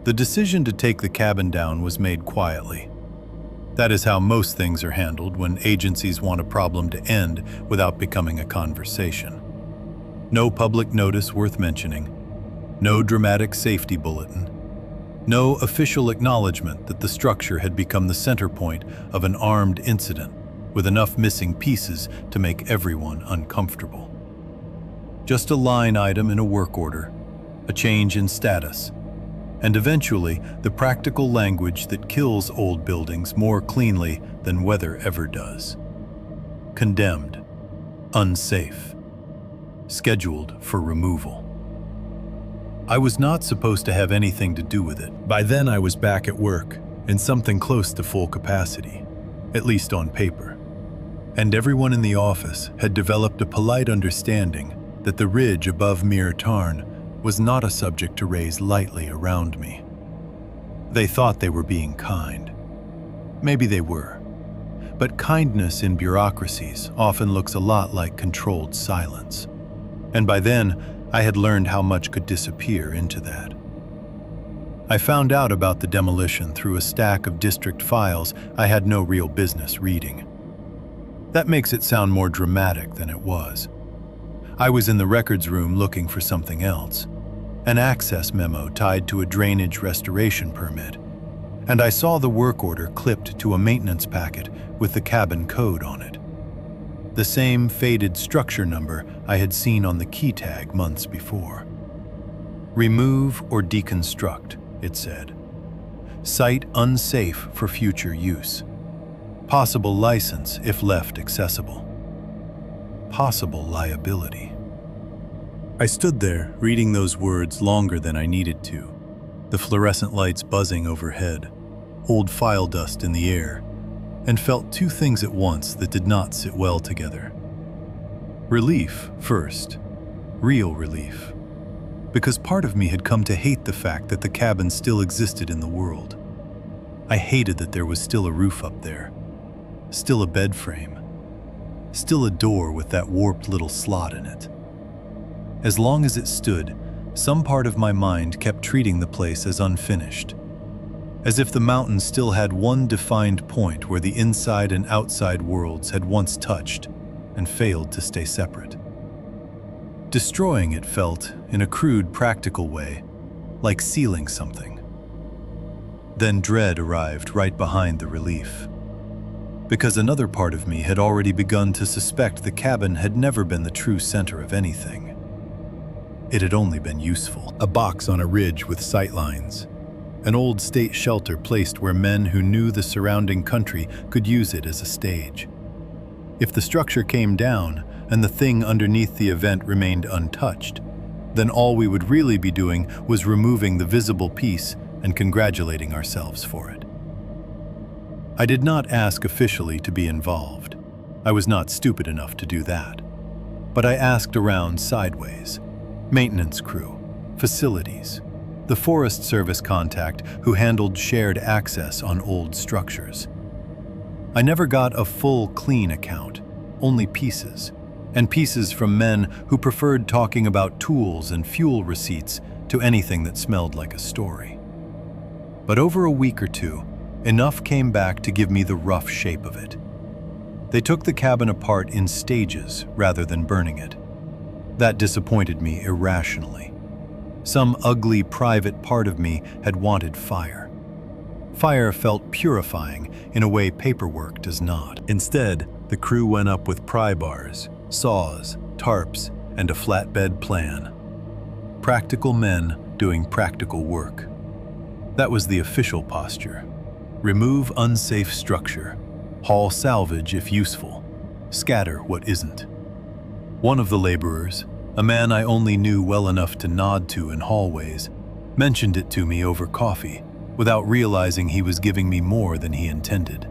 The decision to take the cabin down was made quietly. That is how most things are handled when agencies want a problem to end without becoming a conversation. No public notice worth mentioning, no dramatic safety bulletin, no official acknowledgement that the structure had become the center point of an armed incident with enough missing pieces to make everyone uncomfortable. Just a line item in a work order, a change in status, and eventually the practical language that kills old buildings more cleanly than weather ever does. Condemned, unsafe, scheduled for removal. I was not supposed to have anything to do with it. By then I was back at work, in something close to full capacity, at least on paper. And everyone in the office had developed a polite understanding that the ridge above Mere Tarn was not a subject to raise lightly around me. They thought they were being kind. Maybe they were. But kindness in bureaucracies often looks a lot like controlled silence. And by then, I had learned how much could disappear into that. I found out about the demolition through a stack of district files I had no real business reading. That makes it sound more dramatic than it was. I was in the records room looking for something else, an access memo tied to a drainage restoration permit, and I saw the work order clipped to a maintenance packet with the cabin code on it. The same faded structure number I had seen on the key tag months before. Remove or deconstruct, it said. Site unsafe for future use. Possible license if left accessible. Possible liability. I stood there, reading those words longer than I needed to, the fluorescent lights buzzing overhead, old file dust in the air, and felt two things at once that did not sit well together. Relief, first. Real relief. Because part of me had come to hate the fact that the cabin still existed in the world. I hated that there was still a roof up there, still a bed frame, still a door with that warped little slot in it. As long as it stood, some part of my mind kept treating the place as unfinished, as if the mountain still had one defined point where the inside and outside worlds had once touched and failed to stay separate. Destroying it felt, in a crude, practical way, like sealing something. Then dread arrived right behind the relief, because another part of me had already begun to suspect the cabin had never been the true center of anything. It had only been useful. A box on a ridge with sightlines. An old state shelter placed where men who knew the surrounding country could use it as a stage. If the structure came down and the thing underneath the event remained untouched, then all we would really be doing was removing the visible piece and congratulating ourselves for it. I did not ask officially to be involved. I was not stupid enough to do that. But I asked around sideways. Maintenance crew, facilities, the Forest Service contact who handled shared access on old structures. I never got a full, clean account, only pieces, and pieces from men who preferred talking about tools and fuel receipts to anything that smelled like a story. But over a week or two, enough came back to give me the rough shape of it. They took the cabin apart in stages rather than burning it. That disappointed me irrationally. Some ugly private part of me had wanted fire. Fire felt purifying in a way paperwork does not. Instead, the crew went up with pry bars, saws, tarps, and a flatbed plan. Practical men doing practical work. That was the official posture. Remove unsafe structure. Haul salvage if useful. Scatter what isn't. One of the laborers, a man I only knew well enough to nod to in hallways, mentioned it to me over coffee, without realizing he was giving me more than he intended.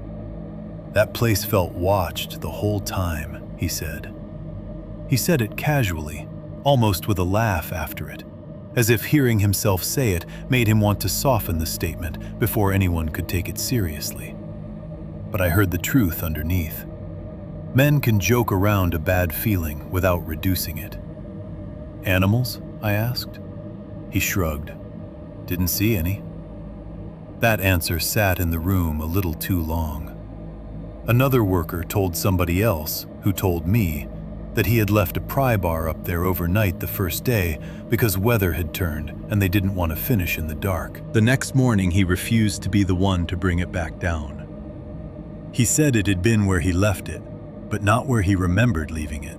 That place felt watched the whole time, he said. He said it casually, almost with a laugh after it, as if hearing himself say it made him want to soften the statement before anyone could take it seriously. But I heard the truth underneath. Men can joke around a bad feeling without reducing it. Animals? I asked. He shrugged. Didn't see any. That answer sat in the room a little too long. Another worker told somebody else, who told me, that he had left a pry bar up there overnight the first day because weather had turned and they didn't want to finish in the dark. The next morning he refused to be the one to bring it back down. He said it had been where he left it, but not where he remembered leaving it.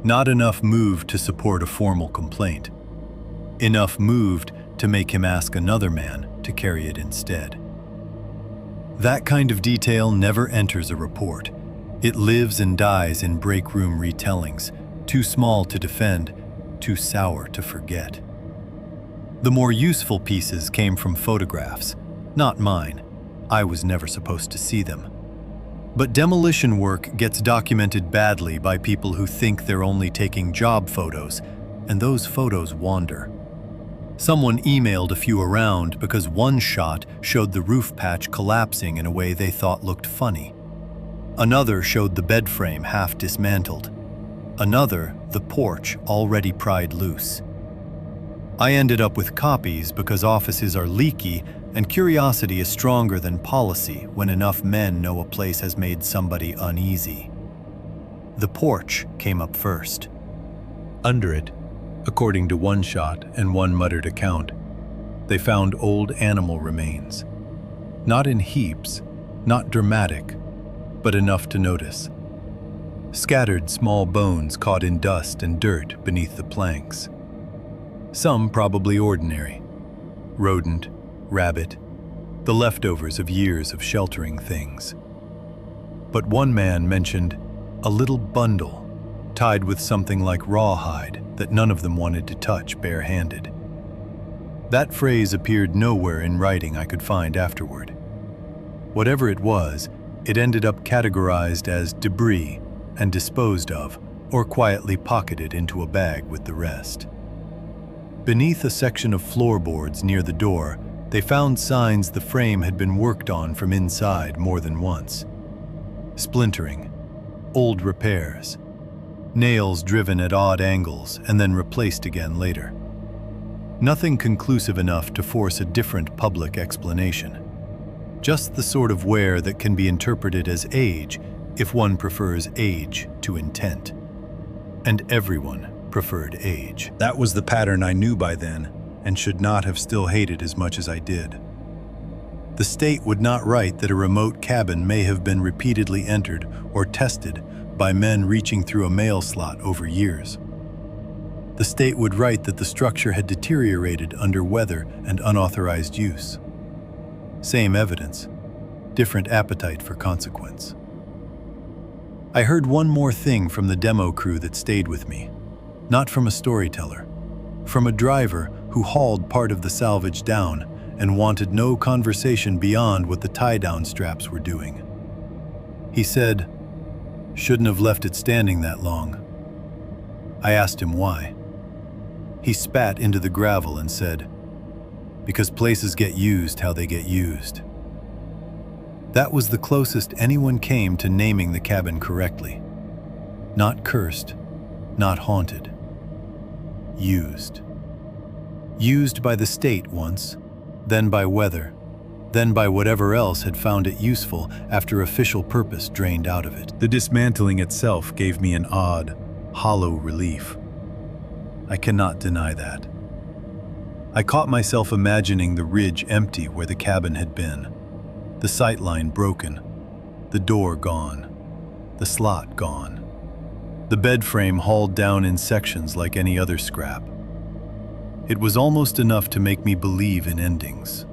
Not enough moved to support a formal complaint. Enough moved to make him ask another man to carry it instead. That kind of detail never enters a report. It lives and dies in break room retellings, too small to defend, too sour to forget. The more useful pieces came from photographs, not mine. I was never supposed to see them. But demolition work gets documented badly by people who think they're only taking job photos, and those photos wander. Someone emailed a few around because one shot showed the roof patch collapsing in a way they thought looked funny. Another showed the bed frame half dismantled. Another, the porch already pried loose. I ended up with copies because offices are leaky and curiosity is stronger than policy when enough men know a place has made somebody uneasy. The porch came up first. Under it, according to one shot and one muttered account, they found old animal remains. Not in heaps, not dramatic, but enough to notice. Scattered small bones caught in dust and dirt beneath the planks. Some probably ordinary. Rodent, rabbit, the leftovers of years of sheltering things. But one man mentioned a little bundle tied with something like rawhide that none of them wanted to touch bare-handed. That phrase appeared nowhere in writing I could find afterward. Whatever it was, it ended up categorized as debris and disposed of, or quietly pocketed into a bag with the rest. Beneath a section of floorboards near the door, they found signs the frame had been worked on from inside more than once. Splintering, old repairs, nails driven at odd angles and then replaced again later. Nothing conclusive enough to force a different public explanation. Just the sort of wear that can be interpreted as age if one prefers age to intent. And everyone preferred age. That was the pattern I knew by then and should not have still hated as much as I did. The state would not write that a remote cabin may have been repeatedly entered or tested by men reaching through a mail slot over years. The state would write that the structure had deteriorated under weather and unauthorized use. Same evidence, different appetite for consequence. I heard one more thing from the demo crew that stayed with me, not from a storyteller, from a driver who hauled part of the salvage down and wanted no conversation beyond what the tie-down straps were doing. He said, "Shouldn't have left it standing that long." I asked him why. He spat into the gravel and said, "Because places get used how they get used." That was the closest anyone came to naming the cabin correctly. Not cursed, not haunted. Used. Used by the state once, then by weather, then by whatever else had found it useful after official purpose drained out of it. The dismantling itself gave me an odd, hollow relief. I cannot deny that. I caught myself imagining the ridge empty where the cabin had been, the sightline broken, the door gone, the slot gone, the bed frame hauled down in sections like any other scrap. It was almost enough to make me believe in endings.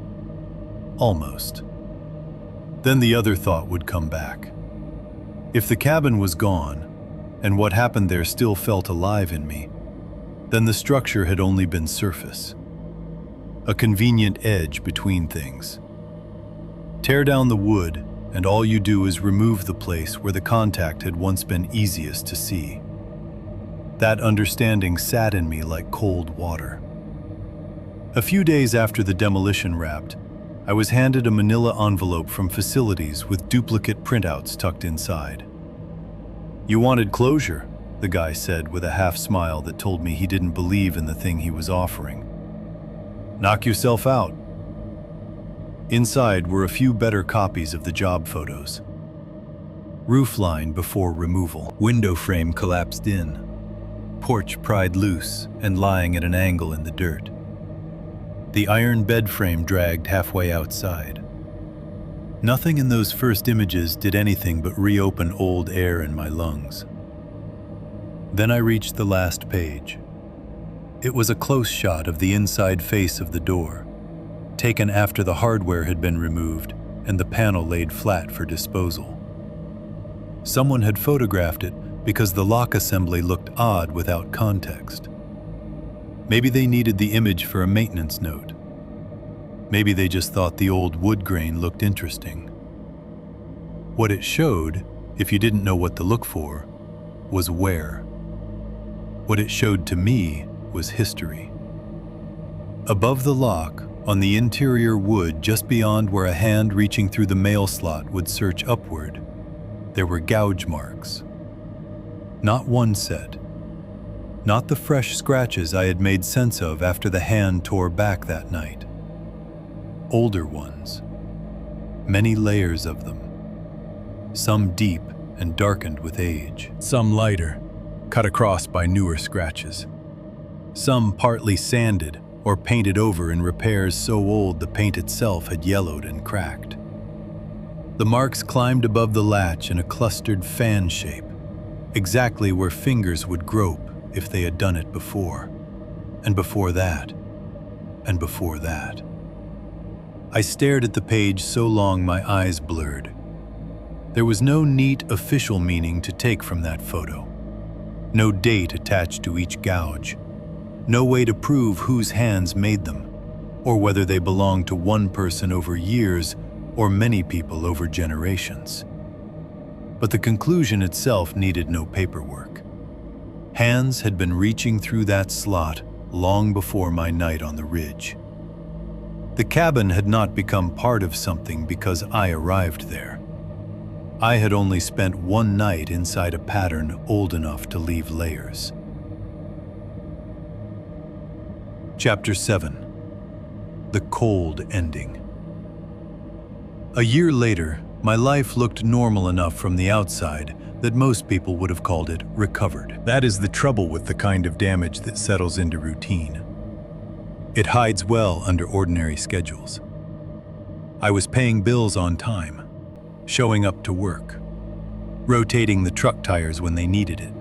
Almost. Then the other thought would come back. If the cabin was gone, and what happened there still felt alive in me, then the structure had only been surface. A convenient edge between things. Tear down the wood, and all you do is remove the place where the contact had once been easiest to see. That understanding sat in me like cold water. A few days after the demolition wrapped, I was handed a manila envelope from facilities with duplicate printouts tucked inside. "You wanted closure," the guy said with a half smile that told me he didn't believe in the thing he was offering. "Knock yourself out." Inside were a few better copies of the job photos. Roofline before removal. Window frame collapsed in. Porch pried loose and lying at an angle in the dirt. The iron bed frame dragged halfway outside. Nothing in those first images did anything but reopen old air in my lungs. Then I reached the last page. It was a close shot of the inside face of the door, taken after the hardware had been removed and the panel laid flat for disposal. Someone had photographed it because the lock assembly looked odd without context. Maybe they needed the image for a maintenance note. Maybe they just thought the old wood grain looked interesting. What it showed, if you didn't know what to look for, was wear. What it showed to me was history. Above the lock, on the interior wood just beyond where a hand reaching through the mail slot would search upward, there were gouge marks. Not one set. Not the fresh scratches I had made sense of after the hand tore back that night. Older ones. Many layers of them. Some deep and darkened with age. Some lighter, cut across by newer scratches. Some partly sanded or painted over in repairs so old the paint itself had yellowed and cracked. The marks climbed above the latch in a clustered fan shape, exactly where fingers would grope if they had done it before, and before that, and before that. I stared at the page so long my eyes blurred. There was no neat official meaning to take from that photo. No date attached to each gouge. No way to prove whose hands made them, or whether they belonged to one person over years or many people over generations. But the conclusion itself needed no paperwork. Hands had been reaching through that slot long before my night on the ridge. The cabin had not become part of something because I arrived there. I had only spent one night inside a pattern old enough to leave layers. Chapter 7. The Cold Ending. A year later, my life looked normal enough from the outside that most people would have called it recovered. That is the trouble with the kind of damage that settles into routine. It hides well under ordinary schedules. I was paying bills on time, showing up to work, rotating the truck tires when they needed it,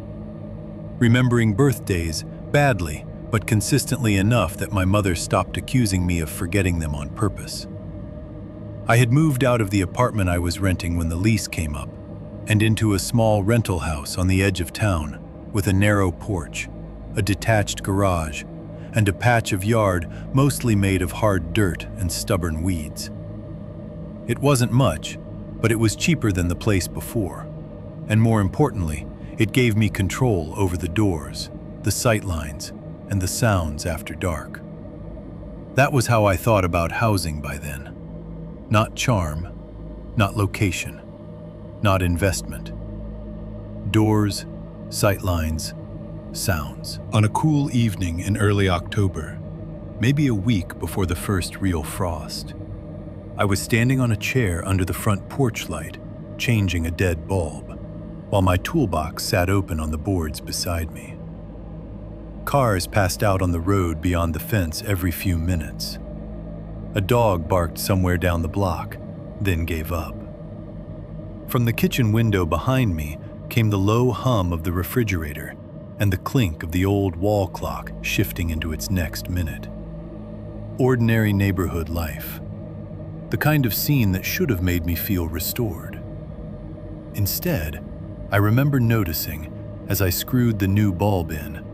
remembering birthdays badly but consistently enough that my mother stopped accusing me of forgetting them on purpose. I had moved out of the apartment I was renting when the lease came up, and into a small rental house on the edge of town with a narrow porch, a detached garage, and a patch of yard mostly made of hard dirt and stubborn weeds. It wasn't much, but it was cheaper than the place before, and more importantly, it gave me control over the doors, the sightlines, and the sounds after dark. That was how I thought about housing by then. Not charm, not location, not investment. Doors, sightlines, sounds. On a cool evening in early October, maybe a week before the first real frost, I was standing on a chair under the front porch light, changing a dead bulb, while my toolbox sat open on the boards beside me. Cars passed out on the road beyond the fence every few minutes. A dog barked somewhere down the block, then gave up. From the kitchen window behind me came the low hum of the refrigerator and the clink of the old wall clock shifting into its next minute. Ordinary neighborhood life. The kind of scene that should have made me feel restored. Instead, I remember noticing, as I screwed the new bulb in,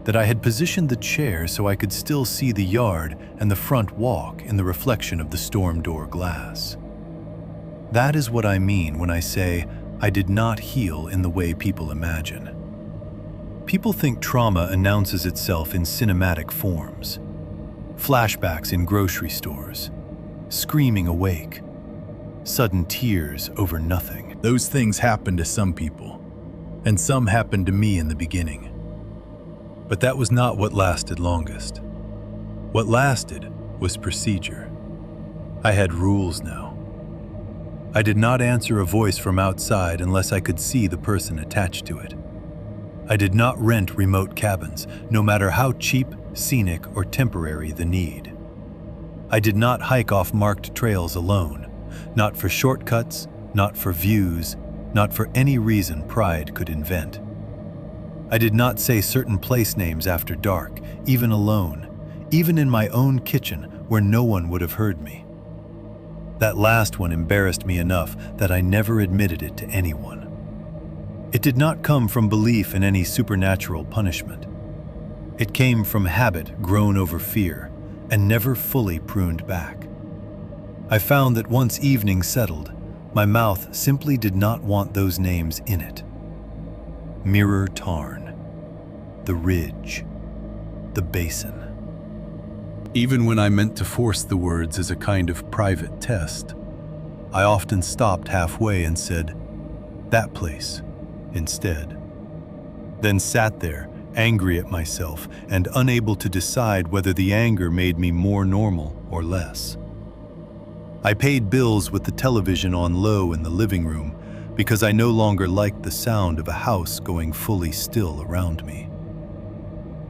that I had positioned the chair so I could still see the yard and the front walk in the reflection of the storm door glass. That is what I mean when I say I did not heal in the way people imagine. People think trauma announces itself in cinematic forms. Flashbacks in grocery stores, screaming awake, sudden tears over nothing. Those things happen to some people, and some happened to me in the beginning. But that was not what lasted longest. What lasted was procedure. I had rules now. I did not answer a voice from outside unless I could see the person attached to it. I did not rent remote cabins, no matter how cheap, scenic, or temporary the need. I did not hike off marked trails alone, not for shortcuts, not for views, not for any reason pride could invent. I did not say certain place names after dark, even alone, even in my own kitchen where no one would have heard me. That last one embarrassed me enough that I never admitted it to anyone. It did not come from belief in any supernatural punishment. It came from habit grown over fear and never fully pruned back. I found that once evening settled, my mouth simply did not want those names in it. Mirror Tarn, the Ridge, the Basin. Even when I meant to force the words as a kind of private test, I often stopped halfway and said, "That place," instead. Then sat there, angry at myself and unable to decide whether the anger made me more normal or less. I paid bills with the television on low in the living room because I no longer liked the sound of a house going fully still around me.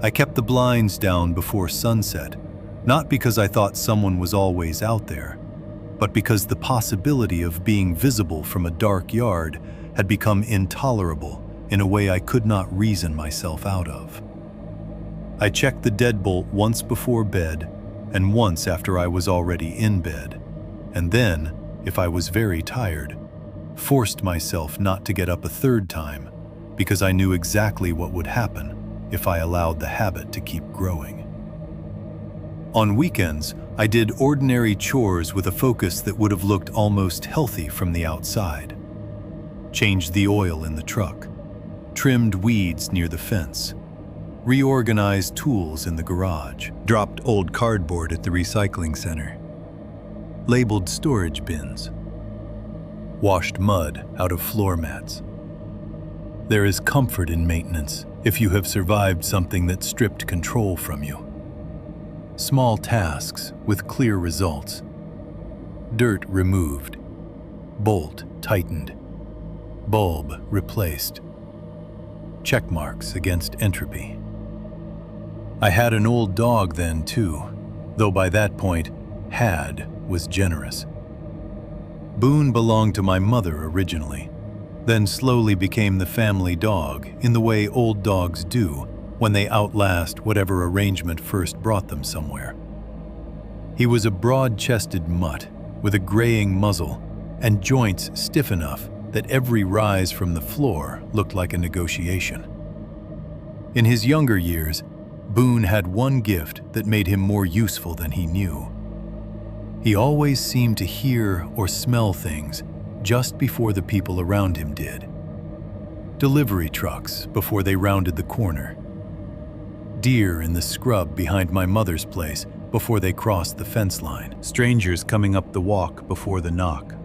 I kept the blinds down before sunset, not because I thought someone was always out there, but because the possibility of being visible from a dark yard had become intolerable in a way I could not reason myself out of. I checked the deadbolt once before bed and once after I was already in bed, and then, if I was very tired, forced myself not to get up a third time because I knew exactly what would happen if I allowed the habit to keep growing. On weekends, I did ordinary chores with a focus that would have looked almost healthy from the outside. Changed the oil in the truck, trimmed weeds near the fence, reorganized tools in the garage, dropped old cardboard at the recycling center, labeled storage bins, washed mud out of floor mats. There is comfort in maintenance if you have survived something that stripped control from you. Small tasks with clear results. Dirt removed, bolt tightened, bulb replaced. Check marks against entropy. I had an old dog then too, though by that point, had was generous. Boone belonged to my mother originally, then slowly became the family dog in the way old dogs do when they outlast whatever arrangement first brought them somewhere. He was a broad-chested mutt with a graying muzzle and joints stiff enough that every rise from the floor looked like a negotiation. In his younger years, Boone had one gift that made him more useful than he knew. He always seemed to hear or smell things just before the people around him did. Delivery trucks before they rounded the corner. Deer in the scrub behind my mother's place before they crossed the fence line. Strangers coming up the walk before the knock.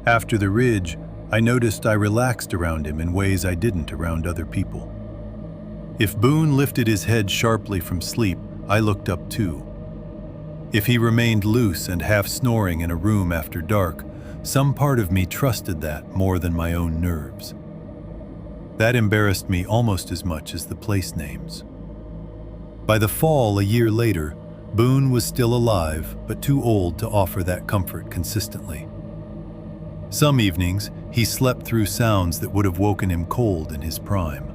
After the ridge, I noticed I relaxed around him in ways I didn't around other people. If Boone lifted his head sharply from sleep, I looked up too. If he remained loose and half snoring in a room after dark, some part of me trusted that more than my own nerves. That embarrassed me almost as much as the place names. By the fall a year later, Boone was still alive, but too old to offer that comfort consistently. Some evenings, he slept through sounds that would have woken him cold in his prime.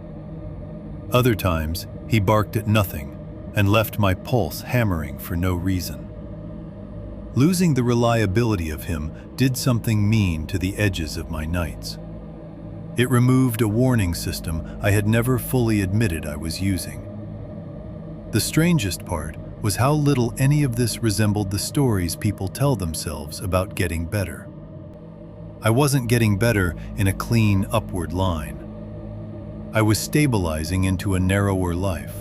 Other times, he barked at nothing and left my pulse hammering for no reason. Losing the reliability of him did something mean to the edges of my nights. It removed a warning system I had never fully admitted I was using. The strangest part was how little any of this resembled the stories people tell themselves about getting better. I wasn't getting better in a clean upward line. I was stabilizing into a narrower life.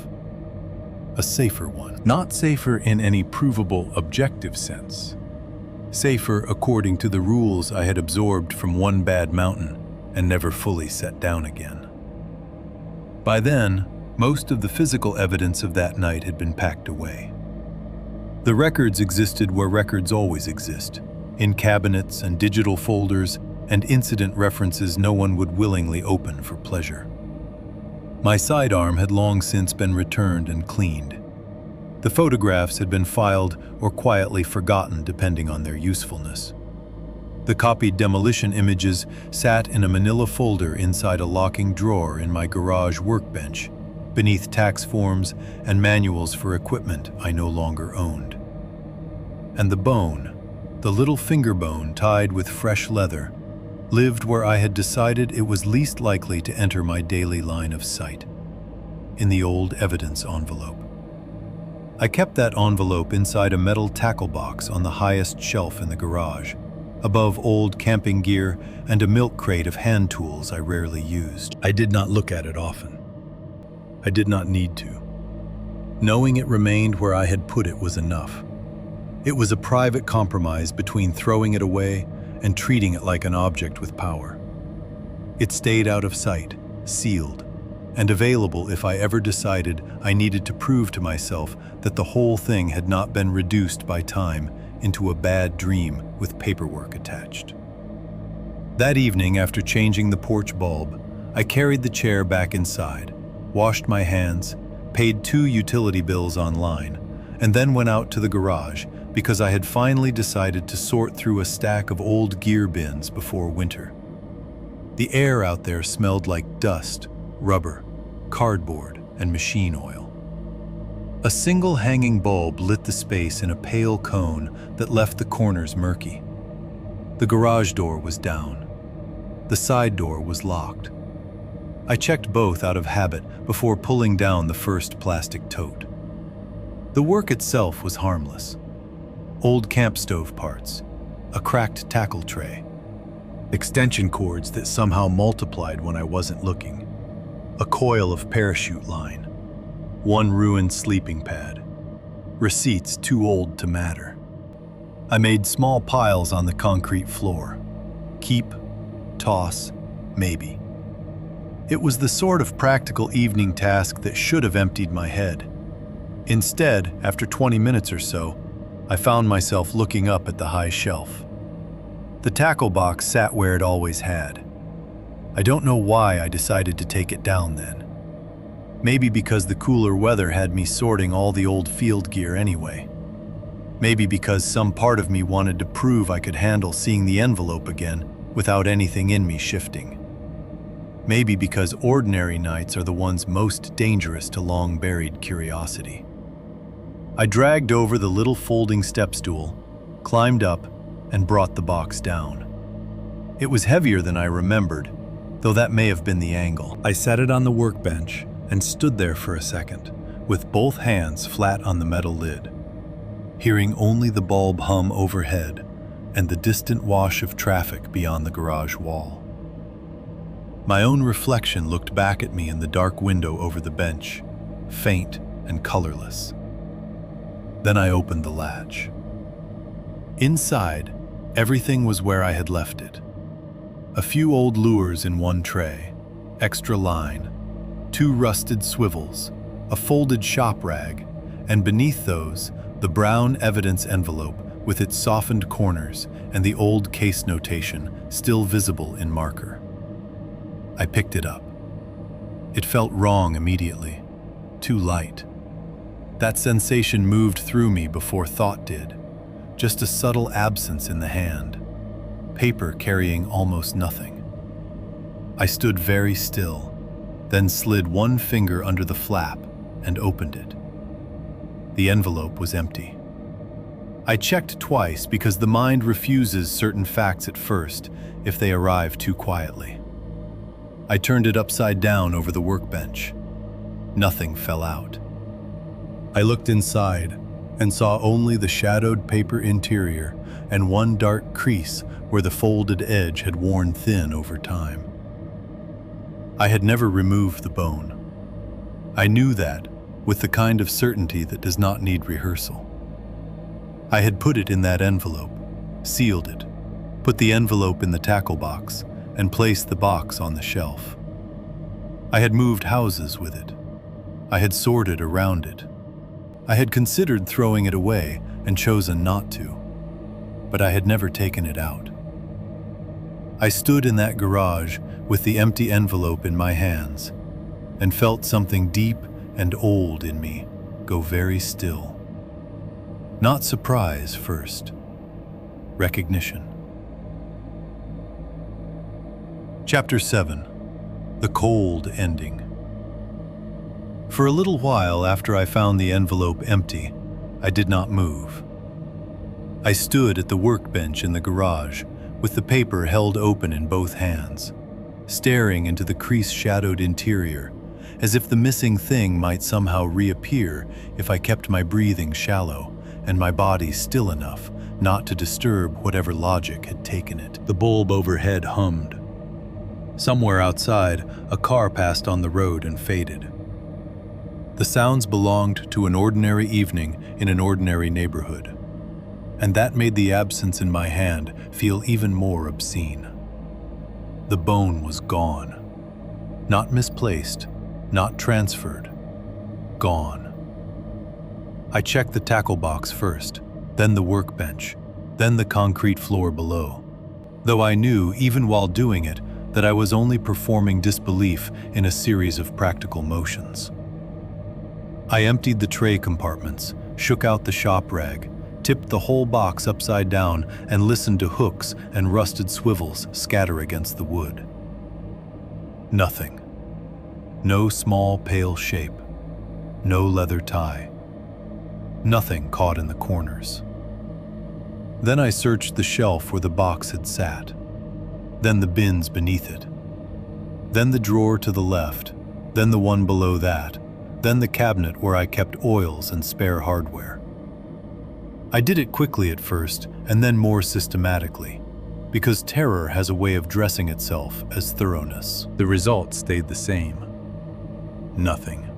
A safer one. Not safer in any provable, objective sense. Safer according to the rules I had absorbed from one bad mountain and never fully set down again. By then, most of the physical evidence of that night had been packed away. The records existed where records always exist, in cabinets and digital folders and incident references no one would willingly open for pleasure. My sidearm had long since been returned and cleaned. The photographs had been filed or quietly forgotten depending on their usefulness. The copied demolition images sat in a manila folder inside a locking drawer in my garage workbench, beneath tax forms and manuals for equipment I no longer owned. And the bone, the little finger bone tied with fresh leather, lived where I had decided it was least likely to enter my daily line of sight, in the old evidence envelope. I kept that envelope inside a metal tackle box on the highest shelf in the garage, above old camping gear and a milk crate of hand tools I rarely used. I did not look at it often. I did not need to. Knowing it remained where I had put it was enough. It was a private compromise between throwing it away and treating it like an object with power. It stayed out of sight, sealed, and available if I ever decided I needed to prove to myself that the whole thing had not been reduced by time into a bad dream with paperwork attached. That evening, after changing the porch bulb, I carried the chair back inside, washed my hands, paid 2 utility bills online, and then went out to the garage because I had finally decided to sort through a stack of old gear bins before winter. The air out there smelled like dust, rubber, cardboard, and machine oil. A single hanging bulb lit the space in a pale cone that left the corners murky. The garage door was down. The side door was locked. I checked both out of habit before pulling down the first plastic tote. The work itself was harmless. Old camp stove parts, a cracked tackle tray, extension cords that somehow multiplied when I wasn't looking, a coil of parachute line, one ruined sleeping pad, receipts too old to matter. I made small piles on the concrete floor. Keep, toss, maybe. It was the sort of practical evening task that should have emptied my head. Instead, after 20 minutes or so, I found myself looking up at the high shelf. The tackle box sat where it always had. I don't know why I decided to take it down then. Maybe because the cooler weather had me sorting all the old field gear anyway. Maybe because some part of me wanted to prove I could handle seeing the envelope again without anything in me shifting. Maybe because ordinary nights are the ones most dangerous to long-buried curiosity. I dragged over the little folding step stool, climbed up, and brought the box down. It was heavier than I remembered, though that may have been the angle. I set it on the workbench and stood there for a second, with both hands flat on the metal lid, hearing only the bulb hum overhead and the distant wash of traffic beyond the garage wall. My own reflection looked back at me in the dark window over the bench, faint and colorless. Then I opened the latch. Inside, everything was where I had left it. A few old lures in one tray, extra line, 2 rusted swivels, a folded shop rag, and beneath those, the brown evidence envelope with its softened corners and the old case notation still visible in marker. I picked it up. It felt wrong immediately, too light. That sensation moved through me before thought did, just a subtle absence in the hand, paper carrying almost nothing. I stood very still, then slid one finger under the flap and opened it. The envelope was empty. I checked twice because the mind refuses certain facts at first if they arrive too quietly. I turned it upside down over the workbench. Nothing fell out. I looked inside and saw only the shadowed paper interior and one dark crease where the folded edge had worn thin over time. I had never removed the bone. I knew that with the kind of certainty that does not need rehearsal. I had put it in that envelope, sealed it, put the envelope in the tackle box, and placed the box on the shelf. I had moved houses with it. I had sorted around it. I had considered throwing it away and chosen not to, but I had never taken it out. I stood in that garage with the empty envelope in my hands and felt something deep and old in me go very still. Not surprise first, recognition. Chapter 7. The Cold Ending. For a little while after I found the envelope empty, I did not move. I stood at the workbench in the garage with the paper held open in both hands, staring into the crease-shadowed interior, as if the missing thing might somehow reappear if I kept my breathing shallow and my body still enough not to disturb whatever logic had taken it. The bulb overhead hummed. Somewhere outside, a car passed on the road and faded. The sounds belonged to an ordinary evening in an ordinary neighborhood, and that made the absence in my hand feel even more obscene. The bone was gone. Not misplaced, not transferred. Gone. I checked the tackle box first, then the workbench, then the concrete floor below, though I knew, even while doing it, that I was only performing disbelief in a series of practical motions. I emptied the tray compartments, shook out the shop rag, tipped the whole box upside down, and listened to hooks and rusted swivels scatter against the wood. Nothing. No small pale shape. No leather tie. Nothing caught in the corners. Then I searched the shelf where the box had sat, then the bins beneath it, then the drawer to the left, then the one below that, then the cabinet where I kept oils and spare hardware. I did it quickly at first, and then more systematically, because terror has a way of dressing itself as thoroughness. The result stayed the same. Nothing.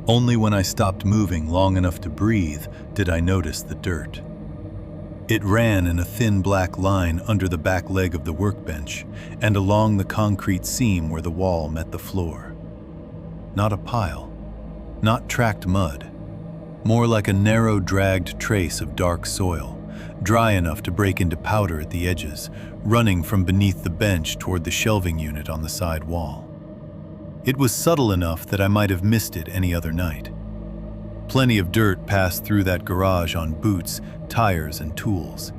Only when I stopped moving long enough to breathe did I notice the dirt. It ran in a thin black line under the back leg of the workbench and along the concrete seam where the wall met the floor. Not a pile, not tracked mud, more like a narrow dragged trace of dark soil, dry enough to break into powder at the edges, running from beneath the bench toward the shelving unit on the side wall. It was subtle enough that I might have missed it any other night. Plenty of dirt passed through that garage on boots, tires, and tools.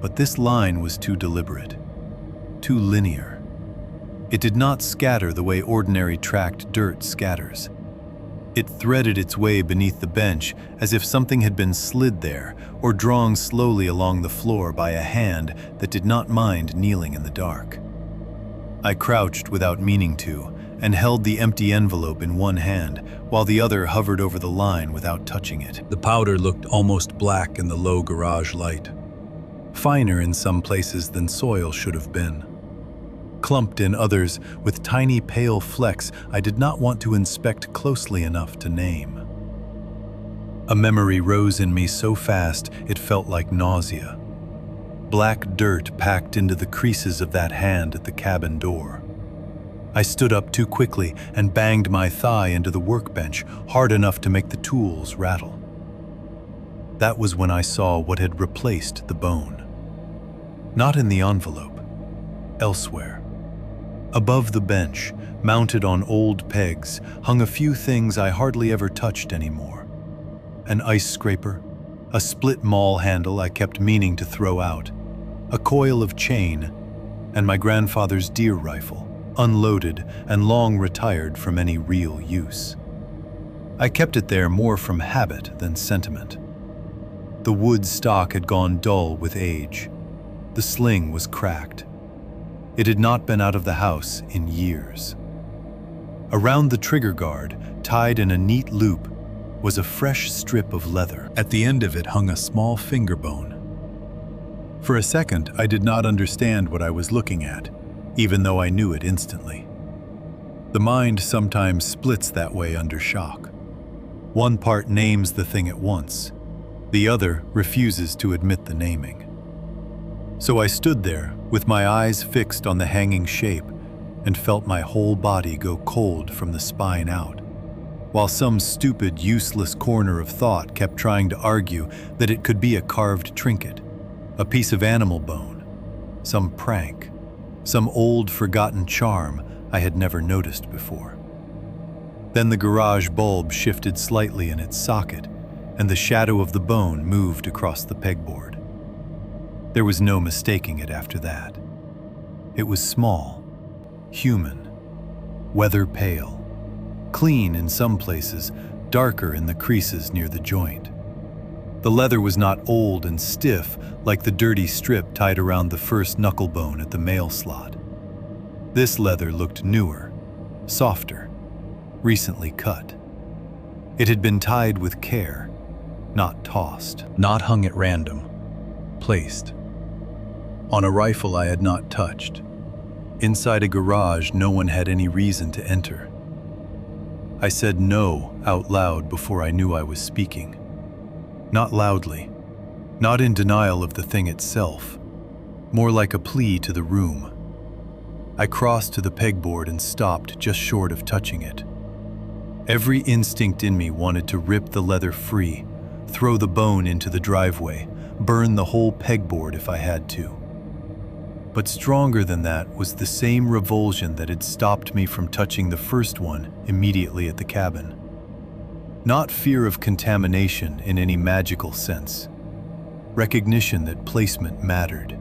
But this line was too deliberate, too linear. It did not scatter the way ordinary tracked dirt scatters. It threaded its way beneath the bench as if something had been slid there or drawn slowly along the floor by a hand that did not mind kneeling in the dark. I crouched without meaning to, and held the empty envelope in one hand while the other hovered over the line without touching it. The powder looked almost black in the low garage light, finer in some places than soil should have been, clumped in others with tiny pale flecks I did not want to inspect closely enough to name. A memory rose in me so fast it felt like nausea. black dirt packed into the creases of that hand at the cabin door. I stood up too quickly and banged my thigh into the workbench hard enough to make the tools rattle. That was when I saw what had replaced the bone. Not in the envelope, elsewhere. Above the bench, mounted on old pegs, hung a few things I hardly ever touched anymore. An ice scraper, a split maul handle I kept meaning to throw out, a coil of chain, and my grandfather's deer rifle, unloaded and long retired from any real use. I kept it there more from habit than sentiment. The wood stock had gone dull with age. The sling was cracked. It had not been out of the house in years. Around the trigger guard, tied in a neat loop, was a fresh strip of leather. At the end of it hung a small finger bone. For a second, I did not understand what I was looking at, even though I knew it instantly. The mind sometimes splits that way under shock. One part names the thing at once. The other refuses to admit the naming. So I stood there, with my eyes fixed on the hanging shape, and felt my whole body go cold from the spine out, while some stupid, useless corner of thought kept trying to argue that it could be a carved trinket, a piece of animal bone, some prank, some old forgotten charm I had never noticed before. Then the garage bulb shifted slightly in its socket, and the shadow of the bone moved across the pegboard. There was no mistaking it after that. It was small, human, weather pale, clean in some places, darker in the creases near the joint. The leather was not old and stiff like the dirty strip tied around the first knuckle bone at the mail slot. This leather looked newer, softer, recently cut. It had been tied with care, not tossed. Not hung at random, placed. On a rifle I had not touched. Inside a garage no one had any reason to enter. I said no out loud before I knew I was speaking. Not loudly, not in denial of the thing itself, more like a plea to the room. I crossed to the pegboard and stopped just short of touching it. Every instinct in me wanted to rip the leather free, throw the bone into the driveway, burn the whole pegboard if I had to. But stronger than that was the same revulsion that had stopped me from touching the first one immediately at the cabin. Not fear of contamination in any magical sense. Recognition that placement mattered.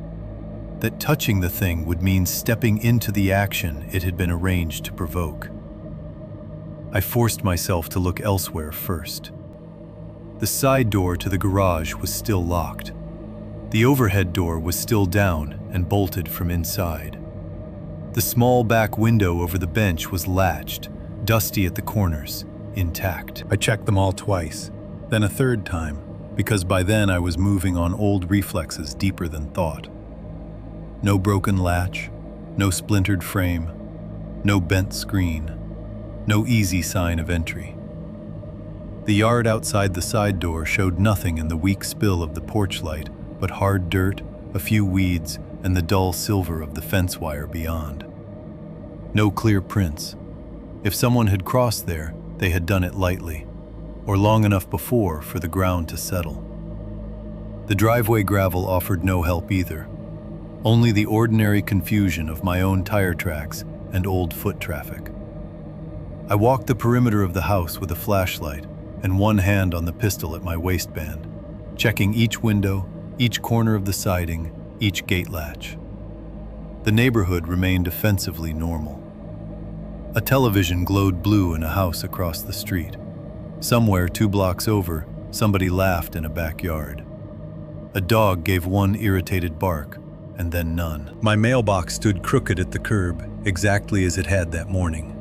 That touching the thing would mean stepping into the action it had been arranged to provoke. I forced myself to look elsewhere first. The side door to the garage was still locked. The overhead door was still down and bolted from inside. The small back window over the bench was latched, dusty at the corners, intact. I checked them all twice, then a third time, because by then I was moving on old reflexes deeper than thought. No broken latch, no splintered frame, no bent screen, no easy sign of entry. The yard outside the side door showed nothing in the weak spill of the porch light but hard dirt, a few weeds, and the dull silver of the fence wire beyond. No clear prints. If someone had crossed there, they had done it lightly, or long enough before for the ground to settle. The driveway gravel offered no help either, only the ordinary confusion of my own tire tracks and old foot traffic. I walked the perimeter of the house with a flashlight and one hand on the pistol at my waistband, checking each window, each corner of the siding, each gate latch. The neighborhood remained offensively normal. A television glowed blue in a house across the street. Somewhere 2 blocks over, somebody laughed in a backyard. A dog gave one irritated bark, and then none. My mailbox stood crooked at the curb, exactly as it had that morning.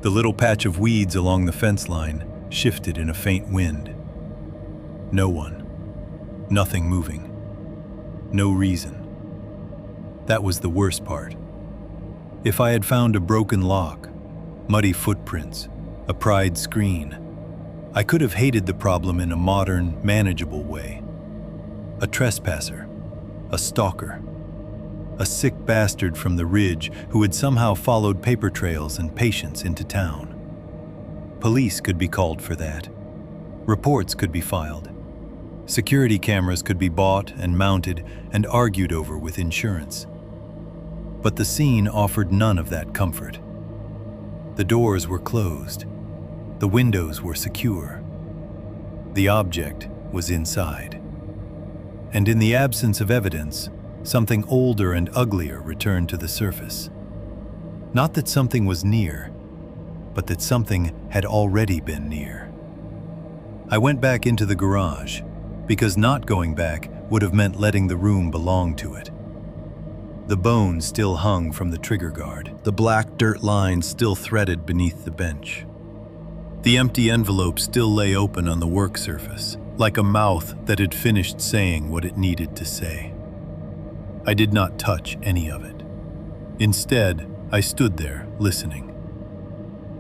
The little patch of weeds along the fence line shifted in a faint wind. No one. Nothing moving. No reason. That was the worst part. If I had found a broken lock, muddy footprints, a pried screen, I could have hated the problem in a modern, manageable way. A trespasser, A stalker. A sick bastard from the ridge who had somehow followed paper trails and patients into town. Police could be called for that. Reports could be filed. Security cameras could be bought and mounted and argued over with insurance. But the scene offered none of that comfort. The doors were closed. The windows were secure. The object was inside. And in the absence of evidence, something older and uglier returned to the surface. Not that something was near, but that something had already been near. I went back into the garage, because not going back would have meant letting the room belong to it. The bone still hung from the trigger guard. The black dirt line still threaded beneath the bench. The empty envelope still lay open on the work surface, like a mouth that had finished saying what it needed to say. I did not touch any of it. Instead, I stood there, listening.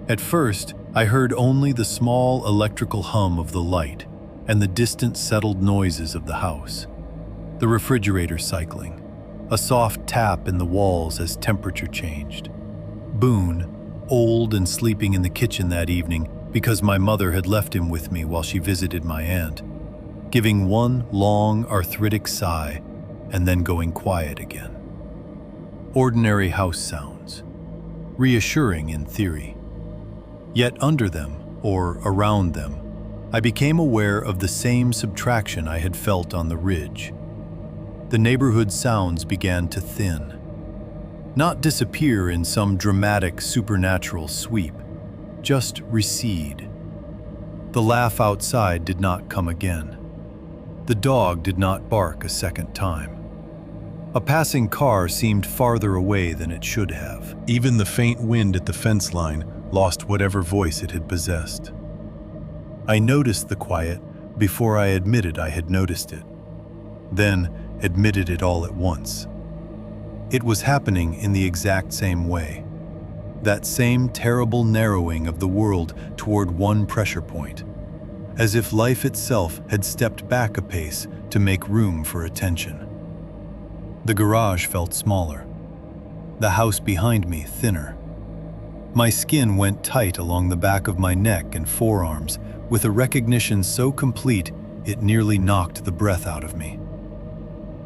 At first, I heard only the small electrical hum of the light and the distant settled noises of the house. The refrigerator cycling, a soft tap in the walls as temperature changed. Boone, old and sleeping in the kitchen that evening because my mother had left him with me while she visited my aunt, giving one long arthritic sigh and then going quiet again. Ordinary house sounds, reassuring in theory. Yet under them, or around them, I became aware of the same subtraction I had felt on the ridge. The neighborhood sounds began to thin. Not disappear in some dramatic supernatural sweep, just recede. The laugh outside did not come again. The dog did not bark a second time. A passing car seemed farther away than it should have. Even the faint wind at the fence line lost whatever voice it had possessed. I noticed the quiet before I admitted I had noticed it, then admitted it all at once. It was happening in the exact same way. That same terrible narrowing of the world toward one pressure point, as if life itself had stepped back a pace to make room for attention. The garage felt smaller, the house behind me thinner. My skin went tight along the back of my neck and forearms with a recognition so complete it nearly knocked the breath out of me.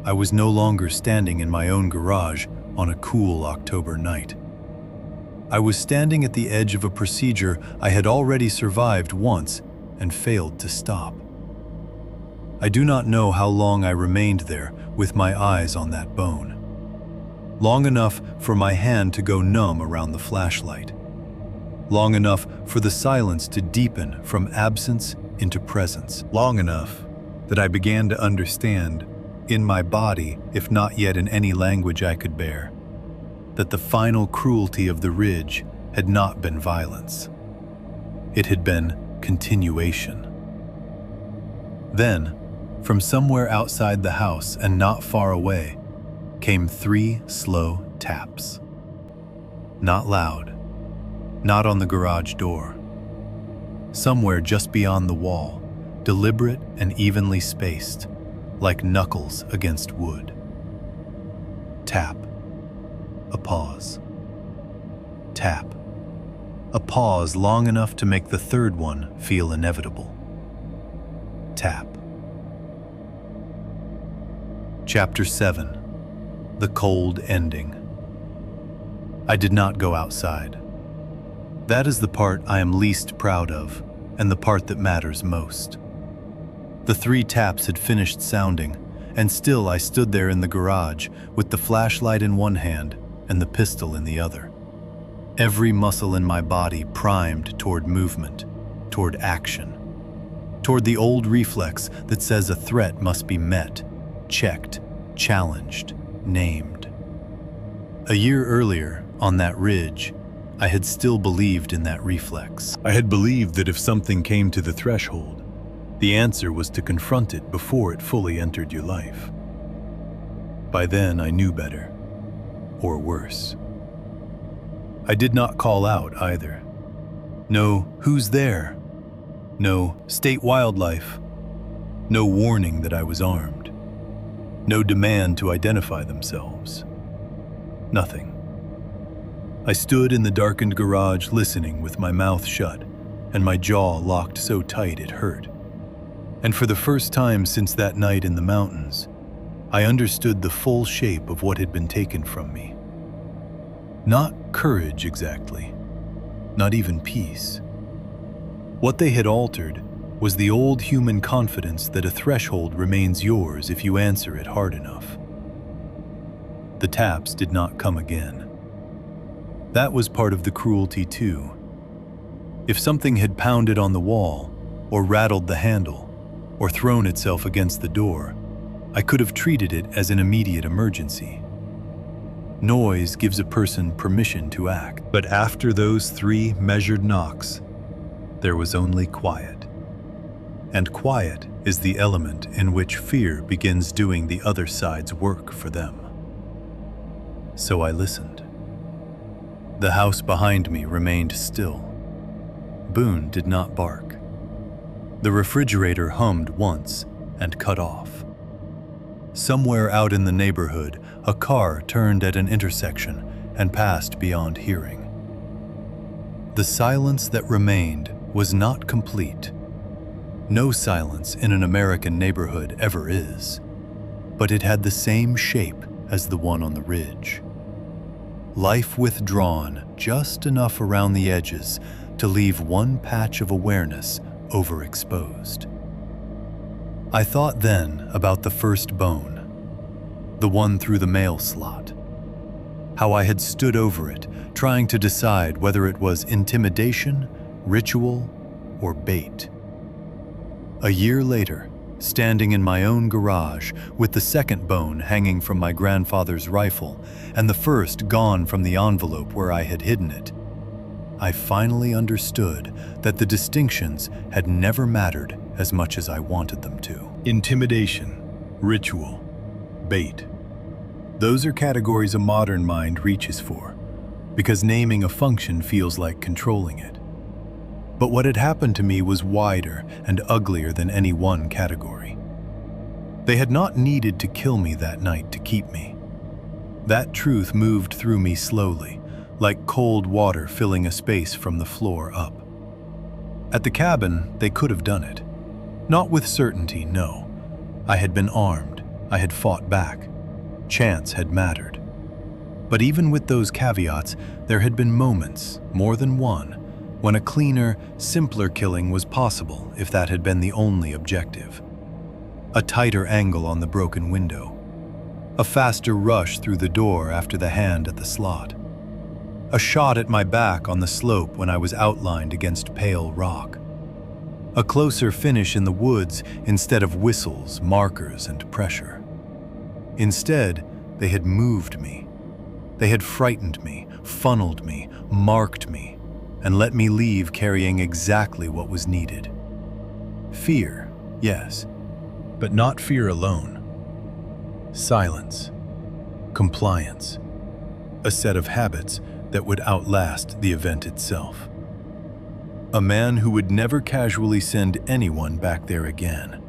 I was no longer standing in my own garage on a cool October night. I was standing at the edge of a procedure I had already survived once and failed to stop. I do not know how long I remained there with my eyes on that bone. Long enough for my hand to go numb around the flashlight. Long enough for the silence to deepen from absence into presence. Long enough that I began to understand, in my body, if not yet in any language I could bear, that the final cruelty of the ridge had not been violence. It had been continuation. Then, from somewhere outside the house and not far away, came 3 slow taps. Not loud, not on the garage door. Somewhere just beyond the wall, deliberate and evenly spaced, like knuckles against wood. Tap. A pause. Tap. A pause long enough to make the third one feel inevitable. Tap. Chapter 7. The Cold Ending. I did not go outside. That is the part I am least proud of, and the part that matters most. The 3 taps had finished sounding, and still I stood there in the garage with the flashlight in one hand and the pistol in the other. Every muscle in my body primed toward movement, toward action, toward the old reflex that says a threat must be met, checked, challenged, named. A year earlier, on that ridge, I had still believed in that reflex. I had believed that if something came to the threshold, the answer was to confront it before it fully entered your life. By then, I knew better, or worse. I did not call out either. No, who's there? No, state wildlife. No warning that I was armed. No demand to identify themselves. Nothing. I stood in the darkened garage listening with my mouth shut and my jaw locked so tight it hurt. And for the first time since that night in the mountains, I understood the full shape of what had been taken from me. Not courage exactly, not even peace. What they had altered was the old human confidence that a threshold remains yours if you answer it hard enough. The taps did not come again. That was part of the cruelty too. If something had pounded on the wall, or rattled the handle, or thrown itself against the door, I could have treated it as an immediate emergency. Noise gives a person permission to act. But after those 3 measured knocks, there was only quiet. And quiet is the element in which fear begins doing the other side's work for them. So I listened. The house behind me remained still. Boone did not bark. The refrigerator hummed once and cut off. Somewhere out in the neighborhood, a car turned at an intersection and passed beyond hearing. The silence that remained was not complete. No silence in an American neighborhood ever is, but it had the same shape as the one on the ridge. Life withdrawn just enough around the edges to leave one patch of awareness overexposed. I thought then about the first bone, the one through the mail slot. How I had stood over it, trying to decide whether it was intimidation, ritual, or bait. A year later, standing in my own garage with the second bone hanging from my grandfather's rifle and the first gone from the envelope where I had hidden it, I finally understood that the distinctions had never mattered as much as I wanted them to. Intimidation, ritual, bait. Those are categories a modern mind reaches for, because naming a function feels like controlling it. But what had happened to me was wider and uglier than any one category. They had not needed to kill me that night to keep me. That truth moved through me slowly, like cold water filling a space from the floor up. At the cabin, they could have done it. Not with certainty, no. I had been armed. I had fought back. Chance had mattered. But even with those caveats, there had been moments, more than one, when a cleaner, simpler killing was possible if that had been the only objective. A tighter angle on the broken window. A faster rush through the door after the hand at the slot. A shot at my back on the slope when I was outlined against pale rock. A closer finish in the woods instead of whistles, markers, and pressure. Instead, they had moved me. They had frightened me, funneled me, marked me, and let me leave carrying exactly what was needed. Fear, yes, but not fear alone. Silence, compliance, a set of habits that would outlast the event itself. A man who would never casually send anyone back there again.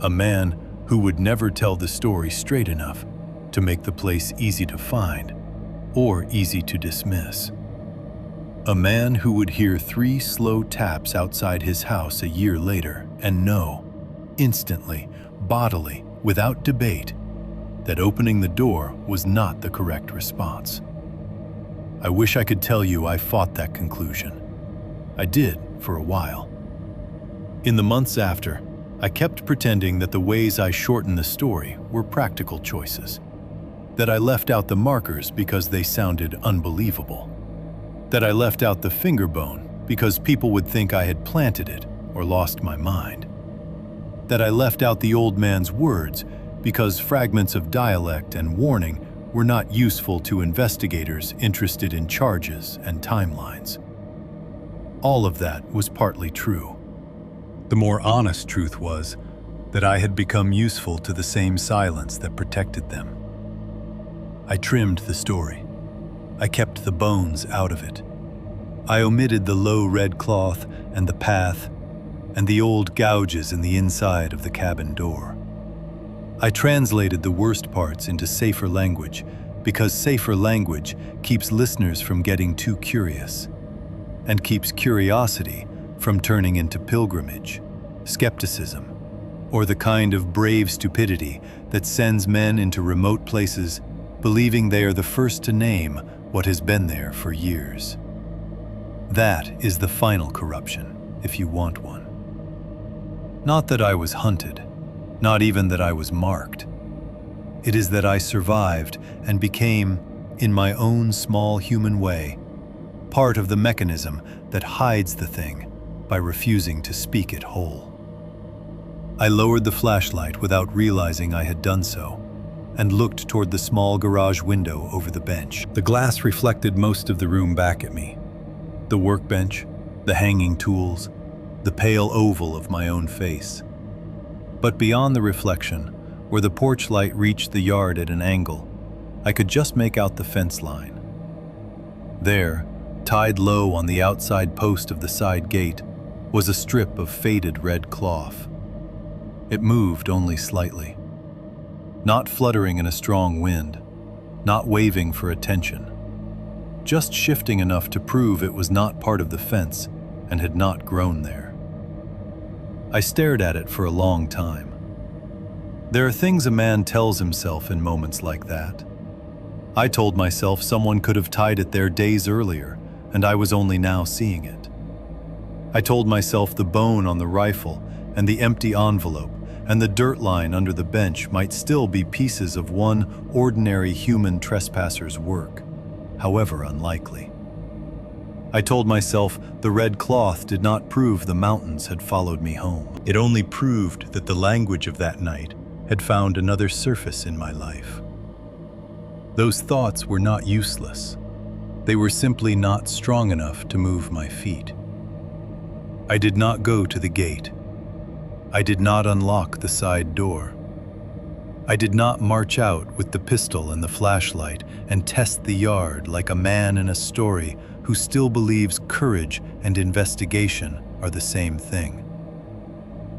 A man who would never tell the story straight enough to make the place easy to find or easy to dismiss. A man who would hear 3 slow taps outside his house a year later and know, instantly, bodily, without debate, that opening the door was not the correct response. I wish I could tell you I fought that conclusion. I did for a while. In the months after, I kept pretending that the ways I shortened the story were practical choices. That I left out the markers because they sounded unbelievable. That I left out the finger bone because people would think I had planted it or lost my mind. That I left out the old man's words because fragments of dialect and warning were not useful to investigators interested in charges and timelines. All of that was partly true. The more honest truth was that I had become useful to the same silence that protected them. I trimmed the story. I kept the bones out of it. I omitted the low red cloth and the path and the old gouges in the inside of the cabin door. I translated the worst parts into safer language because safer language keeps listeners from getting too curious and keeps curiosity from turning into pilgrimage, skepticism, or the kind of brave stupidity that sends men into remote places believing they are the first to name what has been there for years. That is the final corruption, if you want one. Not that I was hunted, not even that I was marked. It is that I survived and became, in my own small human way, part of the mechanism that hides the thing by refusing to speak it whole. I lowered the flashlight without realizing I had done so, and looked toward the small garage window over the bench. The glass reflected most of the room back at me. The workbench, the hanging tools, the pale oval of my own face. But beyond the reflection, where the porch light reached the yard at an angle, I could just make out the fence line. There, tied low on the outside post of the side gate, was a strip of faded red cloth. It moved only slightly, not fluttering in a strong wind, not waving for attention, just shifting enough to prove it was not part of the fence and had not grown there. I stared at it for a long time. There are things a man tells himself in moments like that. I told myself someone could have tied it there days earlier, and I was only now seeing it. I told myself the bone on the rifle and the empty envelope and the dirt line under the bench might still be pieces of one ordinary human trespasser's work, however unlikely. I told myself the red cloth did not prove the mountains had followed me home. It only proved that the language of that night had found another surface in my life. Those thoughts were not useless. They were simply not strong enough to move my feet. I did not go to the gate. I did not unlock the side door. I did not march out with the pistol and the flashlight and test the yard like a man in a story who still believes courage and investigation are the same thing.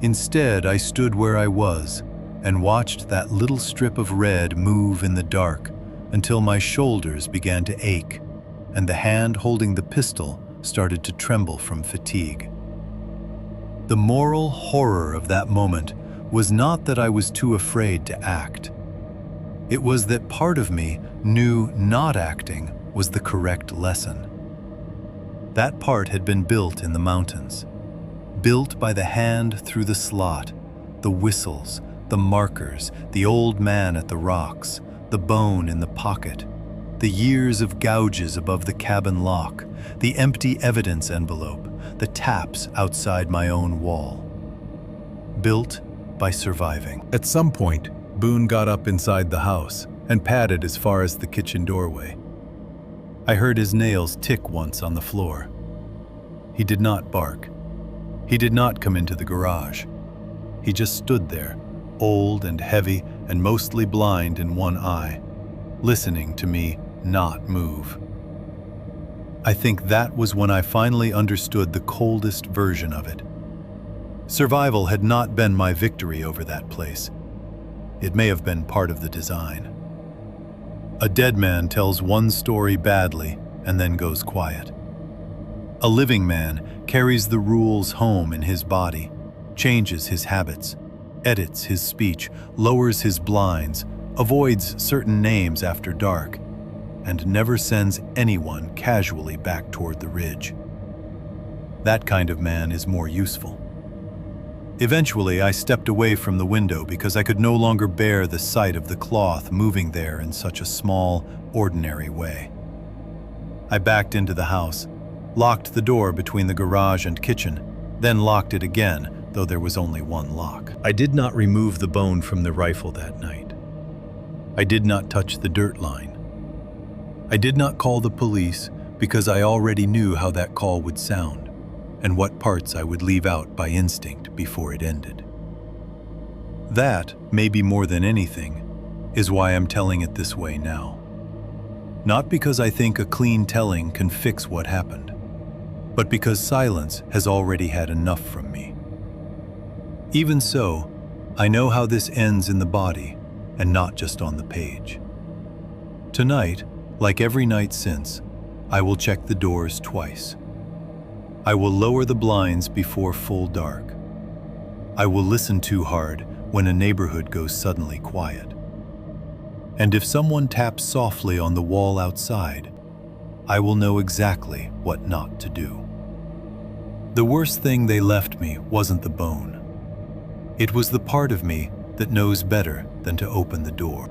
Instead, I stood where I was and watched that little strip of red move in the dark until my shoulders began to ache and the hand holding the pistol started to tremble from fatigue. The moral horror of that moment was not that I was too afraid to act. It was that part of me knew not acting was the correct lesson. That part had been built in the mountains, built by the hand through the slot, the whistles, the markers, the old man at the rocks, the bone in the pocket, the years of gouges above the cabin lock, the empty evidence envelope, the taps outside my own wall. Built by surviving. At some point, Boone got up inside the house and padded as far as the kitchen doorway. I heard his nails tick once on the floor. He did not bark. He did not come into the garage. He just stood there, old and heavy and mostly blind in one eye, listening to me not move. I think that was when I finally understood the coldest version of it. Survival had not been my victory over that place. It may have been part of the design. A dead man tells one story badly and then goes quiet. A living man carries the rules home in his body, changes his habits, edits his speech, lowers his blinds, avoids certain names after dark, and never sends anyone casually back toward the ridge. That kind of man is more useful. Eventually, I stepped away from the window because I could no longer bear the sight of the cloth moving there in such a small, ordinary way. I backed into the house, locked the door between the garage and kitchen, then locked it again, though there was only one lock. I did not remove the bone from the rifle that night. I did not touch the dirt line. I did not call the police because I already knew how that call would sound and what parts I would leave out by instinct before it ended. That, maybe more than anything, is why I'm telling it this way now. Not because I think a clean telling can fix what happened, but because silence has already had enough from me. Even so, I know how this ends in the body and not just on the page. Tonight, like every night since, I will check the doors twice. I will lower the blinds before full dark. I will listen too hard when a neighborhood goes suddenly quiet. And if someone taps softly on the wall outside, I will know exactly what not to do. The worst thing they left me wasn't the bone. It was the part of me that knows better than to open the door.